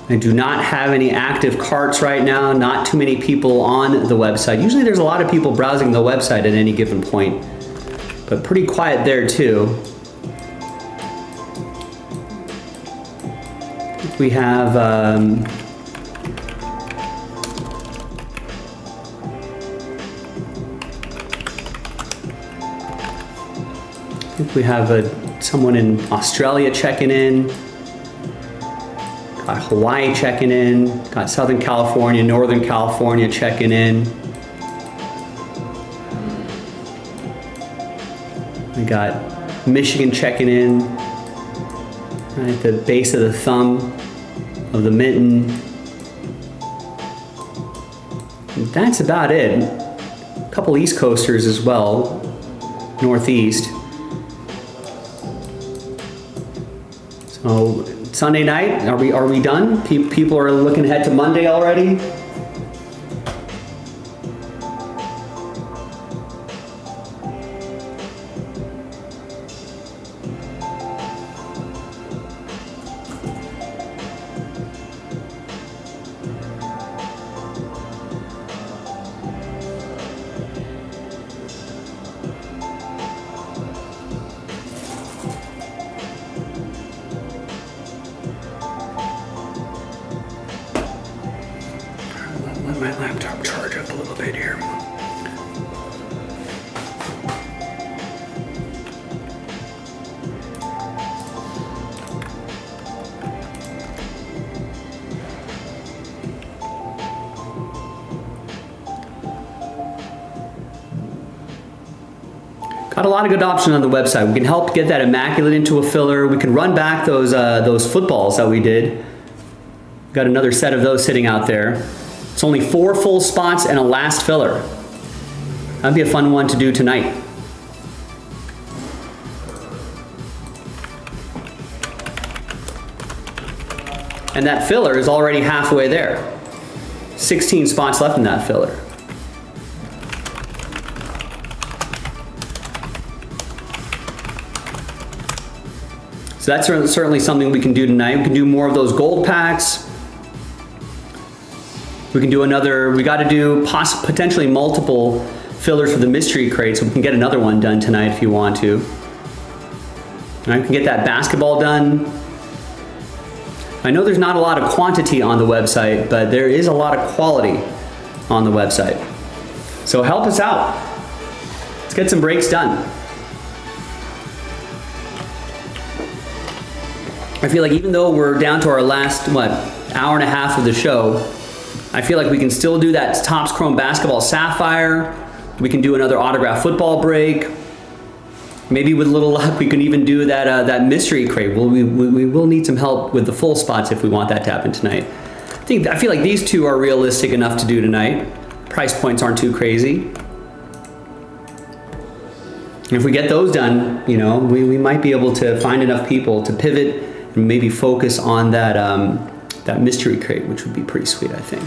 I do not have any active carts right now, not too many people on the website. Usually there's a lot of people browsing the website at any given point, but pretty quiet there too. We have I think we have someone in Australia checking in. Got Hawaii checking in, got Southern California, Northern California checking in. We got Michigan checking in, right at the base of the thumb of the mitten. And that's about it. A couple East Coasters as well, Northeast. So Sunday night, are we done? People are looking ahead to Monday already? Let my laptop charge up a little bit here. Got a lot of good options on the website. We can help get that immaculate into a filler. We can run back those footballs that we did. Got another set of those sitting out there. It's only 4 full spots and a last filler. That'd be a fun one to do tonight. And that filler is already halfway there. 16 spots left in that filler. So that's certainly something we can do tonight. We can do more of those gold packs. We can do another, we got to do potentially multiple fillers for the mystery crate, so we can get another one done tonight if you want to. All right, we can get that basketball done. I know there's not a lot of quantity on the website, but there is a lot of quality on the website. So help us out. Let's get some breaks done. I feel like even though we're down to our last, hour and a half of the show, I feel like we can still do that Topps Chrome Basketball Sapphire. We can do another autograph football break. Maybe with a little luck, we can even do that mystery crate. We will need some help with the full spots if we want that to happen tonight. I feel like these two are realistic enough to do tonight. Price points aren't too crazy. And if we get those done, you know, we might be able to find enough people to pivot and maybe focus on that mystery crate, which would be pretty sweet, I think.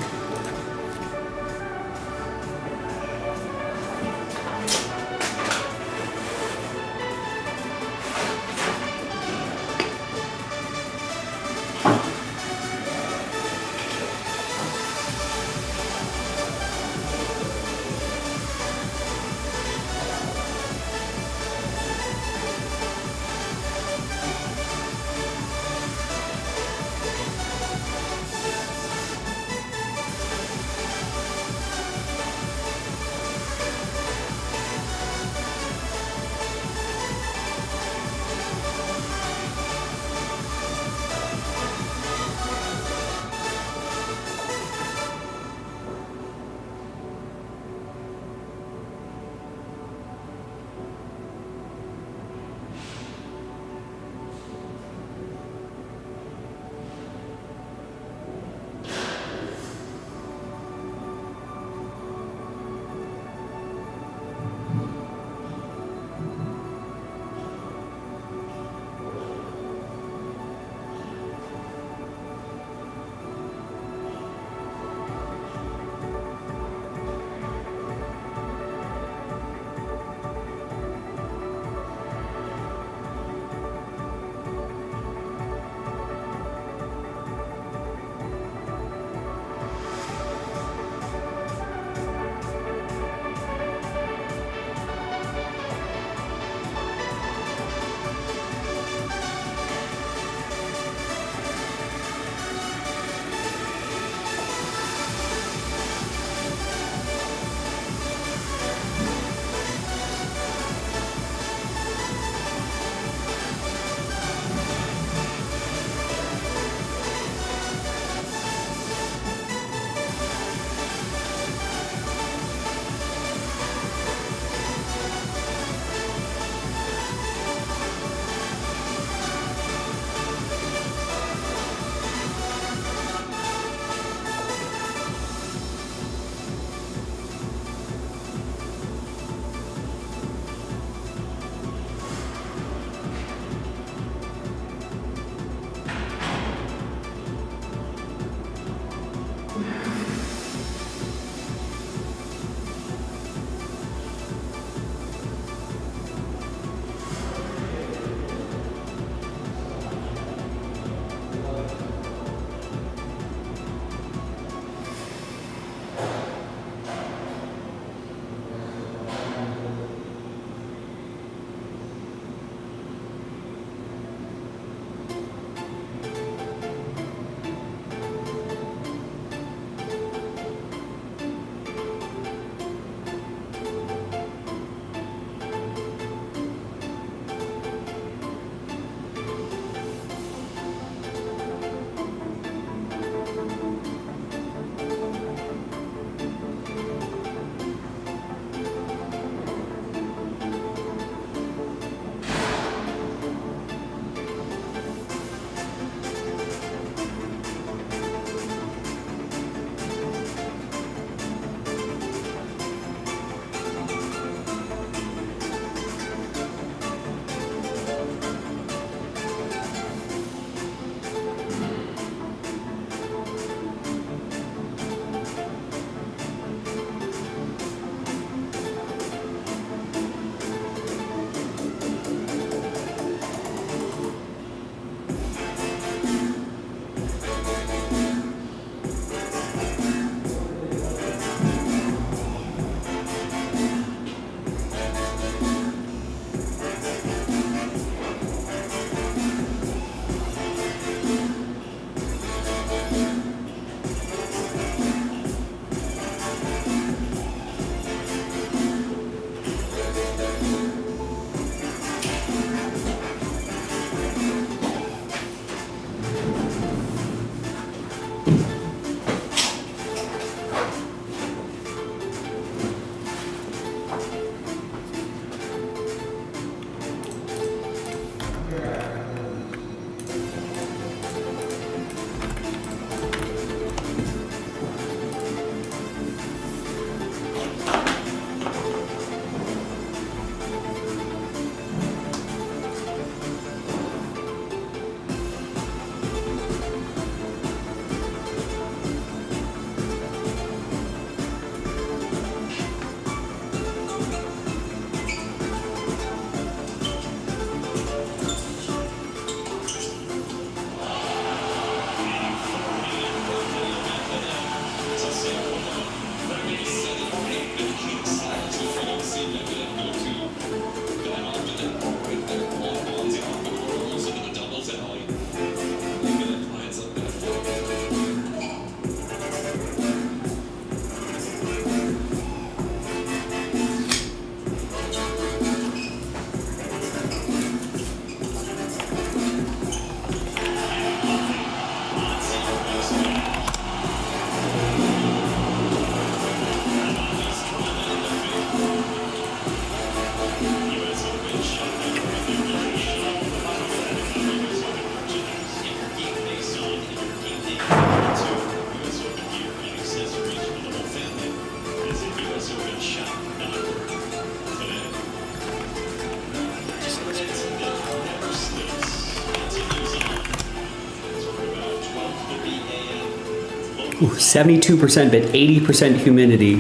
72%, but 80% humidity.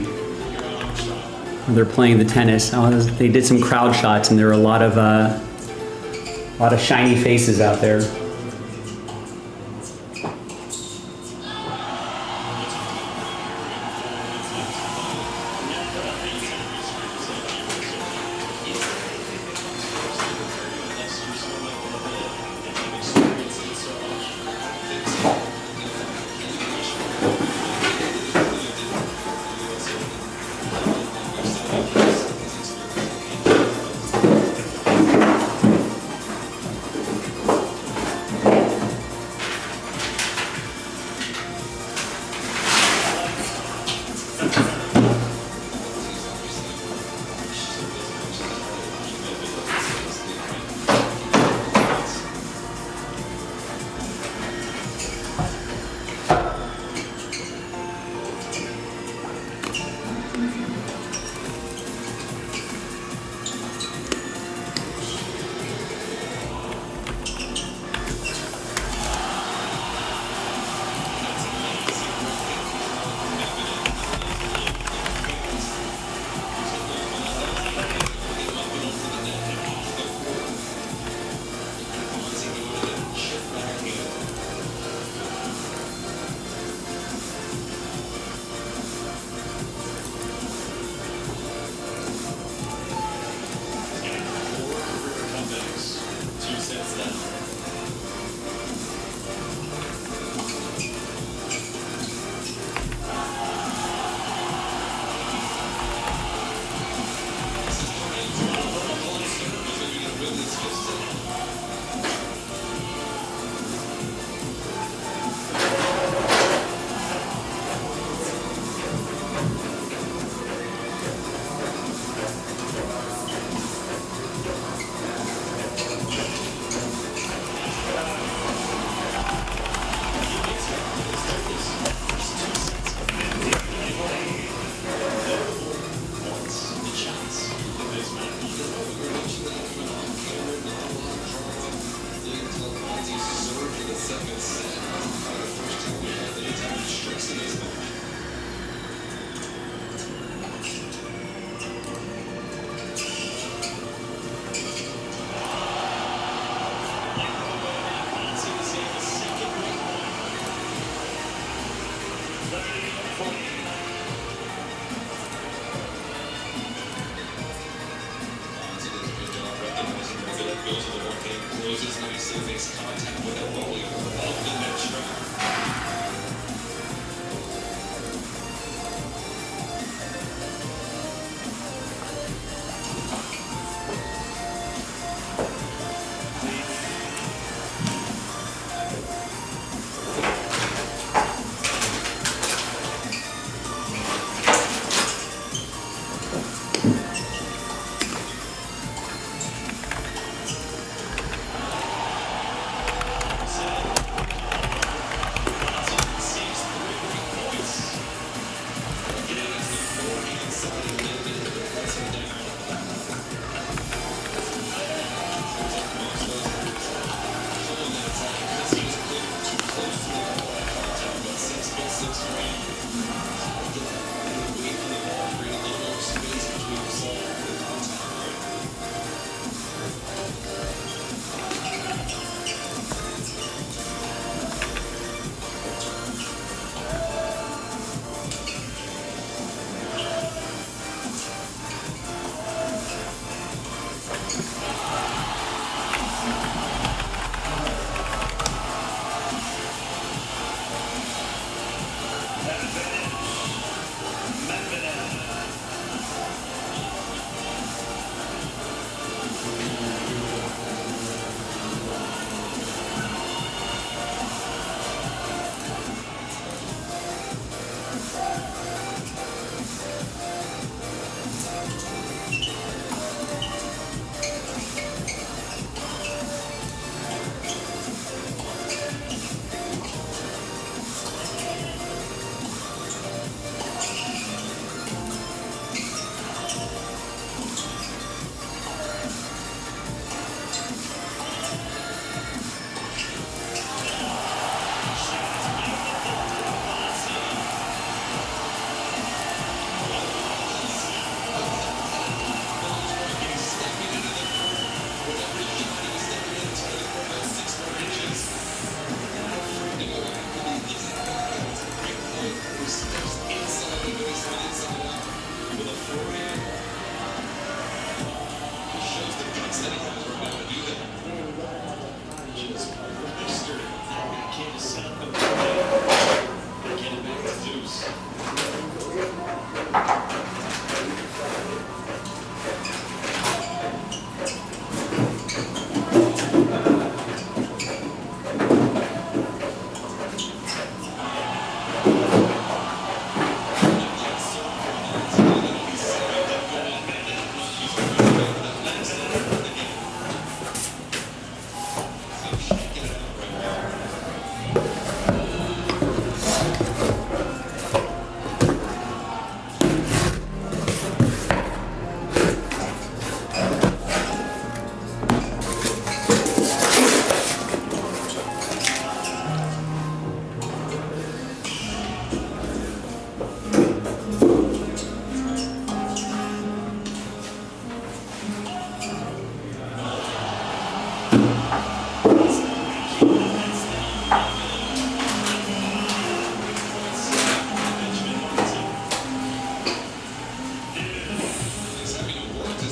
They're playing the tennis. They did some crowd shots, and there were a lot of shiny faces out there. Closes nicely, makes contact with a volley off the net track.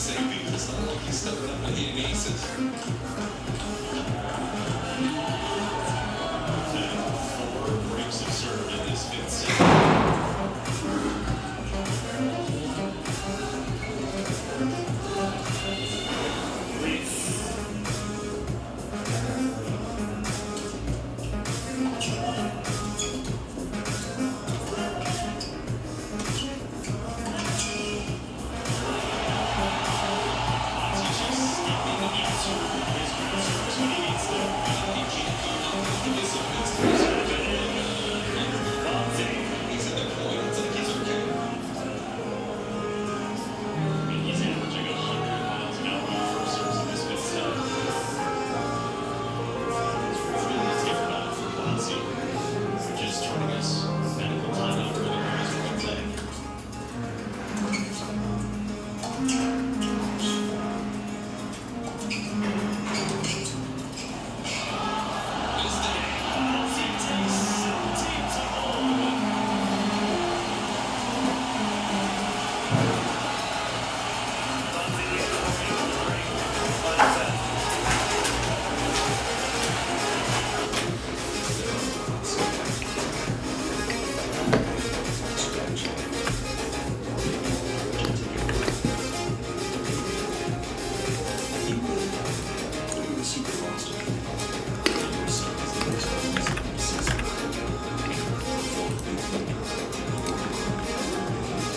same beat. It's not like he's stepping up and hitting aces. 4 breaks of serve in this 5th set. He's averaging 100 miles an hour on first serves in this 5th set. Let's get back for Bonzi. Just joining us. Medical timeout for the guys Wednesday.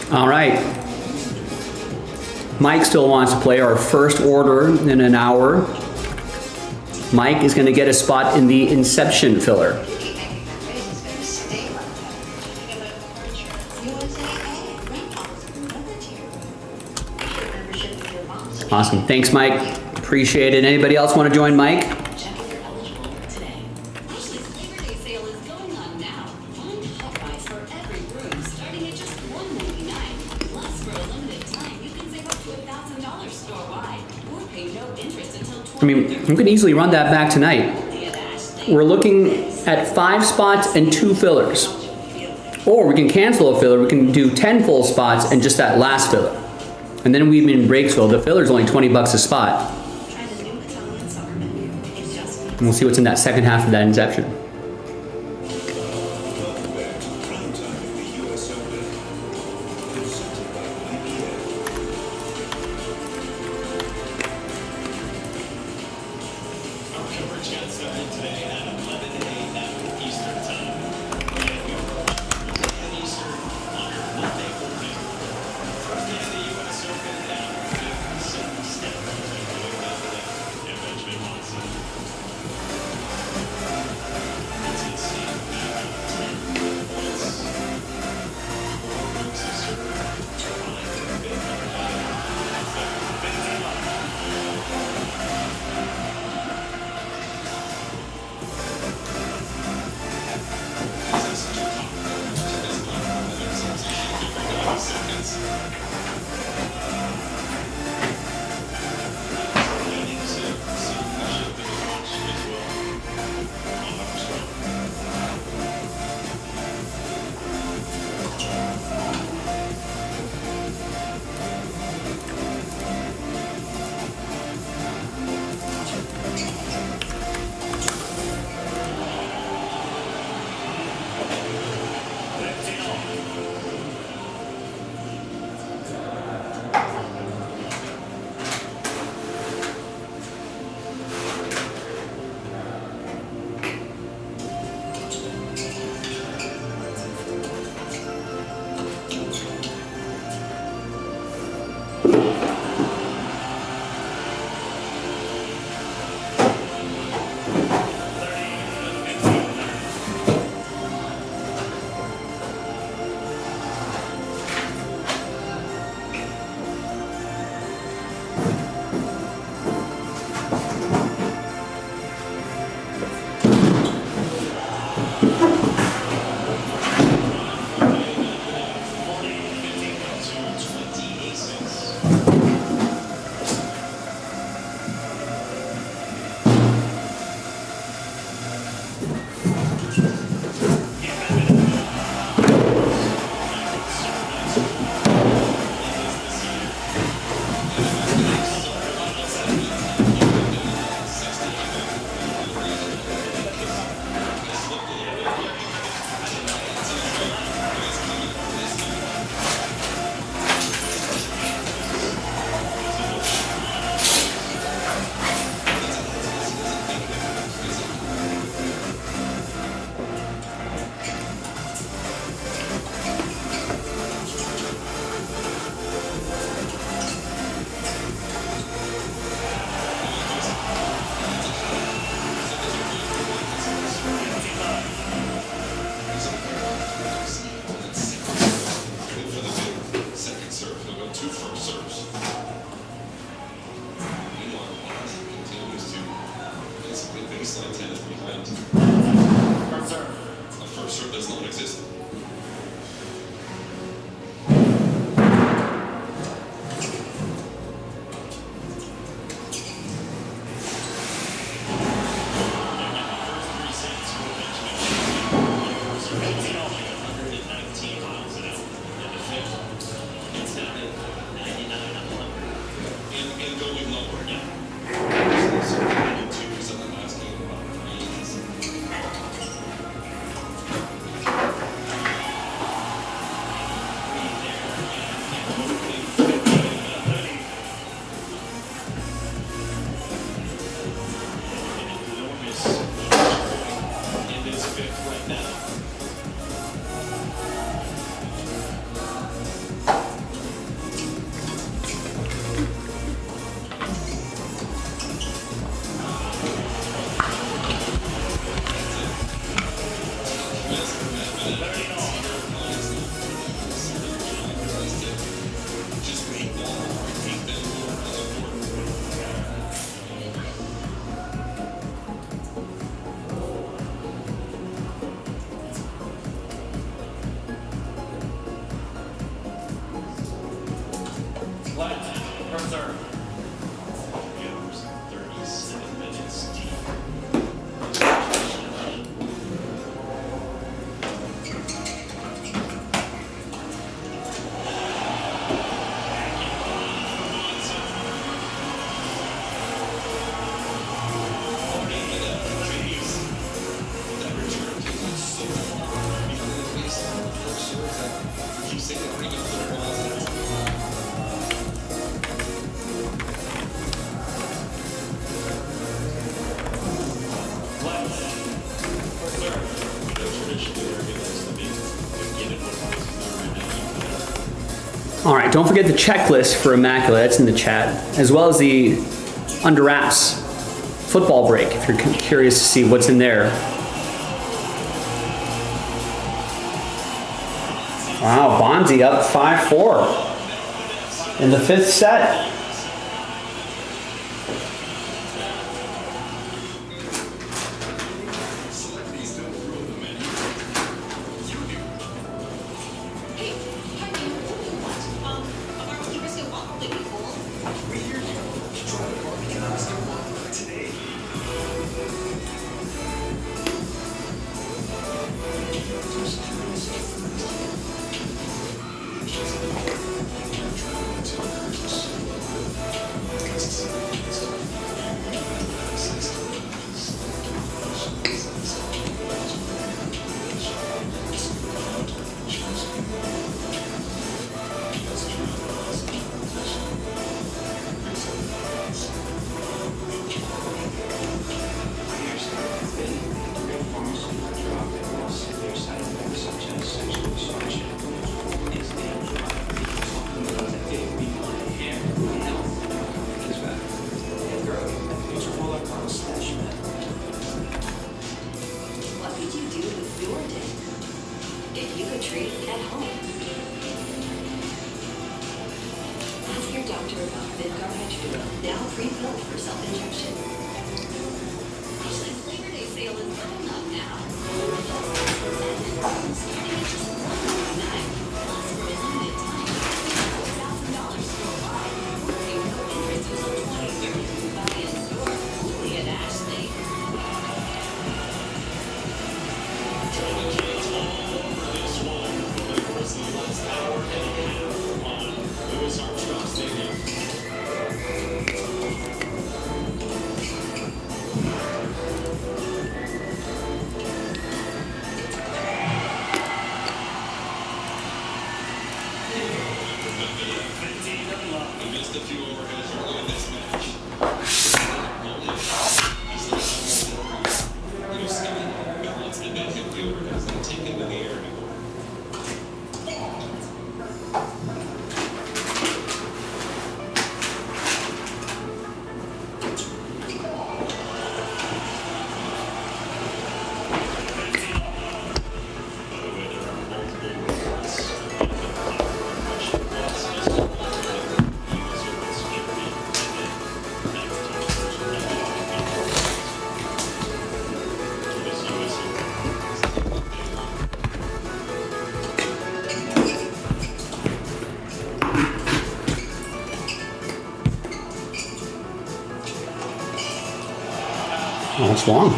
All right. Mike still wants to play our first order in an hour. Mike is going to get a spot in the Inception filler. Awesome. Thanks, Mike. Appreciate it. Anybody else want to join Mike? Check if you're eligible today. Ashley's Labor Day sale is going on now. Find hot buys for every room starting at just $199. Plus, for a limited time, you can save up to $1,000 store-wide or pay no interest until I mean, we can easily run that back tonight. We're looking at 5 spots and 2 fillers. Or we can cancel a filler. We can do 10 full spots and just that last filler. And then we've been in Breaksville. The filler's only 20 bucks a spot. And we'll see what's in that second half of that Inception. Our coverage got started today at 11 a.m. Eastern Time. And we were at Eastern on your Monday morning. First day of the U.S. Open at 7 step. And Benjamin Watson. baseline tennis behind. First serve. A first serve does not exist. And going lower. So, two, because I'm asking about threes. In this fifth right now. Just make one, repeat them more as a quarter. Left. First serve. Goes 37 minutes deep. That return came in so far behind the baseline of the first serve that you say that pretty good 30 miles an hour. Left. First serve. Traditionally organized to be get it with All right, don't forget the checklist for Immaculate. That's in the chat, as well as the under wraps football break if you're curious to see what's in there. Wow, Bonzi up 5-4 in the fifth set. Celebrities don't rule the menu. You do. Hey, honey, what do you want? A barbecue brisket waffle would be cool. We hear you. Try the barbecue brisket waffle today. Oh, it's long.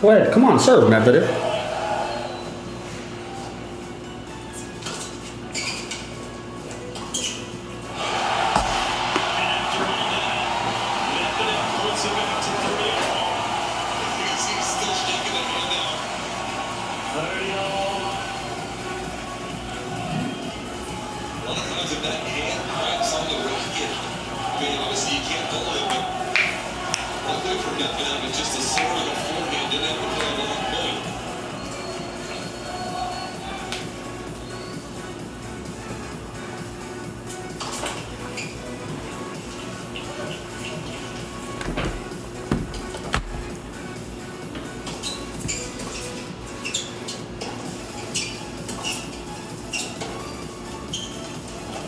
Go ahead. Come on, serve, Medvedev.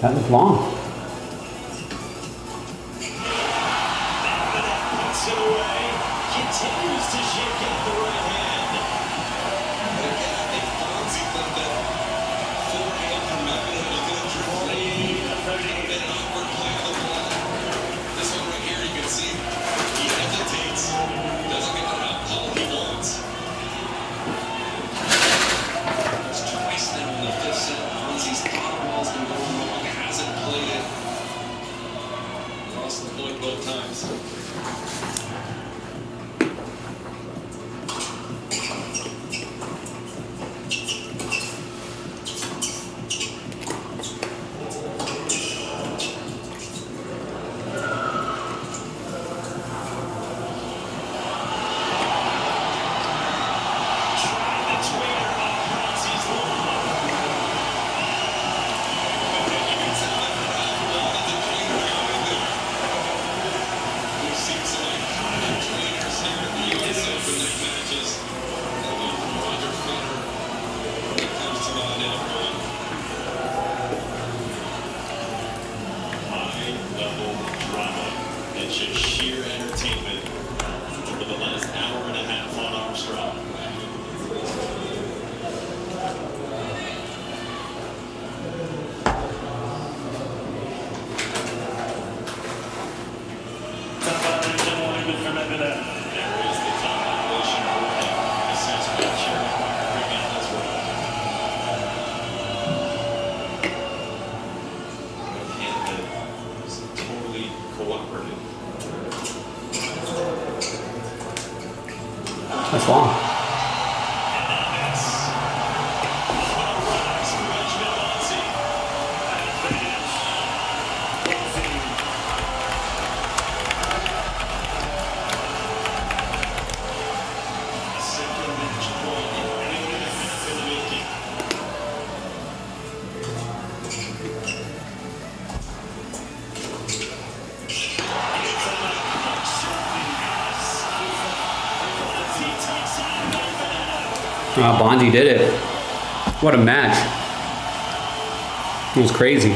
That was long. Puts it away. Continues to shake out the right hand. But again, I think Fonzie thought that forehand from Medvedev was going to drift. Could have been an awkward play on the ball. This one right here, you can see he hesitates. Doesn't get it out all he wants. It's twice now in the fifth set. Fonzie's thought ball's been going wrong. Hasn't played it. Lost the point both times. That's long. Bonzi did it. What a match. It was crazy.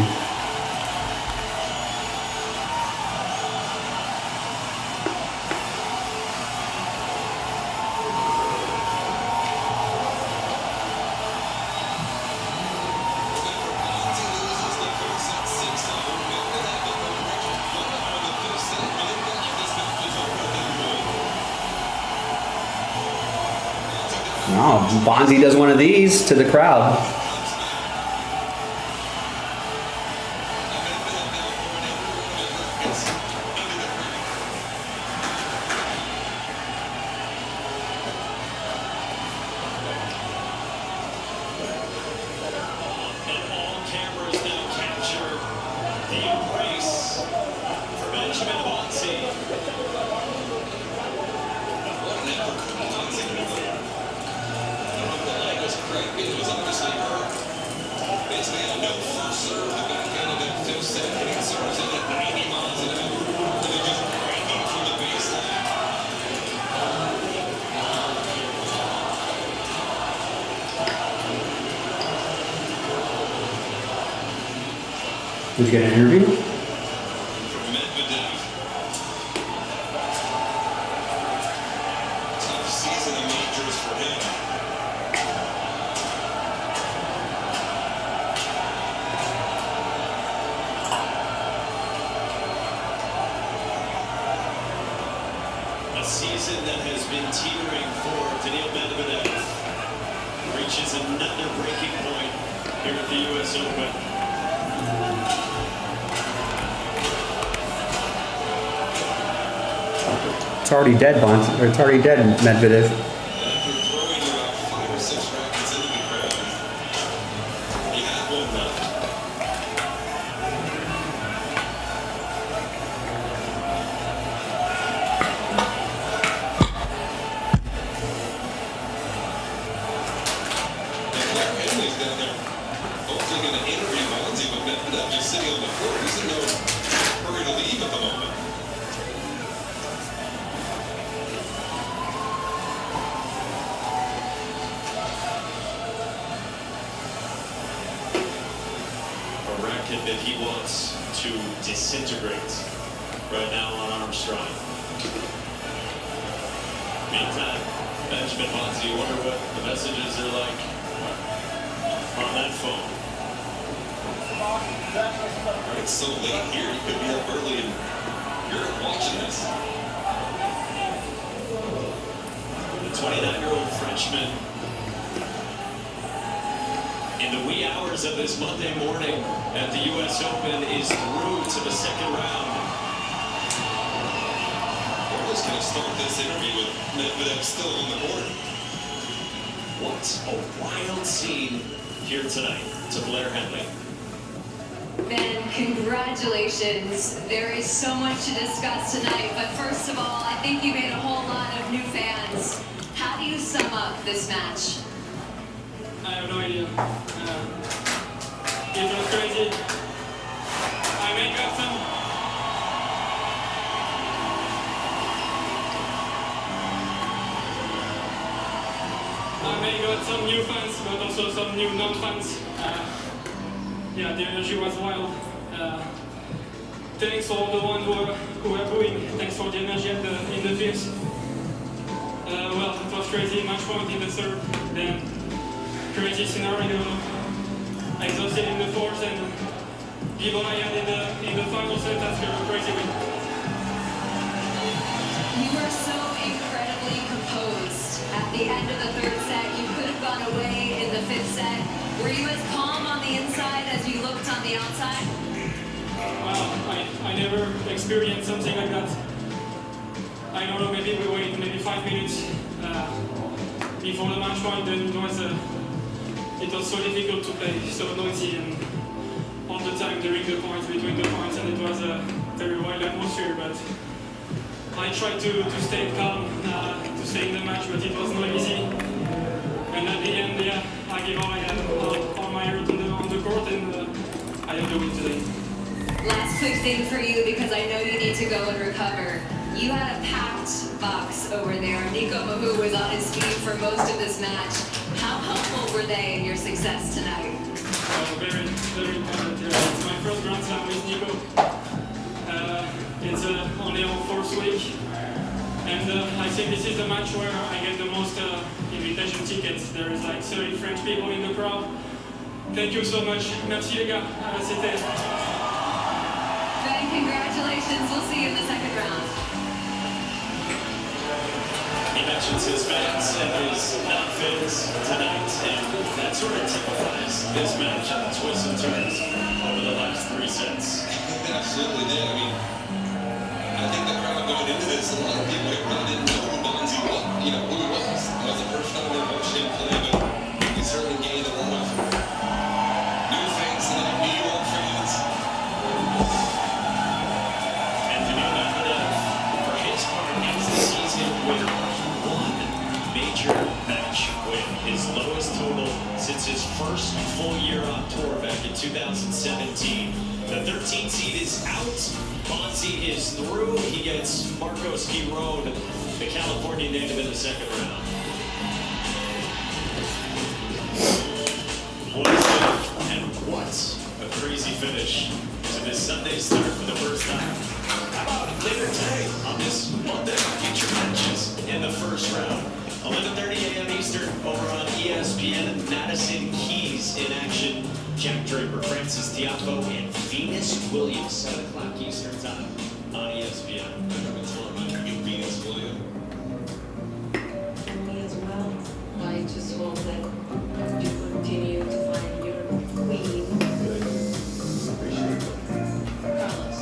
Oh, Bonzi does one of these to the crowd. Basically had no first serve. The backhand of that fifth set, hitting serves in at 90 miles an hour. And they're just breaking from the baseline. Did you get an interview? From Medvedev. Tough season of majors for him. A season that has been teetering for Daniil Medvedev reaches another breaking point here at the U.S. Open. It's already dead, Bonds. Or it's already dead, Medvedev. After throwing about 5 or 6 rackets into the ground, he had one left. And Claire Henley's down there hopefully going to interview Bonzi, but Medvedev just sitting on the court. He's in no hurry to leave at the moment. A racket that he wants to disintegrate right now on Armstrong. Meantime, Benjamin Bonzi, you wonder what the messages are like on that phone. It's so late here. You could be up early in Europe watching this. The 29-year-old Frenchman in the wee hours of this Monday morning at the U.S. Open is through to the second round. We're just going to start this interview with Medvedev still on the board. What a wild scene here tonight to Blair Henley. Ben, congratulations. There is so much to discuss tonight, but first of all, I think you made a whole lot of new fans. How do you sum up this match? I have no idea. It was crazy. I may got some. I may got some new fans, but also some new non-fans. Yeah, the energy was wild. Thanks for all the ones who were booing. Thanks for the energy in the fields. Well, it was crazy. Match point in the third. Then crazy scenario. Exhausted in the fourth and give all I had in the final set. That's a crazy win. You were so incredibly composed. At the end of the third set, you could have gone away in the fifth set. Were you as calm on the inside as you looked on the outside? Well, I never experienced something like that. I don't know, maybe we waited maybe 5 minutes before the match point, then it was so difficult to play, so noisy and all the time during the points, between the points, and it was a very wild atmosphere, but I tried to stay calm, to stay in the match, but it was not easy. And at the end, yeah, I gave all I had, all my heart on the court, and I had to win today. Last quick thing for you, because I know you need to go and recover. You had a packed box over there. Nico Mahou was on his feet for most of this match. How helpful were they in your success tonight? Very, very important. It's my first Grand Slam with Nico. It's only our fourth week. And I think this is the match where I get the most invitation tickets. There is like 30 French people in the crowd. Thank you so much. Merci les gars. C'était. Ben, congratulations. We'll see you in the second round. He mentions his fans and his non-fans tonight, and that sort of typifies this match and the twists and turns over the last 3 sets. It absolutely did. I mean, I think the crowd going into this, a lot of people really didn't know who Bonzi was. Who he was. It was the first time they watched him play, but he certainly gained a lot of new fans tonight, New York fans. And Daniil Medvedev, for his part, ends the season with one major match win, his lowest total since his first full year on tour back 2017. The 13th seed is out. Bonzi is through. He gets Marcos Giron, the California native, in the second round. What is it? And what a crazy finish to this Sunday start for the first time. How about later today on this Monday feature matches in the first round? 11:30 a.m. Eastern over on ESPN. Madison Keys in action. Jack Draper, Francis Tiafoe, and Venus Williams. 7 o'clock Eastern time on ESPN. Venus Williams. Me as well. I just hope that you continue to find your queen. Good. Appreciate it. Carlos.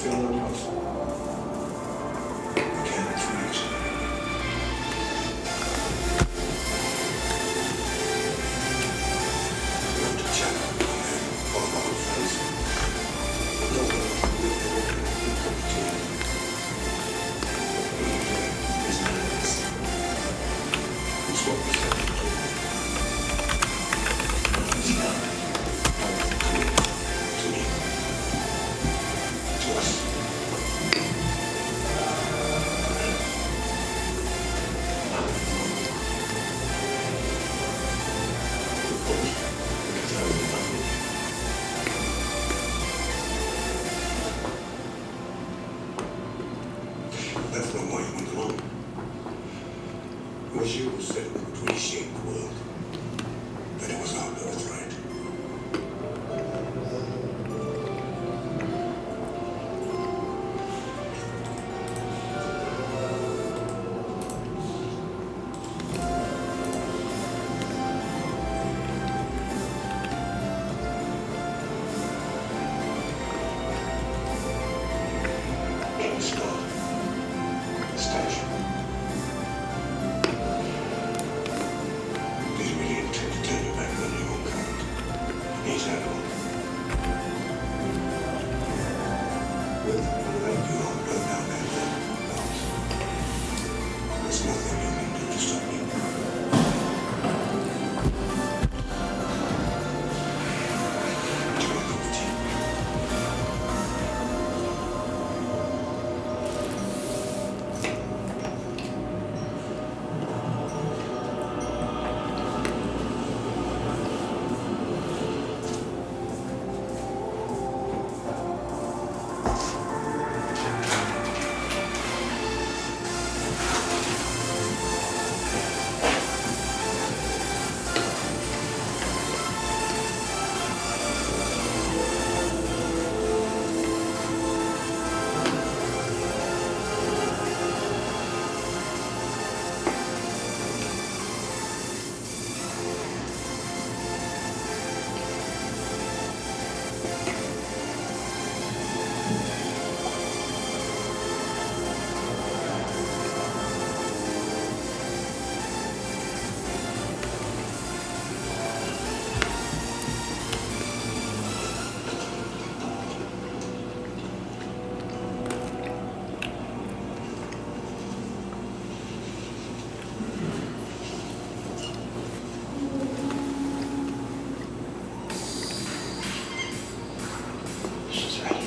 feel no emotion. Mechanics reaction. Going to check on all my friends. No one will ever come to you. It's not this. It's what we said. It's not. To me. To us. That's not why you went along. It was you who said we would reshape the world. That it was our birthright. Stop. Statue. Did you really intend to turn your back on your own kind? He's animal. With or without you, I'll burn down that house. There's nothing you can do to stop me. Do you want to go with you? She's right.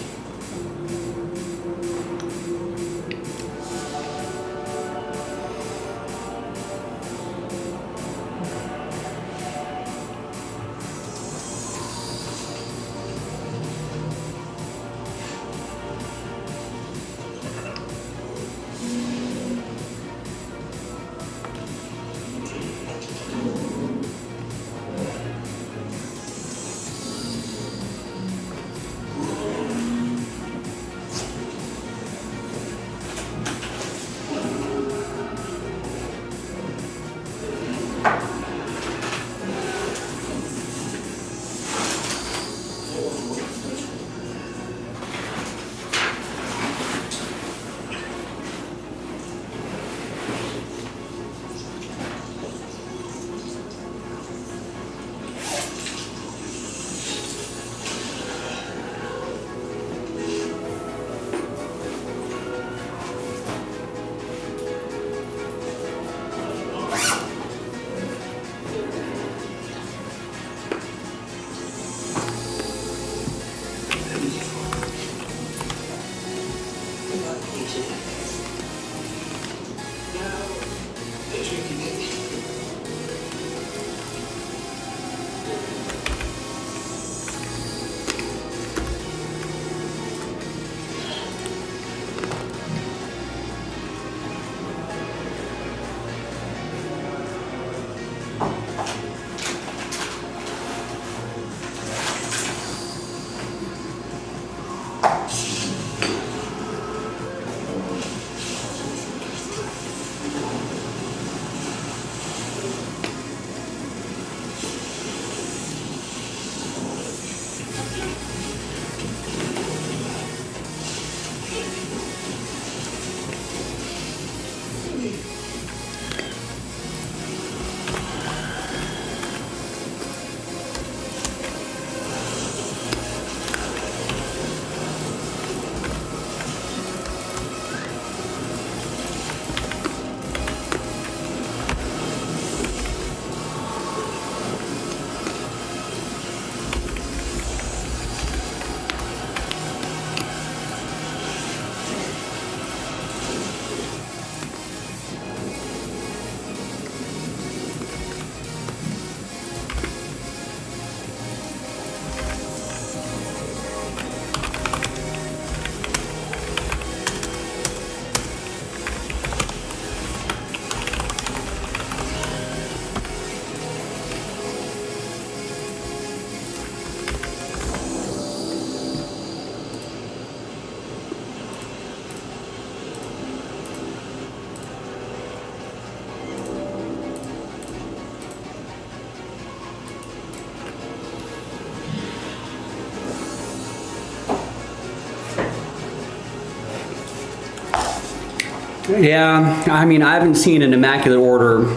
Yeah, I mean, I haven't seen an immaculate order.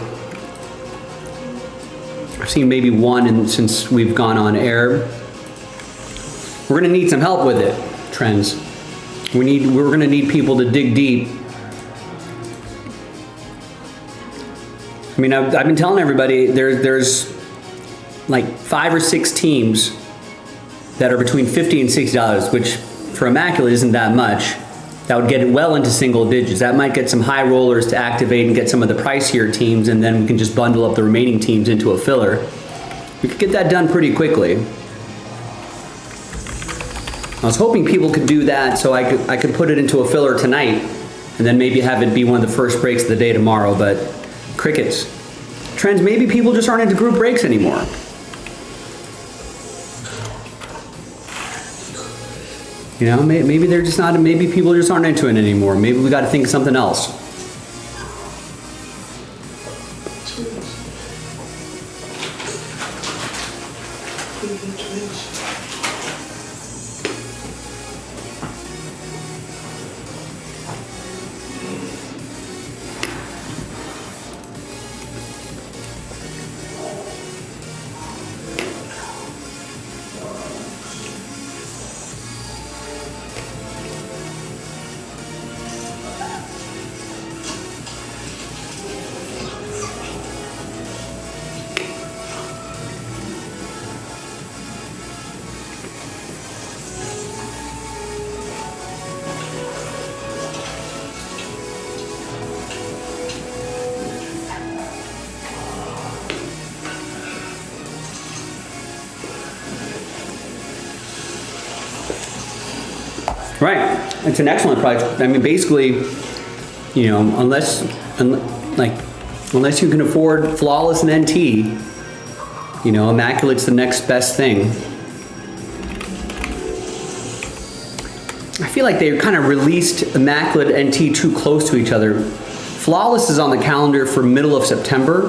I've seen maybe one since we've gone on air. We're gonna need some help with it, Trends. We're gonna need people to dig deep. I mean, I've been telling everybody there's like 5 or 6 teams that are between $50 and $60, which for immaculate isn't that much. That would get it well into single digits. That might get some high rollers to activate and get some of the pricier teams, and then we can just bundle up the remaining teams into a filler. We could get that done pretty quickly. I was hoping people could do that so I could put it into a filler tonight and then maybe have it be one of the first breaks of the day tomorrow, but crickets. Trends, maybe people just aren't into group breaks anymore. You know, maybe they're just not, maybe people just aren't into it anymore. Maybe we got to think of something else. Right, it's an excellent project. I mean, basically, you know, unless you can afford Flawless and NT, you know, Immaculate's the next best thing. I feel like they kind of released Immaculate and NT too close to each other. Flawless is on the calendar for middle of September,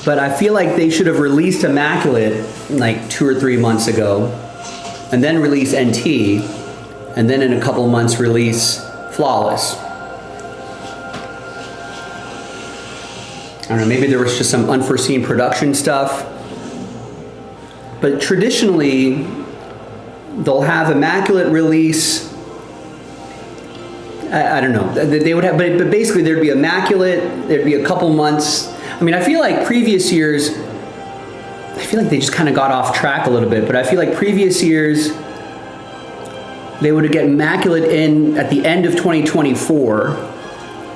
but I feel like they should have released Immaculate like 2 or 3 months ago, and then release NT, and then in a couple months release Flawless. I don't know, maybe there was just some unforeseen production stuff. But traditionally, they'll have Immaculate release, I don't know, they would have, but basically there'd be Immaculate, there'd be a couple months. I mean, I feel like previous years, I feel like they just kind of got off track a little bit, but I feel like previous years, they would get Immaculate in at the end of 2024,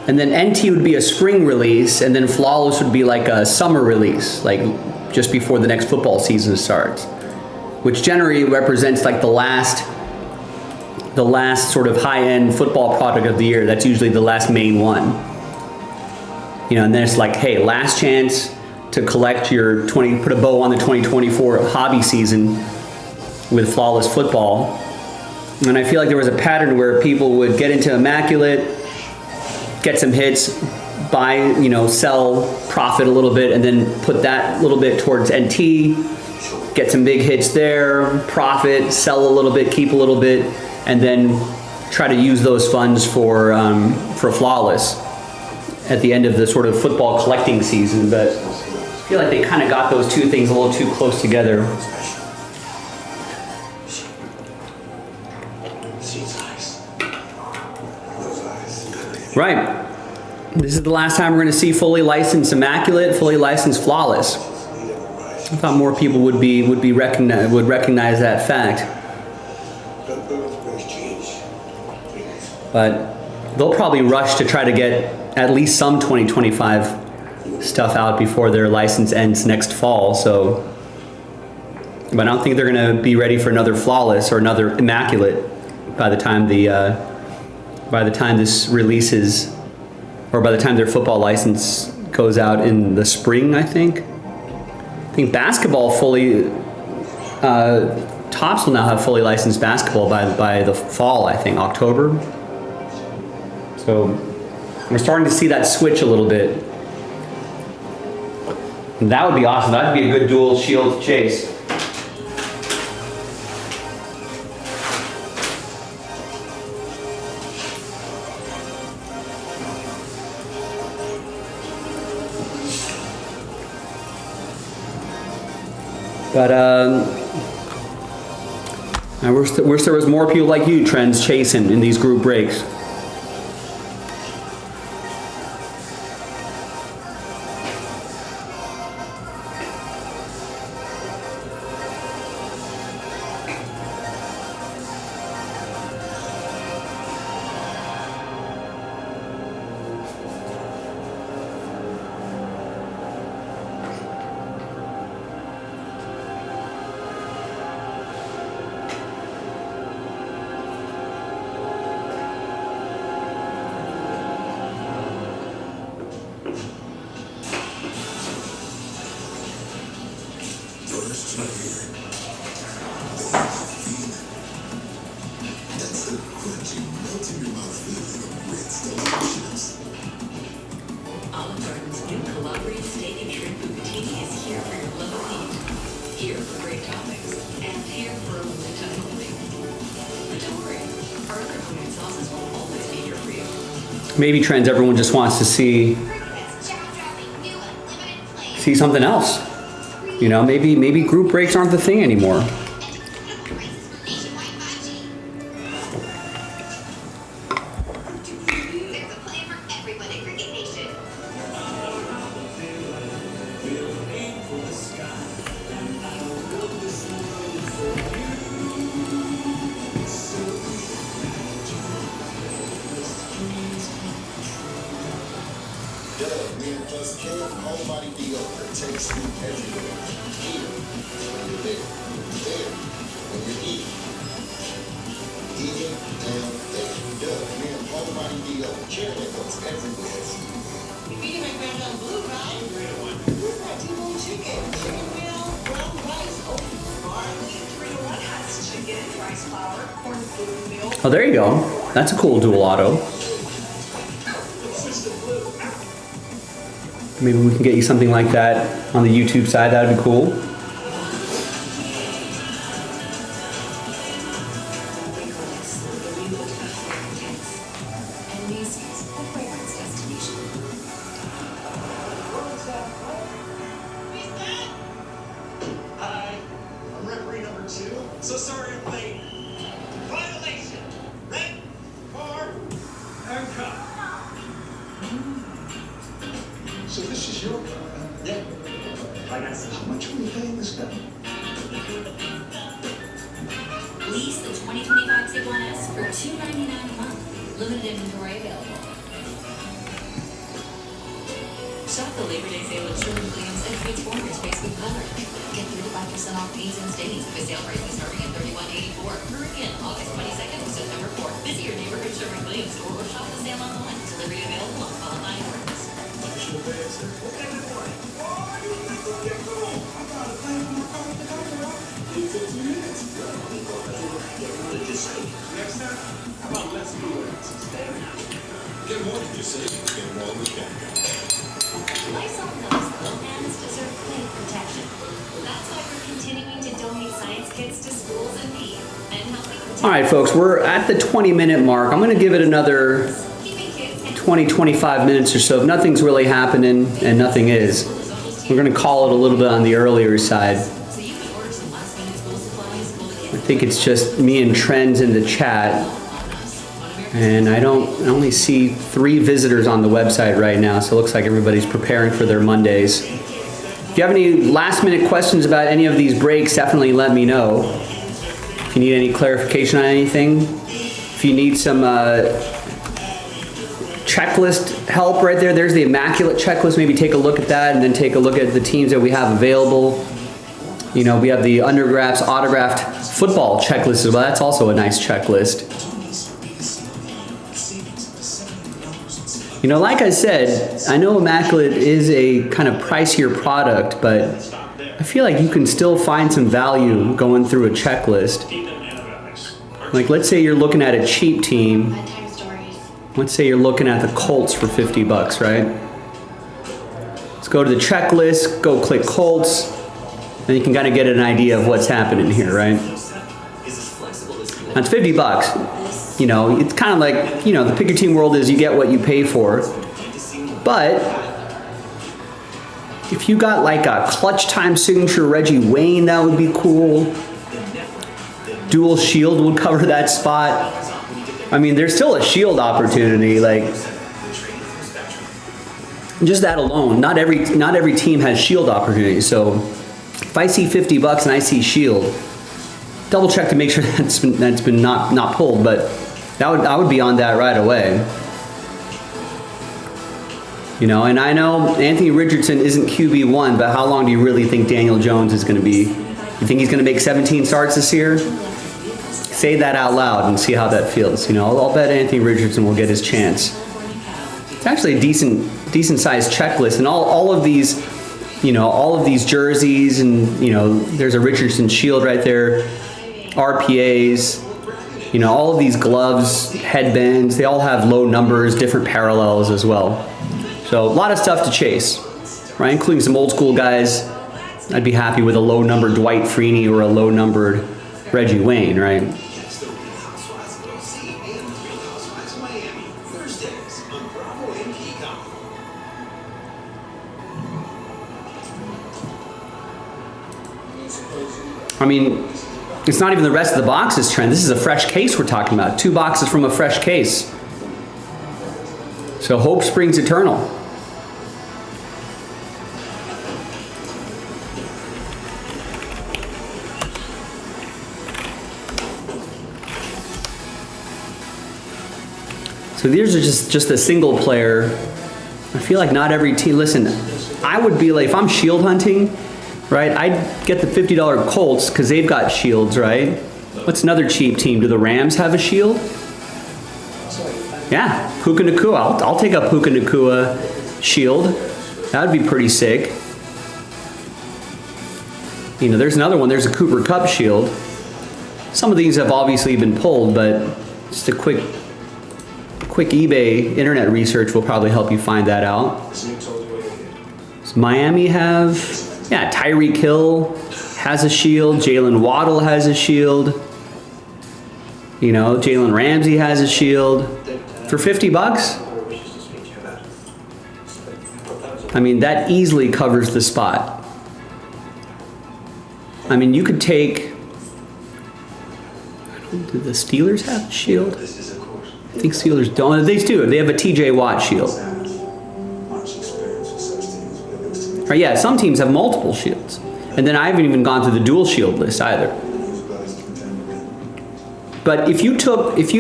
and then NT would be a spring release, and then Flawless would be like a summer release, like just before the next football season starts, which generally represents like the last sort of high-end football product of the year. That's usually the last main one. You know, and then it's like, hey, last chance to collect your put a bow on the 2024 hobby season with Flawless football. And I feel like there was a pattern where people would get into Immaculate, get some hits, buy, you know, sell, profit a little bit, and then put that little bit towards NT, get some big hits there, profit, sell a little bit, keep a little bit, and then try to use those funds for Flawless at the end of the sort of football collecting season. But I feel like they kind of got those two things a little too close together. Right. This is the last time we're going to see fully licensed Immaculate, fully licensed Flawless. I thought more people would recognize that fact. But they'll probably rush to try to get at least some 2025 stuff out before their license ends next fall. So, but I don't think they're going to be ready for another Flawless or another Immaculate by the time this releases, or by the time their football license goes out in the spring. I think basketball fully, Topps will now have fully licensed basketball by the fall. I think October. So we're starting to see that switch a little bit. And that would be awesome. That would be a good dual shield chase. But I wish there was more people like you, Trends, chasing in these group breaks. First you hear it, that's the crunchy, melt in your mouth feeling of Ritz delicious. Olive Garden's new Calabria steak and shrimp bucatini is here for your love of meat. Here for great toppings, and here for a limited time only. But don't worry, our other homemade sauces will always be here for you. Maybe, Trends, everyone just wants to see something else. You know, maybe group breaks aren't the thing anymore. Men plus King, whole body deodorant takes you everywhere. Here, when you're there. There, when you're eating. Eating down there. Men whole body deodorant. Carrying goes everywhere. You feed him at Grand Young Blue, right? Who's that T-bone chicken? Chicken meal, brown rice, oat, barley, 3-to-1 has chicken, rice flour, corn food meal. Oh, there you go. That's a cool dual auto. Maybe we can get you something like that on the YouTube side. That would be cool. Hi, I'm referee number 2. So sorry I'm late. Violation. Red card and cut. So this is your car? Yeah. I got some. How much are we paying this guy? Lease the 2025 Tiguan S for $299 a month. Limited inventory available. Shop the Labor Day sale at Sherwin-Williams and Transformers Facebook color. Get 35% off paints and stains with sale prices starting at $31.84. Hurry in August 22nd to September 4th. Visit your neighborhood Sherwin-Williams store or shop the sale online. Delivery available on qualifying orders. Next time, come on, let's do it. Get more than your savings, get more with Geico. Lysol knows little hands deserve clean protection. That's why we're continuing to donate science kits to schools in need and helping protect. All right, folks, we're at the 20-minute mark. I'm going to give it another 20-25 minutes or so. If nothing's really happening, and nothing is, we're going to call it a little bit on the earlier side. I think it's just me and Trends in the chat. And I only see 3 visitors on the website right now, so it looks like everybody's preparing for their Mondays. If you have any last minute questions about any of these breaks, definitely let me know. If you need any clarification on anything, if you need some checklist help right there, there's the Immaculate checklist. Maybe take a look at that and then take a look at the teams that we have available. You know, we have the Undergraphs autographed football checklist as well. That's also a nice checklist. You know, like I said, I know Immaculate is a kind of pricier product, but I feel like you can still find some value going through a checklist. Like, let's say you're looking at a cheap team. Let's say you're looking at the Colts for $50, right? Let's go to the checklist, go click Colts, and you can kind of get an idea of what's happening here, right? That's $50. You know, it's kind of like, you know, the pick your team world is you get what you pay for. But If you got like a clutch time signature Reggie Wayne, that would be cool. Dual shield would cover that spot. I mean, there's still a shield opportunity, like just that alone. Not every team has shield opportunities. So if I see $50 and I see shield, double check to make sure that's been not pulled, but I would be on that right away. You know, and I know Anthony Richardson isn't QB1, but how long do you really think Daniel Jones is going to be? You think he's going to make 17 starts this year? Say that out loud and see how that feels. You know, I'll bet Anthony Richardson will get his chance. It's actually a decent sized checklist, and all of these, you know, all of these jerseys, and you know, there's a Richardson shield right there, RPAs. You know, all of these gloves, headbands, they all have low numbers, different parallels as well. So a lot of stuff to chase, right? Including some old school guys. I'd be happy with a low numbered Dwight Freeney or a low numbered Reggie Wayne, right? I mean, it's not even the rest of the boxes, Trent. This is a fresh case we're talking about. 2 boxes from a fresh case. So hope springs eternal. So these are just a single player. I feel like not every team, listen, I would be like, if I'm shield hunting, right, I'd get the $50 Colts because they've got shields, right? What's another cheap team? Do the Rams have a shield? Yeah, Puka Nacua. I'll take a Puka Nacua shield. That would be pretty sick. You know, there's another one. There's a Cooper Kupp shield. Some of these have obviously been pulled, but just a quick eBay internet research will probably help you find that out. Does Miami have? Yeah, Tyreek Hill has a shield. Jalen Waddle has a shield. You know, Jalen Ramsey has a shield. For $50? I mean, that easily covers the spot. I mean, you could take... Do the Steelers have a shield? I think Steelers don't. They do. They have a TJ Watt shield. Right, yeah, some teams have multiple shields. And then I haven't even gone through the dual shield list either. But if you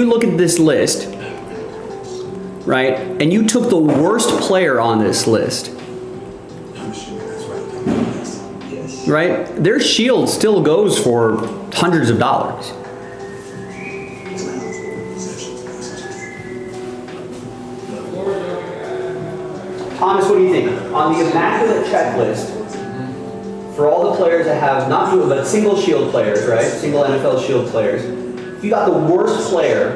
look at this list, right, and you took the worst player on this list, right, their shield still goes for hundreds of dollars. Thomas, what do you think? On the immaculate checklist, for all the players that have not dual, but single shield players, right? Single NFL shield players. If you got the worst player,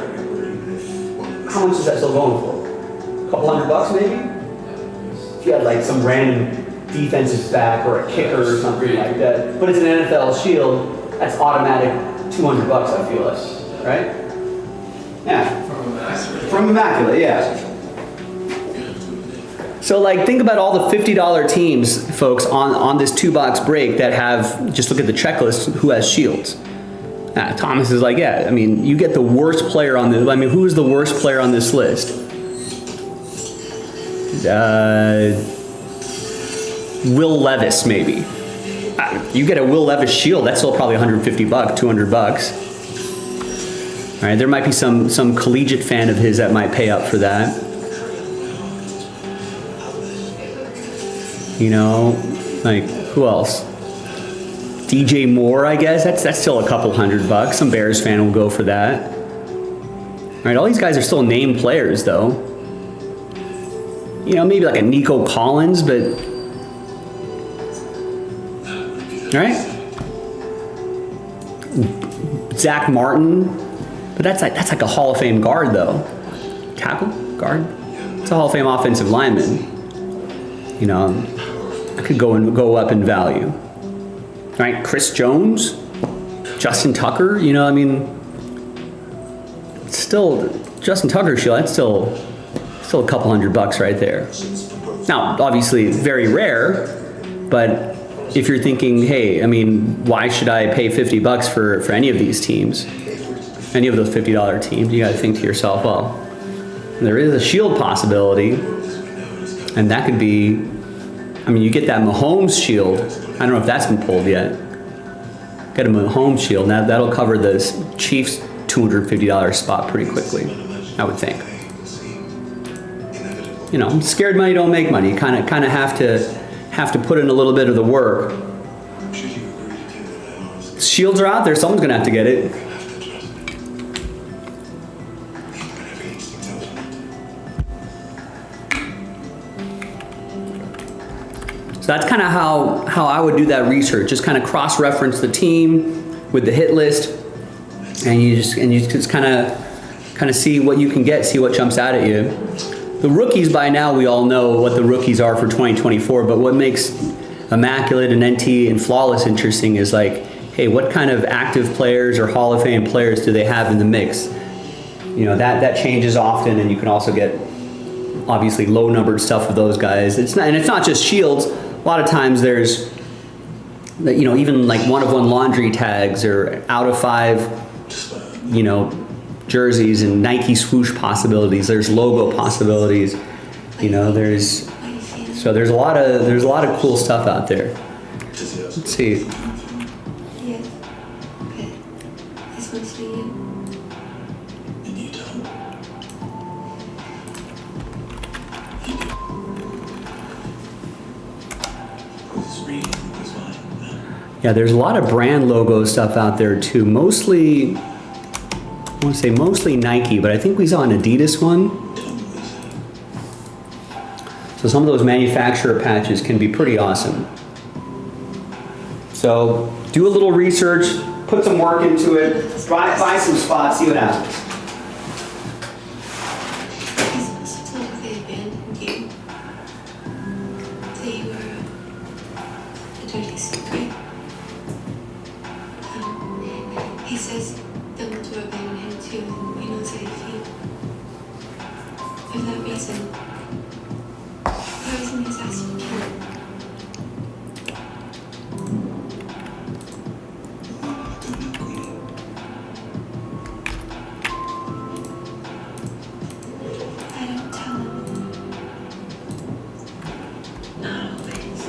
how much is that still going for? A couple $100 maybe? If you had like some random defensive back or a kicker or something like that, but it's an NFL shield, that's automatic $200, I feel like, right? Yeah. From immaculate, yeah. So like, think about all the $50 teams, folks, on this 2-box break that have, just look at the checklist, who has shields. Thomas is like, yeah, I mean, you get the worst player on this. I mean, who is the worst player on this list? Will Levis, maybe. You get a Will Levis shield, that's still probably $150, $200. All right, there might be some collegiate fan of his that might pay up for that. You know, like, who else? DJ Moore, I guess. That's still a couple $100. Some Bears fan will go for that. All right, all these guys are still named players, though. You know, maybe like a Nico Collins, but... All right? Zach Martin. But that's like a Hall of Fame guard, though. Tackle? Guard? It's a Hall of Fame offensive lineman. You know, I could go up in value. Right, Chris Jones, Justin Tucker, you know, I mean, still, Justin Tucker shield, that's still a couple $100 right there. Now, obviously, very rare, But if you're thinking, hey, I mean, why should I pay $50 for any of these teams? Any of those $50 teams, you gotta think to yourself, well, there is a Shield possibility, and that could be, I mean, you get that Mahomes Shield. I don't know if that's been pulled yet. Get a Mahomes Shield, now that'll cover the Chiefs $250 spot pretty quickly, I would think. You know, scared money don't make money. You kind of have to put in a little bit of the work. Shields are out there. Someone's gonna have to get it. So that's kind of how I would do that research. Just kind of cross-reference the team with the hit list, and you just kind of see what you can get, see what jumps out at you. The rookies, by now we all know what the rookies are for 2024, but what makes Immaculate and NT and Flawless interesting is like, hey, what kind of active players or Hall of Fame players do they have in the mix? You know, that changes often, and you can also get obviously low numbered stuff with those guys. It's not just Shields. A lot of times there's, you know, even like 1-of-1 laundry tags or out of 5, you know, jerseys and Nike swoosh possibilities. There's logo possibilities. You know, there's a lot of cool stuff out there. Let's see. Yes. Okay. This one's for you. And you don't. This reading is fine. Yeah, there's a lot of brand logo stuff out there too. Mostly, I want to say mostly Nike, but I think we saw an Adidas one. So some of those manufacturer patches can be pretty awesome. So do a little research, put some work into it, buy some spots, see what happens. It's not like they abandoned you. They were a dirty secret. He says them to abandon him too, and he knows how you feel. For that reason, poison is asking you. I don't tell him. Not always.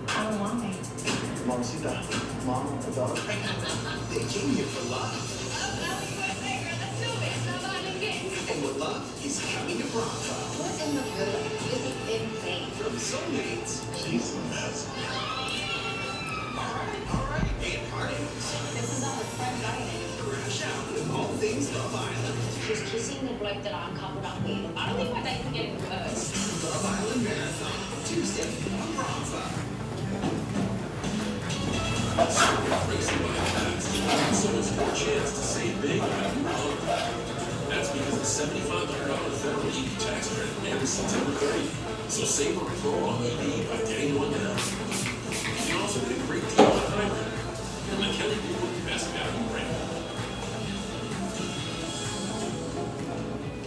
I don't want me. Mamacita, mom, a daughter. They came here for love. And with love, he's coming to Bronco. What in the world? This is insane. From soulmates. She's the best. All right. Hey, parties. This is not a friend dieting. Crash out with all things Love Island. She's kissing neglected uncovered on me. I don't think my diet's getting reversed. Love Island Marathon. Tuesday on Bronco. Crazy what happens. So there's more chance to save big after Love. That's because the $7,500 federal EV tax credit ends September 30th. So save on Pro on EV by getting one now. You can also get a great deal on hybrid. And the Kelly Blue best value brand.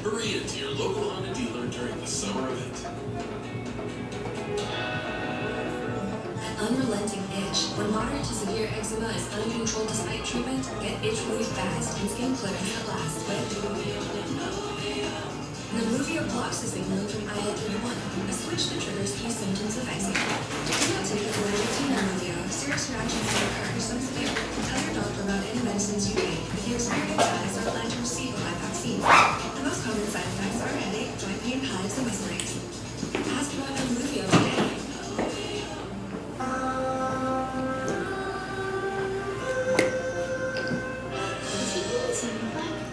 Hurry into your local Honda dealer during the summer event. Unrelenting itch. When moderate to severe eczema is uncontrolled despite treatment, get itch relief fast and skin clearance at last with Nemluvio Plus has been known from IL-31. A switch that triggers key symptoms of eczema. Do not take it allergic to Nemluvio. Serious reactions may occur. Some severe. Tell your doctor about any medicines you take. If you experience hives, are allowed to receive a live vaccine. The most common side effects are headache, joint pain, hives, and muscle aches. Ask about Nemluvio today.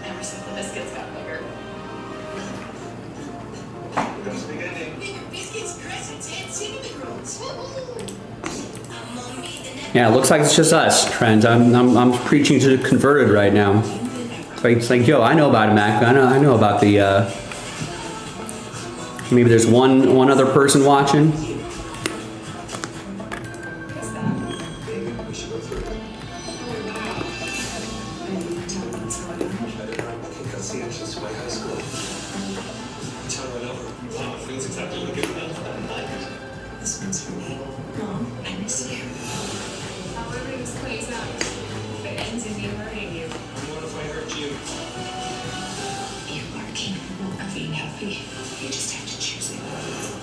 Ever since the biscuits got bigger. Yeah, it looks like it's just us, friends. I'm preaching to the converted right now. It's like, yo, I know about it, Mac. I know about the. Maybe there's one other person watching. This one's for me. Mom, I miss you. However this plays out, if it ends in me hurting you. What if I hurt you? You are capable of being happy. You just have to choose it.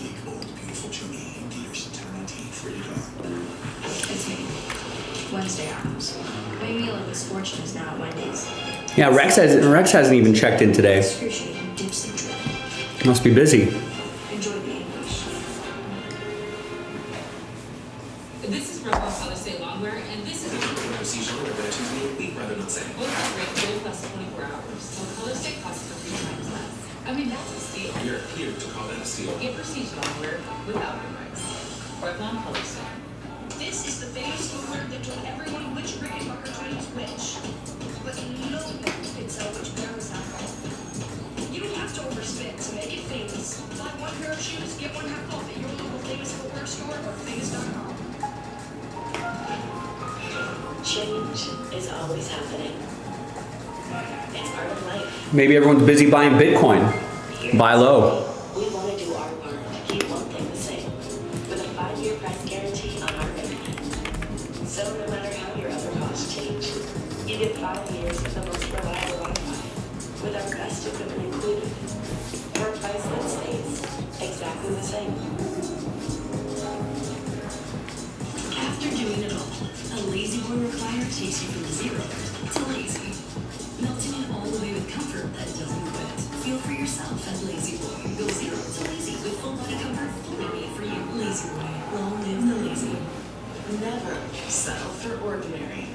Big, bold, beautiful journey in Peter's eternity for you. It's me. Wednesday arms. My meal of misfortune is now at Wendy's. Yeah, Rex hasn't even checked in today. Excruciating dip syndrome. Must be busy. Enjoy the English. This is Rubber Palisade Longwear, and this is Procedure that choosing a week rather than saying. both are great both last 24 hours. So color stick costs for 3 times less. I mean, that's a steal. You're here to call that a steal. Get Prestige Longwear without the price. Revlon Color Stick. This is the famous footwear that told everyone which Rickenbacker twin was which. But no one can tell which pair was alcohol. You don't have to overspend to make it famous. Buy one pair of shoes, get one half off at your local famous footwear store or famous.com. Change is always happening. It's part of life. Maybe everyone's busy buying Bitcoin. Buy low. We want to do our part to keep one thing the same. With a 5-year price guarantee on our internet. So no matter how your other costs change, you get 5 years of the most reliable Wi-Fi. With our best equipment included. For a price that stays exactly the same. After doing it all, a Lazy Boy recliner takes you from zero to lazy. Melting in all the way with comfort that doesn't quit. Feel for yourself at Lazy Boy. Go zero to lazy with full body comfort fully made for you. Lazy Boy. Long live the lazy. Never settle for ordinary.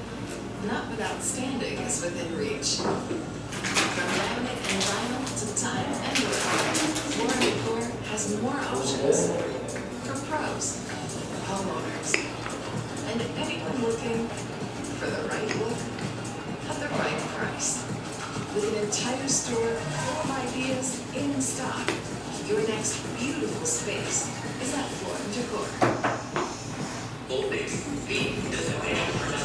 Not without standing is within reach. From laminate and vinyl to tile and wood, More Decor has more options for pros, homeowners, and anyone looking for the right look at the right price. With an entire store full of ideas in stock, your next beautiful space is at Floor & Decor. Old Navy. Being designated for now.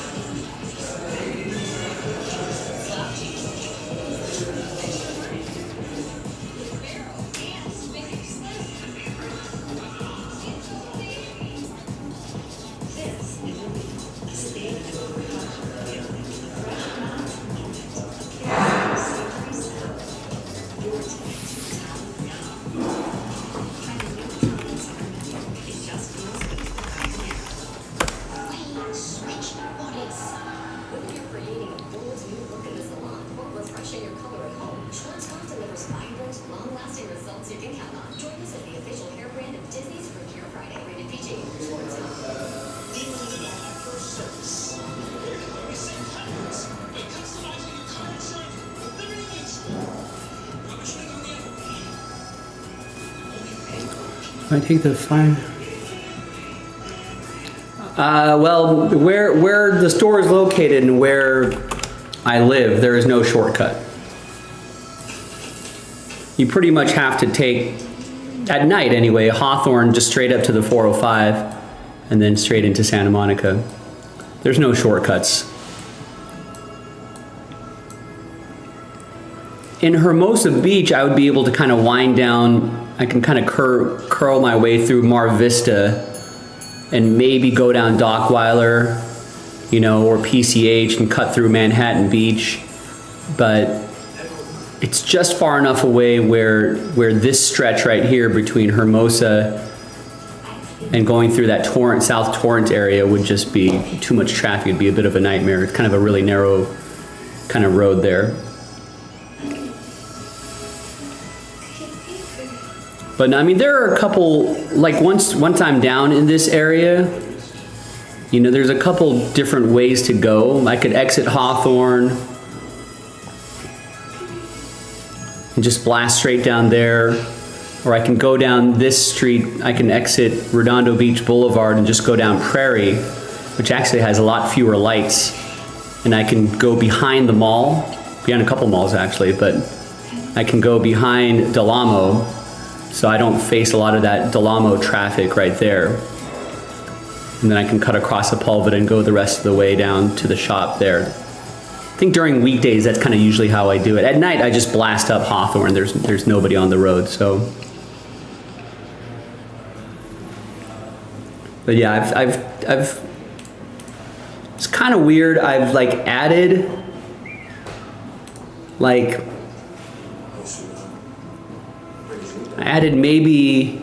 I take the fine. Well, where the store is located and where I live, there is no shortcut. You pretty much have to take, at night anyway, Hawthorne just straight up to the 405 and then straight into Santa Monica. There's no shortcuts. In Hermosa Beach, I would be able to kind of wind down. I can kind of curl my way through Mar Vista and maybe go down Dockweiler, you know, or PCH and cut through Manhattan Beach. But it's just far enough away where this stretch right here between Hermosa and going through that South Torrance area would just be too much traffic. It'd be a bit of a nightmare. It's kind of a really narrow kind of road there. But I mean, there are a couple, like once I'm down in this area, you know, there's a couple different ways to go. I could exit Hawthorne and just blast straight down there. Or I can go down this street, I can exit Redondo Beach Boulevard and just go down Prairie, which actually has a lot fewer lights. And I can go behind the mall, behind a couple malls actually, but I can go behind Del Amo, so I don't face a lot of that Del Amo traffic right there. And then I can cut across Sepulveda and go the rest of the way down to the shop there. I think during weekdays, that's kind of usually how I do it. At night, I just blast up Hawthorne. There's nobody on the road, so. But yeah, I've it's kind of weird. I've like added like, I added maybe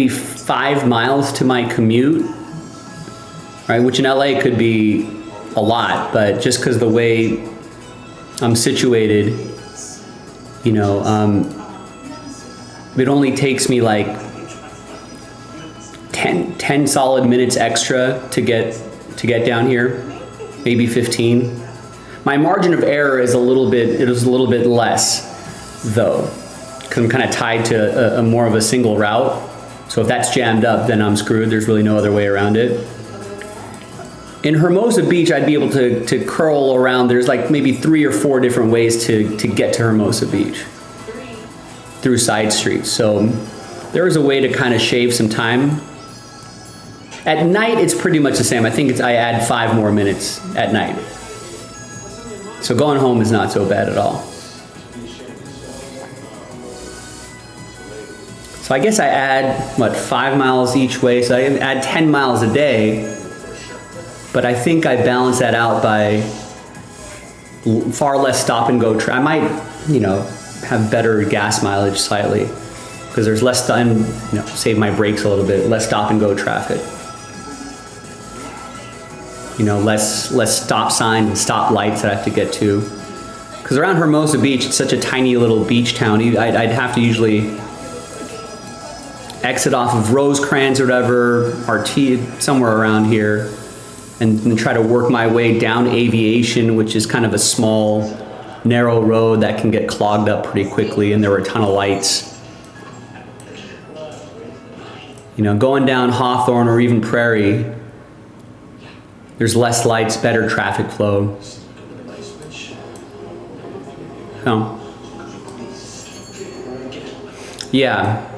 5 miles to my commute, right? Which in LA could be a lot, but just because the way I'm situated, you know, it only takes me like 10 solid minutes extra to get down here, maybe 15. My margin of error is a little bit less though, because I'm kind of tied to a more of a single route. So if that's jammed up, then I'm screwed. There's really no other way around it. In Hermosa Beach, I'd be able to curl around. There's like maybe 3 or 4 different ways to get to Hermosa Beach through side streets. So there is a way to kind of shave some time. At night, it's pretty much the same. I think I add 5 more minutes at night. So going home is not so bad at all. So I guess I add, 5 miles each way, so I add 10 miles a day, but I think I balance that out by far less stop and go. I might, have better gas mileage slightly, because there's less, save my brakes a little bit, less stop and go traffic. Less stop signs and stop lights that I have to get to. Because around Hermosa Beach, it's such a tiny little beach town, I'd have to usually exit off of Rosecrans or whatever, RT, somewhere around here, and then try to work my way down Aviation, which is kind of a small, narrow road that can get clogged up pretty quickly, and there were a ton of lights. Going down Hawthorne or even Prairie, there's less lights, better traffic flow. Oh. Yeah.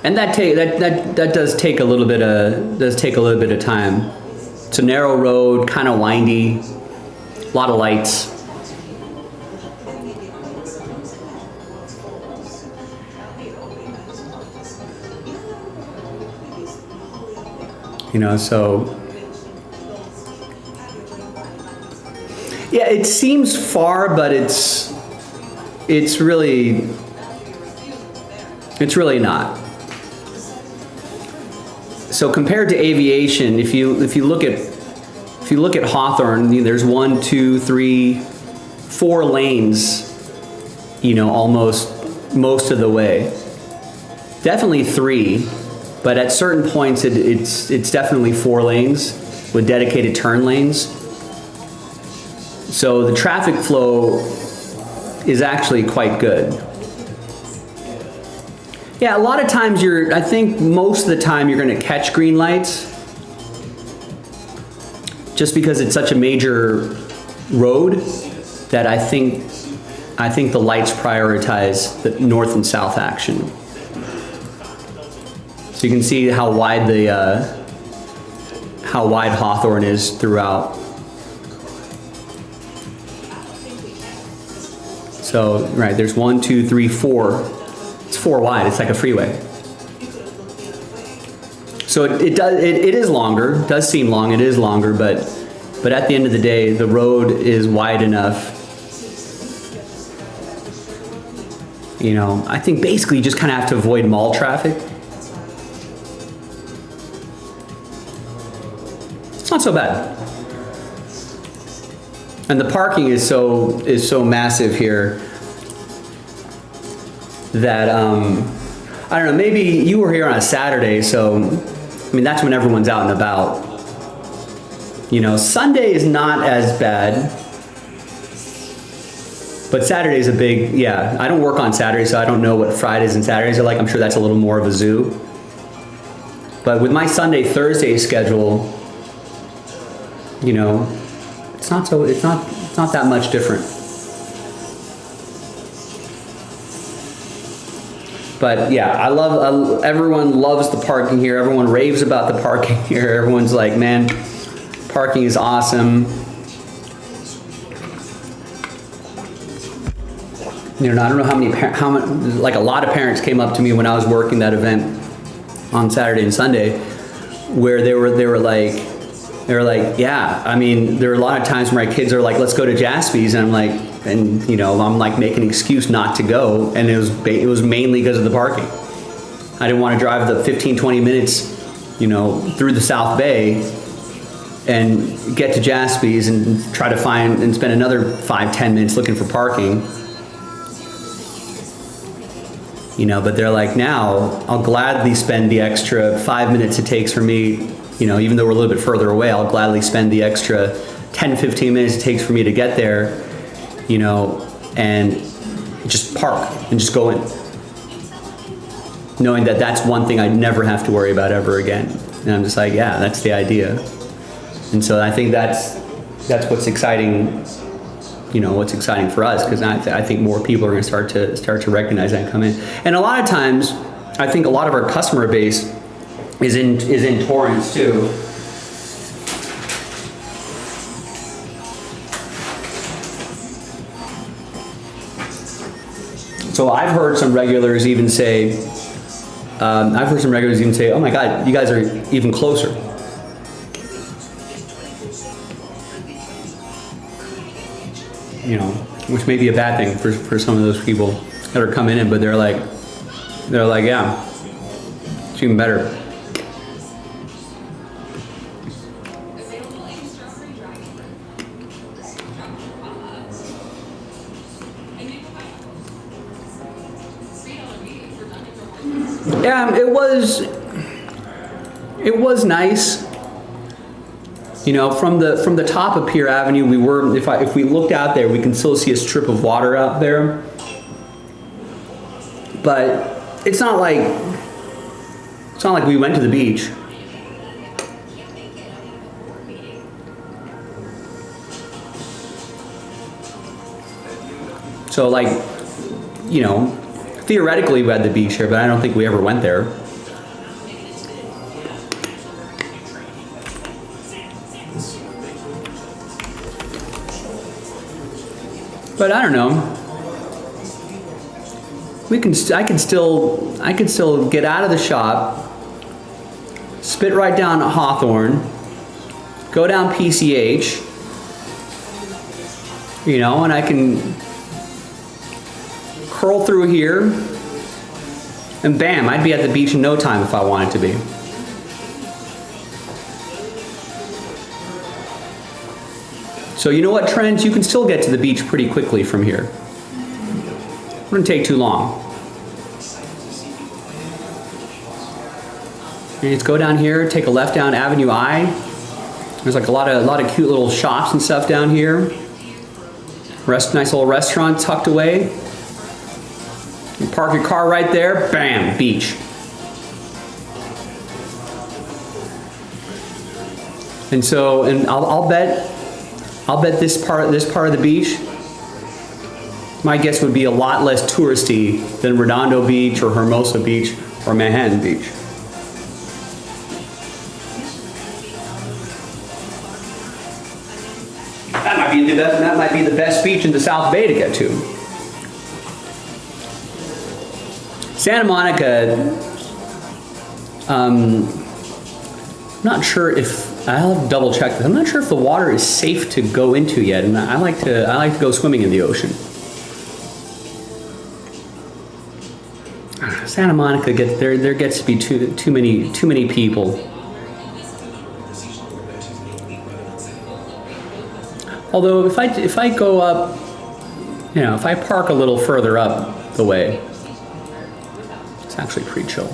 And that does take a little bit of time. It's a narrow road, kind of windy, a lot of lights. So yeah, it seems far, but it's really not. So compared to Aviation, if you look at Hawthorne, there's 1, 2, 3, 4 lanes, almost most of the way. Definitely 3, but at certain points it's definitely 4 lanes with dedicated turn lanes. So the traffic flow is actually quite good. Yeah, a lot of times I think most of the time you're going to catch green lights just because it's such a major road that I think the lights prioritize the north and south action. So you can see how wide Hawthorne is throughout. So, right, there's 1, 2, 3, 4. It's 4 wide, it's like a freeway. So it is longer, it does seem long, it is longer, but at the end of the day, the road is wide enough. I think basically you just kind of have to avoid mall traffic. It's not so bad. And the parking is so massive here that I don't know, maybe you were here on a Saturday, so that's when everyone's out and about. Sunday is not as bad, But Saturday's a big, yeah. I don't work on Saturdays, so I don't know what Fridays and Saturdays are like. I'm sure that's a little more of a zoo. But with my Sunday, Thursday schedule, you know, it's not that much different. But yeah, everyone loves the parking here. Everyone raves about the parking here. Everyone's like, man, parking is awesome. You know, I don't know how many, like a lot of parents came up to me when I was working that event on Saturday and Sunday, where they were like, yeah, I mean, there are a lot of times where my kids are like, let's go to JASPY's, and I'm like, and you know, I'm like making an excuse not to go, and it was mainly because of the parking. I didn't want to drive the 15-20 minutes, you know, through the South Bay and get to JASPY's and try to find and spend another 5-10 minutes looking for parking. You know, but they're like, now I'll gladly spend the extra 5 minutes it takes for me, you know, even though we're a little bit further away, I'll gladly spend the extra 10-15 minutes it takes for me to get there, you know, and just park and just go in. Knowing that that's one thing I'd never have to worry about ever again. And I'm just like, yeah, that's the idea. And so I think that's what's exciting, you know, what's exciting for us, because I think more people are going to start to recognize that and come in. And a lot of times, I think a lot of our customer base is in Torrance too. So I've heard some regulars even say, oh my God, you guys are even closer. You know, which may be a bad thing for some of those people that are coming in, but they're like, yeah, it's even better. Yeah, it was nice. You know, from the top of Pier Avenue, if we looked out there, we can still see a strip of water out there. But it's not like we went to the beach. So like, you know, theoretically we had the beach here, but I don't think we ever went there. But I don't know. I can still get out of the shop, spit right down at Hawthorne, go down PCH, you know, and I can curl through here, and bam, I'd be at the beach in no time if I wanted to be. So you know what, Trent? You can still get to the beach pretty quickly from here. It wouldn't take too long. And just go down here, take a left down Avenue I. There's like a lot of cute little shops and stuff down here. Nice little restaurant tucked away. You park your car right there, bam, beach. And so, and I'll bet this part of the beach, my guess would be a lot less touristy than Redondo Beach or Hermosa Beach or Manhattan Beach. That might be the best beach in the South Bay to get to. Santa Monica, not sure if, I'll have to double check this. I'm not sure if the water is safe to go into yet, and I like to go swimming in the ocean. Santa Monica there gets to be too many people. Although if I go up, you know, if I park a little further up the way, it's actually pretty chill.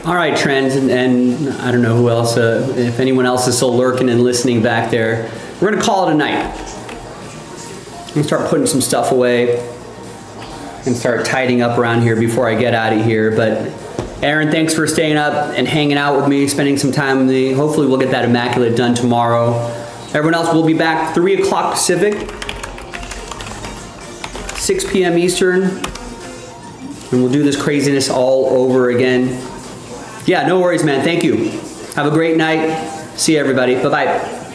All right, Trends, and I don't know who else, if anyone else is still lurking and listening back there, we're gonna call it a night. I'm gonna start putting some stuff away and start tidying up around here before I get out of here. But Aaron, thanks for staying up and hanging out with me, spending some time with me. Hopefully we'll get that immaculate done tomorrow. Everyone else will be back 3 o'clock Pacific, 6 p.m. Eastern, and we'll do this craziness all over again. Yeah, no worries, man. Thank you. Have a great night. See you, everybody. Bye-bye.